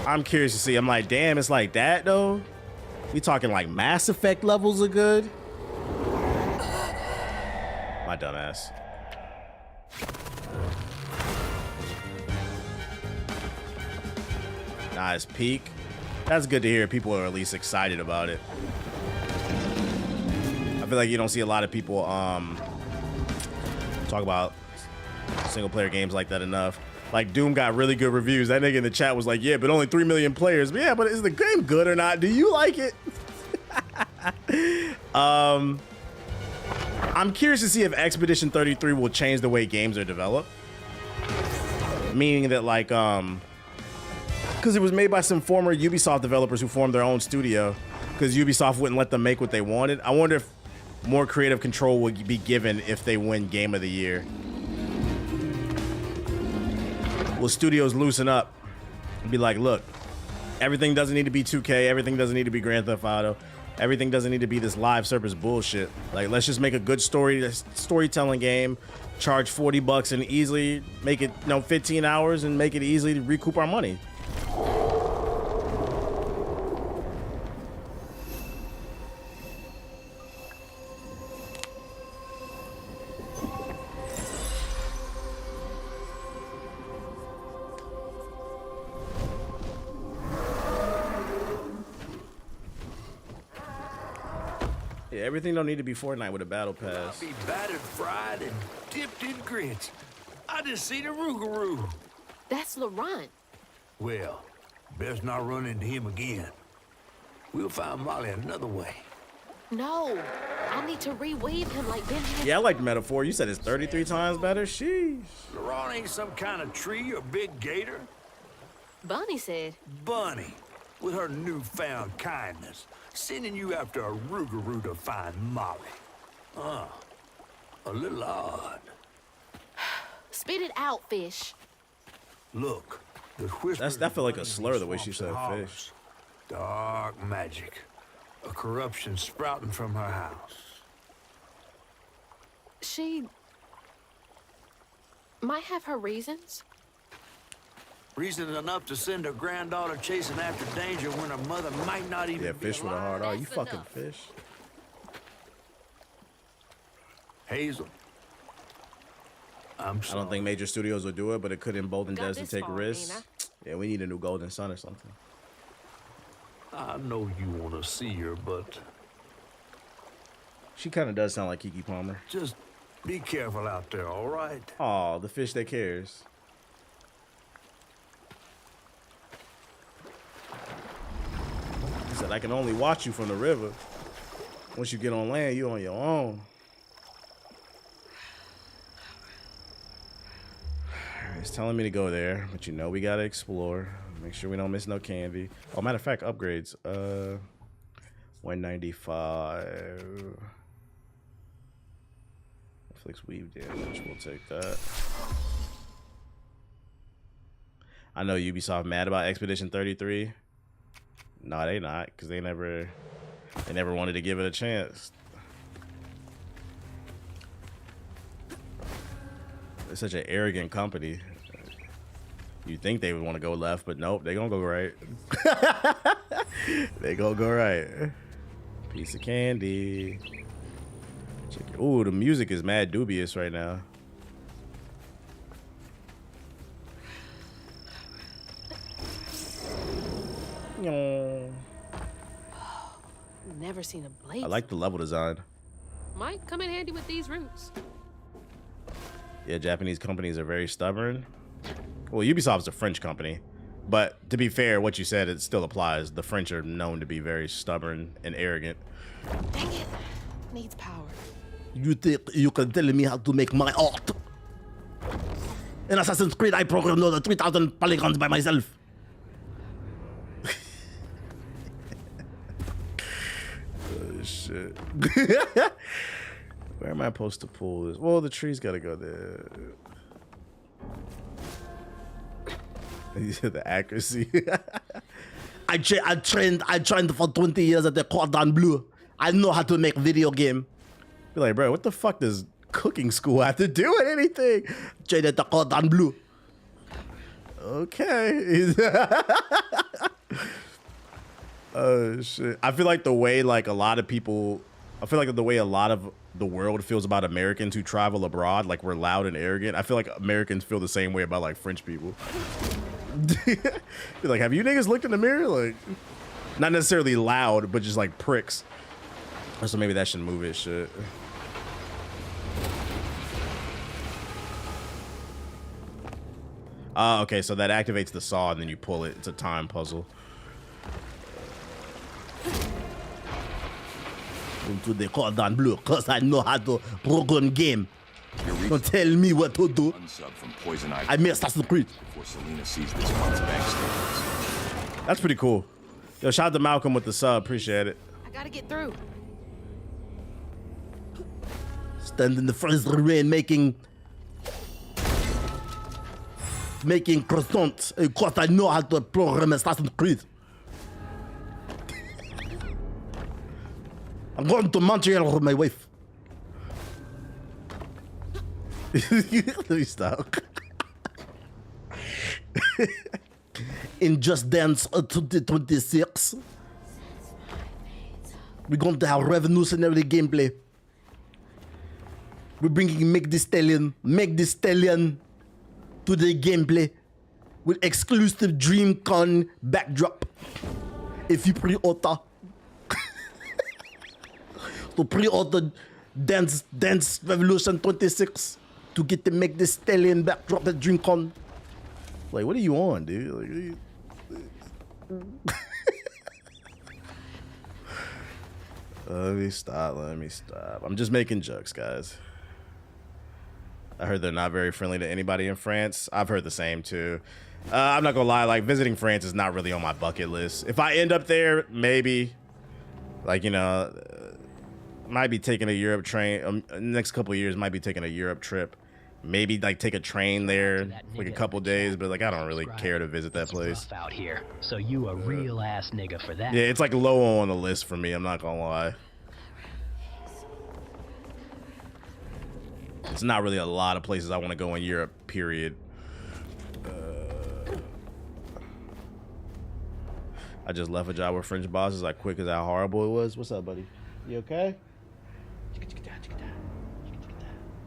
I'm curious to see. I'm like, damn, it's like that though? We talking like Mass Effect levels of good? My dumb ass. Nice peak. That's good to hear. People are at least excited about it. I feel like you don't see a lot of people talk about single player games like that enough. Like Doom got really good reviews. That nigga in the chat was like, yeah, but only 3 million players. But yeah, but is the game good or not? Do you like it? I'm curious to see if Expedition 33 will change the way games are developed. Meaning that like, because it was made by some former Ubisoft developers who formed their own studio because Ubisoft wouldn't let them make what they wanted. I wonder if more creative control would be given if they win Game of the Year. Will studios loosen up and be like, look, everything doesn't need to be 2K, everything doesn't need to be Grand Theft Auto, everything doesn't need to be this live service bullshit. Like, let's just make a good storytelling game, charge $40 and easily make it, 15 hours and make it easy to recoup our money. Everything don't need to be Fortnite with a battle pass. I'll be battered, fried, and dipped in grits. I just seen a Rougarou. That's Laurent. Well, best not run into him again. We'll find Molly another way. No, I need to reweave him like Benjamin. Yeah, I like the metaphor. You said it's 33 times better. Sheesh. Laurent ain't some kind of tree or big gator. Bunny said. Bunny, with her newfound kindness, sending you after a Rougarou to find Molly. A little odd. Spit it out, fish. Look, the whispers. That felt like a slur the way she said fish. Dark magic. A corruption sprouting from her house. She might have her reasons. Reason enough to send her granddaughter chasing after danger when her mother might not even be fish with a hard R. You fucking fish. Hazel. I'm sorry. I don't think major studios will do it, but it could embolden Des to take risks. Yeah, we need a new Golden Sun or something. I know you want to see her, but she kind of does sound like Kiki Palmer. Just be careful out there, all right? Oh, the fish that cares. He said, I can only watch you from the river. Once you get on land, you're on your own. It's telling me to go there, but we gotta explore. Make sure we don't miss no candy. Oh, matter of fact, upgrades. 195. Netflix weave damage. We'll take that. I know Ubisoft mad about Expedition 33. No, they not, because they never wanted to give it a chance. They're such an arrogant company. You'd think they would want to go left, but nope, they gonna go right. They gonna go right. Piece of candy. Ooh, the music is mad dubious right now. Never seen a blade. I like the level design. Might come in handy with these roots. Yeah, Japanese companies are very stubborn. Well, Ubisoft's a French company. But to be fair, what you said, it still applies. The French are known to be very stubborn and arrogant. Dang it. Needs power. You think you can tell me how to make my art? In Assassin's Creed, I programmed the 3,000 polygons by myself. Oh, shit. Where am I supposed to pull this? Well, the tree's gotta go there. The accuracy. I trained for 20 years at the Cordon Bleu. I know how to make video game. Be like, bro, what the fuck does cooking school have to do with anything? Trained at the Cordon Bleu. Okay. Oh shit. I feel like the way like a lot of people, I feel like the way a lot of the world feels about Americans who travel abroad, like we're loud and arrogant. I feel like Americans feel the same way about like French people. You're like, have you niggas looked in the mirror? Like, not necessarily loud, but just like pricks. So maybe that should move it. Shit. Okay, so that activates the saw and then you pull it. It's a time puzzle. Into the Cordon Bleu, cause I know how to program game. Don't tell me what to do. I made Assassin's Creed. That's pretty cool. Yo, shout out to Malcolm with the sub. Appreciate it. I gotta get through. Stand in the first rain making croissants because I know how to program Assassin's Creed. I'm going to Montreal with my wife. Let me stop. In Just Dance 2026, we're going to have revolutionary gameplay. We're bringing Meg Thee Stallion to the gameplay with exclusive DreamCon backdrop. If you pre-order, to pre-order Dance Revolution 26 to get the Meg Thee Stallion backdrop at DreamCon. Like, what are you on, dude? Like, what are you... Let me stop. I'm just making jokes, guys. I heard they're not very friendly to anybody in France. I've heard the same too. I'm not gonna lie, like visiting France is not really on my bucket list. If I end up there, maybe, like, you know, might be taking a Europe train. Next couple of years, might be taking a Europe trip. Maybe like take a train there, like a couple days. But like, I don't really care to visit that place. Out here, so you a real ass nigga for that. Yeah, it's like low on the list for me. I'm not gonna lie. It's not really a lot of places I want to go in Europe, period. I just left a job with French bosses. Like, quick as how horrible it was. What's up, buddy? You okay?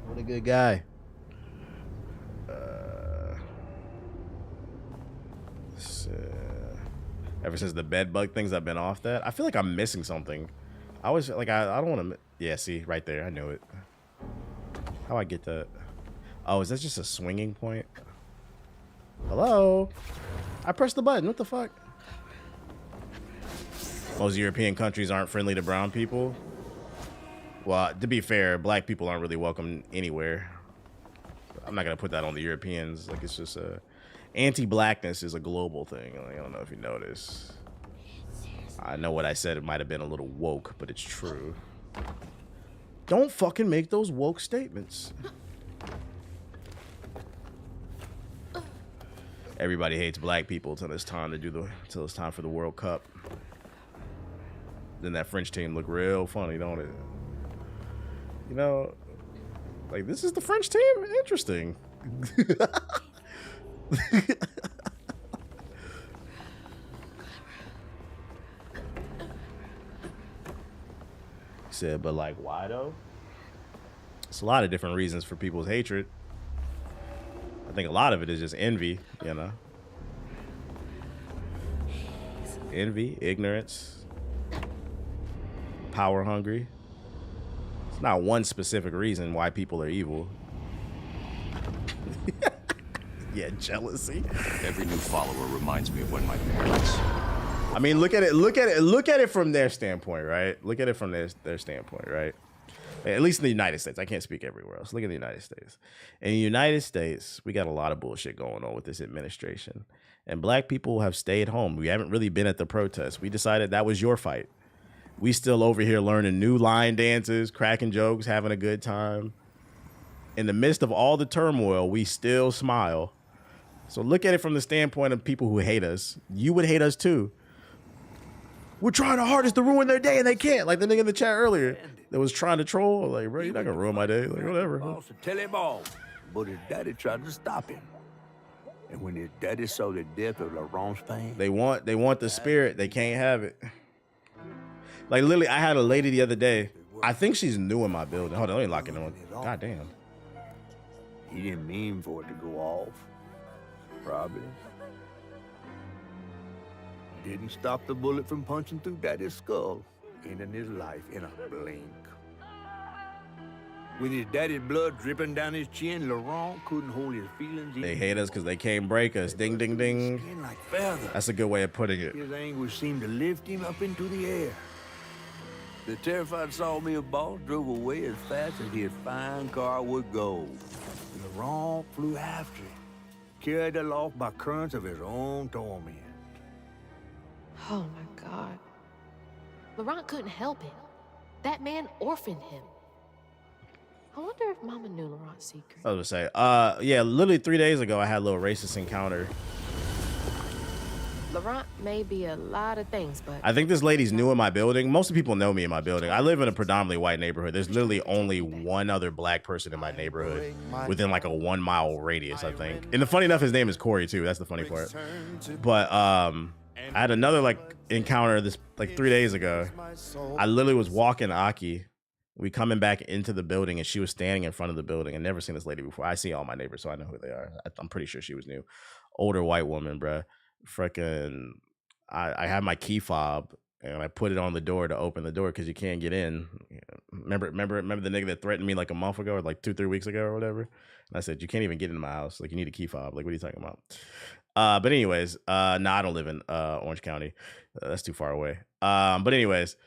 What a good guy. Ever since the bed bug things, I've been off that. I feel like I'm missing something. I always feel like I don't want to. Yeah, see, right there. I knew it. How I get that? Oh, is that just a swinging point? Hello? I pressed the button. What the fuck? Most European countries aren't friendly to brown people. Well, to be fair, black people aren't really welcome anywhere. I'm not gonna put that on the Europeans. Like, it's just anti-blackness is a global thing. Like, I don't know if you notice. I know what I said. It might have been a little woke, but it's true. Don't fucking make those woke statements. Everybody hates black people till it's time for the World Cup. Then that French team look real funny, don't it? You know, like, this is the French team? Interesting. Said, but like, why though? It's a lot of different reasons for people's hatred. I think a lot of it is just envy, you know. envy, ignorance, power hungry. It's not one specific reason why people are evil. Yeah, jealousy. Every new follower reminds me of when my parents. I mean, look at it from their standpoint, right? Look at it from their standpoint, right? At least in the United States. I can't speak everywhere else. Look at the United States. In the United States, we got a lot of bullshit going on with this administration. And black people have stayed home. We haven't really been at the protests. We decided that was your fight. We still over here learning new line dances, cracking jokes, having a good time. In the midst of all the turmoil, we still smile. So look at it from the standpoint of people who hate us. You would hate us too. We're trying our hardest to ruin their day and they can't. Like the nigga in the chat earlier that was trying to troll. Like, bro, you're not gonna ruin my day. Like, whatever. Boss to tell him all, but his daddy tried to stop him. And when his daddy saw the death of Laurent's pain, they want the spirit. They can't have it. Like literally, I had a lady the other day. I think she's new in my building. Hold on, let me lock it on. God damn. he didn't mean for it to go off. Probably. Didn't stop the bullet from punching through Daddy's skull, ending his life in a blink. With his daddy's blood dripping down his chin, Laurent couldn't hold his feelings. They hate us because they can't break us. Ding, ding, ding. Skin like feathers. That's a good way of putting it. His anguish seemed to lift him up into the air. The terrified sawmill boss drove away as fast as his fine car would go. Laurent flew after it, carried aloft by currents of his own torment. Oh my God. Laurent couldn't help it. That man orphaned him. I wonder if Mama knew Laurent's secret. I was gonna say, yeah, literally 3 days ago, I had a little racist encounter. Laurent may be a lot of things, but I think this lady's new in my building. Most of the people know me in my building. I live in a predominantly white neighborhood. There's literally only one other black person in my neighborhood within like a 1 mile radius, I think. And the funny enough, his name is Corey too. That's the funny part. But I had another like encounter this like 3 days ago. I literally was walking Aki. We coming back into the building and she was standing in front of the building. I've never seen this lady before. I see all my neighbors, so I know who they are. I'm pretty sure she was new. Older white woman, bruh. Freaking, I had my key fob and I put it on the door to open the door because you can't get in. Remember the nigga that threatened me like a month ago or like 2-3 weeks ago or whatever? And I said, you can't even get in my house. Like, you need a key fob. Like, what are you talking about? But anyways, I don't live in Orange County. That's too far away. But anyways,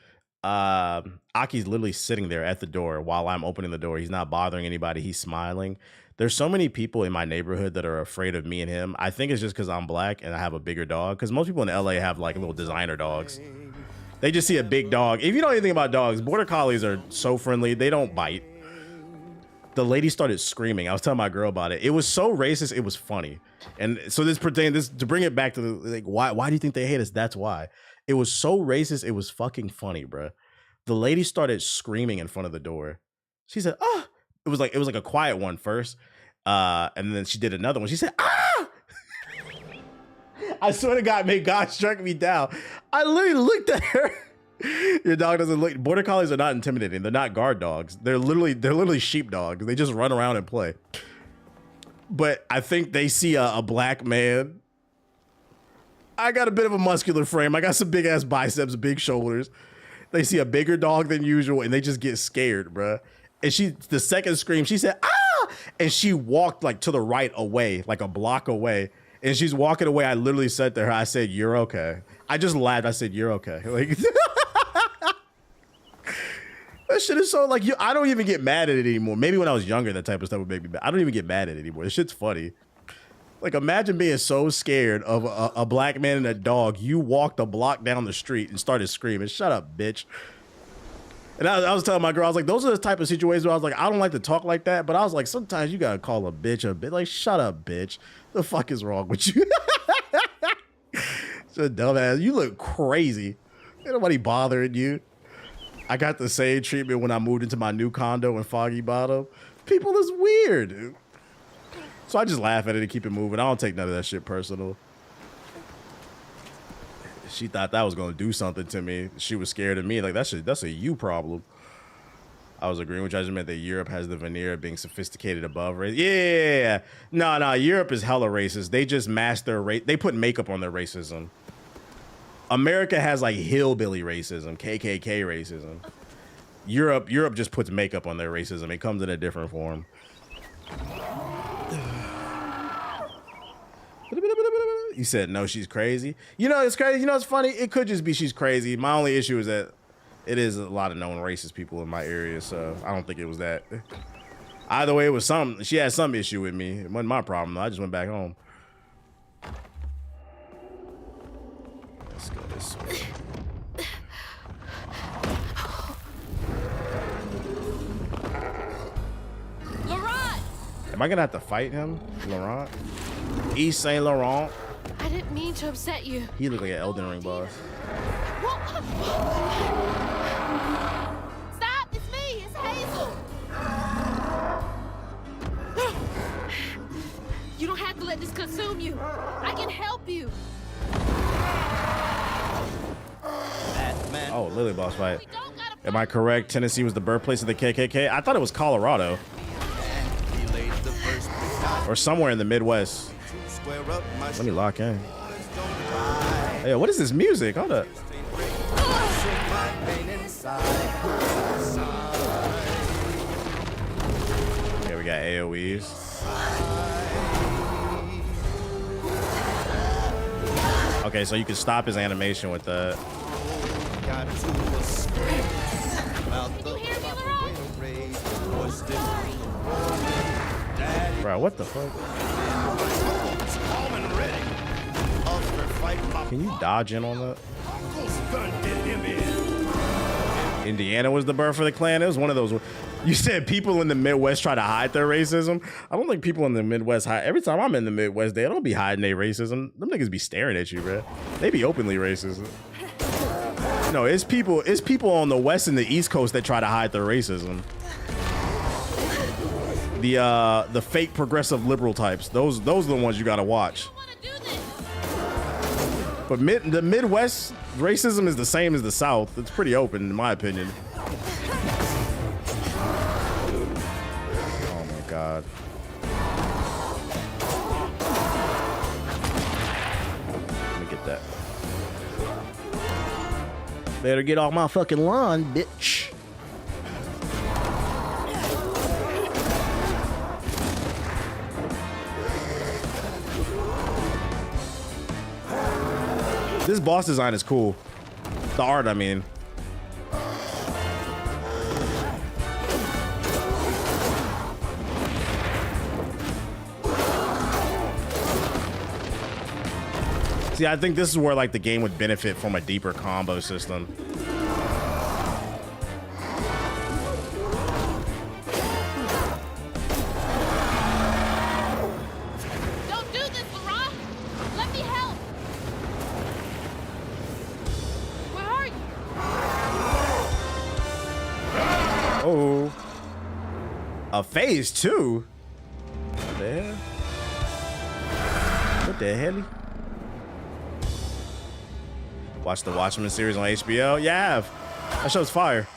Aki's literally sitting there at the door while I'm opening the door. He's not bothering anybody. He's smiling. There's so many people in my neighborhood that are afraid of me and him. I think it's just because I'm black and I have a bigger dog. Because most people in LA have like little designer dogs. They just see a big dog. If you know anything about dogs, border collies are so friendly. They don't bite. The lady started screaming. I was telling my girl about it. It was so racist. It was funny. And so this to bring it back to the like, why do you think they hate us? That's why. It was so racist. It was fucking funny, bro. The lady started screaming in front of the door. She said, "Ah!" It was like a quiet one first, and then she did another one. She said, "Ah!" I swear to God, may God struck me down. I literally looked at her. Your dog doesn't look. Border collies are not intimidating. They're not guard dogs. They're literally sheep dogs. They just run around and play. But I think they see a black man. I got a bit of a muscular frame. I got some big ass biceps, big shoulders. They see a bigger dog than usual, and they just get scared, bruh. And the second scream, she said, "Ah!" And she walked like to the right away, like a block away. And she's walking away. I literally said to her, I said, "You're okay." I just laughed. I said, "You're okay." Like, that shit is so like, I don't even get mad at it anymore. Maybe when I was younger, that type of stuff would make me mad. I don't even get mad at it anymore. This shit's funny. Like, imagine being so scared of a black man and a dog. You walked a block down the street and started screaming, "Shut up, bitch." And I was telling my girl, I was like, those are the type of situations where I was like, I don't like to talk like that. But I was like, sometimes you got to call a bitch a bitch. Like, shut up, bitch. The fuck is wrong with you? So dumbass. You look crazy. Ain't nobody bothering you. I got the same treatment when I moved into my new condo in Foggy Bottom. People is weird, dude. So I just laugh at it and keep it moving. I don't take none of that shit personal. She thought that was going to do something to me. She was scared of me. Like, that's a you problem. I was agreeing with you. I just meant that Europe has the veneer of being sophisticated above race. Yeah. No. Europe is hella racist. They just mask their race. They put makeup on their racism. America has like hillbilly racism, KKK racism. Europe just puts makeup on their racism. It comes in a different form. You said no, she's crazy. You know, it's crazy. You know, it's funny. It could just be she's crazy. My only issue is that it is a lot of known racist people in my area, so I don't think it was that. Either way, it was some. She had some issue with me. It wasn't my problem though. I just went back home. Let's go this way. Laurent! Am I gonna have to fight him, Laurent? East Saint Laurent. I didn't mean to upset you. He looked like an Elden Ring boss. Stop! It's me! It's Hazel! You don't have to let this consume you. I can help you. Oh, Lily boss fight. Am I correct? Tennessee was the birthplace of the KKK? I thought it was Colorado. Or somewhere in the Midwest. Let me lock in. Hey, what is this music? Hold up. Okay, we got AoEs. Okay, so you can stop his animation with that. Bro, what the fuck? Can you dodge in on that? Indiana was the birth of the Klan. It was one of those. You said people in the Midwest try to hide their racism. I don't think people in the Midwest hide. Every time I'm in the Midwest, they don't be hiding their racism. Them niggas be staring at you, bro. They be openly racist. No, it's people on the West and the East Coast that try to hide their racism. The fake progressive liberal types. Those are the ones you gotta watch. But the Midwest racism is the same as the South. It's pretty open, in my opinion. Oh my God. Let me get that. Better get off my fucking lawn, bitch. This boss design is cool. The art, I mean. See, I think this is where like the game would benefit from a deeper combo system. Don't do this, Laurent! Let me help! Where are you? Oh. A phase 2? What the hell? What the hell? Watch the Watchmen series on HBO? Yeah, I have. That show's fire.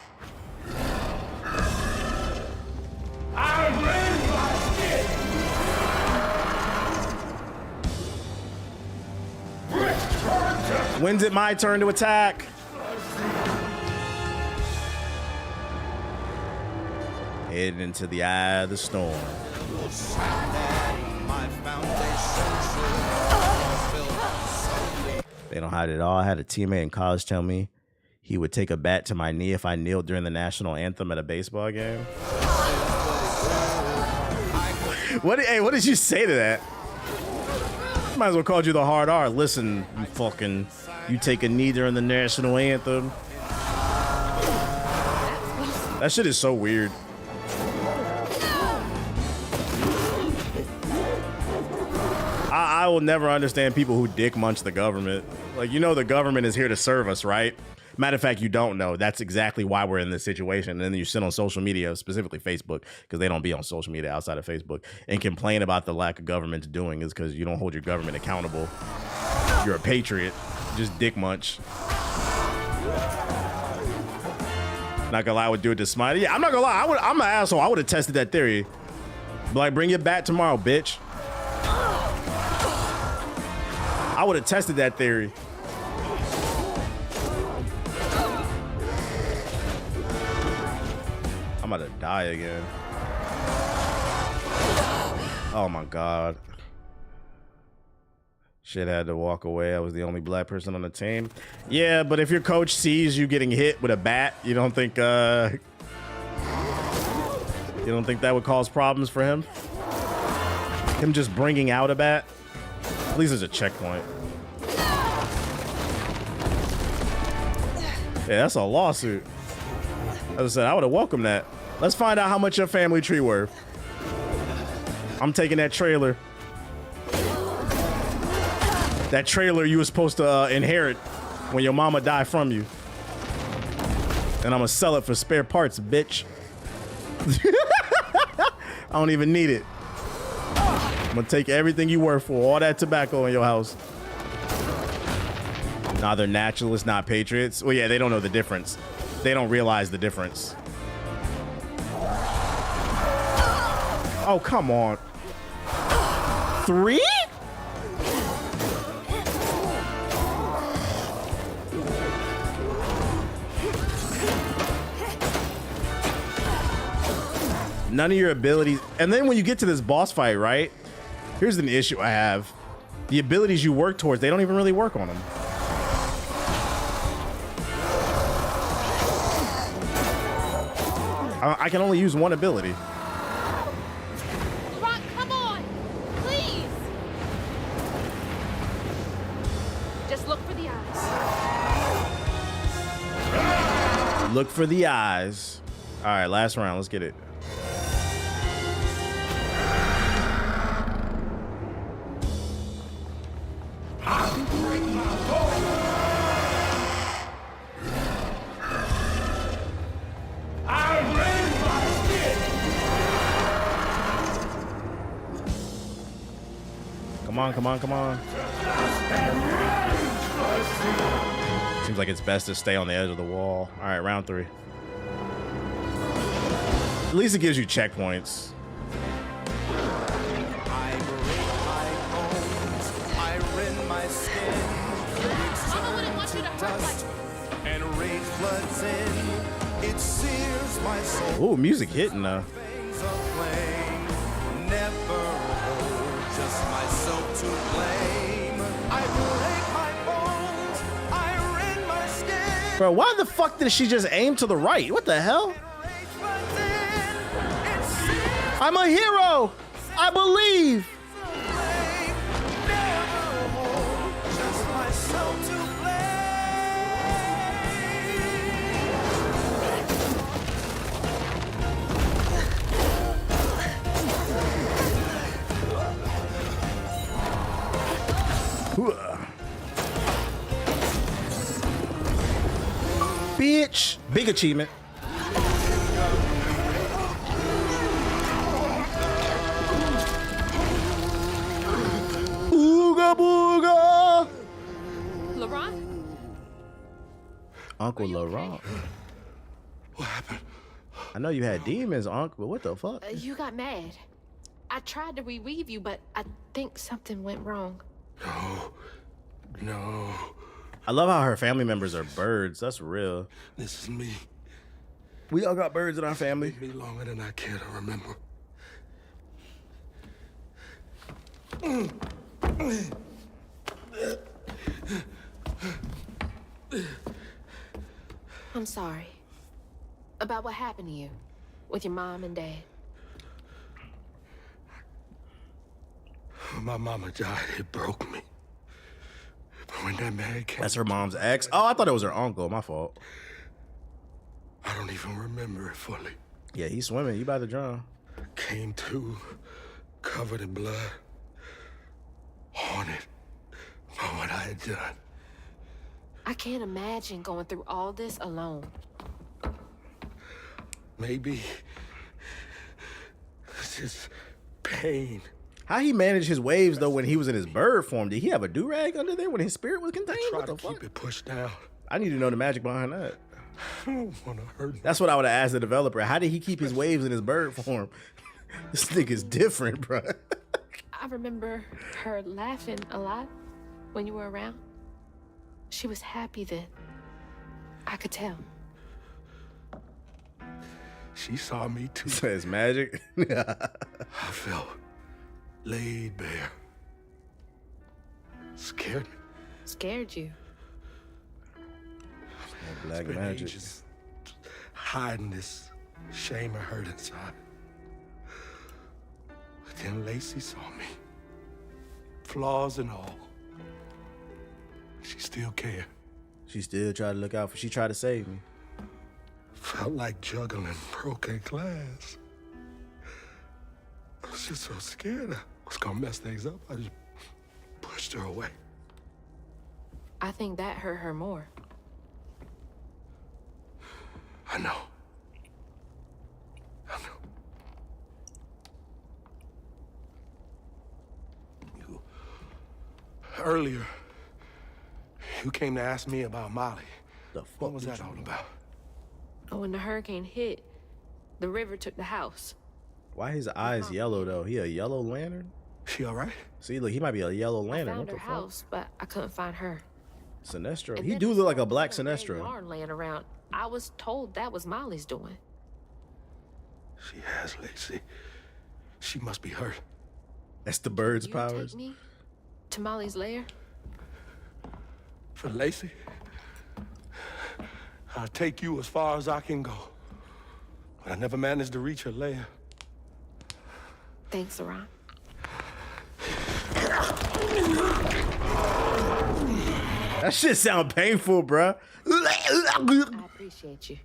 When's it my turn to attack? Heading into the eye of the storm. They don't hide it all. I had a teammate in college tell me he would take a bat to my knee if I kneeled during the national anthem at a baseball game. What did you say to that? Might as well call you the hard R. Listen, you take a knee during the national anthem. That shit is so weird. I will never understand people who dick munch the government. Like, you know, the government is here to serve us, right? Matter of fact, you don't know. That's exactly why we're in this situation. And then you sit on social media, specifically Facebook, because they don't be on social media outside of Facebook, and complain about the lack of government doing is because you don't hold your government accountable. You're a patriot. Just dick munch. Not gonna lie, I would do it to Smiley. Yeah, I'm not gonna lie. I'm an asshole. I would have tested that theory. But like, bring it back tomorrow, bitch. I would have tested that theory. I'm about to die again. Oh my god. Shit, had to walk away. I was the only black person on the team. Yeah, but if your coach sees you getting hit with a bat, you don't think that would cause problems for him? Him just bringing out a bat? At least there's a checkpoint. Yeah, that's a lawsuit. As I said, I would have welcomed that. Let's find out how much your family tree worth. I'm taking that trailer. That trailer you were supposed to inherit when your mama died from you. And I'm gonna sell it for spare parts, bitch. I don't even need it. I'm gonna take everything you worth for, all that tobacco in your house. Nah, they're naturalists, not patriots. Well, yeah, they don't know the difference. They don't realize the difference. Oh, come on. 3? None of your abilities. And then when you get to this boss fight, right? Here's an issue I have. The abilities you work towards, they don't even really work on them. I can only use one ability. Rock, come on! Please! Just look for the eyes. Look for the eyes. All right, last round. Let's get it. Come on, come on, come on. Seems like it's best to stay on the edge of the wall. All right, round 3. At least it gives you checkpoints. I break my bones, I rend my skin, dust, and rage floods in. It sears my soul. Ooh, music hitting now. Never hold just myself to blame. I break my bones, I rend my skin. Bro, why the fuck did she just aim to the right? What the hell? I'm a hero. I believe. Just myself to Bitch. Big achievement. Ooga booga. Laurent? Uncle Laurent. What happened? I know you had demons, Uncle, but what the fuck? You got mad. I tried to reweave you, but I think something went wrong. No. I love how her family members are birds. That's real. This is me. We all got birds in our family. It's been longer than I care to remember. I'm sorry. About what happened to you with your mom and dad. My mama died. It broke me. But when that man came... That's her mom's ex? Oh, I thought it was her uncle. My fault. I don't even remember it fully. Yeah, he's swimming. You about to drown. Came to, covered in blood. Haunted by what I had done. I can't imagine going through all this alone. Maybe it's just pain. How he managed his waves though when he was in his bird form? Did he have a do-rag under there when his spirit was contained? Try to keep it pushed down. I need to know the magic behind that. I don't want to hurt him. That's what I would have asked the developer. How did he keep his waves in his bird form? This nigga's different, bro. I remember her laughing a lot when you were around. She was happy then. I could tell. She saw me too. Says magic. I felt laid bare. Scared me. Scared you. Black Spent magic. ages hiding this shame and hurt inside. But then Lacey saw me. Flaws and all. She still cared. She still tried to look out for. She tried to save me. Felt like juggling broken glass. I was just so scared I was gonna mess things up. I just pushed her away. I think that hurt her more. I know. Earlier, you came to ask me about Molly. What was that all about? Oh, when the hurricane hit, the river took the house. Why his eyes yellow though? He a yellow lantern? She all right? See, look, he might be a yellow I lantern. found What her the fuck? house, but I couldn't find her. Sinestro. And He then do I look like saw a black red Sinestro. yarn laying around. I was told that was Molly's doing. She has Lacey. She must be hurt. That's the bird's You powers. take me to Molly's lair? For Lacey, I'll take you as far as I can go. But I never managed to reach her lair. Thanks, Laurent. That shit sound painful, bruh. I appreciate you.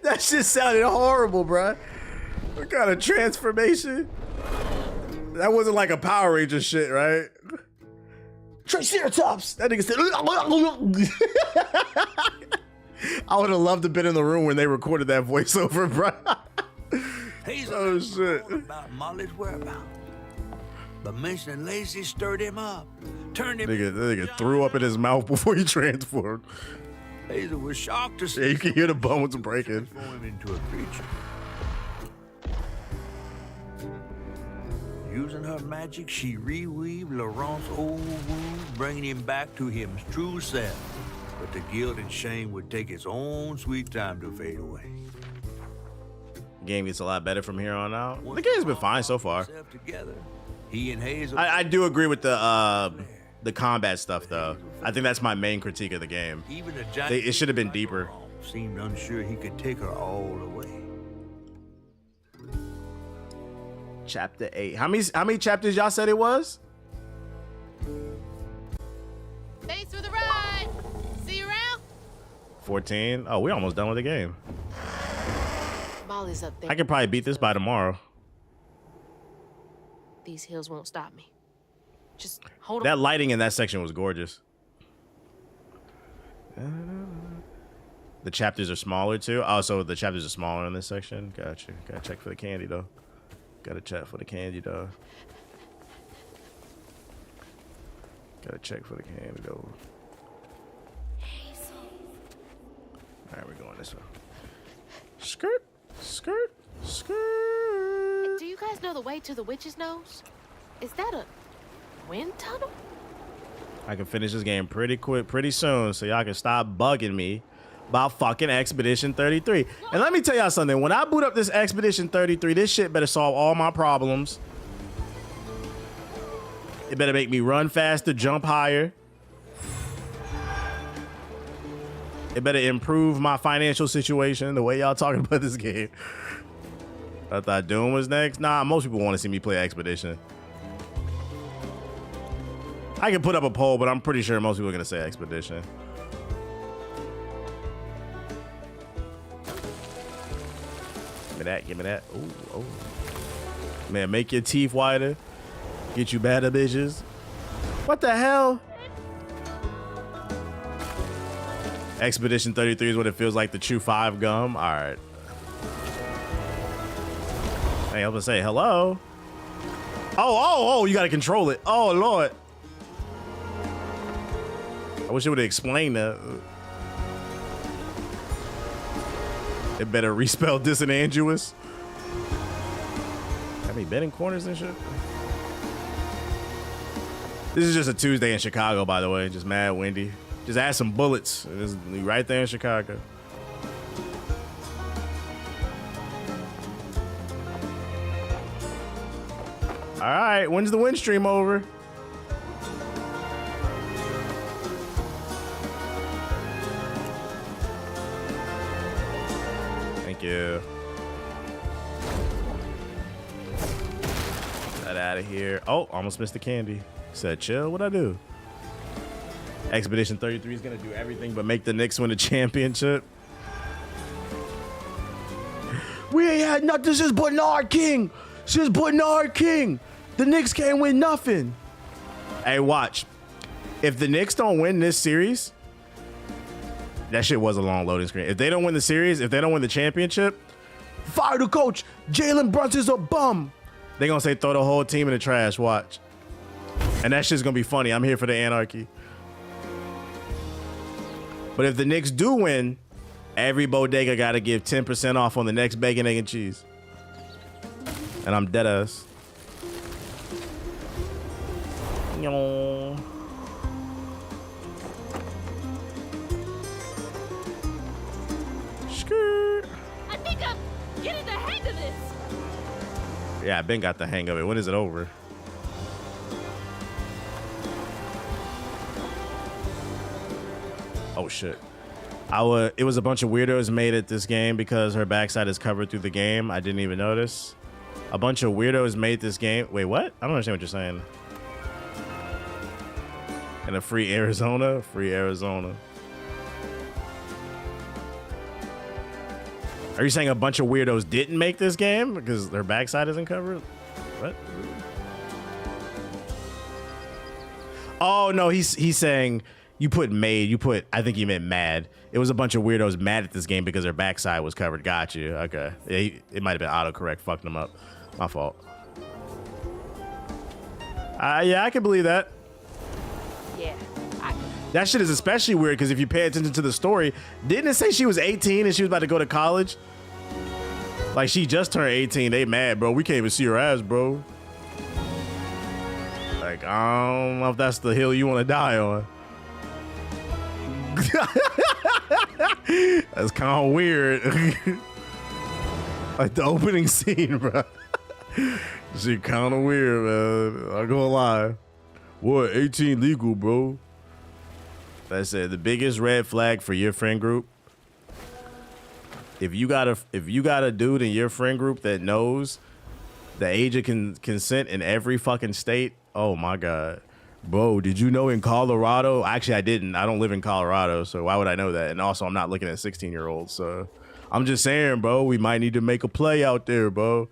that shit sounded horrible, bruh. What kind of transformation? That wasn't like a Power Ranger shit, right? Triceratops! That nigga said. I would have loved to been in the room when they recorded that voiceover, bruh. Hazel shit. about Molly's whereabouts. But mentioning Lacey stirred him up. Turned him. That nigga threw up in his mouth before he transformed. Hazel was shocked to see Yeah, you can hear the bones breaking. transform him into a creature. Using her magic, she reweaved Laurent's old wounds, bringing him back to his true self. But the guilt and shame would take its own sweet time to fade away. Game gets a lot better from here on out. The game's been fine so far. Together, he and Hazel. I do agree with the combat stuff though. I think that's my main critique of the game. Even a giant It should have been deeper. seemed unsure he could take her all away. Chapter 8. How many chapters y'all said it was? Thanks for the ride. See you around. 14. Oh, we're almost done with the game. Molly's up there. I could probably beat this by tomorrow. These hills won't stop me. Just hold That on. lighting in that section was gorgeous. The chapters are smaller too. Oh, so the chapters are smaller in this section. Gotcha. Gotta check for the candy though. Gotta check for the candy though. Gotta check for the candy though. Alright, we're going this way. Skirt, skirt, skirt. Do you guys know the way to the witch's nose? Is that a wind tunnel? I can finish this game pretty quick, pretty soon, so y'all can stop bugging me about fucking Expedition 33. And let me tell y'all something. When I boot up this Expedition 33, this shit better solve all my problems. It better make me run faster, jump higher. It better improve my financial situation, the way y'all talking about this game. I thought Doom was next. Nah, most people want to see me play Expedition. I can put up a poll, but I'm pretty sure most people are gonna say Expedition. Give me that, give me that. Ooh, oh. Man, make your teeth whiter. Get you better bitches. What the hell? Expedition 33 is what it feels like, the Chew 5 gum. All right. Hey, I was gonna say hello. Oh, you gotta control it. Oh, Lord. I wish it would have explained that. It better respell disingenuous. Have we been in corners and shit? This is just a Tuesday in Chicago, by the way. Just mad windy. Just add some bullets. It's right there in Chicago. All right, when's the win stream over? Thank you. Get out of here. Oh, almost missed the candy. Said chill, what'd I do? Expedition 33 is gonna do everything but make the Knicks win the championship. We ain't had nothing since Bernard King. Since Bernard King. The Knicks can't win nothing. Hey, watch. If the Knicks don't win this series, that shit was a long loading screen. If they don't win the series, if they don't win the championship, fire the coach. Jalen Brunson's a bum. They gonna say throw the whole team in the trash. Watch. And that shit's gonna be funny. I'm here for the anarchy. But if the Knicks do win, every bodega got to give 10% off on the next bacon, egg, and cheese. And I'm dead ass. Skirt. I think I'm getting the hang of this. Yeah, Ben got the hang of it. When is it over? Oh shit. It was a bunch of weirdos made at this game because her backside is covered through the game. I didn't even notice. A bunch of weirdos made this game. Wait, what? I don't understand what you're saying. And a free Arizona? Free Arizona. Are you saying a bunch of weirdos didn't make this game because their backside isn't covered? What? Oh no, he's saying you put made. I think he meant mad. It was a bunch of weirdos mad at this game because their backside was covered. Got you. Okay. Yeah, it might have been autocorrect. Fucked them up. My fault. Yeah, I can believe that. Yeah. That shit is especially weird because if you pay attention to the story, didn't it say she was 18 and she was about to go to college? Like, she just turned 18. They mad, bro. We can't even see her ass, bro. Like, I don't know if that's the hill you want to die on. That's kind of weird. Like the opening scene, bro. Shit kind of weird, man. I'm gonna lie. What? 18 legal, bro. That's it. The biggest red flag for your friend group. If you got a dude in your friend group that knows the age of consent in every fucking state, oh my god. Bro, did you know in Colorado? Actually, I didn't. I don't live in Colorado, so why would I know that? And also, I'm not looking at 16-year-olds, so I'm just saying, bro, we might need to make a play out there, bro.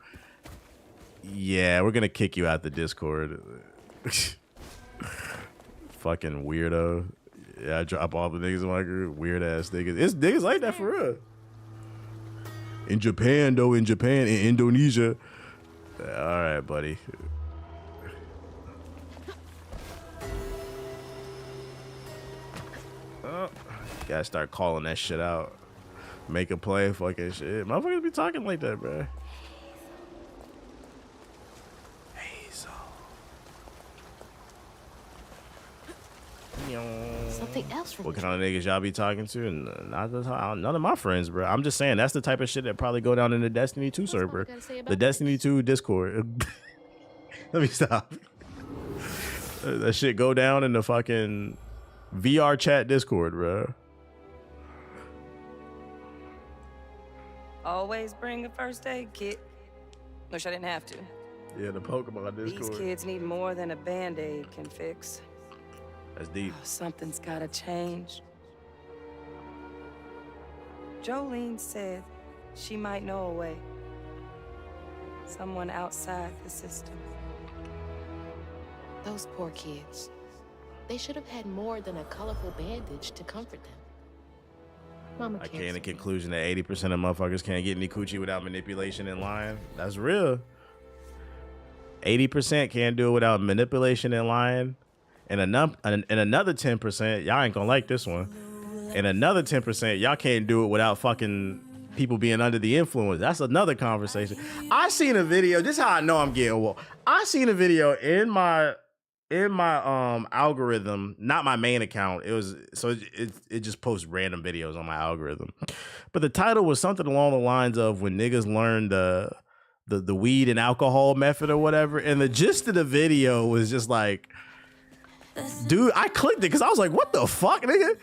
Yeah, we're gonna kick you out the Discord. Fucking weirdo. Yeah, I drop all the niggas in my group. Weird ass niggas. It's niggas like that for real. In Japan, though, in Indonesia. All right, buddy. Gotta start calling that shit out. Make a play, fucking shit. Motherfuckers be talking like that, bro. Something else from What kind of niggas y'all be talking to? None of my friends, bro. I'm just saying that's the type of shit that probably go down in the Destiny 2 server. The Destiny 2 Discord. Let me stop. That shit go down in the fucking VR chat Discord, bro. Always bring a first aid kit. Wish I didn't have to. Yeah, the Pokemon Discord. These kids need more than a Band-Aid can fix. That's deep. Something's gotta change. Jolene said she might know a way. Someone outside the system. Those poor kids. They should have had more than a colorful bandage to comfort them. Mama I came to the conclusion that 80% of motherfuckers can't get any coochie without manipulation and lying. That's real. 80% can't do it without manipulation and lying. And another 10%, y'all ain't gonna like this one. And another 10%, y'all can't do it without fucking people being under the influence. That's another conversation. I seen a video. This is how I know I'm getting woke. I seen a video in my algorithm, not my main account. It was it just posts random videos on my algorithm. But the title was something along the lines of when niggas learn the the weed and alcohol method or whatever. And the gist of the video was just like, dude, I clicked it because I was like, what the fuck, nigga?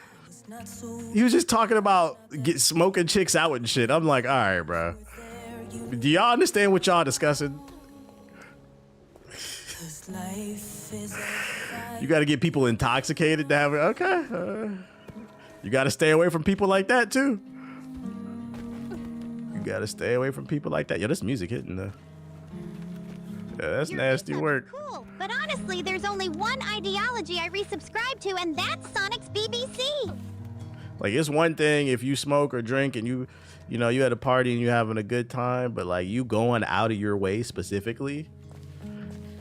He was just talking about smoking chicks out and shit. I'm like, all right, bro. Do y'all understand what y'all discussing? You got to get people intoxicated to have it. Okay. You got to stay away from people like that, too. You got to stay away from people like that. Yo, this music hitting though. Yeah, that's nasty work. Cool, but honestly, there's only one ideology I resubscribe to, and that's Sonic's BBC. Like, it's one thing if you smoke or drink and you know, you at a party and you having a good time, but like you going out of your way specifically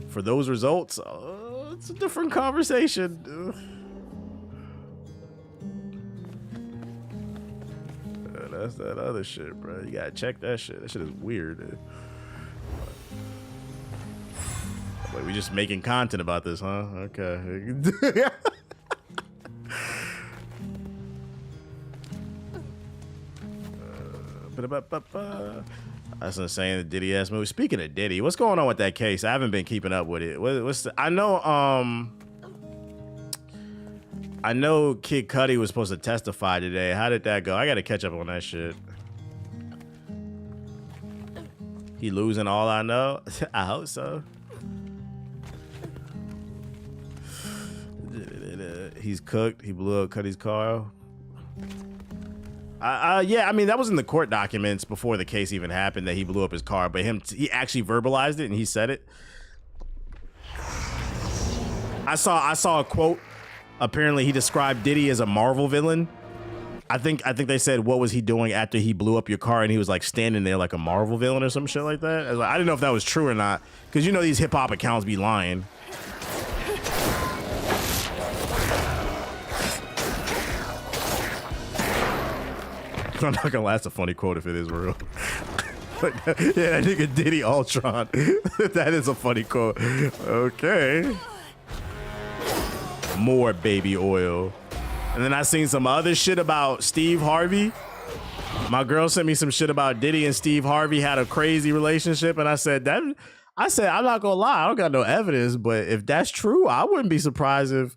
for those results, it's a different conversation. That's that other shit, bro. You gotta check that shit. That shit is weird. Like, we just making content about this, huh? Okay. That's insane. The Diddy ass movie. Speaking of Diddy, what's going on with that case? I haven't been keeping up with it. I know Kid Cudi was supposed to testify today. How did that go? I gotta catch up on that shit. He losing all I know? I hope so. He's cooked. He blew up Cudi's car. Yeah, I mean, that was in the court documents before the case even happened that he blew up his car, but he actually verbalized it and he said it. I saw a quote. Apparently he described Diddy as a Marvel villain. I think they said, what was he doing after he blew up your car? And he was like standing there like a Marvel villain or some shit like that. I didn't know if that was true or not, because you know these hip hop accounts be lying. I'm not gonna lie, that's a funny quote if it is real. Yeah, that nigga Diddy Ultron. That is a funny quote. Okay. More baby oil. And then I seen some other shit about Steve Harvey. My girl sent me some shit about Diddy and Steve Harvey had a crazy relationship, and I said, I'm not gonna lie, I don't got no evidence, but if that's true, I wouldn't be surprised if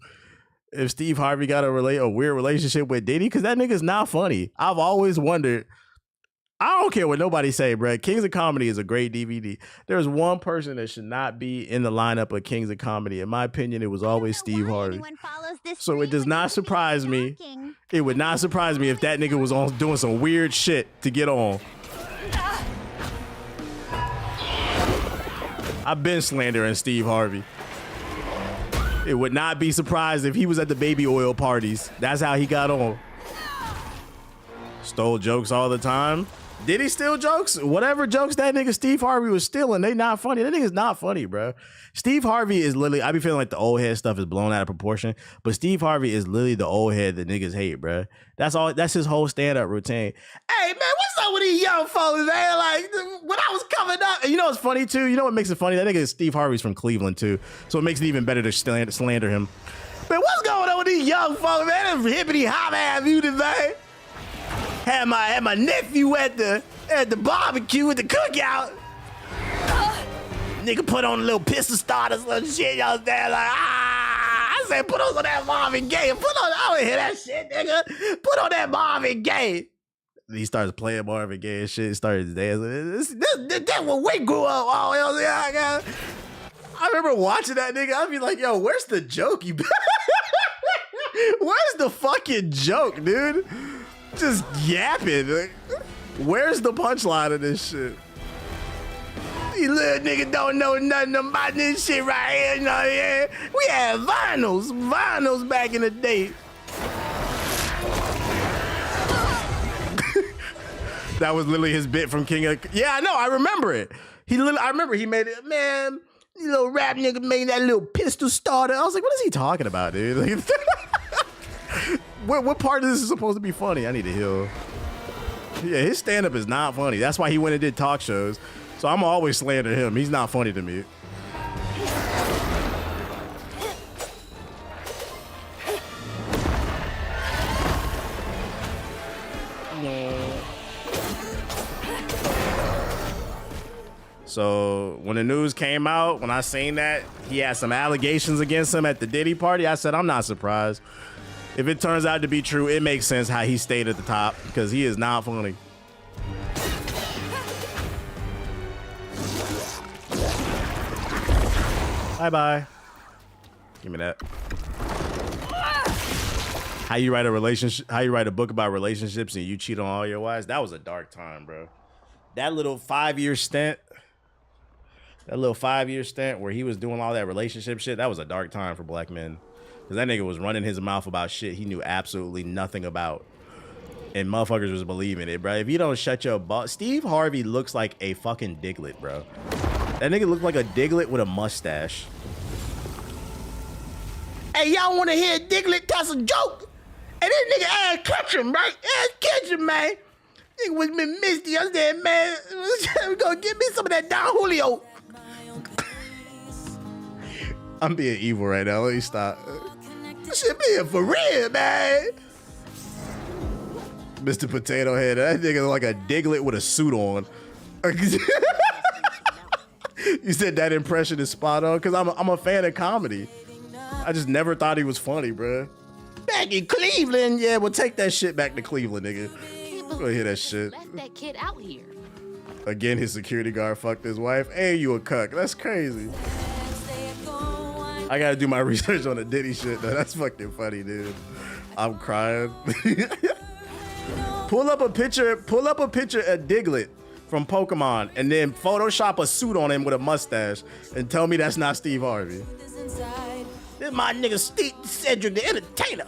Steve Harvey got a weird relationship with Diddy, because that nigga's not funny. I've always wondered. I don't care what nobody say, bro. Kings of Comedy is a great DVD. There's one person that should not be in the lineup of Kings of Comedy. In my opinion, it was always Steve Harvey. So it does not surprise me. It would not surprise me if that nigga was on doing some weird shit to get on. I've been slandering Steve Harvey. It would not be surprised if he was at the baby oil parties. That's how he got on. Stole jokes all the time. Did he steal jokes? Whatever jokes that nigga Steve Harvey was stealing, they not funny. That nigga's not funny, bro. Steve Harvey is literally, I be feeling like the old head stuff is blown out of proportion, but Steve Harvey is literally the old head that niggas hate, bro. That's his whole stand-up routine. Hey, man, what's up with these young folks, man? Like, when I was coming up, and you know what's funny, too? You know what makes it funny? That nigga Steve Harvey's from Cleveland, too, so it makes it even better to slander him. Man, what's going on with these young folks, man? Them hippity hop ass muted, man. Had my nephew at the barbecue at the cookout. Nigga put on a little pistol starter, some shit. Y'all there like, I said, put on that Marvin Gaye. I don't hear that shit, nigga. Put on that Marvin Gaye. He starts playing Marvin Gaye and shit. Started dancing. That's what we grew up on. I remember watching that nigga. I'd be like, yo, where's the joke? Where's the fucking joke, dude? Just yapping. Like, where's the punchline of this shit? You little nigga don't know nothing about this shit right here. You know, yeah. We had vinyls back in the day. That was literally his bit from King of. Yeah, I know. I remember it. I remember he made it. Man, you little rap nigga made that little pistol starter. I was like, what is he talking about, dude? Like, what part of this is supposed to be funny? I need to heal. Yeah, his stand-up is not funny. That's why he went and did talk shows. So I'm always slander him. He's not funny to me. So when the news came out, when I seen that he had some allegations against him at the Diddy party, I said, I'm not surprised. If it turns out to be true, it makes sense how he stayed at the top because he is not funny. Bye-bye. Give me that. How you write a relationship? How you write a book about relationships and you cheat on all your wives? That was a dark time, bro. That little 5-year stint. That little 5-year stint where he was doing all that relationship shit, that was a dark time for black men. Because that nigga was running his mouth about shit he knew absolutely nothing about. And motherfuckers was believing it, bro. If you don't shut your butt. Steve Harvey looks like a fucking Diglett, bro. That nigga looked like a Diglett with a mustache. Hey, y'all want to hear Diglett tell a joke? And this nigga ass catch him, right? Ass catch him, man. Nigga was been misty. I said, man, we gonna give me some of that Don Julio. I'm being evil right now. Let me stop. This shit being for real, man. Mr. Potato Head. That nigga look like a Diglett with a suit on. You said that impression is spot on because I'm a fan of comedy. I just never thought he was funny, bro. Back in Cleveland, yeah, we'll take that shit back to Cleveland, nigga. Go hear that shit. Let that kid out here. Again, his security guard fucked his wife. And you a cuck. That's crazy. I gotta do my research on the Diddy shit, though. That's fucking funny, dude. I'm crying. Pull up a picture of Diglett from Pokemon and then Photoshop a suit on him with a mustache and tell me that's not Steve Harvey. This my nigga Steve Cedric the Entertainer.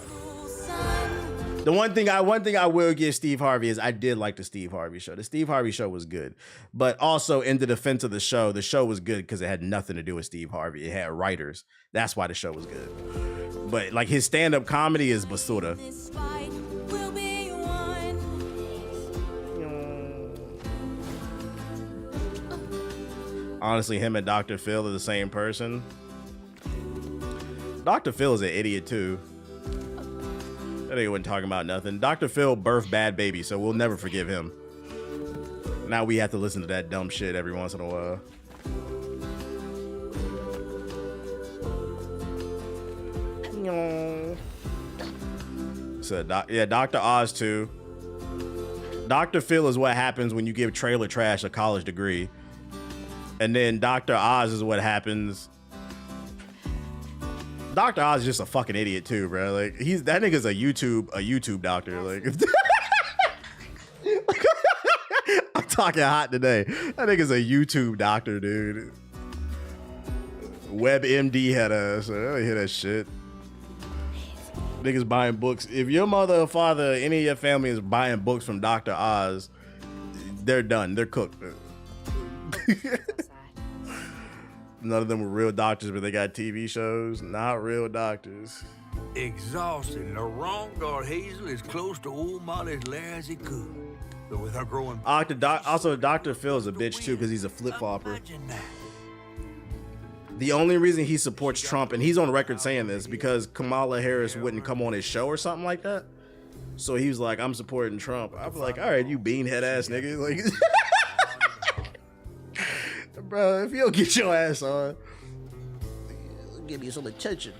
The one thing I will give Steve Harvey is I did like the Steve Harvey show. The Steve Harvey show was good. But also in the defense of the show was good because it had nothing to do with Steve Harvey. It had writers. That's why the show was good. But like his stand-up comedy is basura. Honestly, him and Dr. Phil are the same person. Dr. Phil is an idiot too. That nigga wasn't talking about nothing. Dr. Phil birthed Bad Baby, so we'll never forgive him. Now we have to listen to that dumb shit every once in a while. So, yeah, Dr. Oz too. Dr. Phil is what happens when you give trailer trash a college degree. And then Dr. Oz is what happens. Dr. Oz is just a fucking idiot too, bro. Like that nigga's a YouTube doctor. Like I'm talking hot today. That nigga's a YouTube doctor, dude. WebMD had us. So I don't hear that shit. Niggas buying books. If your mother or father, any of your family is buying books from Dr. Oz, they're done. They're cooked. None of them were real doctors, but they got TV shows. Not real doctors. Exhausted, Laurent got Hazel as close to old Molly's lair as he could. But with her growing... Also, Dr. Phil is a bitch, too, because he's a flip-flopper. The only reason he supports Trump, and he's on record saying this, because Kamala Harris wouldn't come on his show or something like that. So he was like, I'm supporting Trump. I'd be like, all right, you beanhead ass nigga. Like... Bro, if you don't get your ass on, give you some attention.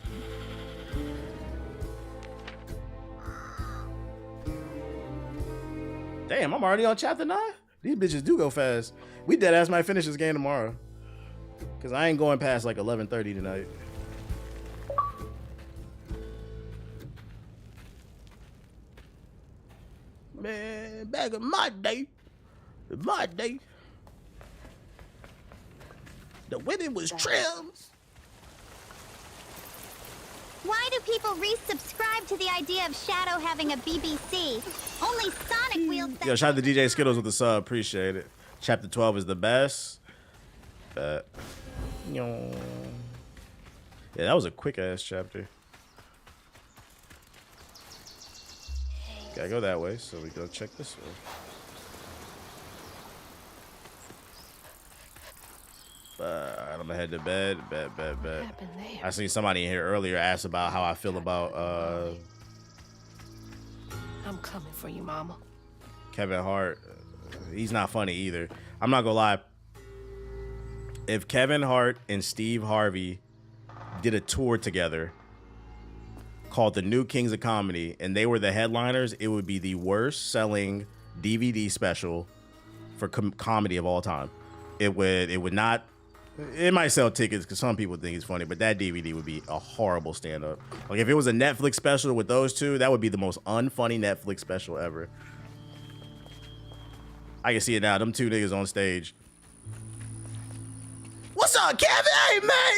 Damn, I'm already on chapter 9? These bitches do go fast. We dead ass might finish this game tomorrow. Cause I ain't going past like 11:30 tonight. Man, back in my day, the women was trimmed. Why do people resubscribe to the idea of Shadow having a BBC? Only Sonic wields that. Yo, shout out to DJ Skittles with the sub. Appreciate it. Chapter 12 is the best. Yeah, that was a quick ass chapter. Gotta go that way, so we go check this way. I'm gonna head to bed. Bet. I seen somebody in here earlier ask about how I feel about I'm coming for you, Mama. Kevin Hart. He's not funny either. I'm not gonna lie. If Kevin Hart and Steve Harvey did a tour together called The New Kings of Comedy, and they were the headliners, it would be the worst selling DVD special for comedy of all time. It would not. It might sell tickets because some people think it's funny, but that DVD would be a horrible stand-up. Like if it was a Netflix special with those two, that would be the most unfunny Netflix special ever. I can see it now. Them two niggas on stage. What's up, Kevin? Hey, man,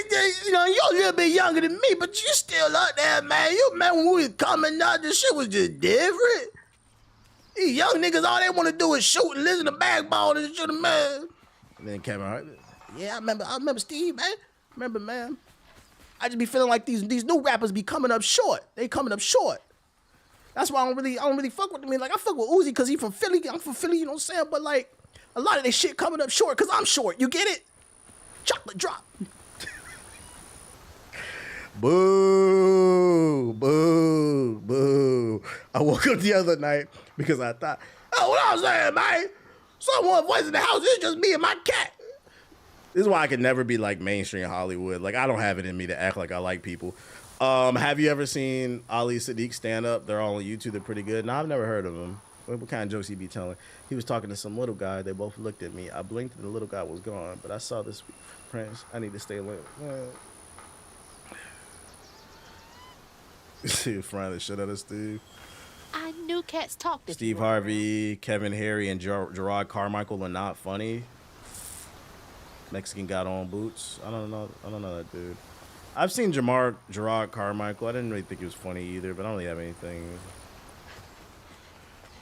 you know, you're a little bit younger than me, but you still up there, man. You, man, when we was coming out, this shit was just different. These young niggas, all they want to do is shoot and listen to basketball and shit, man. And then Kevin Hart, yeah, I remember Steve, man. Remember, man. I just be feeling like these new rappers be coming up short. They coming up short. That's why I don't really fuck with them. I mean, like, I fuck with Uzi because he from Philly. I'm from Philly, you know what I'm saying? But, like, a lot of this shit coming up short because I'm short. You get it? Chocolate drop. Boo, boo, boo. I woke up the other night because I thought, oh, what I'm saying, man? Someone voice in the house, it's just me and my cat. This is why I could never be like mainstream Hollywood. Like, I don't have it in me to act like I like people. Have you ever seen Ali Sadiq stand up? They're all on YouTube. They're pretty good. No, I've never heard of him. What kind of jokes he be telling? He was talking to some little guy. They both looked at me. I blinked and the little guy was gone. But I saw this Prince. I need to stay lit. Frying the shit out of Steve. I knew cats talked. Steve Harvey, Kevin Harry, and Gerard Carmichael are not funny. Mexican got on boots. I don't know that dude. I've seen Gerard Carmichael. I didn't really think he was funny either, but I don't really have anything.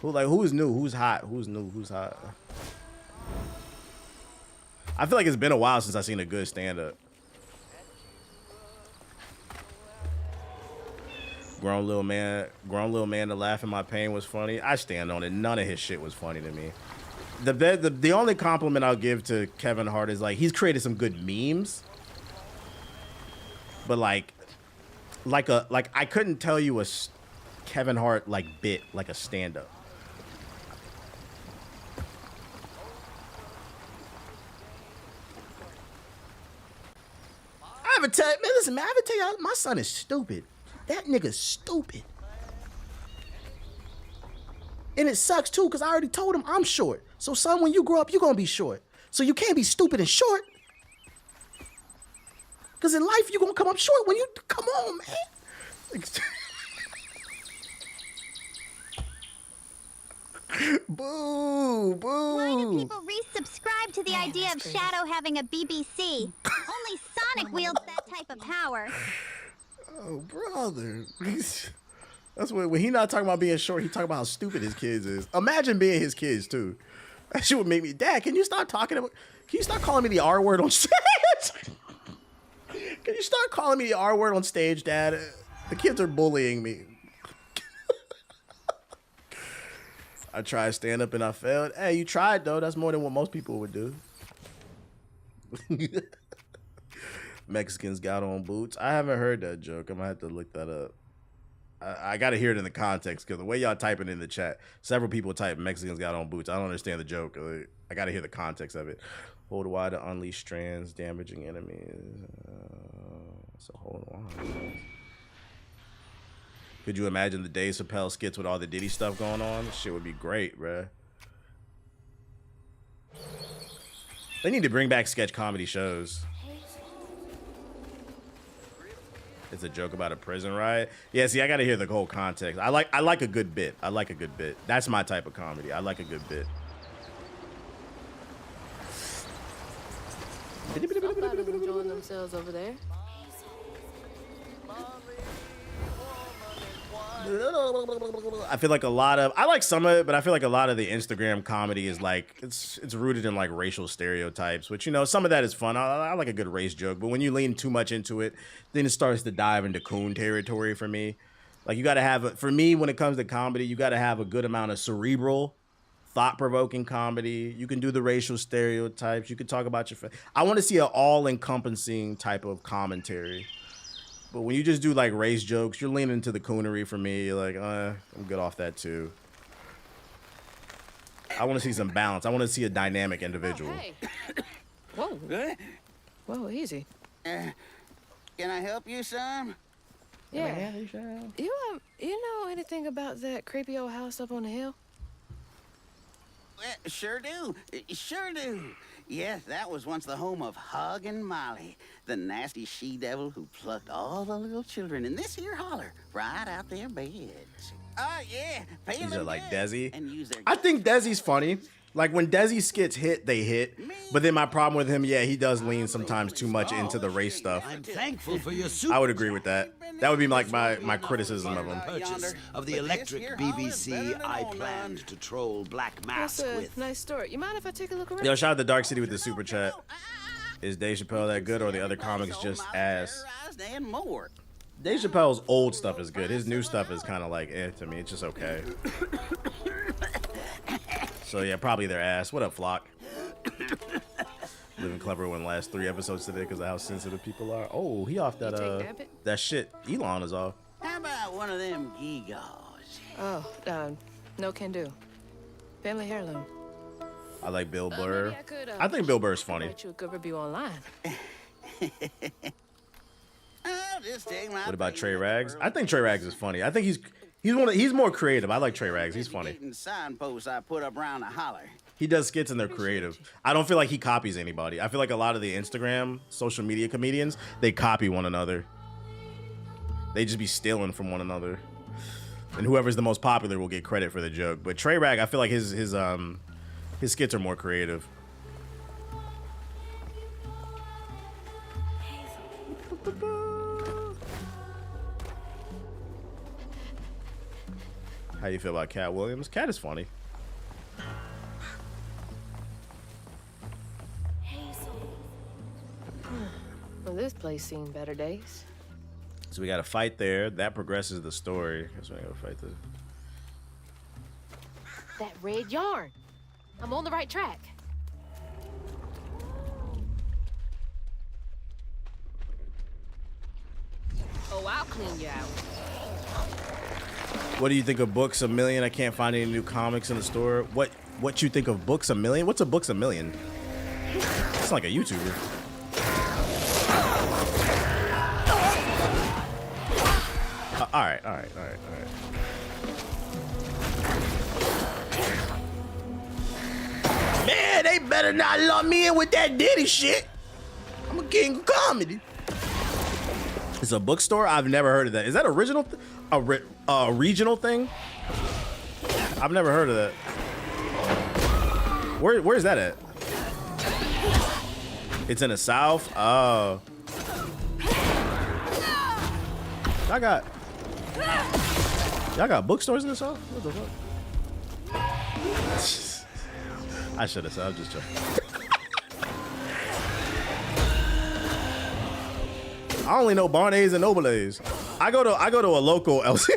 Who's new? Who's hot? Who's new? Who's hot? I feel like it's been a while since I've seen a good stand-up. Grown little man to laugh in my pain was funny. I stand on it. None of his shit was funny to me. The only compliment I'll give to Kevin Hart is like he's created some good memes. But like I couldn't tell you a Kevin Hart like bit like a stand-up. I ever tell y'all my son is stupid. That nigga's stupid. And it sucks too, because I already told him I'm short. So son, when you grow up, you're gonna be short. So you can't be stupid and short. Because in life, you're gonna come up short when you come on, man. Boo, boo. Why do people resubscribe to the idea of Shadow having a BBC? Only Sonic wields that type of power. Oh, brother. That's when he not talking about being short, he talking about how stupid his kids is. Imagine being his kids, too. That shit would make me, Dad, can you start calling me the R word on stage? Can you start calling me the R word on stage, Dad? The kids are bullying me. I tried stand up and I failed. Hey, you tried though. That's more than what most people would do. Mexicans got on boots. I haven't heard that joke. I'm gonna have to look that up. I gotta hear it in the context because the way y'all type it in the chat, several people type Mexicans got on boots. I don't understand the joke. I gotta hear the context of it. Hold Y to unleash strands, damaging enemies. So hold on. Could you imagine the Dave Chappelle skits with all the Diddy stuff going on? This shit would be great, bruh. They need to bring back sketch comedy shows. It's a joke about a prison riot. Yeah, see, I gotta hear the whole context. I like a good bit. I like a good bit. That's my type of comedy. I like a good bit. Somebody's enjoying themselves over there. I feel like I like some of it, but I feel like a lot of the Instagram comedy is like it's rooted in like racial stereotypes, which, you know, some of that is fun. I like a good race joke, but when you lean too much into it, then it starts to dive into coon territory for me. Like you got to have for me when it comes to comedy, you got to have a good amount of cerebral, thought-provoking comedy. You can do the racial stereotypes. You can talk about your. I want to see an all-encompassing type of commentary. But when you just do like race jokes, you're leaning into the coonery for me. You're like, I'm good off that too. I want to see some balance. I want to see a dynamic individual. Oh, hey. Whoa. Whoa, easy. Can I help you, son? Yeah. You know anything about that creepy old house up on the hill? Sure do. Sure do. Yes, that was once the home of Hug and Molly, the nasty she-devil who plucked all the little children in this here holler right out their beds. Oh, yeah. These are like Desi. And use their I think Desi's funny. Like when Desi skits hit, they hit. But then my problem with him, yeah, he does lean sometimes too much into the race stuff. I'm thankful for your super I would agree with that. That would be like my criticism of him. purchase of the electric BBC I planned to troll Black That's Mask a with. nice story. You mind if I take a look around? Yo, shout out to Dark City with the super chat. Is Dave Chappelle that good or the other comics just ass? and more. Dave Chappelle's old stuff is good. His new stuff is kind of like to me. It's just okay. So yeah, probably their ass. What up, Flock? Living clever when last 3 episodes today because of how sensitive people are. Oh, he off that shit. Elon is off. How about one of them gigaws? Oh, no can do. Family heirloom. I like Bill Burr. Maybe I could, I think Bill Burr's funny. write you a good review online. I'll just take my What about Trey Rags? I think Trey Rags is funny. I think he's more creative. I like Trey Rags. He's funny. Signposts I put up around the holler. He does skits and they're creative. I don't feel like he copies anybody. I feel like a lot of the Instagram social media comedians, they copy one another. They just be stealing from one another. And whoever's the most popular will get credit for the joke. But Trey Rag, I feel like his skits are more creative. How you feel about Cat Williams? Cat is funny. Well, this place seen better days. So we got a fight there. That progresses the story. Guess we gotta fight this. That red yarn. I'm on the right track. Oh, I'll clean you out. What do you think of Books A Million? I can't find any new comics in the store. What you think of Books A Million? What's a Books A Million? It's like a YouTuber. All right. Man, they better not lump me in with that Diddy shit. I'm a king of comedy. It's a bookstore? I've never heard of that. Is that original? A regional thing? I've never heard of that. Where's that at? It's in the South? Oh. Y'all got bookstores in the South? What the fuck? I should have said, I'm just joking. I only know Barnes and Nobles. I go to a local LCS.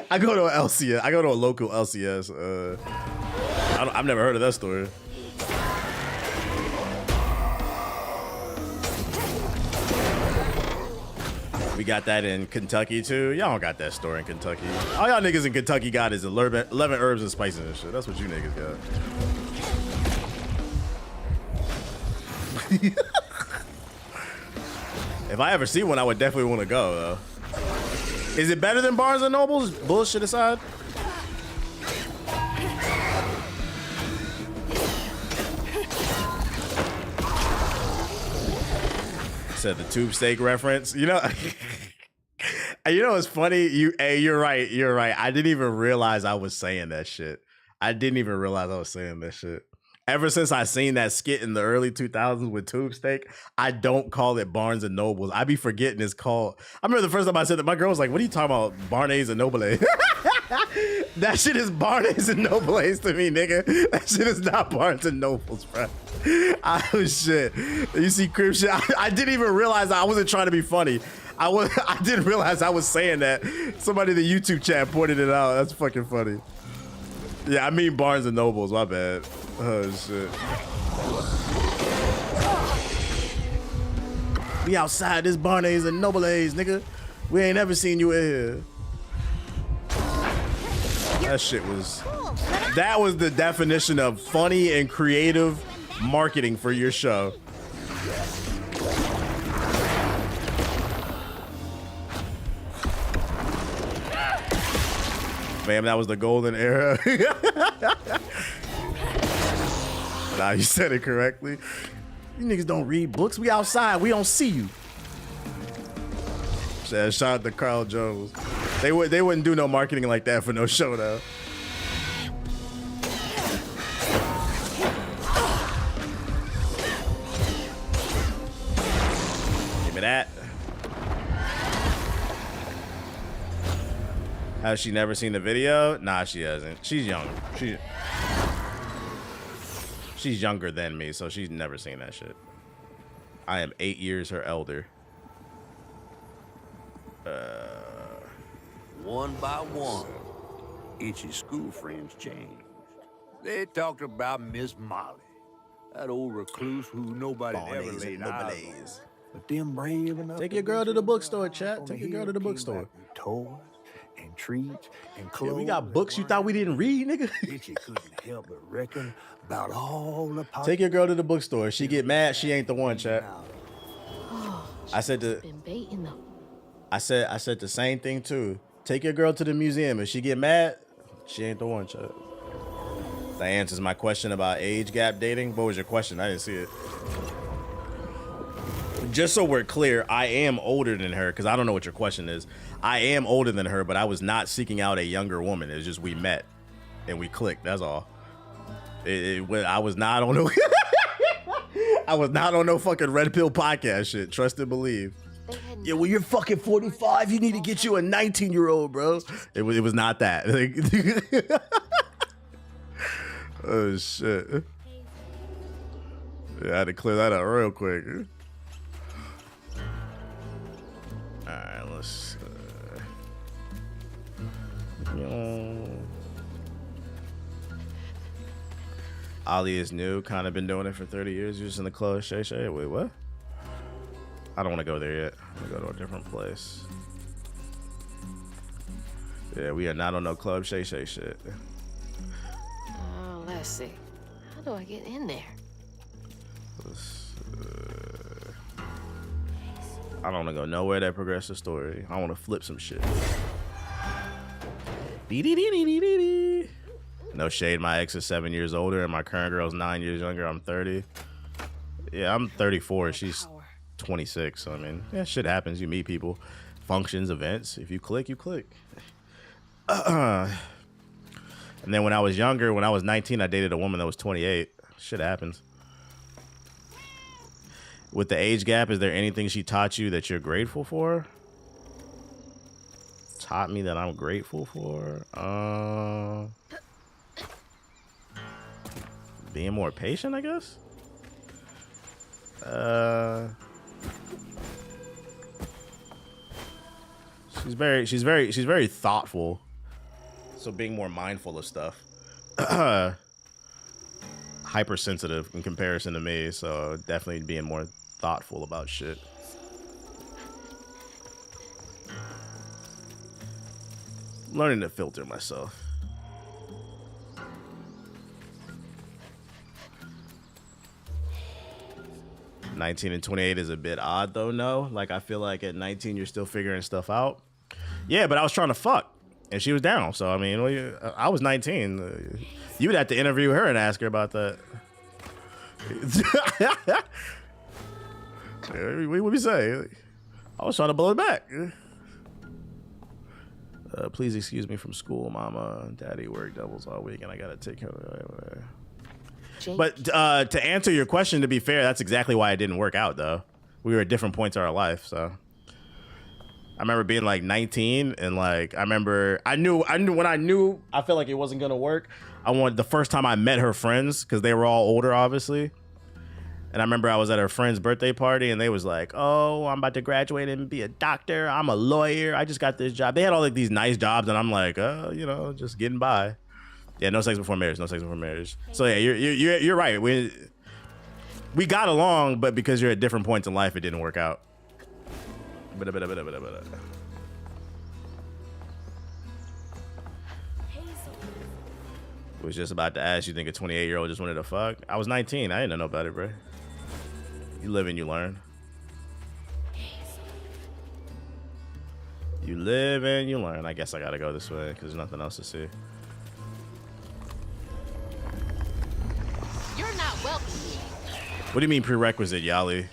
I go to a local LCS. I've never heard of that store. We got that in Kentucky too. Y'all don't got that store in Kentucky. All y'all niggas in Kentucky got is 11 herbs and spices and shit. That's what you niggas got. If I ever see one, I would definitely want to go though. Is it better than Barnes and Nobles? Bullshit aside. Said the tube steak reference. You know, you know what's funny? You're right. I didn't even realize I was saying that shit. Ever since I seen that skit in the early 2000s with tube steak, I don't call it Barnes and Nobles. I be forgetting it's called. I remember the first time I said that, my girl was like, "What are you talking about, Barnes and Nobles?" That shit is Barnes and Nobles to me, nigga. That shit is not Barnes and Nobles, bro. Oh shit. You see crib shit. I didn't even realize I wasn't trying to be funny. I didn't realize I was saying that. Somebody in the YouTube chat pointed it out. That's fucking funny. Yeah, I mean Barnes and Nobles, my bad. Oh shit. We outside this Barnes and Nobles, nigga. We ain't ever seen you in here. That was the definition of funny and creative marketing for your show. Man, that was the golden era. Nah, you said it correctly. You niggas don't read books. We outside. We don't see you. Shout out to Carl Jones. They wouldn't do no marketing like that for no show though. Give me that. Has she never seen the video? Nah, she hasn't. She's young. She's younger than me, so she's never seen that shit. I am 8 years her elder. One by one, Itchy's school friends changed. They talked about Miss Molly, that old recluse who nobody ever laid eyes on. But them brave enough. Take your girl to the bookstore, chat. Take your girl to the bookstore. Toys and treats and clothes. Yeah, we got books you thought we didn't read, nigga. Itchy couldn't help but reckon about all the. Take your girl to the bookstore. She get mad, she ain't the one, chat. I said I said the same thing too. Take your girl to the museum. If she get mad, she ain't the one, chat. That answers my question about age gap dating. What was your question? I didn't see it. Just so we're clear, I am older than her, because I don't know what your question is. I am older than her, but I was not seeking out a younger woman. It's just we met and we clicked. That's all. I was not on no I was not on no fucking Red Pill podcast shit. Trust and believe. Yeah, well, you're fucking 45. You need to get you a 19-year-old, bro. It was not that. Oh shit. Yeah, I had to clear that up real quick. All right, let's. Ali is new. Kind of been doing it for 30 years. Using the clothes. Shay Shay. Wait, what? I don't want to go there yet. I'm gonna go to a different place. Yeah, we are not on no Club Shay Shay shit. Oh, let's see. How do I get in there? I don't want to go nowhere that progress the story. I want to flip some shit. No shade, my ex is 7 years older and my current girl's 9 years younger. I'm 30. Yeah, I'm 34. She's 26. So, I mean, yeah, shit happens. You meet people, functions, events. If you click, you click. And then when I was younger, when I was 19, I dated a woman that was 28. Shit happens. With the age gap, is there anything she taught you that you're grateful for? Taught me that I'm grateful for? Being more patient, I guess? She's very thoughtful. So being more mindful of stuff. Hypersensitive in comparison to me, so definitely being more thoughtful about shit. Learning to filter myself. $19 and $28 is a bit odd though, no? Like I feel like at 19 you're still figuring stuff out. Yeah, but I was trying to fuck and she was down. So I mean, I was 19. You would have to interview her and ask her about that. What would we say? I was trying to blow it back. Please excuse me from school, mama. Daddy work doubles all week and I gotta take care of it. But to answer your question, to be fair, that's exactly why it didn't work out though. We were at different points in our life, so. I remember being like 19 and like, I knew when I knew I felt like it wasn't gonna work. I wanted the first time I met her friends, because they were all older, obviously. And I remember I was at her friend's birthday party and they was like, oh, I'm about to graduate and be a doctor. I'm a lawyer. I just got this job. They had all like these nice jobs and I'm like, you know, just getting by. Yeah, no sex before marriage, no sex before marriage. So yeah, you're right. We got along, but because you're at different points in life, it didn't work out. Was just about to ask, you think a 28-year-old just wanted to fuck? I was 19. I didn't know no better, bro. You live and you learn. You live and you learn. I guess I gotta go this way because there's nothing else to see. You're not welcome here. What do you mean prerequisite, Yali?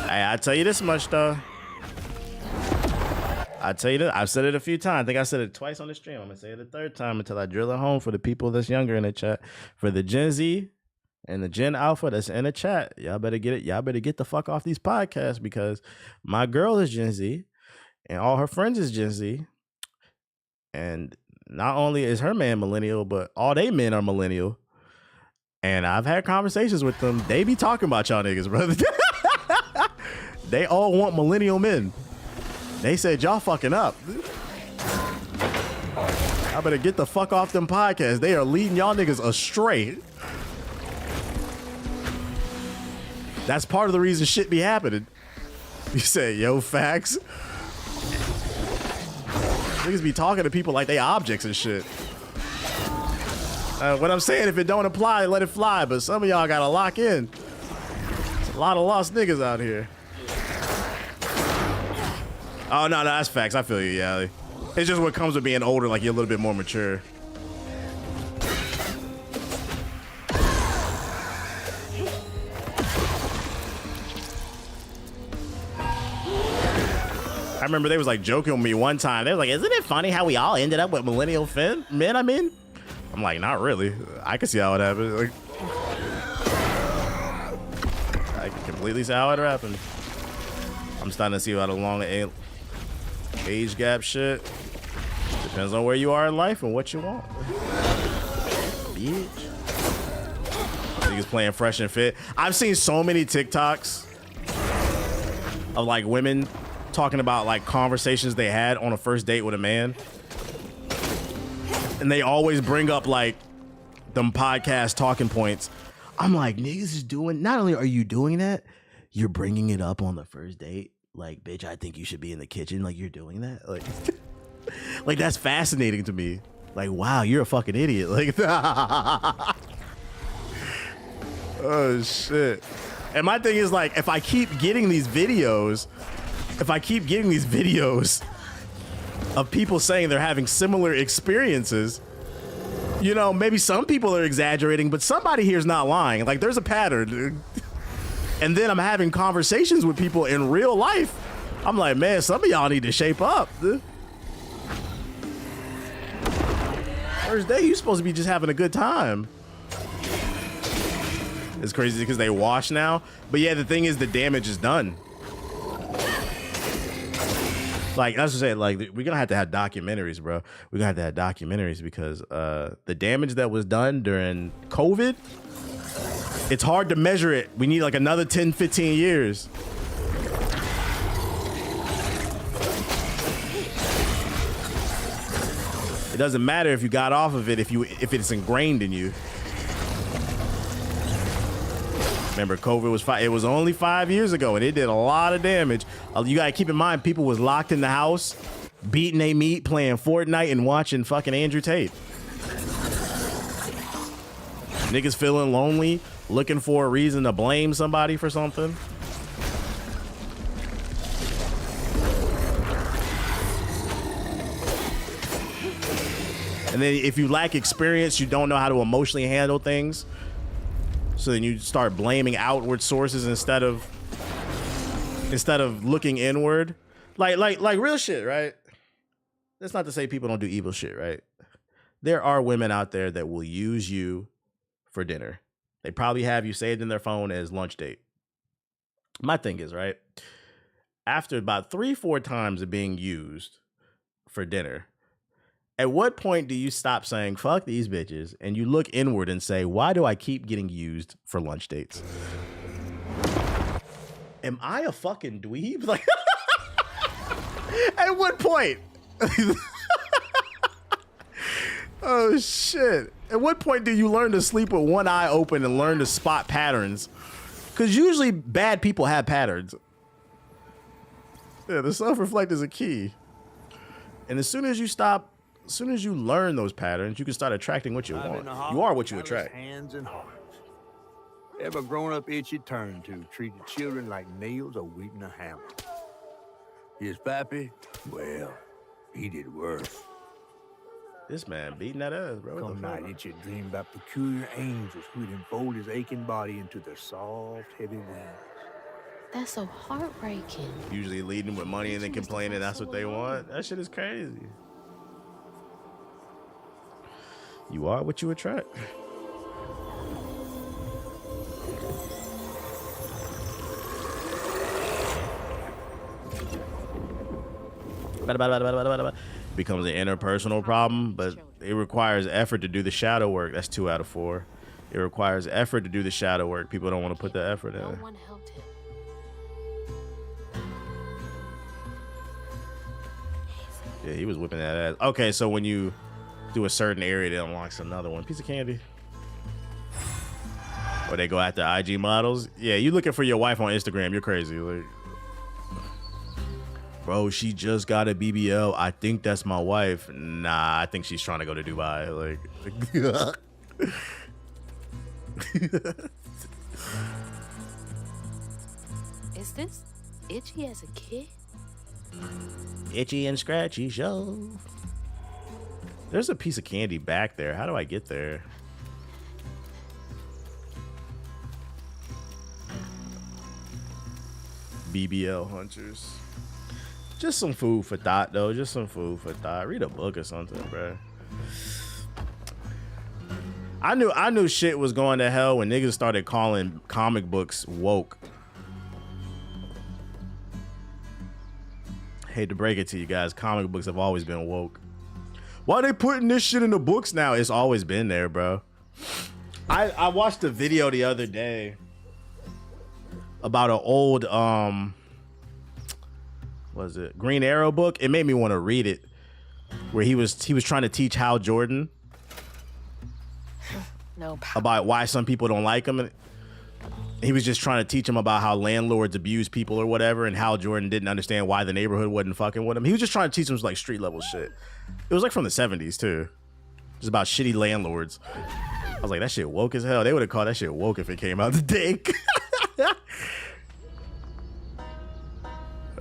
Hey, I tell you this much though. I tell you that I've said it a few times. I think I said it twice on the stream. I'm gonna say it a third time until I drill it home for the people that's younger in the chat. For the Gen Z and the Gen Alpha that's in the chat, y'all better get it. Y'all better get the fuck off these podcasts because my girl is Gen Z and all her friends is Gen Z. And not only is her man millennial, but all they men are millennial. And I've had conversations with them. They be talking about y'all niggas, brother. They all want millennial men. They said y'all fucking up. I better get the fuck off them podcasts. They are leading y'all niggas astray. That's part of the reason shit be happening. You say, yo, facts. Niggas be talking to people like they objects and shit. What I'm saying, if it don't apply, let it fly. But some of y'all gotta lock in. There's a lot of lost niggas out here. Oh, no, that's facts. I feel you, Yali. It's just what comes with being older, like you're a little bit more mature. I remember they was like joking with me one time. They was like, isn't it funny how we all ended up with millennial men? I'm like, not really. I can see how it happened. Like, I can completely see how it happened. I'm starting to see how the long age gap shit. Depends on where you are in life and what you want. Bitch. Niggas playing fresh and fit. I've seen so many TikToks of like women talking about like conversations they had on a first date with a man. And they always bring up like them podcast talking points. I'm like, niggas is doing, not only are you doing that, you're bringing it up on the first date. Like, bitch, I think you should be in the kitchen. Like, you're doing that. Like, like that's fascinating to me. Like, wow, you're a fucking idiot. Like, oh shit. And my thing is like, if I keep getting these videos of people saying they're having similar experiences, you know, maybe some people are exaggerating, but somebody here is not lying. Like, there's a pattern, dude. And then I'm having conversations with people in real life. I'm like, man, some of y'all need to shape up, dude. First day, you supposed to be just having a good time. It's crazy because they wash now. But yeah, the thing is, the damage is done. Like, that's what I'm saying. Like, we're going to have documentaries, bro. We're going to have documentaries because the damage that was done during COVID, it's hard to measure it. We need like another 10, 15 years. It doesn't matter if you got off of it if it's ingrained in you. Remember, COVID was only 5 years ago, and it did a lot of damage. You gotta keep in mind, people was locked in the house, beating their meat, playing Fortnite, and watching fucking Andrew Tate. Niggas feeling lonely, looking for a reason to blame somebody for something. And then if you lack experience, you don't know how to emotionally handle things. So then you start blaming outward sources instead of looking inward. Like real shit, right? That's not to say people don't do evil shit, right? There are women out there that will use you for dinner. They probably have you saved in their phone as lunch date. My thing is, right, after about 3-4 times of being used for dinner, at what point do you stop saying, fuck these bitches, and you look inward and say, why do I keep getting used for lunch dates? Am I a fucking dweeb? Like, at what point? Oh, shit. At what point do you learn to sleep with one eye open and learn to spot patterns? Because usually bad people have patterns. Yeah, the self-reflect is a key. And as soon as you learn those patterns, you can start attracting what you want. You are what you attract. Hands and hearts. Ever grown up itch you turn to, treated children like nails awaiting a hammer. His pappy, well, he did worse. This man beating that ass, bro. Come night, itch you dream about peculiar angels who'd enfold his aching body into their soft, heavy wings. That's so heartbreaking. Usually leading with money and then complaining that's what they want. That shit is crazy. You are what you attract. Becomes an interpersonal problem, but it requires effort to do the shadow work. That's 2 out of 4. It requires effort to do the shadow work. People don't want to put the effort in. No one helped him. Yeah, he was whipping that ass. Okay, so when you do a certain area, it unlocks another one. Piece of candy. Or they go after IG models. Yeah, you looking for your wife on Instagram. You're crazy. Like, bro, she just got a BBL. I think that's my wife. Nah, I think she's trying to go to Dubai. Like, Is this Itchy as a kid? Itchy and Scratchy show. There's a piece of candy back there. How do I get there? BBL hunters. Just some food for thought, though. Just some food for thought. Read a book or something, bro. I knew shit was going to hell when niggas started calling comic books woke. Hate to break it to you guys, comic books have always been woke. Why are they putting this shit in the books now? It's always been there, bro. I watched a video the other day about an old was it Green Arrow book? It made me want to read it, where he was trying to teach Hal Jordan about why some people don't like him, and he was just trying to teach him about how landlords abuse people or whatever, and Hal Jordan didn't understand why the neighborhood wasn't fucking with him. He was just trying to teach him like street level shit. It was like from the 70s too. Just about shitty landlords. I was like, that shit woke as hell. They would have called that shit woke if it came out today.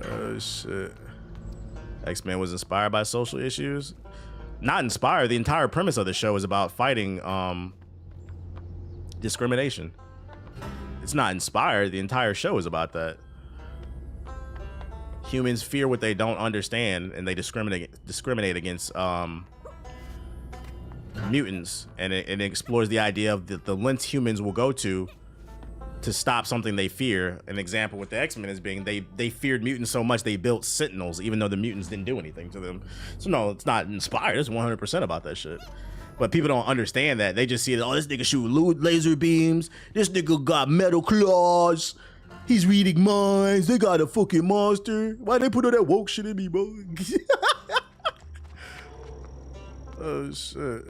Oh shit. X-Men was inspired by social issues. Not inspired. The entire premise of the show is about fighting discrimination. It's not inspired. The entire show is about that. Humans fear what they don't understand, and they discriminate against mutants, and it explores the idea of the lengths humans will go to stop something they fear. An example with the X-Men is being they feared mutants so much they built Sentinels, even though the mutants didn't do anything to them. So no, it's not inspired. It's 100% about that shit. But people don't understand that. They just see it. Oh, this nigga shoot laser beams. This nigga got metal claws. He's reading minds. They got a fucking monster. Why they put all that woke shit in me, bro? Oh shit.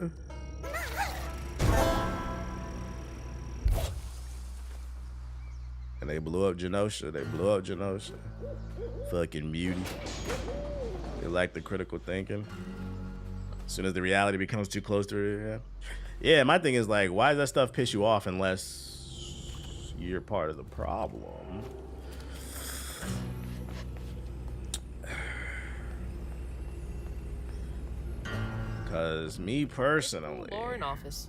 And they blew up Genosha. Fucking beauty. They lack the critical thinking. As soon as the reality becomes too close to it, yeah. My thing is like, why does that stuff piss you off unless you're part of the problem? Cause me personally, Lauren office.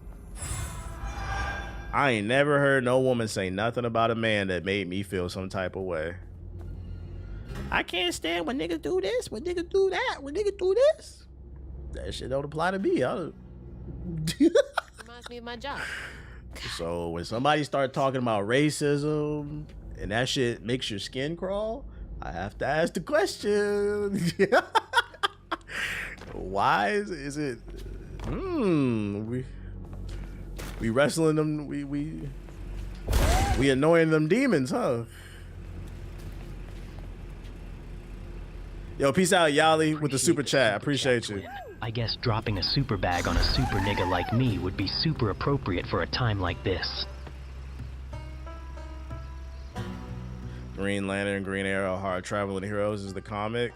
I ain't never heard no woman say nothing about a man that made me feel some type of way. I can't stand when niggas do this, when niggas do that, when niggas do this. That shit don't apply to me. Reminds me of my job. So when somebody start talking about racism and that shit makes your skin crawl, I have to ask the question. Why is it we wrestling them, we annoying them demons, huh? Yo, peace out, Yali, with the super chat. I appreciate you. I guess dropping a super bag on a super nigga like me would be super appropriate for a time like this. Green Lantern, Green Arrow, Hard Traveling Heroes is the comic.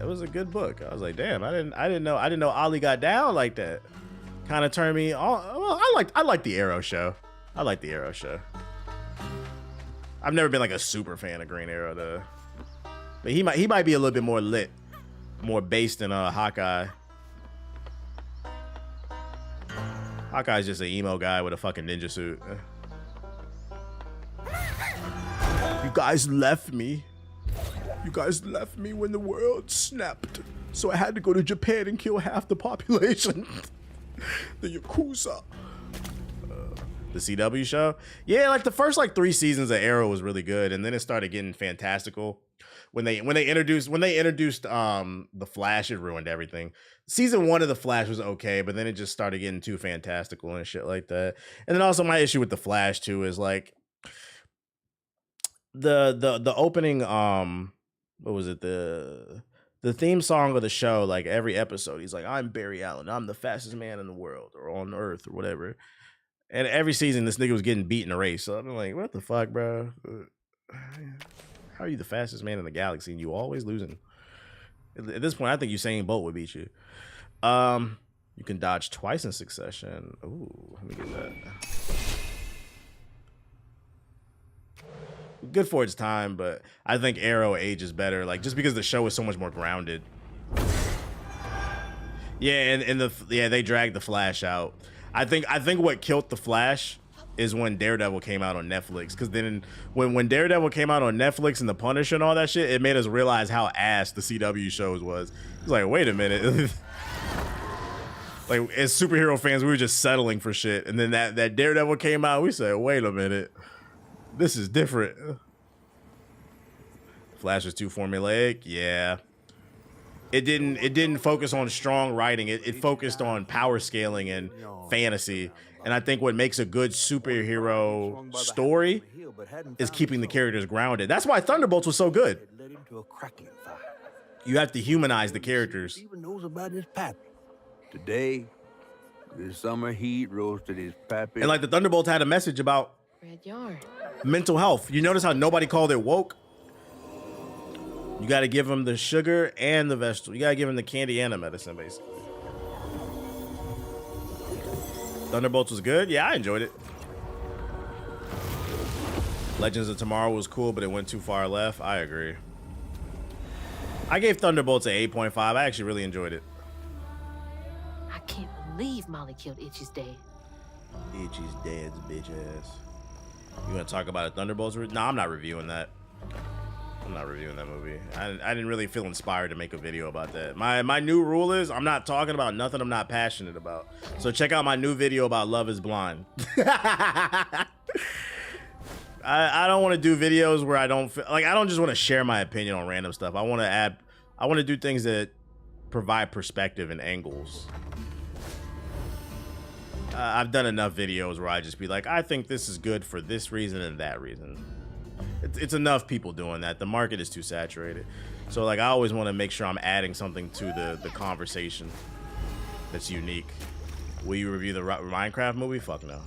It was a good book. I was like, damn, I didn't know Ollie got down like that. Kind of turned me on. Well, I like the Arrow show. I like the Arrow show. I've never been like a super fan of Green Arrow though. But he might be a little bit more lit, more based in Hawkeye. Hawkeye's just an emo guy with a fucking ninja suit. You guys left me. You guys left me when the world snapped. So I had to go to Japan and kill half the population. The Yakuza. The CW show? Yeah, like the first like 3 seasons of Arrow was really good, and then it started getting fantastical. When they introduced the Flash, it ruined everything. Season 1 of the Flash was okay, but then it just started getting too fantastical and shit like that. And then also my issue with the Flash too is like the opening what was it, the theme song of the show, like every episode he's like, I'm Barry Allen, I'm the fastest man in the world or on earth or whatever. And every season this nigga was getting beat in a race. So I'm like, what the fuck, bro? How are you the fastest man in the galaxy and you always losing? At this point, I think Usain Bolt would beat you. You can dodge twice in succession. Ooh, let me get that. Good for its time, but I think Arrow ages better. Like just because the show is so much more grounded. Yeah, and they dragged the Flash out. I think what killed the Flash is when Daredevil came out on Netflix. Because then when Daredevil came out on Netflix and The Punisher and all that shit, it made us realize how ass the CW shows was. It's like, wait a minute. Like as superhero fans, we were just settling for shit. And then that Daredevil came out, we said, wait a minute. This is different. Flash was too formulaic. Yeah. It didn't focus on strong writing. It focused on power scaling and fantasy. And I think what makes a good superhero story is keeping the characters grounded. That's why Thunderbolts was so good. You have to humanize the characters. Even knows about his pappy. Today, the summer heat roasted his pappy. And like the Thunderbolts had a message about Red yarn. mental health. You notice how nobody called it woke? You got to give them the sugar and the vegetable. You got to give them the candy and the medicine, basically. Thunderbolts was good. Yeah, I enjoyed it. Legends of Tomorrow was cool, but it went too far left. I agree. I gave Thunderbolts an 8.5. I actually really enjoyed it. I can't believe Molly killed Itchy's dad. Itchy's dad's bitch ass. You want to talk about a Thunderbolts? No, I'm not reviewing that. I'm not reviewing that movie. I didn't really feel inspired to make a video about that. My new rule is I'm not talking about nothing I'm not passionate about. So check out my new video about Love is Blind. I don't want to do videos where I don't feel like I don't just want to share my opinion on random stuff. I want to do things that provide perspective and angles. I've done enough videos where I just be like, I think this is good for this reason and that reason. It's enough people doing that. The market is too saturated. So like I always want to make sure I'm adding something to the conversation that's unique. Will you review the Minecraft movie? Fuck no.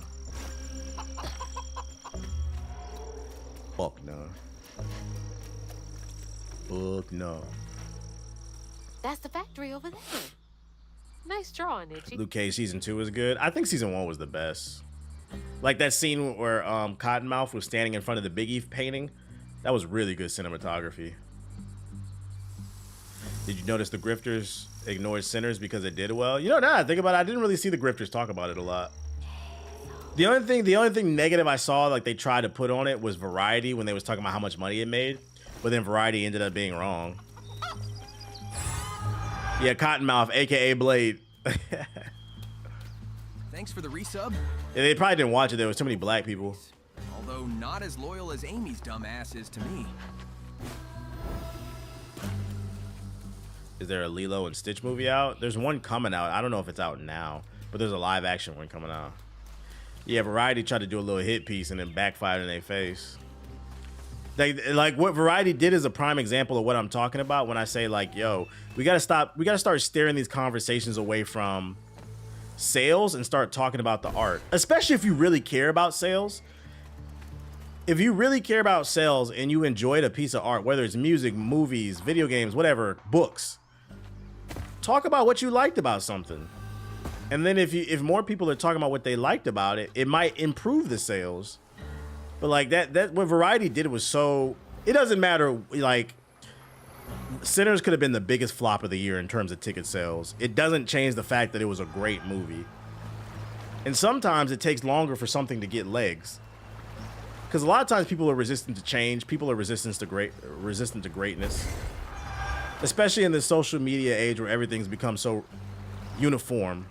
Fuck no. Fuck no. That's the factory over there. Nice drawing, Itchy. Luke Cage season 2 is good. I think season 1 was the best. Like that scene where Cottonmouth was standing in front of the Biggie painting. That was really good cinematography. Did you notice the grifters ignored sinners because it did well? You know, now I think about it, I didn't really see the grifters talk about it a lot. The only thing negative I saw like they tried to put on it was Variety when they was talking about how much money it made, but then Variety ended up being wrong. Yeah, Cottonmouth, aka Blade. Thanks for the resub. Yeah, they probably didn't watch it. There was too many black people. Although not as loyal as Amy's dumb ass is to me. Is there a Lilo and Stitch movie out? There's one coming out. I don't know if it's out now, but there's a live action one coming out. Yeah, Variety tried to do a little hit piece and then backfired in their face. Like what Variety did is a prime example of what I'm talking about when I say like, yo, we gotta start steering these conversations away from sales and start talking about the art, especially if you really care about sales. If you really care about sales and you enjoyed a piece of art, whether it's music, movies, video games, whatever, books, talk about what you liked about something. And then if more people are talking about what they liked about it, it might improve the sales. But like that what Variety did was so, it doesn't matter. Like, Sinners could have been the biggest flop of the year in terms of ticket sales. It doesn't change the fact that it was a great movie. And sometimes it takes longer for something to get legs. Because a lot of times people are resistant to change. People are resistant to greatness. Especially in this social media age where everything's become so uniform.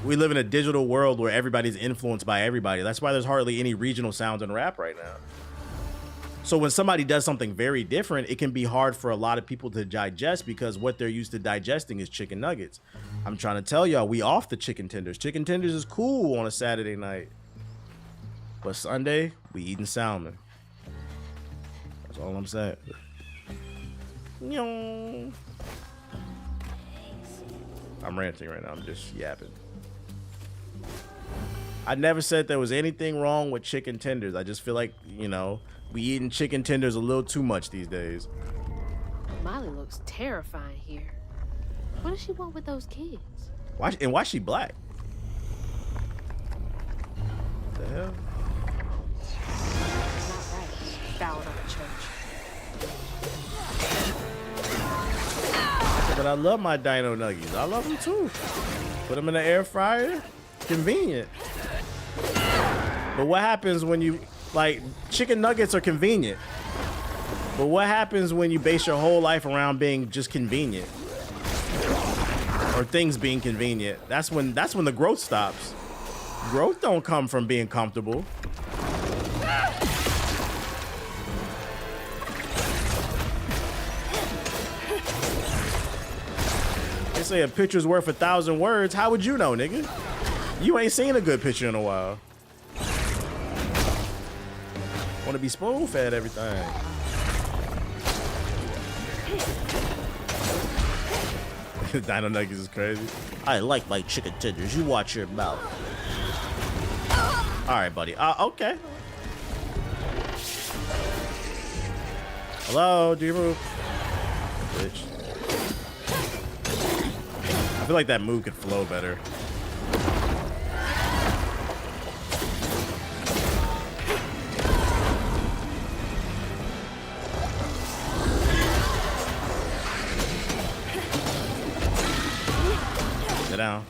We live in a digital world where everybody's influenced by everybody. That's why there's hardly any regional sounds in rap right now. So when somebody does something very different, it can be hard for a lot of people to digest because what they're used to digesting is chicken nuggets. I'm trying to tell y'all, we off the chicken tenders. Chicken tenders is cool on a Saturday night. But Sunday, we eating salmon. That's all I'm saying. I'm ranting right now. I'm just yapping. I never said there was anything wrong with chicken tenders. I just feel like, you know, we eating chicken tenders a little too much these days. Molly looks terrifying here. What does she want with those kids? Why's she black? What the hell? Not right. Fouled on the church. But I love my dino nuggies. I love them too. Put them in the air fryer. Convenient. But what happens when you, like, chicken nuggets are convenient. But what happens when you base your whole life around being just convenient? Or things being convenient? That's when the growth stops. Growth don't come from being comfortable. They say a picture's worth 1,000 words. How would you know, nigga? You ain't seen a good picture in a while. Want to be spoon-fed everything. Dino Nuggets is crazy. I like my chicken tenders. You watch your mouth. All right, buddy. Okay. Hello, do you move? Bitch. I feel like that move could flow better. Sit down.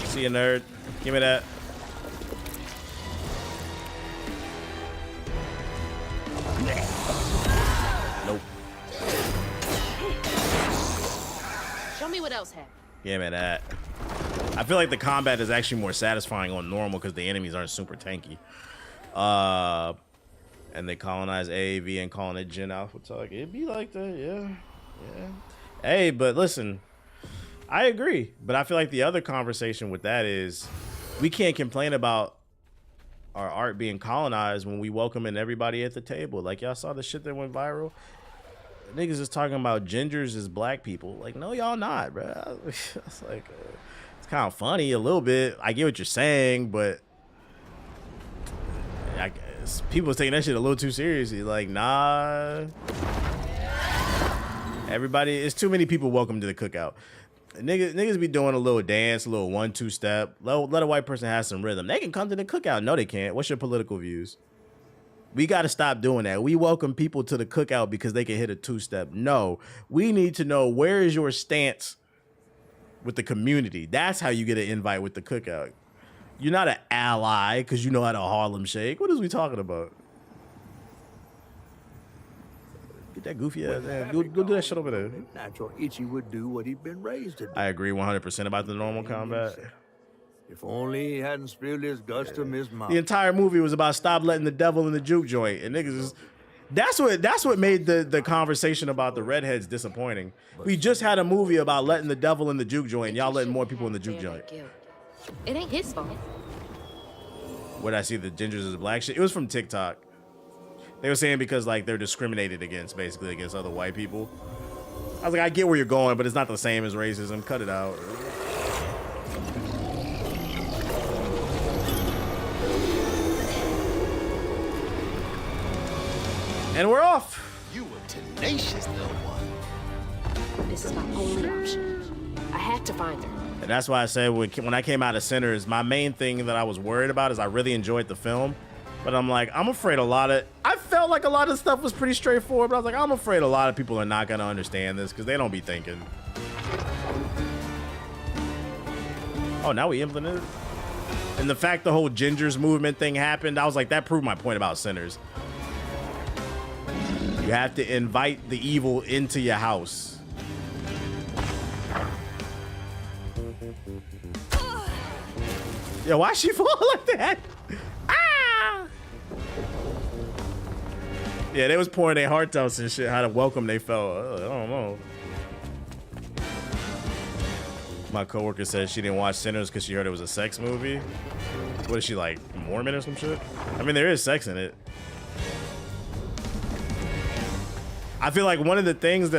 See you, nerd. Give me that. Nope. Show me what else happened. Give me that. I feel like the combat is actually more satisfying on normal because the enemies aren't super tanky. And they colonize AAV and calling it Gen Alpha Talk. It'd be like that, yeah. Hey, but listen, I agree. But I feel like the other conversation with that is we can't complain about our art being colonized when we welcome in everybody at the table. Like, y'all saw the shit that went viral? Niggas is talking about gingers as black people. Like, no, y'all not, bro. It's like, it's kind of funny a little bit. I get what you're saying, but people taking that shit a little too seriously. Like, nah. Everybody, it's too many people welcome to the cookout. Niggas be doing a little dance, a little 1-2 step. Let a white person have some rhythm. They can come to the cookout. No, they can't. What's your political views? We got to stop doing that. We welcome people to the cookout because they can hit a 2-step. No, we need to know, where is your stance with the community? That's how you get an invite with the cookout. You're not an ally because you know how to Harlem Shake. What is we talking about? Get that goofy ass. Go do that shit over there. Natural Itchy would do what he'd been raised to do. I agree 100% about the normal combat. If only he hadn't spilled his guts to Miss Mom. The entire movie was about stop letting the devil in the juke joint, and niggas is. That's what made the conversation about the redheads disappointing. We just had a movie about letting the devil in the juke joint, and y'all letting more people in the juke joint. It ain't his fault. Where'd I see the gingers as black shit? It was from TikTok. They were saying because, like, they're discriminated against, basically, against other white people. I was like, I get where you're going, but it's not the same as racism. Cut it out. And we're off. You were tenacious, little one. This is my only option. I had to find her. And that's why I said when I came out of Sinners, my main thing that I was worried about is I really enjoyed the film. But I'm like, I'm afraid I felt like a lot of stuff was pretty straightforward, but I was like, I'm afraid a lot of people are not going to understand this because they don't be thinking. Oh, now we implemented it? And the fact the whole Gingers movement thing happened, I was like, that proved my point about Sinners. You have to invite the evil into your house. Yo, why she fall like that? Ah! Yeah, they was pouring their hearts out and shit. How to welcome they felt. I don't know. My coworker said she didn't watch Sinners because she heard it was a sex movie. What is she, like, Mormon or some shit? I mean, there is sex in it. I feel like one of the things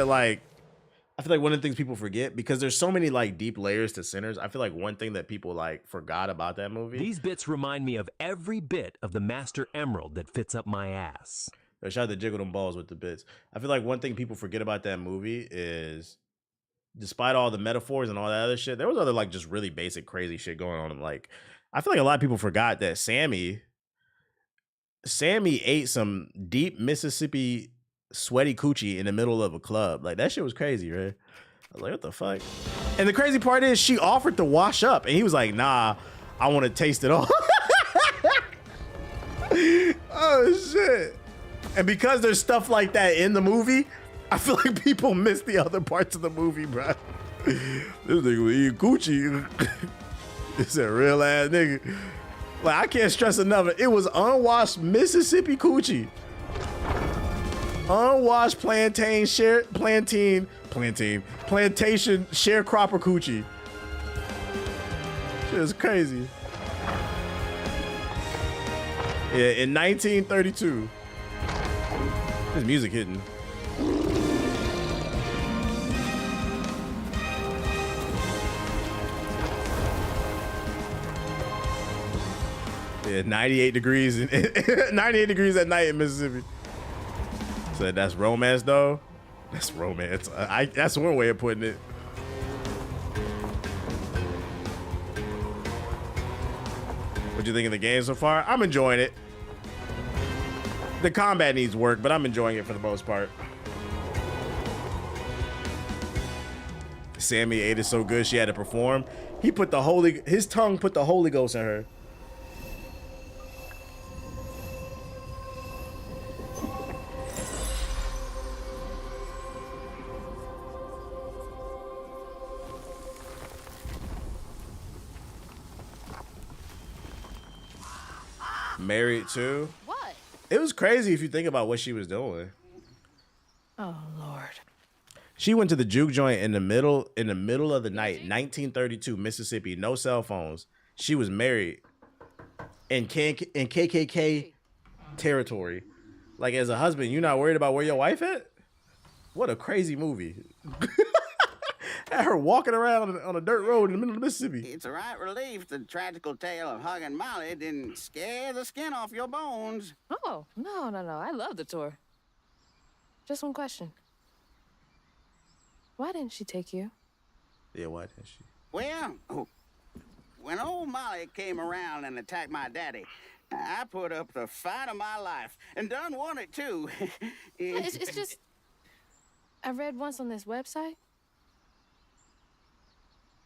people forget, because there's so many like deep layers to Sinners, I feel like one thing that people like forgot about that movie. These bits remind me of every bit of the Master Emerald that fits up my ass. I tried to jiggle them balls with the bits. I feel like one thing people forget about that movie is, despite all the metaphors and all that other shit, there was other like just really basic crazy shit going on. And like, I feel like a lot of people forgot that Sammy ate some deep Mississippi sweaty coochie in the middle of a club. Like, that shit was crazy, right? I was like, what the fuck? And the crazy part is she offered to wash up and he was like, nah, I want to taste it all. Oh shit. And because there's stuff like that in the movie, I feel like people miss the other parts of the movie, bro. This nigga was eating coochie. It's a real ass nigga. Like, I can't stress enough, it was unwashed Mississippi coochie. Unwashed plantation sharecropper coochie. Shit is crazy. Yeah, in 1932. This music hitting. Yeah, 98 degrees 98 degrees at night in Mississippi. So that's romance, though. That's romance. That's one way of putting it. What you think of the game so far? I'm enjoying it. The combat needs work, but I'm enjoying it for the most part. Sammy ate it so good she had to perform. His tongue put the Holy Ghost in her. Married too. What? It was crazy if you think about what she was doing. Oh Lord. She went to the juke joint in the middle of the night, 1932, Mississippi, no cell phones. She was married in KKK territory. Like, as a husband, you're not worried about where your wife at? What a crazy movie. Had her walking around on a dirt road in the middle of Mississippi. It's a right relief the tragical tale of Hug and Molly didn't scare the skin off your bones. Oh, no. I love the tour. Just one question. Why didn't she take you? Yeah, why didn't she? Well, when old Molly came around and attacked my daddy, I put up the fight of my life and done won it too. It's just, I read once on this website.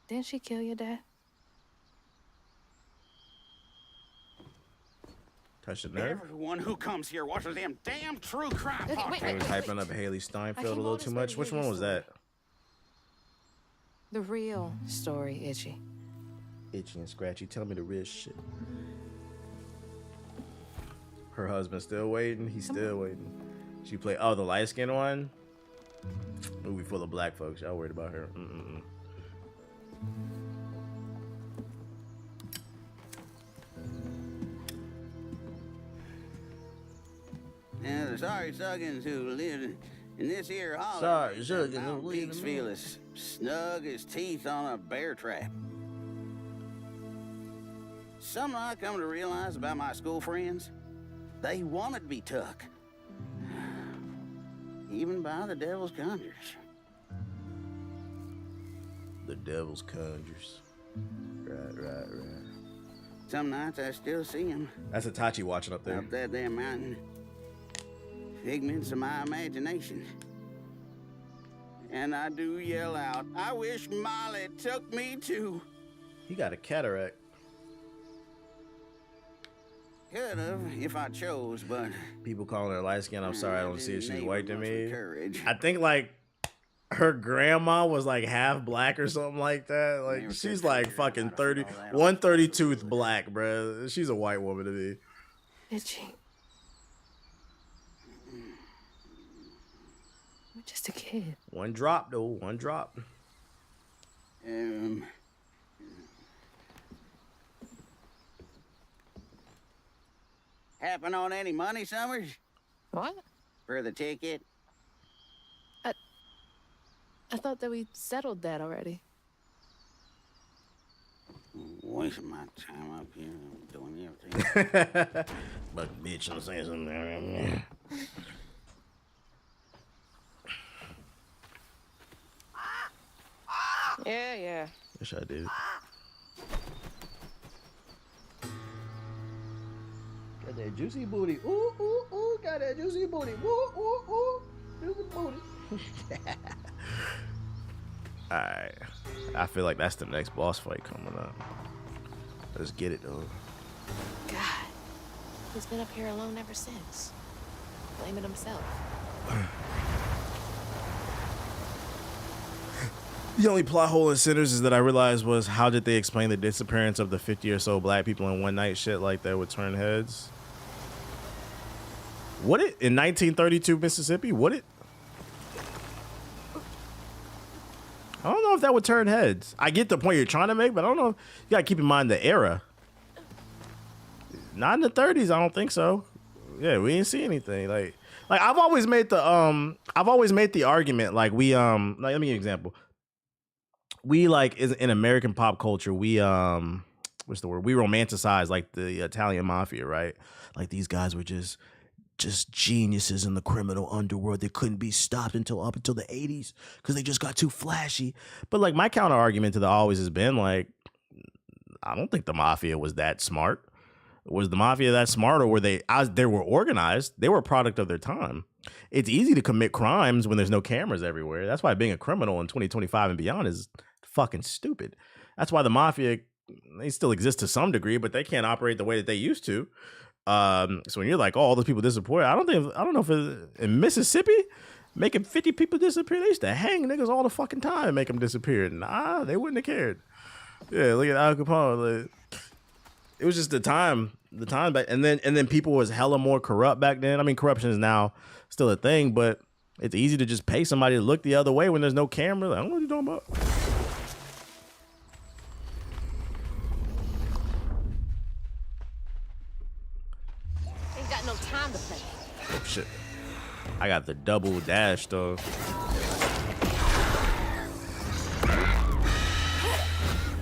Didn't she kill your dad? Touch the nerve. Everyone who comes here watches them damn true crime podcasts. They was hyping up Haley Steinfeld a little too much. Which one was that? The real story, Itchy. Itchy and Scratchy. Tell me the real shit. Her husband still waiting. He's still waiting. She played, the light skin one. Movie full of black folks. Y'all worried about her. And the sorry suggins who live in this here holler. Sorry suggins who live pigs feel as snug as teeth on a bear trap. Something I come to realize about my school friends, they wanted to be Tuck. even by the devil's conjures. The devil's conjures. Right. Some nights I still see him. That's Itachi watching up there. Up that damn mountain. Figments of my imagination. And I do yell out, I wish Molly took me too. He got a cataract. Could have if I chose, but People calling her light skin. I'm sorry, I don't see it. She's white to me. courage. I think like her grandma was like half black or something like that. Like she's like fucking 132th black, bruh. She's a white woman to me. Did she? I'm just a kid. One drop though. One drop. Happen on any money, Summers? What? For the ticket? I thought that we settled that already. Wasting my time up here doing everything. But bitch, I'm saying something. Yeah. Wish I did. Got that juicy booty. Ooh. Got that juicy booty. Ooh. Juicy booty. Alright. I feel like that's the next boss fight coming up. Let's get it though. God. He's been up here alone ever since. Blaming himself. The only plot hole in Sinners is that I realized was how did they explain the disappearance of the 50 or so black people in one night shit like that would turn heads? Would it? In 1932 Mississippi? Would it? I don't know if that would turn heads. I get the point you're trying to make, but I don't know. You gotta keep in mind the era. Not in the 30s, I don't think so. Yeah, we didn't see anything. Like I've always made the argument, like we like, let me give you an example. We like in American pop culture, we what's the word? We romanticize like the Italian mafia, right? Like these guys were just geniuses in the criminal underworld. They couldn't be stopped up until the 80s because they just got too flashy. But like my counter argument to that always has been like, I don't think the mafia was that smart. Was the mafia that smart, or were they were organized? They were a product of their time. It's easy to commit crimes when there's no cameras everywhere. That's why being a criminal in 2025 and beyond is fucking stupid. That's why the mafia, they still exist to some degree, but they can't operate the way that they used to. So when you're like, oh, all those people disappear, I don't know if in Mississippi making 50 people disappear, they used to hang niggas all the fucking time and make them disappear. Nah, they wouldn't have cared. Yeah, look at Al Capone. Like, it was just the time back, and then people was hella more corrupt back then. I mean, corruption is now still a thing, but it's easy to just pay somebody to look the other way when there's no camera. Like, I don't know what you're talking about. Ain't got no time to play. Oh shit! I got the double dash though.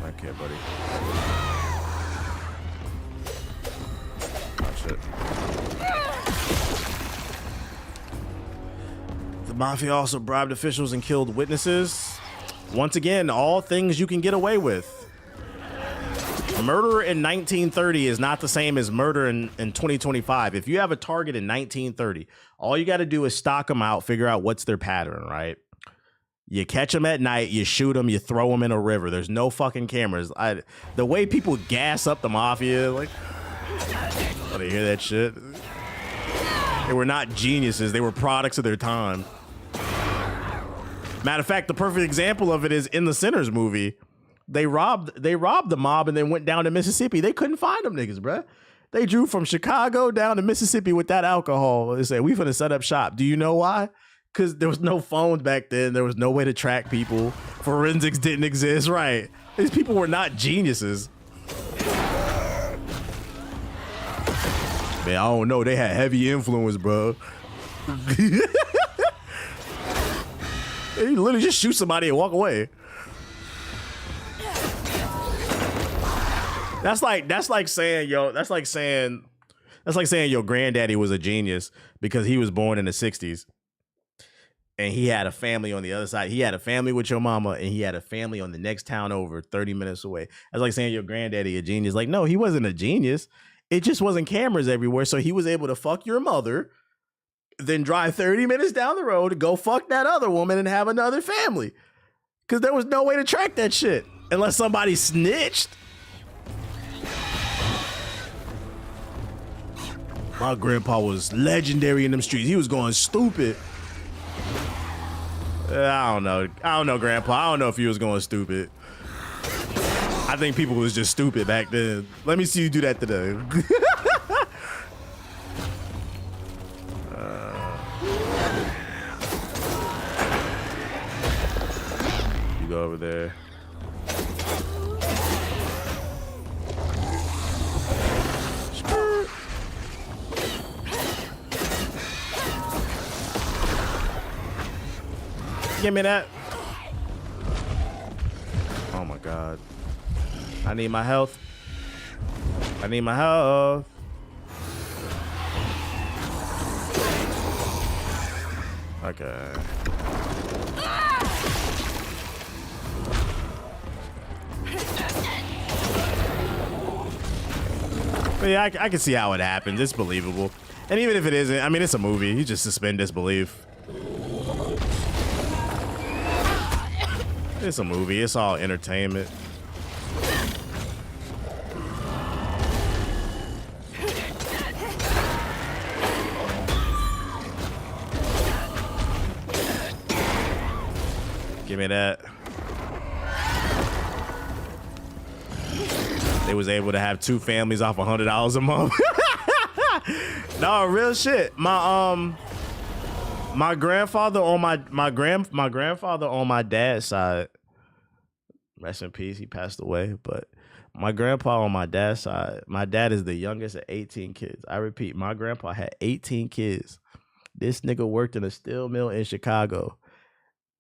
Okay, buddy. The mafia also bribed officials and killed witnesses. Once again, all things you can get away with. Murder in 1930 is not the same as murder in 2025. If you have a target in 1930, all you got to do is stock them out, figure out what's their pattern, right? You catch them at night, you shoot them, you throw them in a river. There's no fucking cameras. The way people gas up the mafia, like, I didn't hear that shit. They were not geniuses. They were products of their time. Matter of fact, the perfect example of it is in the Sinners movie. They robbed the mob and then went down to Mississippi. They couldn't find them niggas, bruh. They drew from Chicago down to Mississippi with that alcohol. They said, we finna set up shop. Do you know why? Because there was no phones back then. There was no way to track people. Forensics didn't exist, right? These people were not geniuses. Man, I don't know. They had heavy influence, bro. You literally just shoot somebody and walk away. That's like saying your granddaddy was a genius because he was born in the 60s. and he had a family on the other side. He had a family with your mama, and he had a family on the next town over, 30 minutes away. That's like saying your granddaddy a genius. Like, no, he wasn't a genius. It just wasn't cameras everywhere, so he was able to fuck your mother, then drive 30 minutes down the road to go fuck that other woman and have another family. Because there was no way to track that shit unless somebody snitched. My grandpa was legendary in them streets. He was going stupid. I don't know, Grandpa. I don't know if he was going stupid. I think people was just stupid back then. Let me see you do that today. You go over there. Give me that. Oh my God. I need my health. I need my health. Okay. But yeah, I can see how it happens. It's believable. And even if it isn't, I mean, it's a movie. You just suspend disbelief. It's a movie. It's all entertainment. Give me that. They was able to have 2 families off $100 a month. No, real shit. My grandfather on my grandfather on my dad's side, rest in peace, he passed away, but my grandpa on my dad's side, my dad is the youngest of 18 kids. I repeat, my grandpa had 18 kids. This nigga worked in a steel mill in Chicago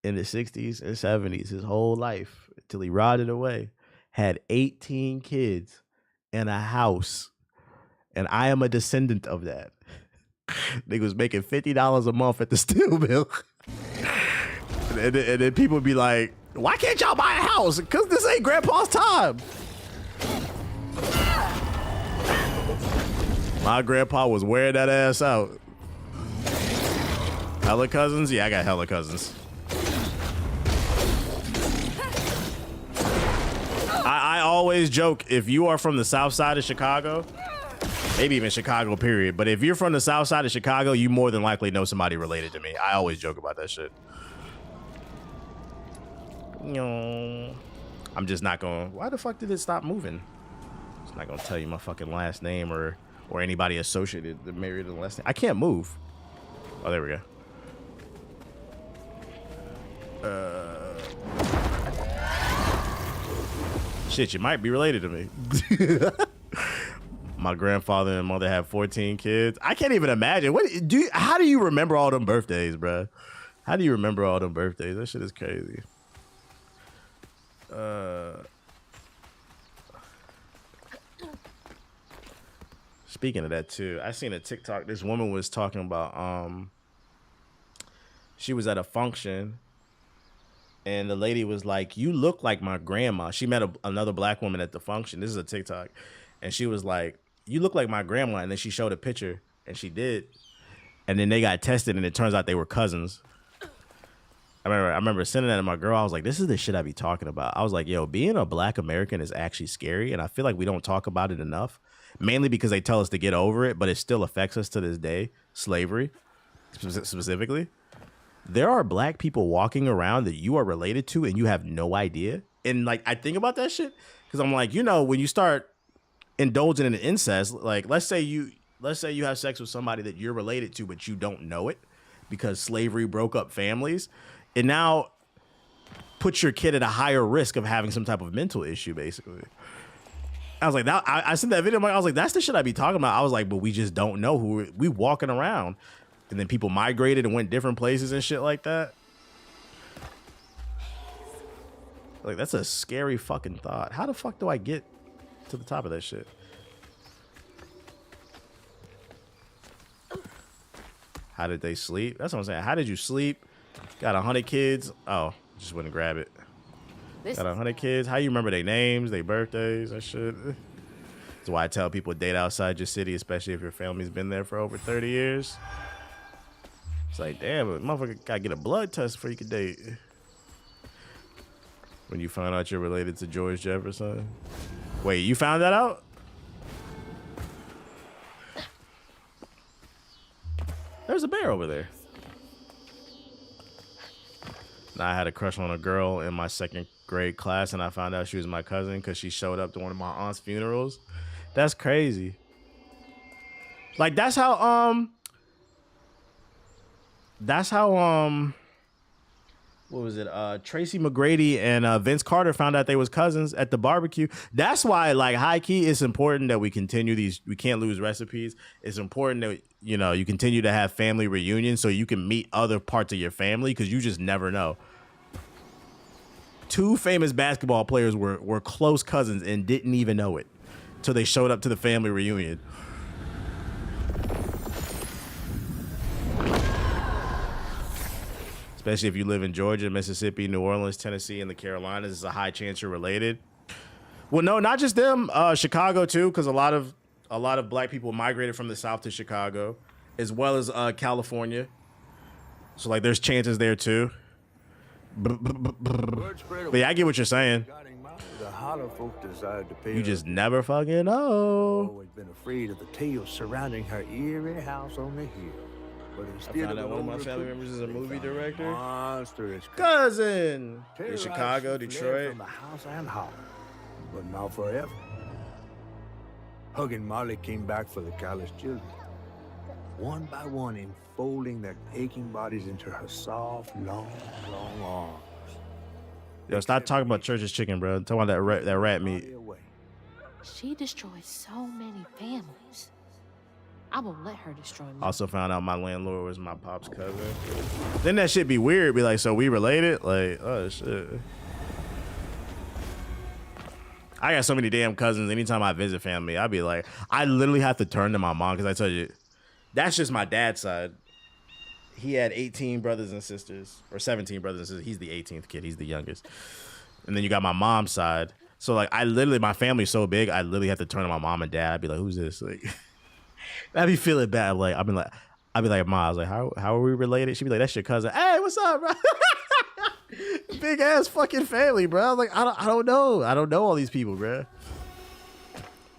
in the 60s and 70s his whole life until he rotted away. Had 18 kids and a house. And I am a descendant of that. Nigga was making $50 a month at the steel mill. and then people would be like, why can't y'all buy a house? Because this ain't grandpa's time. My grandpa was wearing that ass out. Hella cousins? Yeah, I got hella cousins. I always joke, if you are from the south side of Chicago, maybe even Chicago, period. But if you're from the south side of Chicago, you more than likely know somebody related to me. I always joke about that shit. I'm just not going, why the fuck did it stop moving? It's not going to tell you my fucking last name or anybody associated that married the last name. I can't move. Oh, there we go. Shit, you might be related to me. My grandfather and mother had 14 kids. I can't even imagine. How do you remember all them birthdays, bro? How do you remember all them birthdays? That shit is crazy. Speaking of that too, I seen a TikTok. This woman was talking about she was at a function and the lady was like, you look like my grandma. She met another black woman at the function. This is a TikTok. And she was like, you look like my grandma. And then she showed a picture and she did. And then they got tested and it turns out they were cousins. I remember sending that to my girl. I was like, this is the shit I be talking about. I was like, yo, being a black American is actually scary. And I feel like we don't talk about it enough, mainly because they tell us to get over it, but it still affects us to this day. Slavery, specifically. There are black people walking around that you are related to and you have no idea. And like, I think about that shit because I'm like, when you start indulging in incest, like let's say you have sex with somebody that you're related to, but you don't know it because slavery broke up families. It now puts your kid at a higher risk of having some type of mental issue, basically. I was like, I sent that video. I was like, that's the shit I be talking about. I was like, but we just don't know who we walking around. And then people migrated and went different places and shit like that. Like, that's a scary fucking thought. How the fuck do I get to the top of that shit? How did they sleep? That's what I'm saying. How did you sleep? Got 100 kids. Oh, just wouldn't grab it. Got 100 kids. How you remember their names, their birthdays, and shit? That's why I tell people date outside your city, especially if your family's been there for over 30 years. It's like, damn, a motherfucker gotta get a blood test before you can date. When you find out you're related to George Jefferson. Wait, you found that out? There's a bear over there. Now, I had a crush on a girl in my 2nd grade class, and I found out she was my cousin because she showed up to one of my aunt's funerals. That's crazy. Like, that's how what was it? Tracy McGrady and Vince Carter found out they was cousins at the barbecue. That's why, like, high key, it's important that we continue these. We can't lose recipes. It's important that, you know, you continue to have family reunions so you can meet other parts of your family, because you just never know. 2 famous basketball players were close cousins and didn't even know it till they showed up to the family reunion. Especially if you live in Georgia, Mississippi, New Orleans, Tennessee, and the Carolinas, there's a high chance you're related. Well, no, not just them. Chicago too, because a lot of black people migrated from the South to Chicago, as well as California. So like, there's chances there too. But yeah, I get what you're saying. The hollow folk desired to pay You just never fucking know. always been afraid of the tales surrounding her eerie house on the hill. But I instead found of out one of my family members is a movie director. monstrous Cousin in terrorized Chicago, fled Detroit. from the house and holler, but not forever. Hug and Molly came back for the college children, one by one enfolding their aching bodies into her soft, long arms. Yo, stop talking about Church's chicken, bro. Talking about that rat meat. She destroyed so many families. I won't let her destroy me. Also found out my landlord was my pop's cousin. Then that shit be weird. Be like, so we related? Like, oh shit. I got so many damn cousins. Anytime I visit family, I be like, I literally have to turn to my mom, because I tell you, that's just my dad's side. He had 18 brothers and sisters, or 17 brothers and sisters. He's the 18th kid. He's the youngest. And then you got my mom's side. So like, I literally, my family's so big, I literally have to turn to my mom and dad. I'd be like, who's this? Like, I'd be feeling bad. Like, I'd be like, Ma, I was like, how are we related? She'd be like, that's your cousin. Hey, what's up, bro? Big ass fucking family, bro. I'm like, I don't know. I don't know all these people, bro.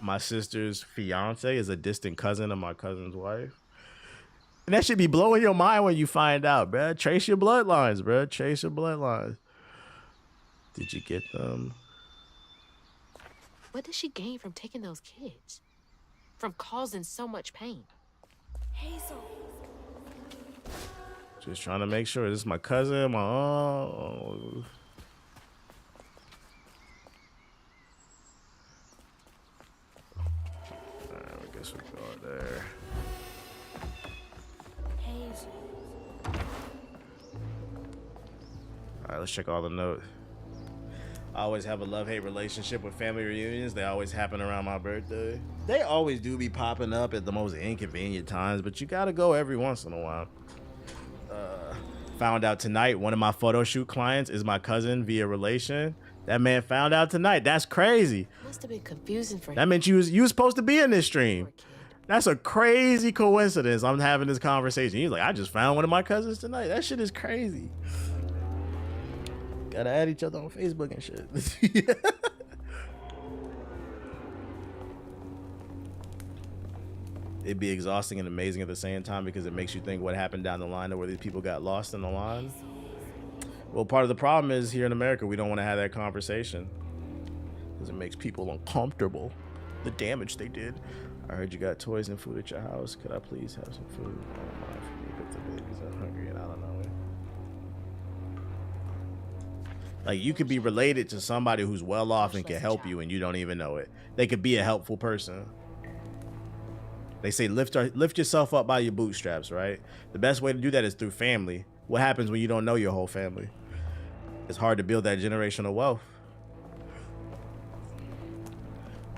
My sister's fiance is a distant cousin of my cousin's wife. And that should be blowing your mind when you find out, bro. Trace your bloodlines, bro. Trace your bloodlines. Did you get them? What did she gain from taking those kids? From causing so much pain? Hazel. Just trying to make sure. This is my cousin, my aunt. Alright, I guess we'll go there. Hazel. Alright, let's check all the notes. I always have a love-hate relationship with family reunions. They always happen around my birthday. They always do be popping up at the most inconvenient times, but you gotta go every once in a while. Found out tonight one of my photo shoot clients is my cousin via relation. That man found out tonight. That's crazy. Must have been confusing for him. That meant you was supposed to be in this stream. That's a crazy coincidence. I'm having this conversation. He's like, I just found one of my cousins tonight. That shit is crazy. Gotta add each other on Facebook and shit. It'd be exhausting and amazing at the same time, because it makes you think what happened down the line or where these people got lost in the line. Well, part of the problem is here in America, we don't want to have that conversation because it makes people uncomfortable. The damage they did. I heard you got toys and food at your house. Could I please have some food? I don't mind for me, but the babies are hungry and I don't know it. Like, you could be related to somebody who's well off and can help you and you don't even know it. They could be a helpful person. They say lift yourself up by your bootstraps, right? The best way to do that is through family. What happens when you don't know your whole family? It's hard to build that generational wealth.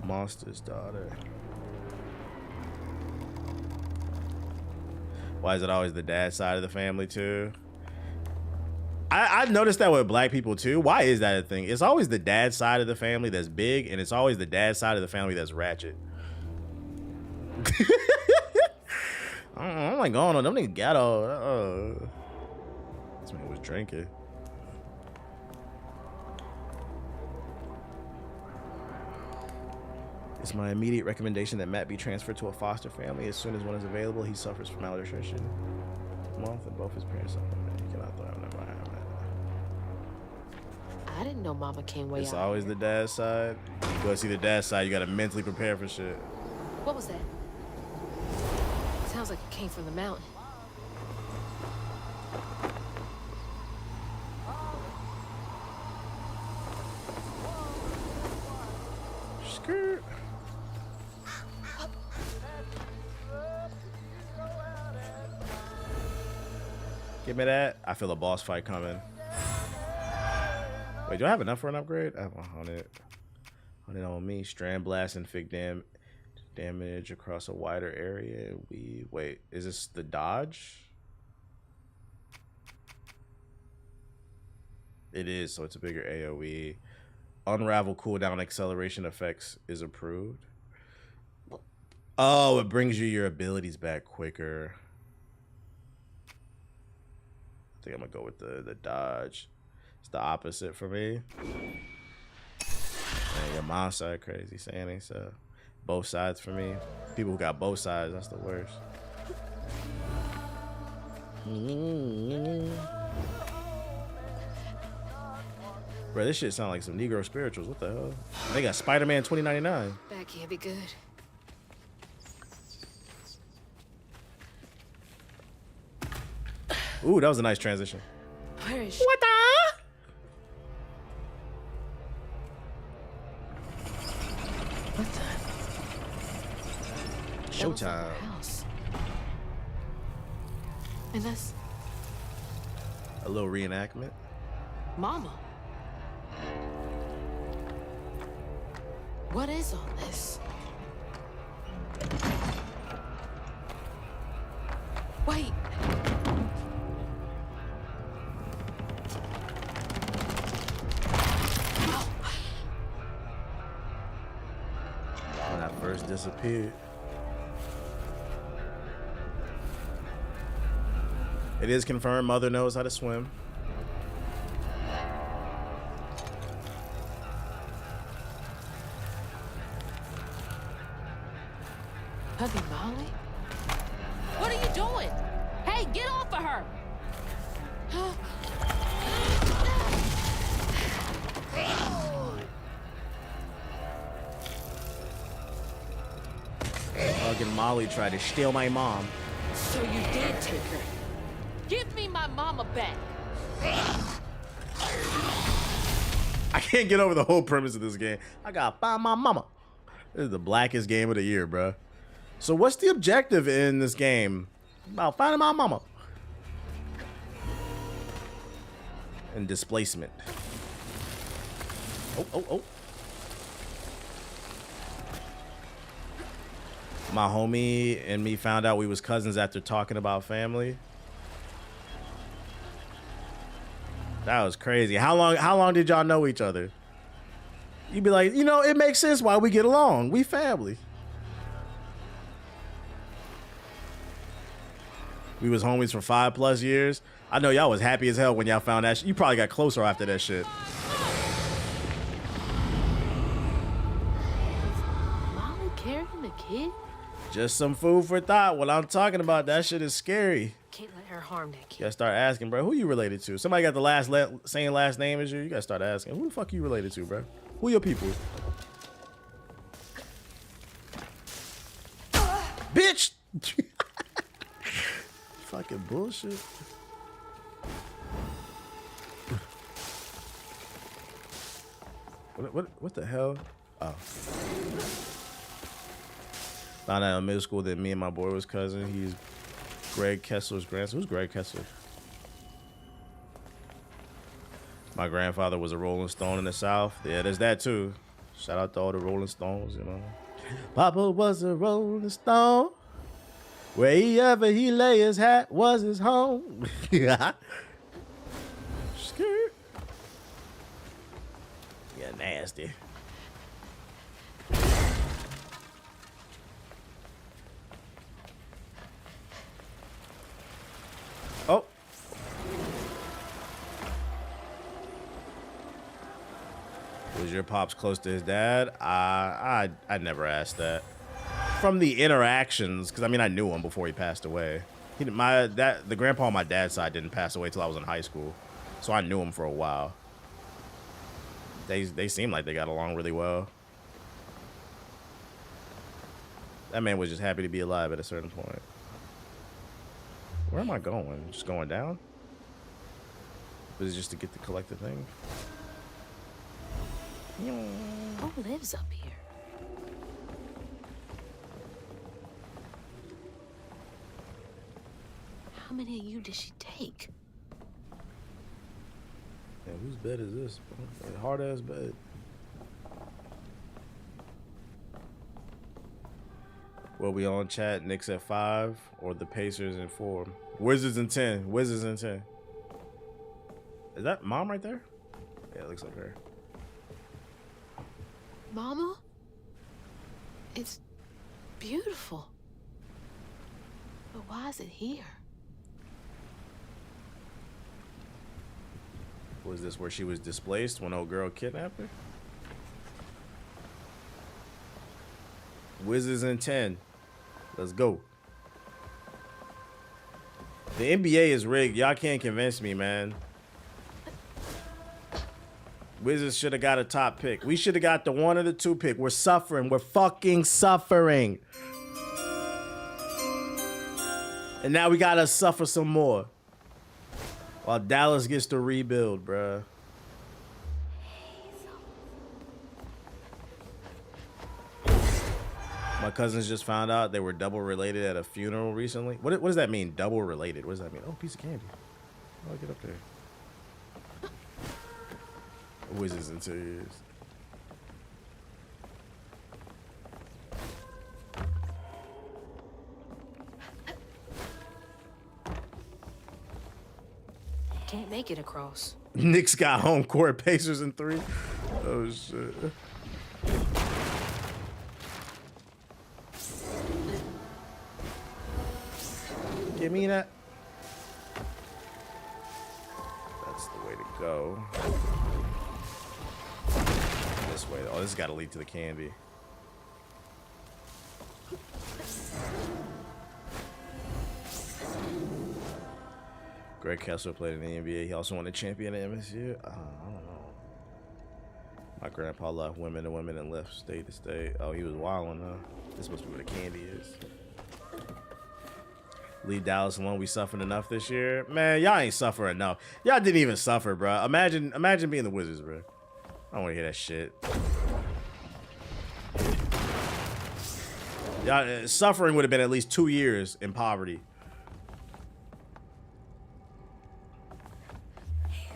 Monster's daughter. Why is it always the dad side of the family too? I noticed that with black people too. Why is that a thing? It's always the dad side of the family that's big, and it's always the dad side of the family that's ratchet. I'm like going on them niggas ghetto. This man was drinking. It's my immediate recommendation that Matt be transferred to a foster family as soon as one is available. He suffers from malnutrition. Month and both his parents suffer. You cannot throw him. I didn't know Mama came way out. It's always the dad side. You go see the dad side, you gotta mentally prepare for shit. What was that? Sounds like it came from the mountain. Skirt. Give me that. I feel a boss fight coming. Wait, do I have enough for an upgrade? I have 100. 100 on me. Strand blast and fig damage across a wider area. Wait, is this the dodge? It is, so it's a bigger AoE. Unravel cooldown acceleration effects is approved. Oh, it brings you your abilities back quicker. I think I'm gonna go with the dodge. It's the opposite for me. Man, your mom's side crazy saying it, so both sides for me. People who got both sides, that's the worst. Bro, this shit sound like some Negro spirituals. What the hell? They got Spider-Man 2099. That can't be good. Ooh, that was a nice transition. Where is she? What the? What the? Showtime. House. And that's A little reenactment. Mama. What is all this? Wait. When I first disappeared. It is confirmed Mother knows how to swim. Hubby Molly? What are you doing? Hey, get off of her! Fucking Molly tried to steal my mom. So you did take her. Give me my mama back. I can't get over the whole premise of this game. I gotta find my mama. This is the blackest game of the year, bro. So what's the objective in this game? About finding my mama. And displacement. Oh. My homie and me found out we was cousins after talking about family. That was crazy. How long did y'all know each other? You'd be like, you know, it makes sense why we get along. We family. We was homies for 5+ years. I know y'all was happy as hell when y'all found that shit. You probably got closer after that shit. Molly carrying the kid? Just some food for thought. What I'm talking about, that shit is scary. Can't let her harm that kid. You gotta start asking, bro, who you related to? Somebody got the same last name as you? You gotta start asking, who the fuck you related to, bro? Who your people? Bitch! Fucking bullshit. What the hell? Oh. Found out in middle school that me and my boy was cousin. He's Greg Kessler's grandson. Who's Greg Kessler? My grandfather was a Rolling Stone in the South. Yeah, there's that too. Shout out to all the Rolling Stones, you know. Papa was a Rolling Stone. Wherever he lay his hat was his home. Yeah, nasty. Oh. Was your pops close to his dad? I never asked that. From the interactions, because I mean I knew him before he passed away. The grandpa on my dad's side didn't pass away till I was in high school, so I knew him for a while. They seemed like they got along really well. That man was just happy to be alive at a certain point. Where am I going? Just going down? Was it just to get the collective thing? Who lives up here? How many of you did she take? Man, whose bed is this? A hard ass bed. Well, we on chat. Knicks at 5 or the Pacers in 4. Wizards in 10. Wizards in 10. Is that mom right there? Yeah, it looks like her. Mama? It's beautiful. But why is it here? Was this where she was displaced when old girl kidnapped her? Wizards in 10. Let's go. The NBA is rigged. Y'all can't convince me, man. Wizards should have got a top pick. We should have got the 1 or the 2 pick. We're suffering. We're fucking suffering. And now we gotta suffer some more. While Dallas gets to rebuild, bruh. My cousins just found out they were double related at a funeral recently. What does that mean, double related? What does that mean? Oh, piece of candy. How do I get up there? Wizards in 2 years. Can't make it across. Knicks got home court. Pacers in 3. Oh shit. Give me that. That's the way to go. This way. Oh, this has got to lead to the candy. Greg Kessler played in the NBA. He also won a champion at MSU. I don't know. My grandpa left women to women and left state to state. Oh, he was wilding, huh? This must be where the candy is. Leave Dallas alone. We suffered enough this year. Man, y'all ain't suffer enough. Y'all didn't even suffer, bro. Imagine being the Wizards, bro. I don't want to hear that shit. Y'all, suffering would have been at least 2 years in poverty.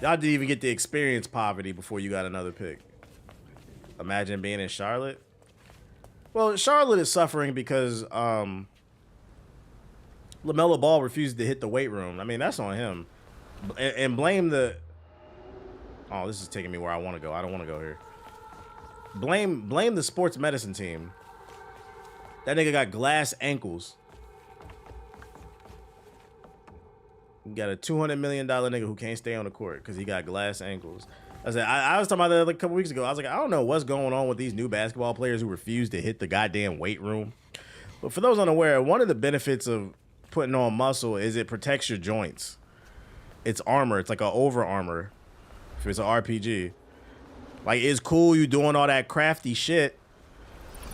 Y'all didn't even get to experience poverty before you got another pick. Imagine being in Charlotte. Well, Charlotte is suffering because LaMelo Ball refused to hit the weight room. I mean, that's on him. And blame the... Oh, this is taking me where I want to go. I don't want to go here. Blame the sports medicine team. That nigga got glass ankles. You got a $200 million nigga who can't stay on the court because he got glass ankles. I was talking about that like a couple weeks ago. I was like, I don't know what's going on with these new basketball players who refuse to hit the goddamn weight room. But for those unaware, one of the benefits of putting on muscle is it protects your joints. It's armor. It's like an over armor if it's an RPG. Like, it's cool you doing all that crafty shit,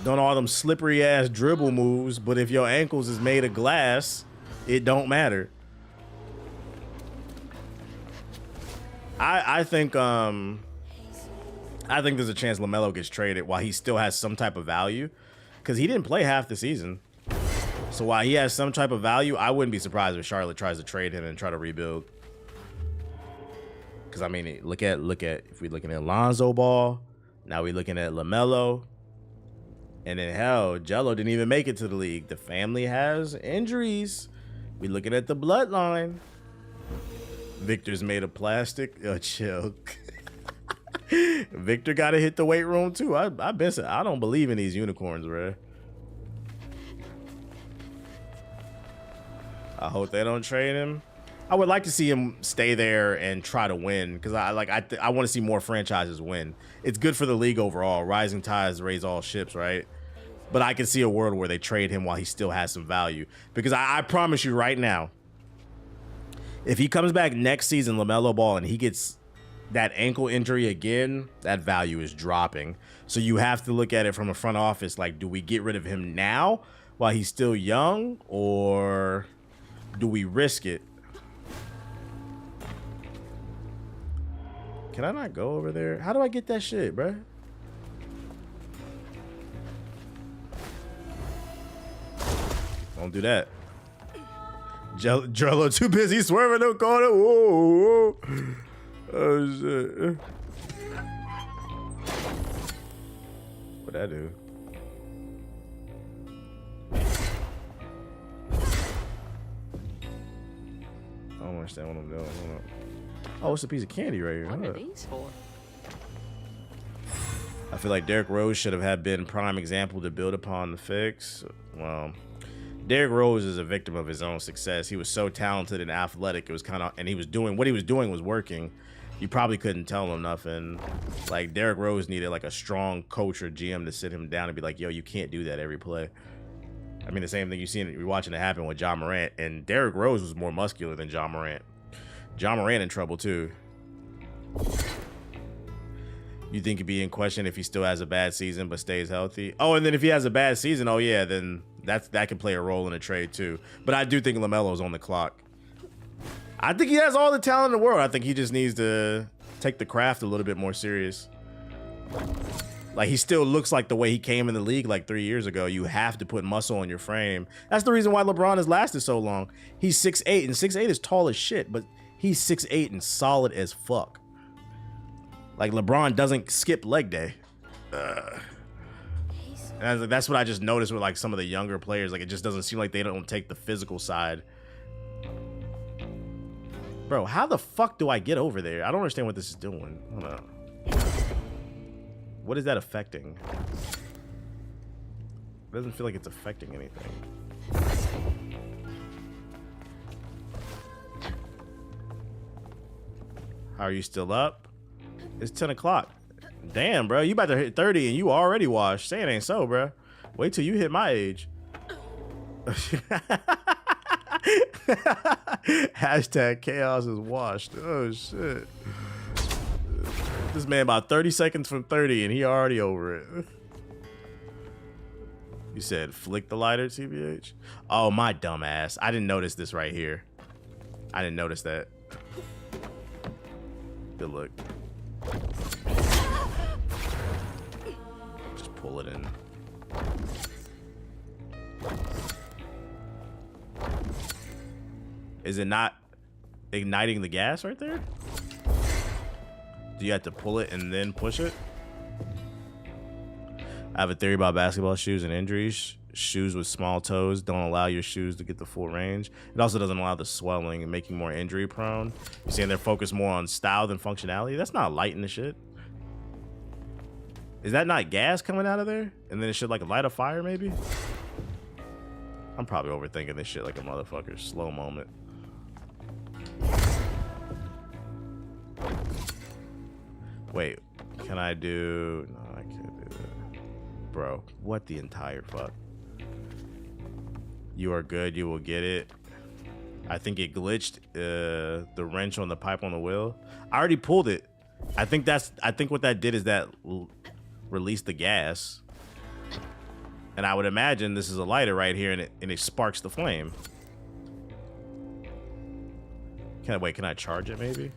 doing all them slippery ass dribble moves, but if your ankles is made of glass, it don't matter. I think there's a chance LaMelo gets traded while he still has some type of value, because he didn't play half the season. So while he has some type of value, I wouldn't be surprised if Charlotte tries to trade him and try to rebuild. Because I mean, look at if we're looking at Lonzo Ball, now we're looking at LaMelo, and then hell, Jello didn't even make it to the league. The family has injuries. We're looking at the bloodline. Victor's made of plastic. Oh, chill. Victor got to hit the weight room too. I don't believe in these unicorns, bro. I hope they don't trade him. I would like to see him stay there and try to win because I want to see more franchises win. It's good for the league overall. Rising tides raise all ships, right? But I can see a world where they trade him while he still has some value. Because I promise you right now, if he comes back next season, LaMelo Ball, and he gets that ankle injury again, that value is dropping. So you have to look at it from a front office. Like, do we get rid of him now while he's still young? Or do we risk it? Can I not go over there? How do I get that shit, bruh? Don't do that. Jello too busy swerving the corner. Whoa, whoa. Oh, shit. What'd that do? I don't understand what I'm doing. Hold on. Oh, it's a piece of candy right here. What are these for? I feel like Derrick Rose should have been prime example to build upon the fix. Well, Derrick Rose is a victim of his own success. He was so talented and athletic. It was kind of, and he was doing what he was doing was working. You probably couldn't tell him nothing. Like Derrick Rose needed like a strong coach or GM to sit him down and be like, "Yo, you can't do that every play." I mean, the same thing you're watching it happen with John Morant, and Derrick Rose was more muscular than John Morant. John Morant in trouble too. You think he'd be in question if he still has a bad season but stays healthy? Oh, and then if he has a bad season, oh yeah, then that can play a role in a trade too. But I do think LaMelo's on the clock. I think he has all the talent in the world. I think he just needs to take the craft a little bit more serious. Like, he still looks like the way he came in the league like 3 years ago. You have to put muscle on your frame. That's the reason why LeBron has lasted so long. He's 6'8", and 6'8" is tall as shit, but he's 6'8" and solid as fuck. Like, LeBron doesn't skip leg day. And that's what I just noticed with like some of the younger players. Like, it just doesn't seem like they don't take the physical side. Bro, how the fuck do I get over there? I don't understand what this is doing. Hold on. What is that affecting? It doesn't feel like it's affecting anything. How are you still up? It's 10 o'clock. Damn, bro. You about to hit 30 and you already washed. Say it ain't so, bro. Wait till you hit my age. Hashtag chaos is washed. Oh, shit. This man about 30 seconds from 30 and he already over it. You said flick the lighter, TBH? Oh, my dumb ass. I didn't notice this right here. I didn't notice that. Good look. Just pull it in. Is it not igniting the gas right there? Do you have to pull it and then push it? I have a theory about basketball shoes and injuries. Shoes with small toes don't allow your shoes to get the full range. It also doesn't allow the swelling and making more injury prone. You're saying they're focused more on style than functionality? That's not lighting the shit. Is that not gas coming out of there? And then it should like light a fire maybe? I'm probably overthinking this shit like a motherfucker. Slow moment. Wait, can I do... No, I can't do that. Bro, what the entire fuck? You are good, you will get it. I think it glitched the wrench on the pipe on the wheel. I already pulled it. I think what that did is that released the gas. And I would imagine this is a lighter right here and it sparks the flame. Can I charge it maybe?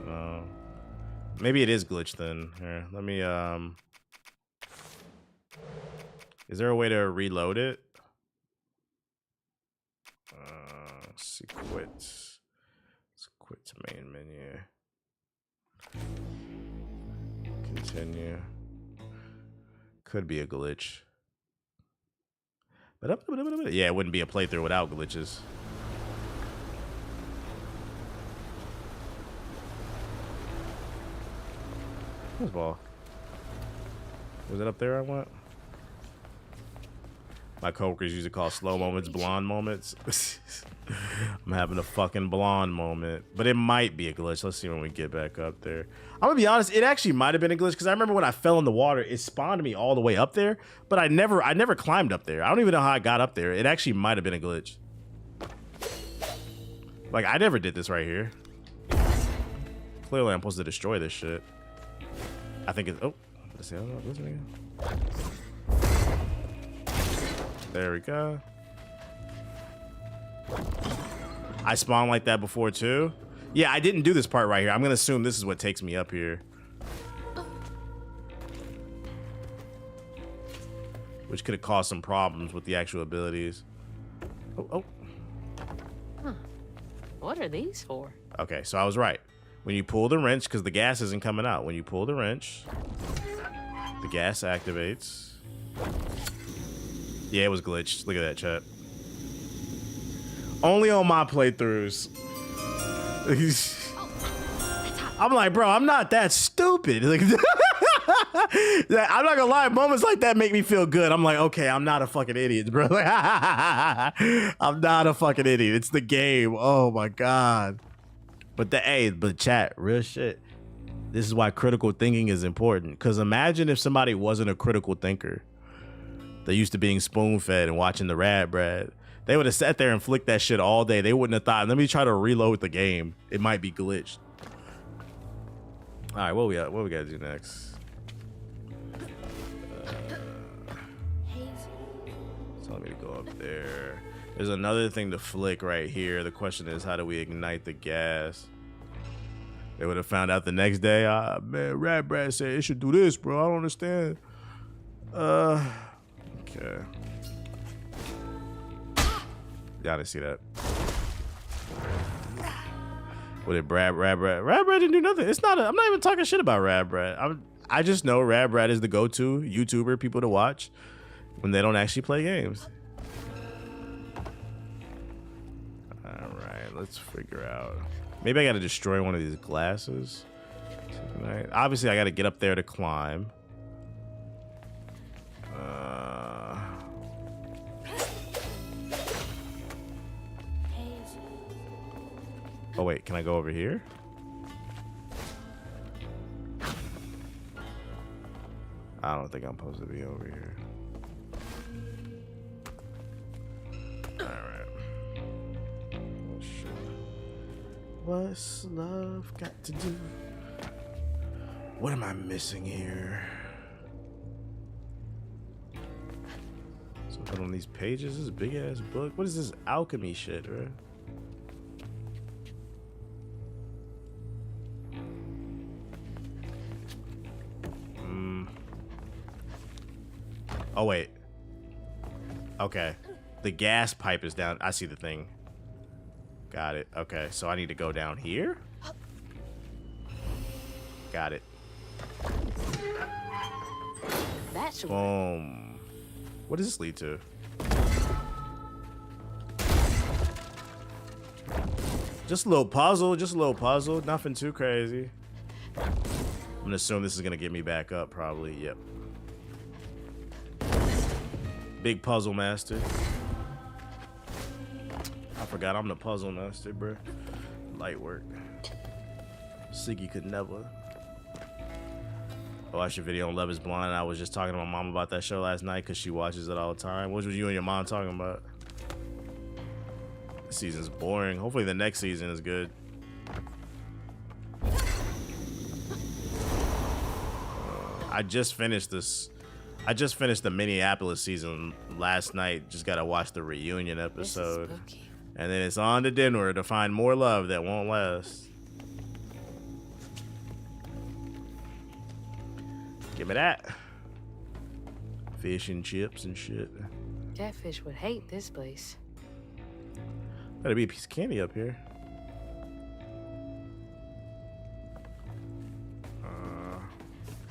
No. Maybe it is glitched then. Here, let me, is there a way to reload it? Let's see, quit. Let's quit to main menu. Continue. Could be a glitch. But yeah, it wouldn't be a playthrough without glitches. First of all, Was it up there I went? My coworkers used to call slow moments blonde moments. I'm having a fucking blonde moment. But it might be a glitch. Let's see when we get back up there. I'm gonna be honest, it actually might have been a glitch because I remember when I fell in the water, it spawned me all the way up there, but I never climbed up there. I don't even know how I got up there. It actually might have been a glitch. Like, I never did this right here. Clearly, I'm supposed to destroy this shit. I think it's... Oh. Let's see. I don't know. Listen again. There we go. I spawned like that before, too. Yeah, I didn't do this part right here. I'm going to assume this is what takes me up here. Which could have caused some problems with the actual abilities. Oh. Huh. What are these for? Okay, so I was right. When you pull the wrench, because the gas isn't coming out. When you pull the wrench, the gas activates. Yeah, it was glitched. Look at that, chat. Only on my playthroughs. I'm like, bro, I'm not that stupid. Like, I'm not gonna lie, moments like that make me feel good. I'm like, okay, I'm not a fucking idiot, bro. I'm not a fucking idiot. It's the game. Oh my god. But chat, real shit. This is why critical thinking is important. Because imagine if somebody wasn't a critical thinker. They're used to being spoon-fed and watching the Rad Brad. They would have sat there and flicked that shit all day. They wouldn't have thought, let me try to reload the game. It might be glitched. All right, what we gotta do next? Tell me to go up there. There's another thing to flick right here. The question is, how do we ignite the gas? They would have found out the next day. Man, Rad Brad said it should do this, bro. I don't understand. Okay. Y'all didn't see that. What did Rad Brad didn't do nothing. It's not. I'm not even talking shit about Rad Brad. I just know Rad Brad is the go-to YouTuber people to watch when they don't actually play games. All right, let's figure out. Maybe I got to destroy one of these glasses tonight. Obviously, I got to get up there to climb. Oh wait, can I go over here? I don't think I'm supposed to be over here. Alright. Oh, shit. What's love got to do? What am I missing here? Something on these pages? This big ass book? What is this alchemy shit, right? Oh, wait. Okay. The gas pipe is down. I see the thing. Got it. Okay, so I need to go down here? Got it. That's boom. What does this lead to? Just a little puzzle. Just a little puzzle. Nothing too crazy. I'm gonna assume this is gonna get me back up, probably. Yep. Big puzzle master. I forgot I'm the puzzle master, bro. Light work. Siggy could never. I watched your video on Love is Blind. I was just talking to my mom about that show last night because she watches it all the time. What was you and your mom talking about? This season's boring. Hopefully the next season is good. I just finished this. I just finished the Minneapolis season last night. Just gotta watch the reunion episode. And then it's on to dinner to find more love that won't last. Give me that. Fish and chips and shit. Catfish would hate this place. Gotta be a piece of candy up here.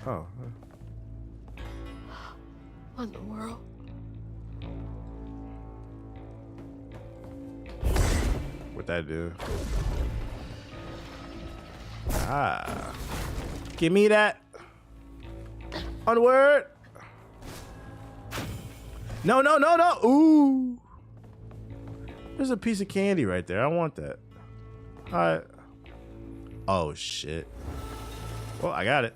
Oh. What in the world? What'd that do? Ah. Give me that. Onward. No, no, no, no. Ooh. There's a piece of candy right there. I want that. All right. Oh, shit. Well, I got it.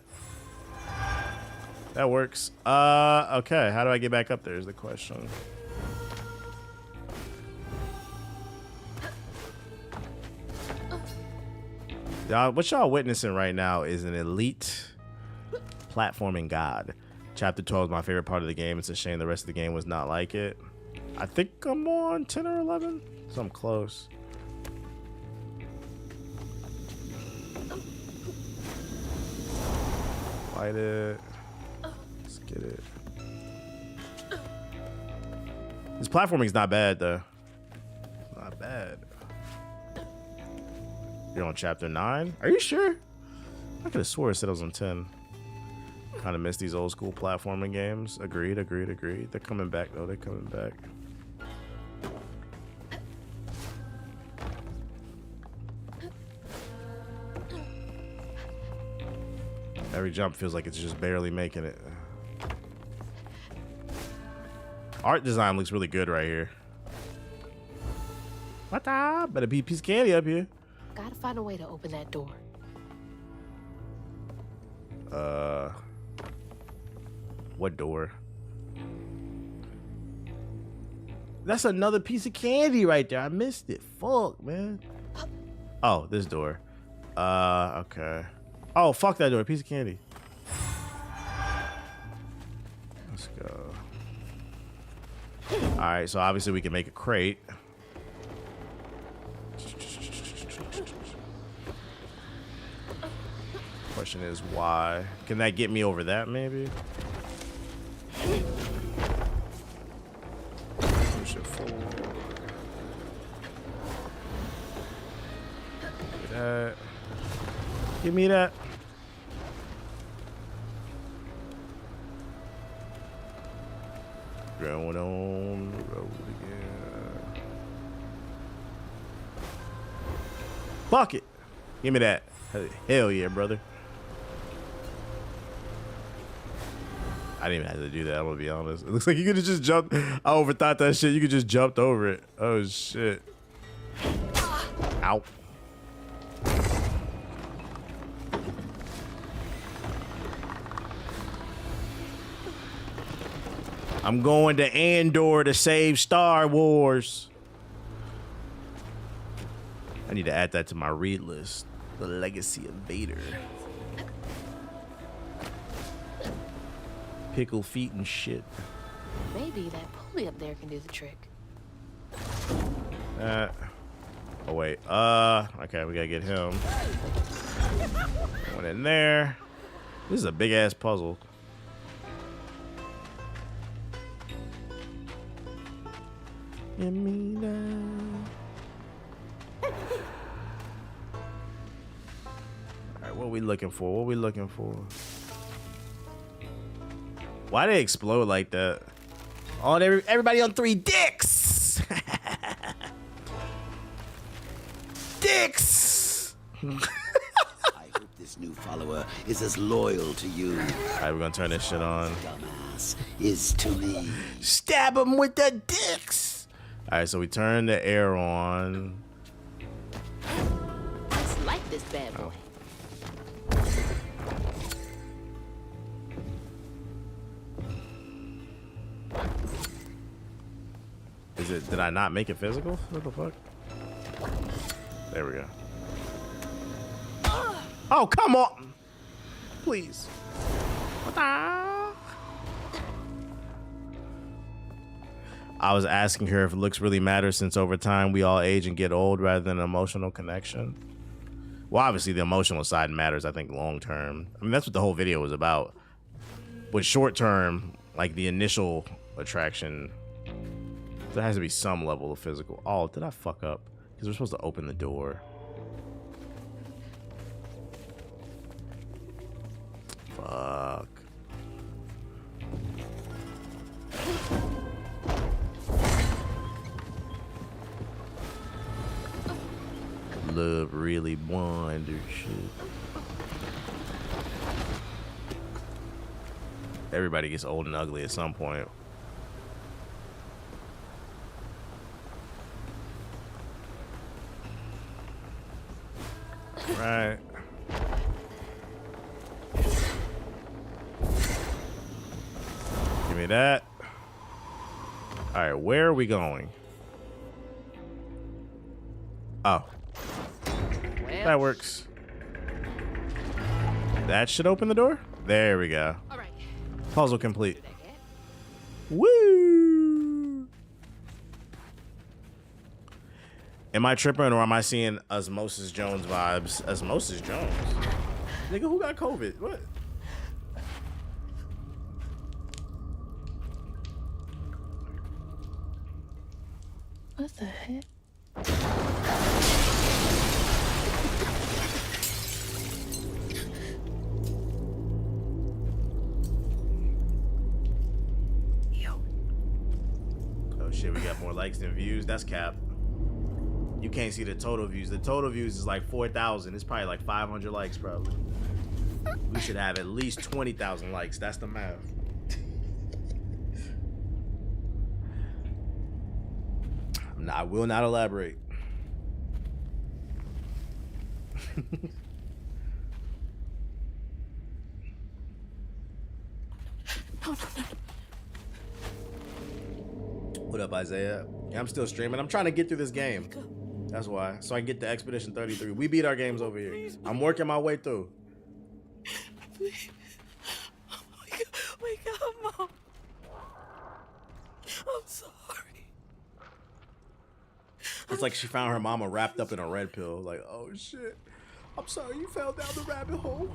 That works. Okay. How do I get back up there is the question. What y'all witnessing right now is an elite platforming god. Chapter 12 is my favorite part of the game. It's a shame the rest of the game was not like it. I think I'm on 10 or 11. So I'm close. Fight it. Let's get it. This platforming is not bad though. Not bad. You're on chapter 9? Are you sure? I could have swore it said I was on 10. Kind of miss these old school platforming games. Agreed, agreed, agreed. They're coming back though. They're coming back. Every jump feels like it's just barely making it. Art design looks really good right here. What the? Better be a piece of candy up here. Gotta find a way to open that door. What door? That's another piece of candy right there. I missed it. Fuck, man. Oh, this door. Okay. Oh, fuck that door. Piece of candy. Let's go. All right, so obviously we can make a crate. Question is why? Can that get me over that maybe? Push it forward. Give me that. Give me that. Going on the road again. Fuck it. Give me that. Hell yeah, brother. I didn't even have to do that, I'm gonna be honest. It looks like you could have just jumped. I overthought that shit. You could just jumped over it. Oh shit. Ow. I'm going to Andor to save Star Wars. I need to add that to my read list. The Legacy of Vader. Pickle feet and shit. Maybe that pulley up there can do the trick. Oh wait. Okay, we gotta get him. One in there. This is a big ass puzzle. Give me that. Alright, what are we looking for? What are we looking for? Why they explode like that? Oh, everybody on 3 dicks! Dicks! I hope this new follower is as loyal to you. Alright, we're gonna turn this shit on. Dumbass is to me. Stab him with the dicks! Alright, so we turn the air on. Just like this bad boy. Is it? Did I not make it physical? What the fuck? There we go. Oh, come on! Please. What the? I was asking her if looks really matter since over time we all age and get old rather than an emotional connection. Well, obviously the emotional side matters, I think, long term. I mean, that's what the whole video was about. But short term, like the initial attraction, there has to be some level of physical. Oh, did I fuck up? Because we're supposed to open the door. Fuck. Love really blind or shit. Everybody gets old and ugly at some point. right. Give me that. All right, where are we going? Oh. Well. That works. That should open the door? There we go. All right. Puzzle complete. Woo! Am I tripping or am I seeing Osmosis Jones vibes? Osmosis Jones? Nigga, who got COVID? What? What the heck? Oh shit, we got more likes than views. That's cap. You can't see the total views. The total views is like 4,000. It's probably like 500 likes probably. We should have at least 20,000 likes. That's the math. I will not elaborate. What up, Isaiah? Yeah, I'm still streaming. I'm trying to get through this game. That's why. So I can get to Expedition 33. We beat our games over here. I'm working my way through. Please. Wake up, Mom. I'm sorry. It's like she found her mama wrapped up in a red pill. Like, oh shit. I'm sorry you fell down the rabbit hole.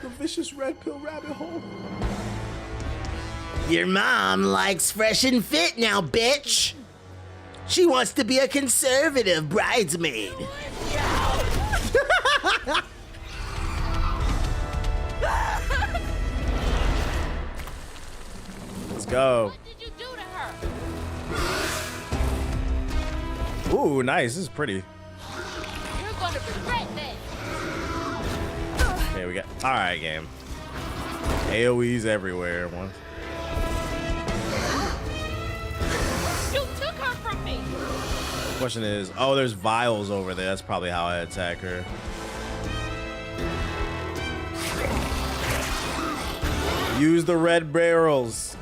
The vicious red pill rabbit hole. Your mom likes fresh and fit now, bitch. She wants to be a conservative bridesmaid. Let's go. What did you do to her? Ooh, nice. This is pretty. You're gonna regret that. There we go. All right, game. AoEs everywhere. One. You took her from me. Question is, oh, there's vials over there. That's probably how I attack her. Use the red barrels.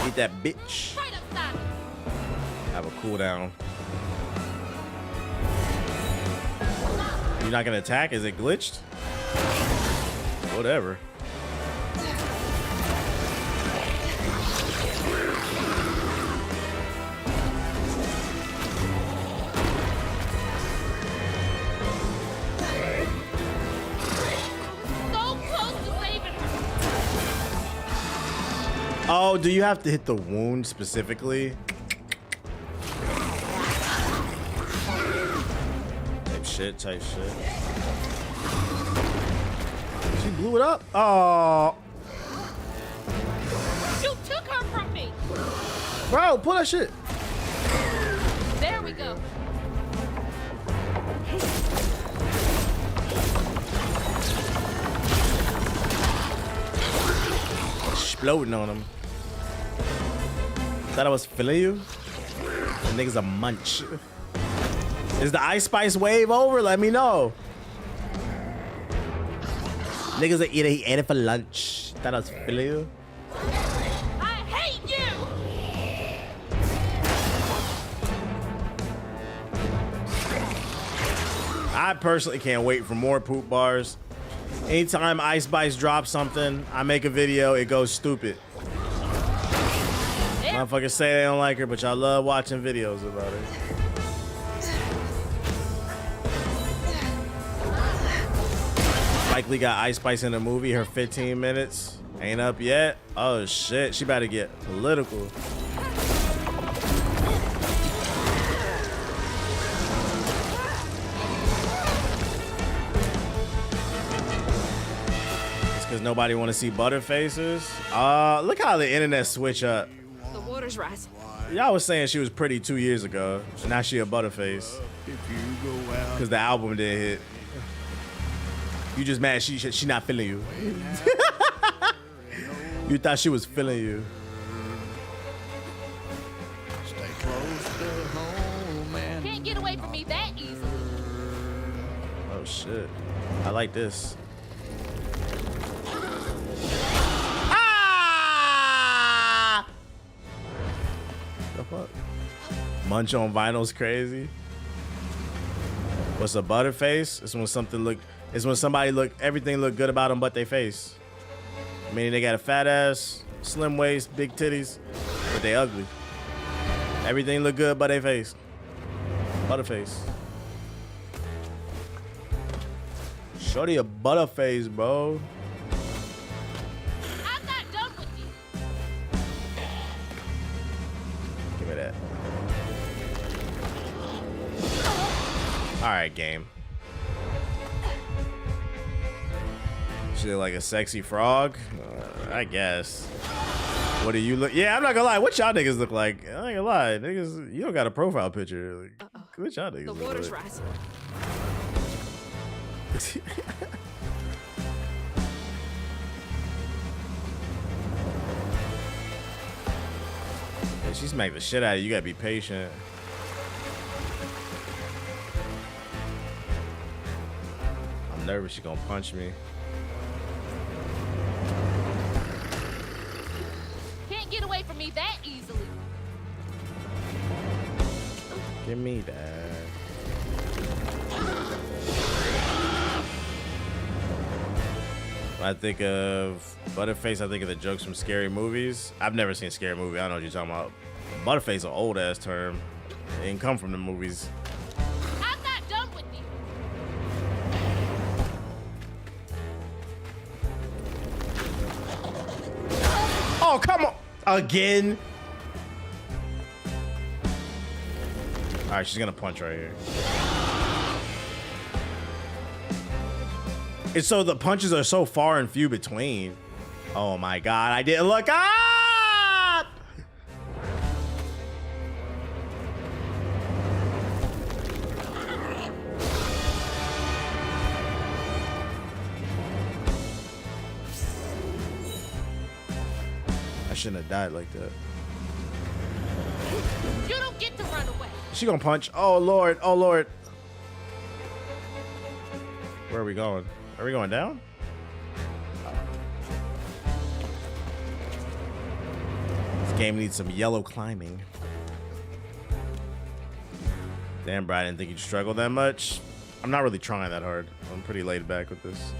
Eat that bitch. Right upside. Have a cooldown. You're not gonna attack? Is it glitched? Whatever. So close to saving her. Oh, do you have to hit the wound specifically? Type shit. She blew it up. Oh, You took her from me. bro, pull that shit. There we go. Exploding on him. Thought I was feeling you. The nigga's a munch. Is the Ice Spice wave over? Let me know. Niggas that eat it for lunch. Thought I was feeling you. I hate you. I personally can't wait for more poop bars. Anytime Ice Spice drops something, I make a video, it goes stupid. Motherfuckers say they don't like her, but y'all love watching videos about her. Likely got Ice Spice in the movie. Her 15 minutes ain't up yet. Oh shit, she about to get political. It's because nobody want to see Butterfaces. Look how the internet switch up. The water's rising. Y'all was saying she was pretty 2 years ago. Now she a Butterface. Because the album didn't hit. You just mad she not feeling you. You thought she was feeling you. Can't get away from me that easily. Oh shit. I like this. Ah! The fuck? Munch on vinyl's crazy. What's a butterface? It's when something look. It's when somebody everything look good about them but they face. Meaning they got a fat ass, slim waist, big titties, but they ugly. Everything look good but they face. Butterface. Shorty a butterface, bro. I'm not done with you. Give me that. All right, game. She look like a sexy frog? I guess. What do you look? Yeah, I'm not gonna lie. What y'all niggas look like? I ain't gonna lie. Niggas, you don't got a profile picture. Like, what y'all niggas The look water's like? rising. Yeah, she smacked the shit out of you. You gotta be patient. I'm nervous she gonna punch me. Can't get away from me that easily. Give me that. When I think of Butterface, I think of the jokes from scary movies. I've never seen a scary movie. I don't know what you're talking about. Butterface is an old ass term. It didn't come from the movies. I'm not done with you. Oh, come on. Again. All right, she's going to punch right here. And so the punches are so far and few between. Oh my God, I didn't look up. I shouldn't have died like that. You don't get to run away. She gonna punch. Oh Lord, oh Lord. Where are we going? Are we going down? This game needs some yellow climbing. Damn, bro, I didn't think you'd struggle that much. I'm not really trying that hard. I'm pretty laid back with this.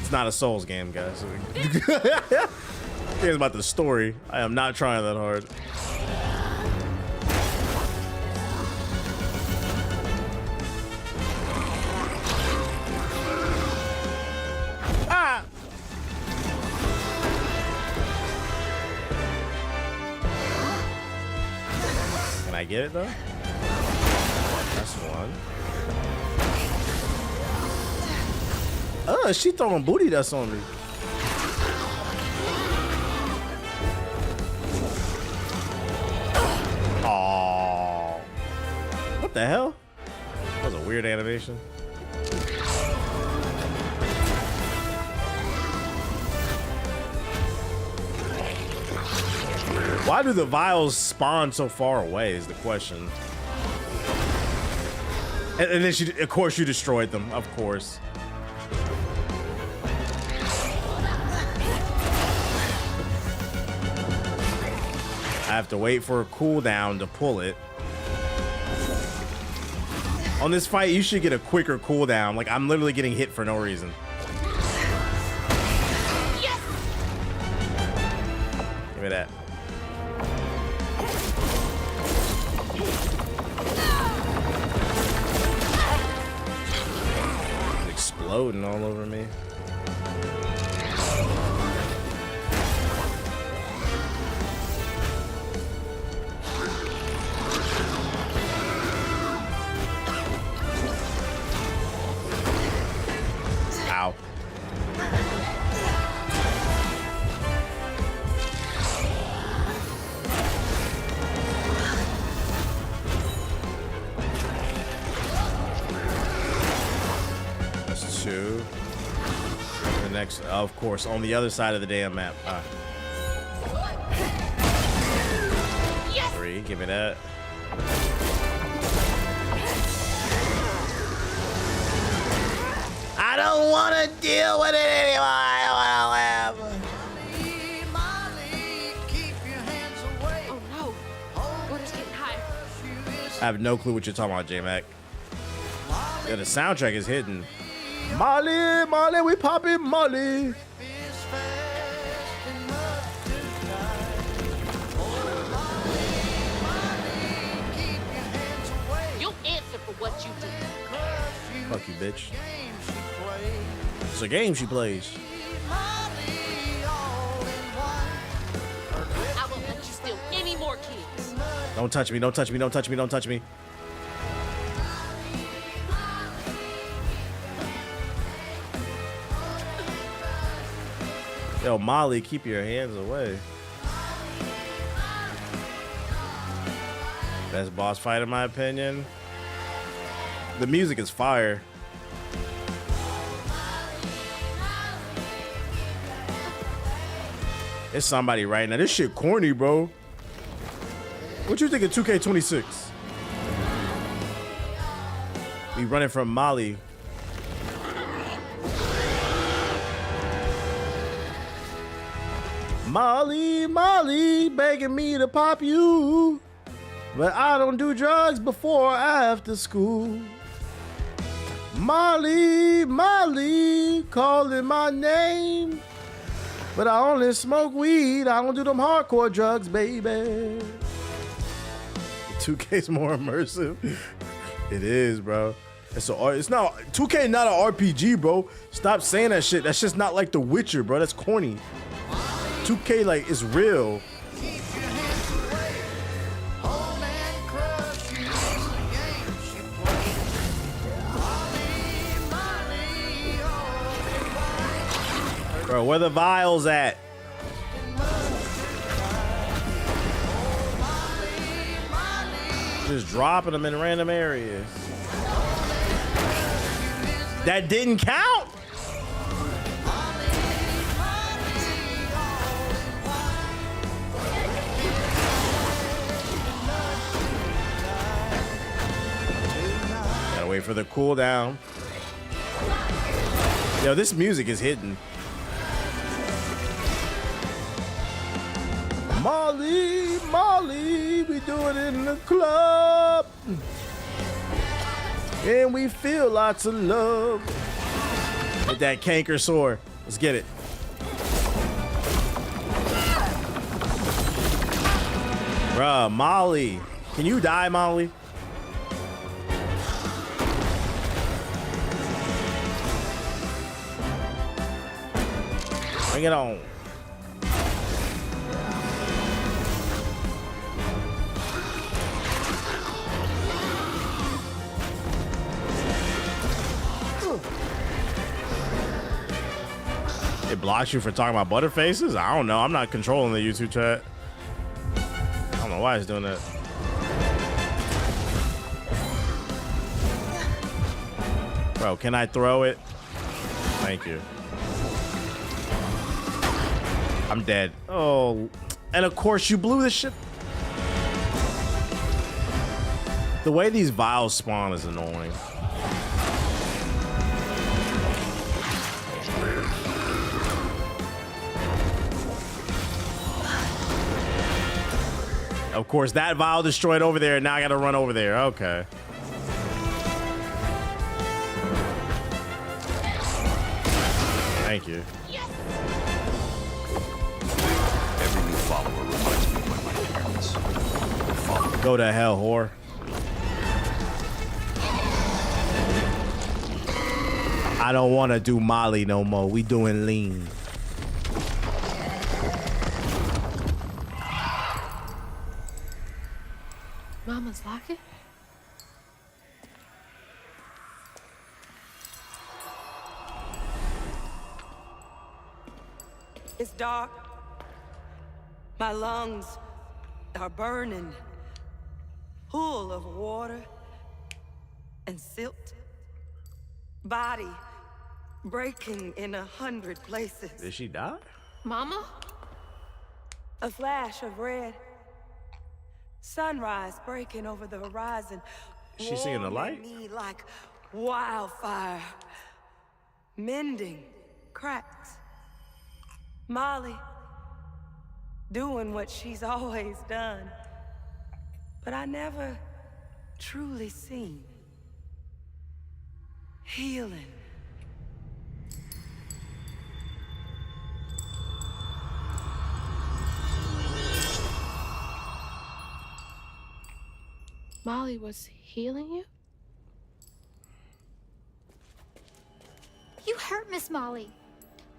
It's not a Souls game, guys. It's about the story. I am not trying that hard. Can I get it though? That's one. She throwing booty dust on me. Oh, what the hell? That was a weird animation. Why do the vials spawn so far away is the question. And then of course you destroyed them, of course. I have to wait for a cooldown to pull it. On this fight, you should get a quicker cooldown. Like, I'm literally getting hit for no reason. Yes! Give me that. It's exploding all over me. Ow. That's two. The next, of course, on the other side of the damn map. Yes! Three, give me that. don't want to deal with it anymore. I don't want to live. Oh no. Water's getting higher. I have no clue what you're talking about, J-Mac. Yeah, the soundtrack is hidden. Molly, Molly, we popping Molly. You'll answer for what you do. Fuck you, bitch. It's a game she plays. I won't let you steal any more kids. Don't touch me, don't touch me, don't touch me, don't touch me. Yo, Molly, keep your hands away. Best boss fight in my opinion. The music is fire. It's somebody right now. This shit corny, bro. What you think of 2K26? We running from Molly. Molly, Molly, begging me to pop you. But I don't do drugs before or after school. Molly, Molly, calling my name. But I only smoke weed. I don't do them hardcore drugs, baby. 2K's more immersive. It is, bro. It's not 2K, not an RPG, bro. Stop saying that shit. That's just not like The Witcher, bro. That's corny. 2K, like, is real. Bro, where the vials at? Just dropping them in random areas. That didn't count? Gotta wait for the cooldown. Yo, this music is hidden. Molly, Molly, we do it in the club. And we feel lots of love. Hit that canker sore. Let's get it. Bruh, Molly. Can you die, Molly? Bring it on. It blocks you for talking about butterfaces? I don't know. I'm not controlling the YouTube chat. I don't know why it's doing that. Bro, can I throw it? Thank you. I'm dead. Oh, and of course you blew this shit. The way these vials spawn is annoying. Of course, that vial destroyed over there, and now I gotta run over there. Okay. Thank you. Every new follower reminds me of my parents. Go to hell, whore. I don't want to do Molly no more. We doing lean. Mama's locket? It's dark. My lungs are burning, full of water and silt. Body breaking in 100 places. Did she die? Mama? A flash of red. Sunrise breaking over the horizon. Is she seeing the light? Me like wildfire. mending cracks. Molly doing what she's always done, but I never truly seen. Healing. Molly was healing you? You hurt Miss Molly.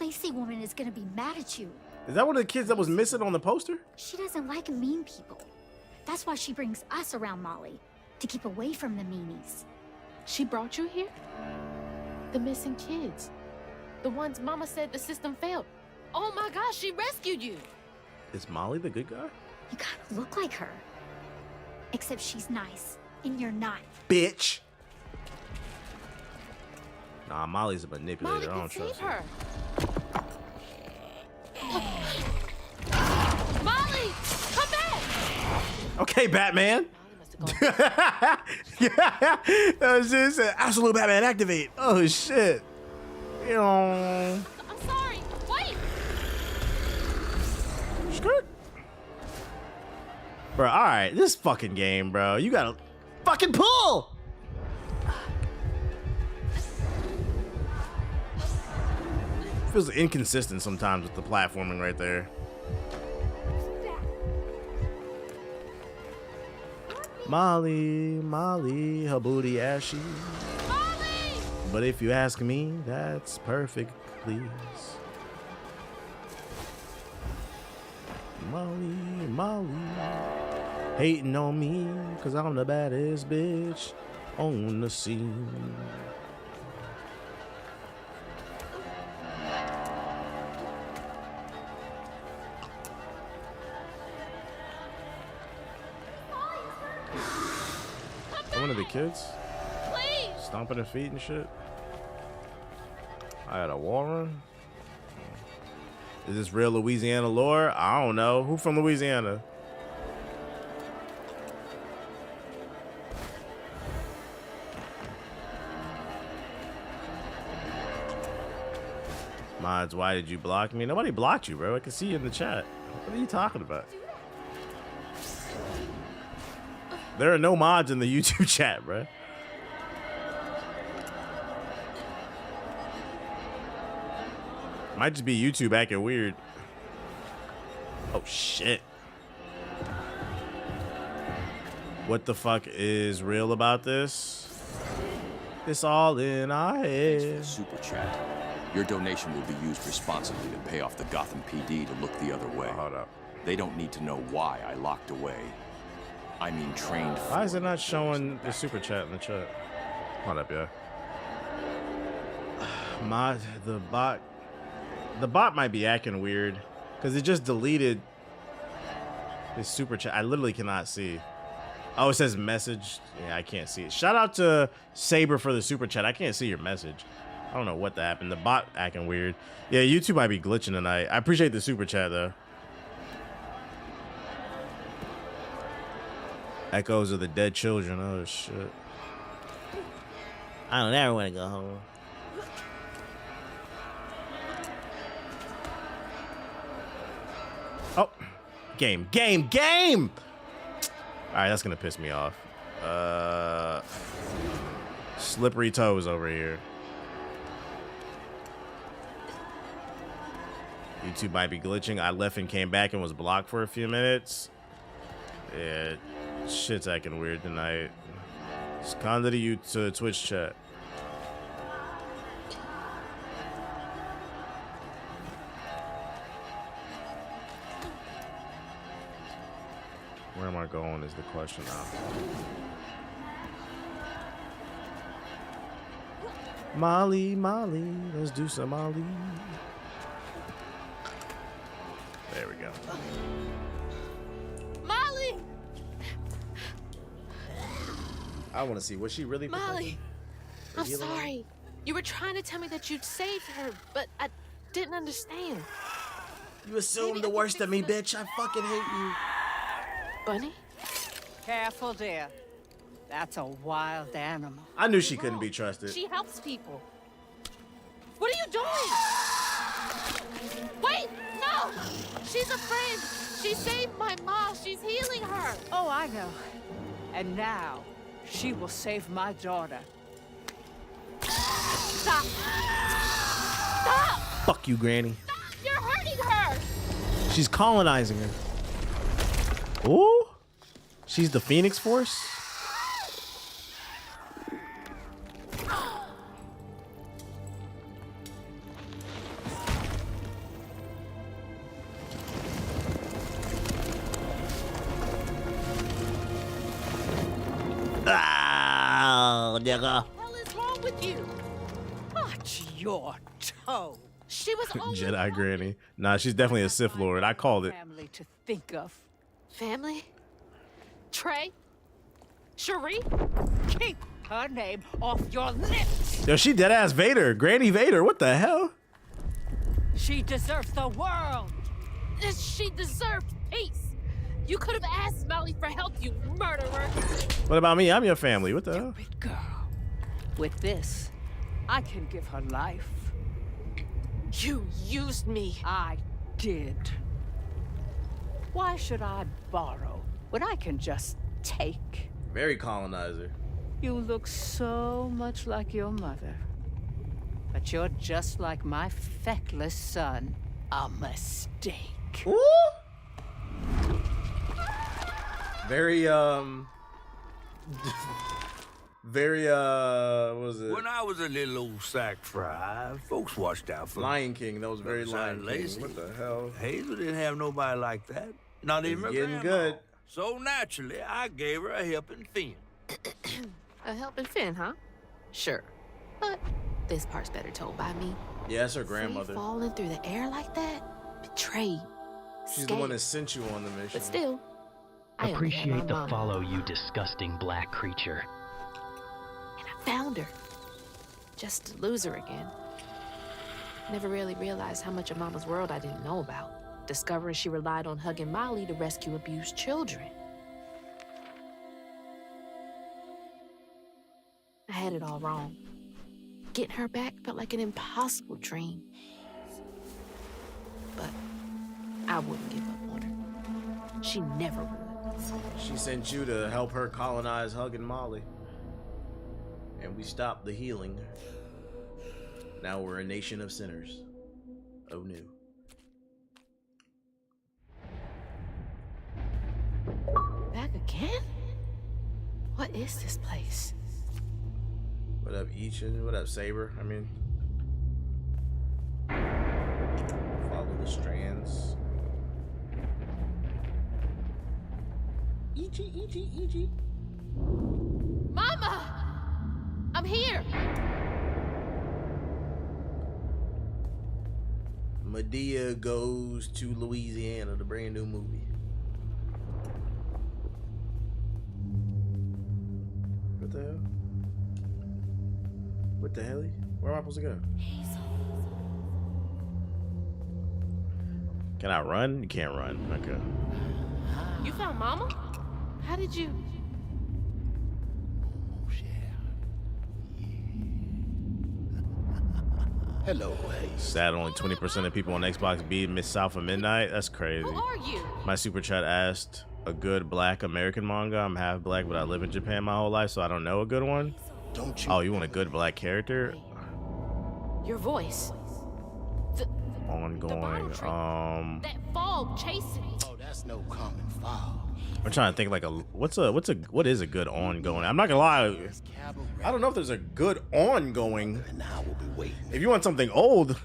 Lacey woman is gonna be mad at you. Is that one of the kids that was missing on the poster? She doesn't like mean people. That's why she brings us around Molly, to keep away from the meanies. She brought you here? The missing kids. The ones Mama said the system failed. Oh my gosh, she rescued you. Is Molly the good guy? You kind of look like her. Except she's nice, and you're not. Bitch. Nah, Molly's a manipulator. Molly I don't trust her. her. Molly, come back! Okay, Batman. Yeah, it said absolute Batman activate. Oh shit. You know. I'm sorry. Wait. Skirt. Bro, all right, this fucking game, bro. You gotta fucking pull. Feels inconsistent sometimes with the platforming right there. Molly, her booty ashy. Molly! But if you ask me, that's perfect, please. Molly, hating on me, cause I'm the baddest bitch on the scene. One of the kids? Please! Stomping their feet and shit? I had a Warren? Is this real Louisiana lore? I don't know. Who from Louisiana? Mods, why did you block me? Nobody blocked you, bro. I can see you in the chat. What are you talking about? There are no mods in the YouTube chat, bro. Might just be YouTube acting weird. Oh, shit. What the fuck is real about this? It's all in our head. Super chat. Your donation will be used responsibly to pay off the Gotham PD to look the other way. Hold up. They don't need to know why I locked away. I mean trained. Why is it not showing the super chat in the chat? Hold up, yeah. The bot might be acting weird because it just deleted his super chat. I literally cannot see. Oh, it says message. Yeah, I can't see it. Shout out to Saber for the super chat. I can't see your message. I don't know what happened. The bot acting weird. Yeah, YouTube might be glitching tonight. I appreciate the super chat though. Echoes of the dead children. Oh shit. I don't ever want to go home. Oh, game. All right, that's gonna piss me off. Slippery toes over here. YouTube might be glitching. I left and came back and was blocked for a few minutes. Yeah, shit's acting weird tonight. It's kind of to Twitch chat. Where am I going is the question now. Molly, let's do some Molly. There we go. Molly! I want to see, was she really Molly, I'm healing her? sorry. You were trying to tell me that you'd saved her, but I didn't understand. You assumed the worst of me, bitch. I fucking hate you. Bunny? Careful, dear. That's a wild animal. I knew she couldn't be trusted. She helps people. What are you doing? Wait, no! She's a friend. She saved my mom. She's healing her. Oh, I know. And now, she will save my daughter. Stop! Stop! Fuck you, Granny. Stop! You're hurting her! She's colonizing her. Ooh. She's the Phoenix Force? Ah, nigga. What the hell is wrong with you? Watch your toe. She was always Jedi Granny. Nah, she's definitely a Sith Lord. I called it. Family to think of. family. Trey. Cherie. Keep her name off your lips. Yo, she dead ass Vader. Granny Vader. What the hell? She deserves the world. She deserved peace. You could have asked Molly for help, you murderer. What about me? I'm your family. What the hell? Girl, with this, I can give her life. You used me. I did. Why should I borrow when I can just take? Very colonizer. You look so much like your mother. But you're just like my feckless son. A mistake. Ooh. Very, very, what was it? When I was a little old sack fry, folks watched out for Lion King. That was very Lion King. lazy. What the hell? Hazel didn't have nobody like that. Not even her getting grandma. good. So naturally, I gave her a helping fin. A helping fin, huh? Sure. But this part's better told by me. Yeah, that's her grandmother. Falling through the air like that? Betrayed. She's the one that sent you on the mission. But still, I Appreciate the follow, you disgusting black creature. And I found her. Just to lose her again. Never really realized how much of Mama's world I didn't know about. Discovering she relied on hugging Molly to rescue abused children. I had it all wrong. Getting her back felt like an impossible dream. But I wouldn't give up on her. She never would. She sent you to help her colonize Hug and Molly. And we stopped the healing. Now we're a nation of sinners. Oh no. Back again? What is this place? What up, Ichin? What up, Saber? I mean, follow the strands. Ichi. Mama! I'm here! Medea Goes to Louisiana, the brand new movie. What the hell? What the hell? Where am I supposed to go? Can I run? You can't run. Okay. You found Mama? How did you? Hello, Sad only 20% of people on Xbox beat Miss South of Midnight. That's crazy. Who are you? My super chat asked a good black American manga. I'm half black, but I live in Japan my whole life, so I don't know a good one. Don't you? Oh, you want a good black character? Your voice. Ongoing. That fog chasing me. Oh, that's no common fog. I'm trying to think like what is a good ongoing? I'm not gonna lie. I don't know if there's a good ongoing. Now we'll be waiting. If you want something old.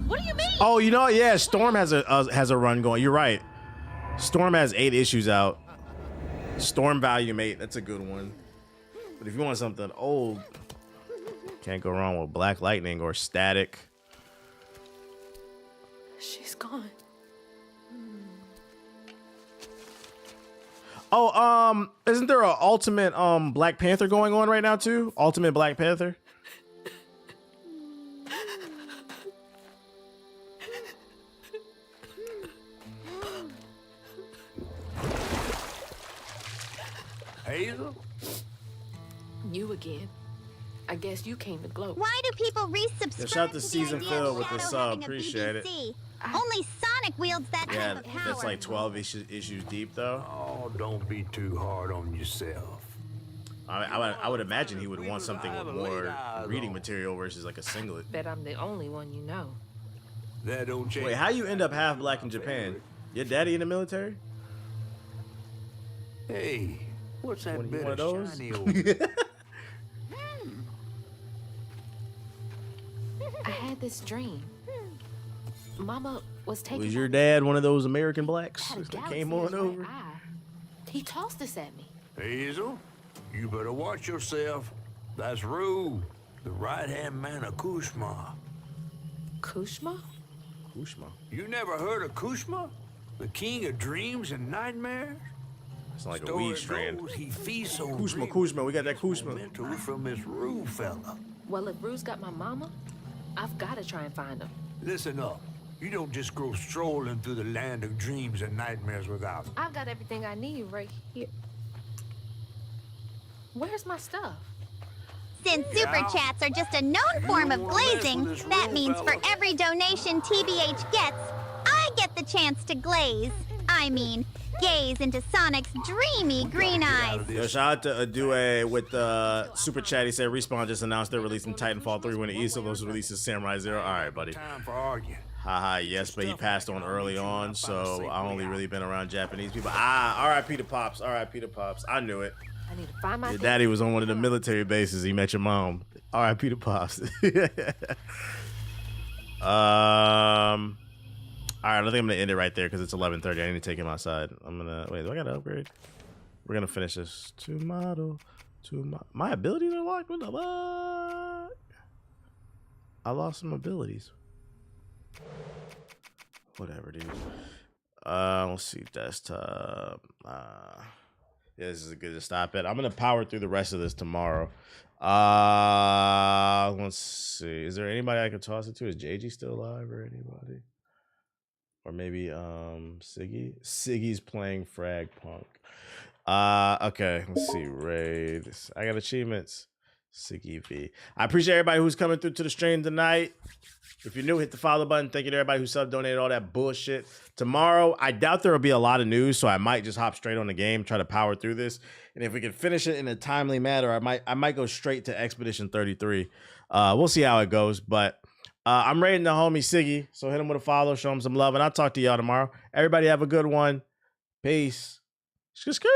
What do you mean? Oh, you know, yeah, Storm has a run going. You're right. Storm has 8 issues out. Storm Volume 8. That's a good one. But if you want something old, can't go wrong with Black Lightning or Static. She's gone. Oh, isn't there an Ultimate Black Panther going on right now too? Ultimate Black Panther. Hazel? You again. I guess you came to gloat. Why do people resubscribe Yeah, shout out to to the Season idea Phil of with the Shadow sub. having a Appreciate it. BBC? Only Sonic wields that Yeah, type of power. that's like 12 issues deep, though. Oh, don't be too hard on yourself. I would imagine he would want something with more reading material versus like a singlet. Bet I'm the only one you know. That don't change. Wait, how you end up half black in Japan? Your daddy in the military? Hey, what's that bit one of of those? shiny old... I had this dream. Mama was taking. Was your dad one of those American blacks that came on over? He tossed this at me. Hazel, you better watch yourself. That's Rue, the right-hand man of Kushma. Kushma? Kushma. You never heard of Kushma? The king of dreams and nightmares? It's like a weed strand. Goes, he feasts on Kushma, we got that Kushma. From this Rue fella. Well, if Rue's got my mama, I've got to try and find him. Listen up. You don't just go strolling through the land of dreams and nightmares without him. I've got everything I need right here. Where's my stuff? Since super chats are just a known form of glazing, that means for every donation TBH gets, I get the chance to glaze. I mean, gaze into Sonic's dreamy green eyes. Yo, shout out to Adue with the super chat. He said Respawn just announced they're releasing Titanfall 3 when the East of those releases Samurai Zero. All right, buddy. Time for arguing. Haha, yes, but he passed on early on, so I only really been around Japanese people. R.I.P. to Pops. R.I.P. to Pops. I knew it. I need to find my Your daddy was on one of the military bases. He met your mom. R.I.P. to Pops. All right, I think I'm gonna end it right there because it's 11:30. I need to take him outside. I'm gonna wait. Do I gotta upgrade? We're gonna finish this. My abilities are locked. What the fuck? I lost some abilities. Whatever, dude. Let's see. Desktop. Yeah, this is good to stop it. I'm gonna power through the rest of this tomorrow. Let's see. Is there anybody I could toss it to? Is JG still alive or anybody? Or maybe Siggy. Siggy's playing Frag Punk. Okay, let's see. Raid. I got achievements. Siggy V. I appreciate everybody who's coming through to the stream tonight. If you're new, hit the follow button. Thank you to everybody who sub-donated all that bullshit. Tomorrow, I doubt there will be a lot of news, so I might just hop straight on the game, try to power through this. And if we can finish it in a timely manner, I might go straight to Expedition 33. We'll see how it goes, but I'm raiding the homie Siggy, so hit him with a follow, show him some love, and I'll talk to y'all tomorrow. Everybody have a good one. Peace. Skirt.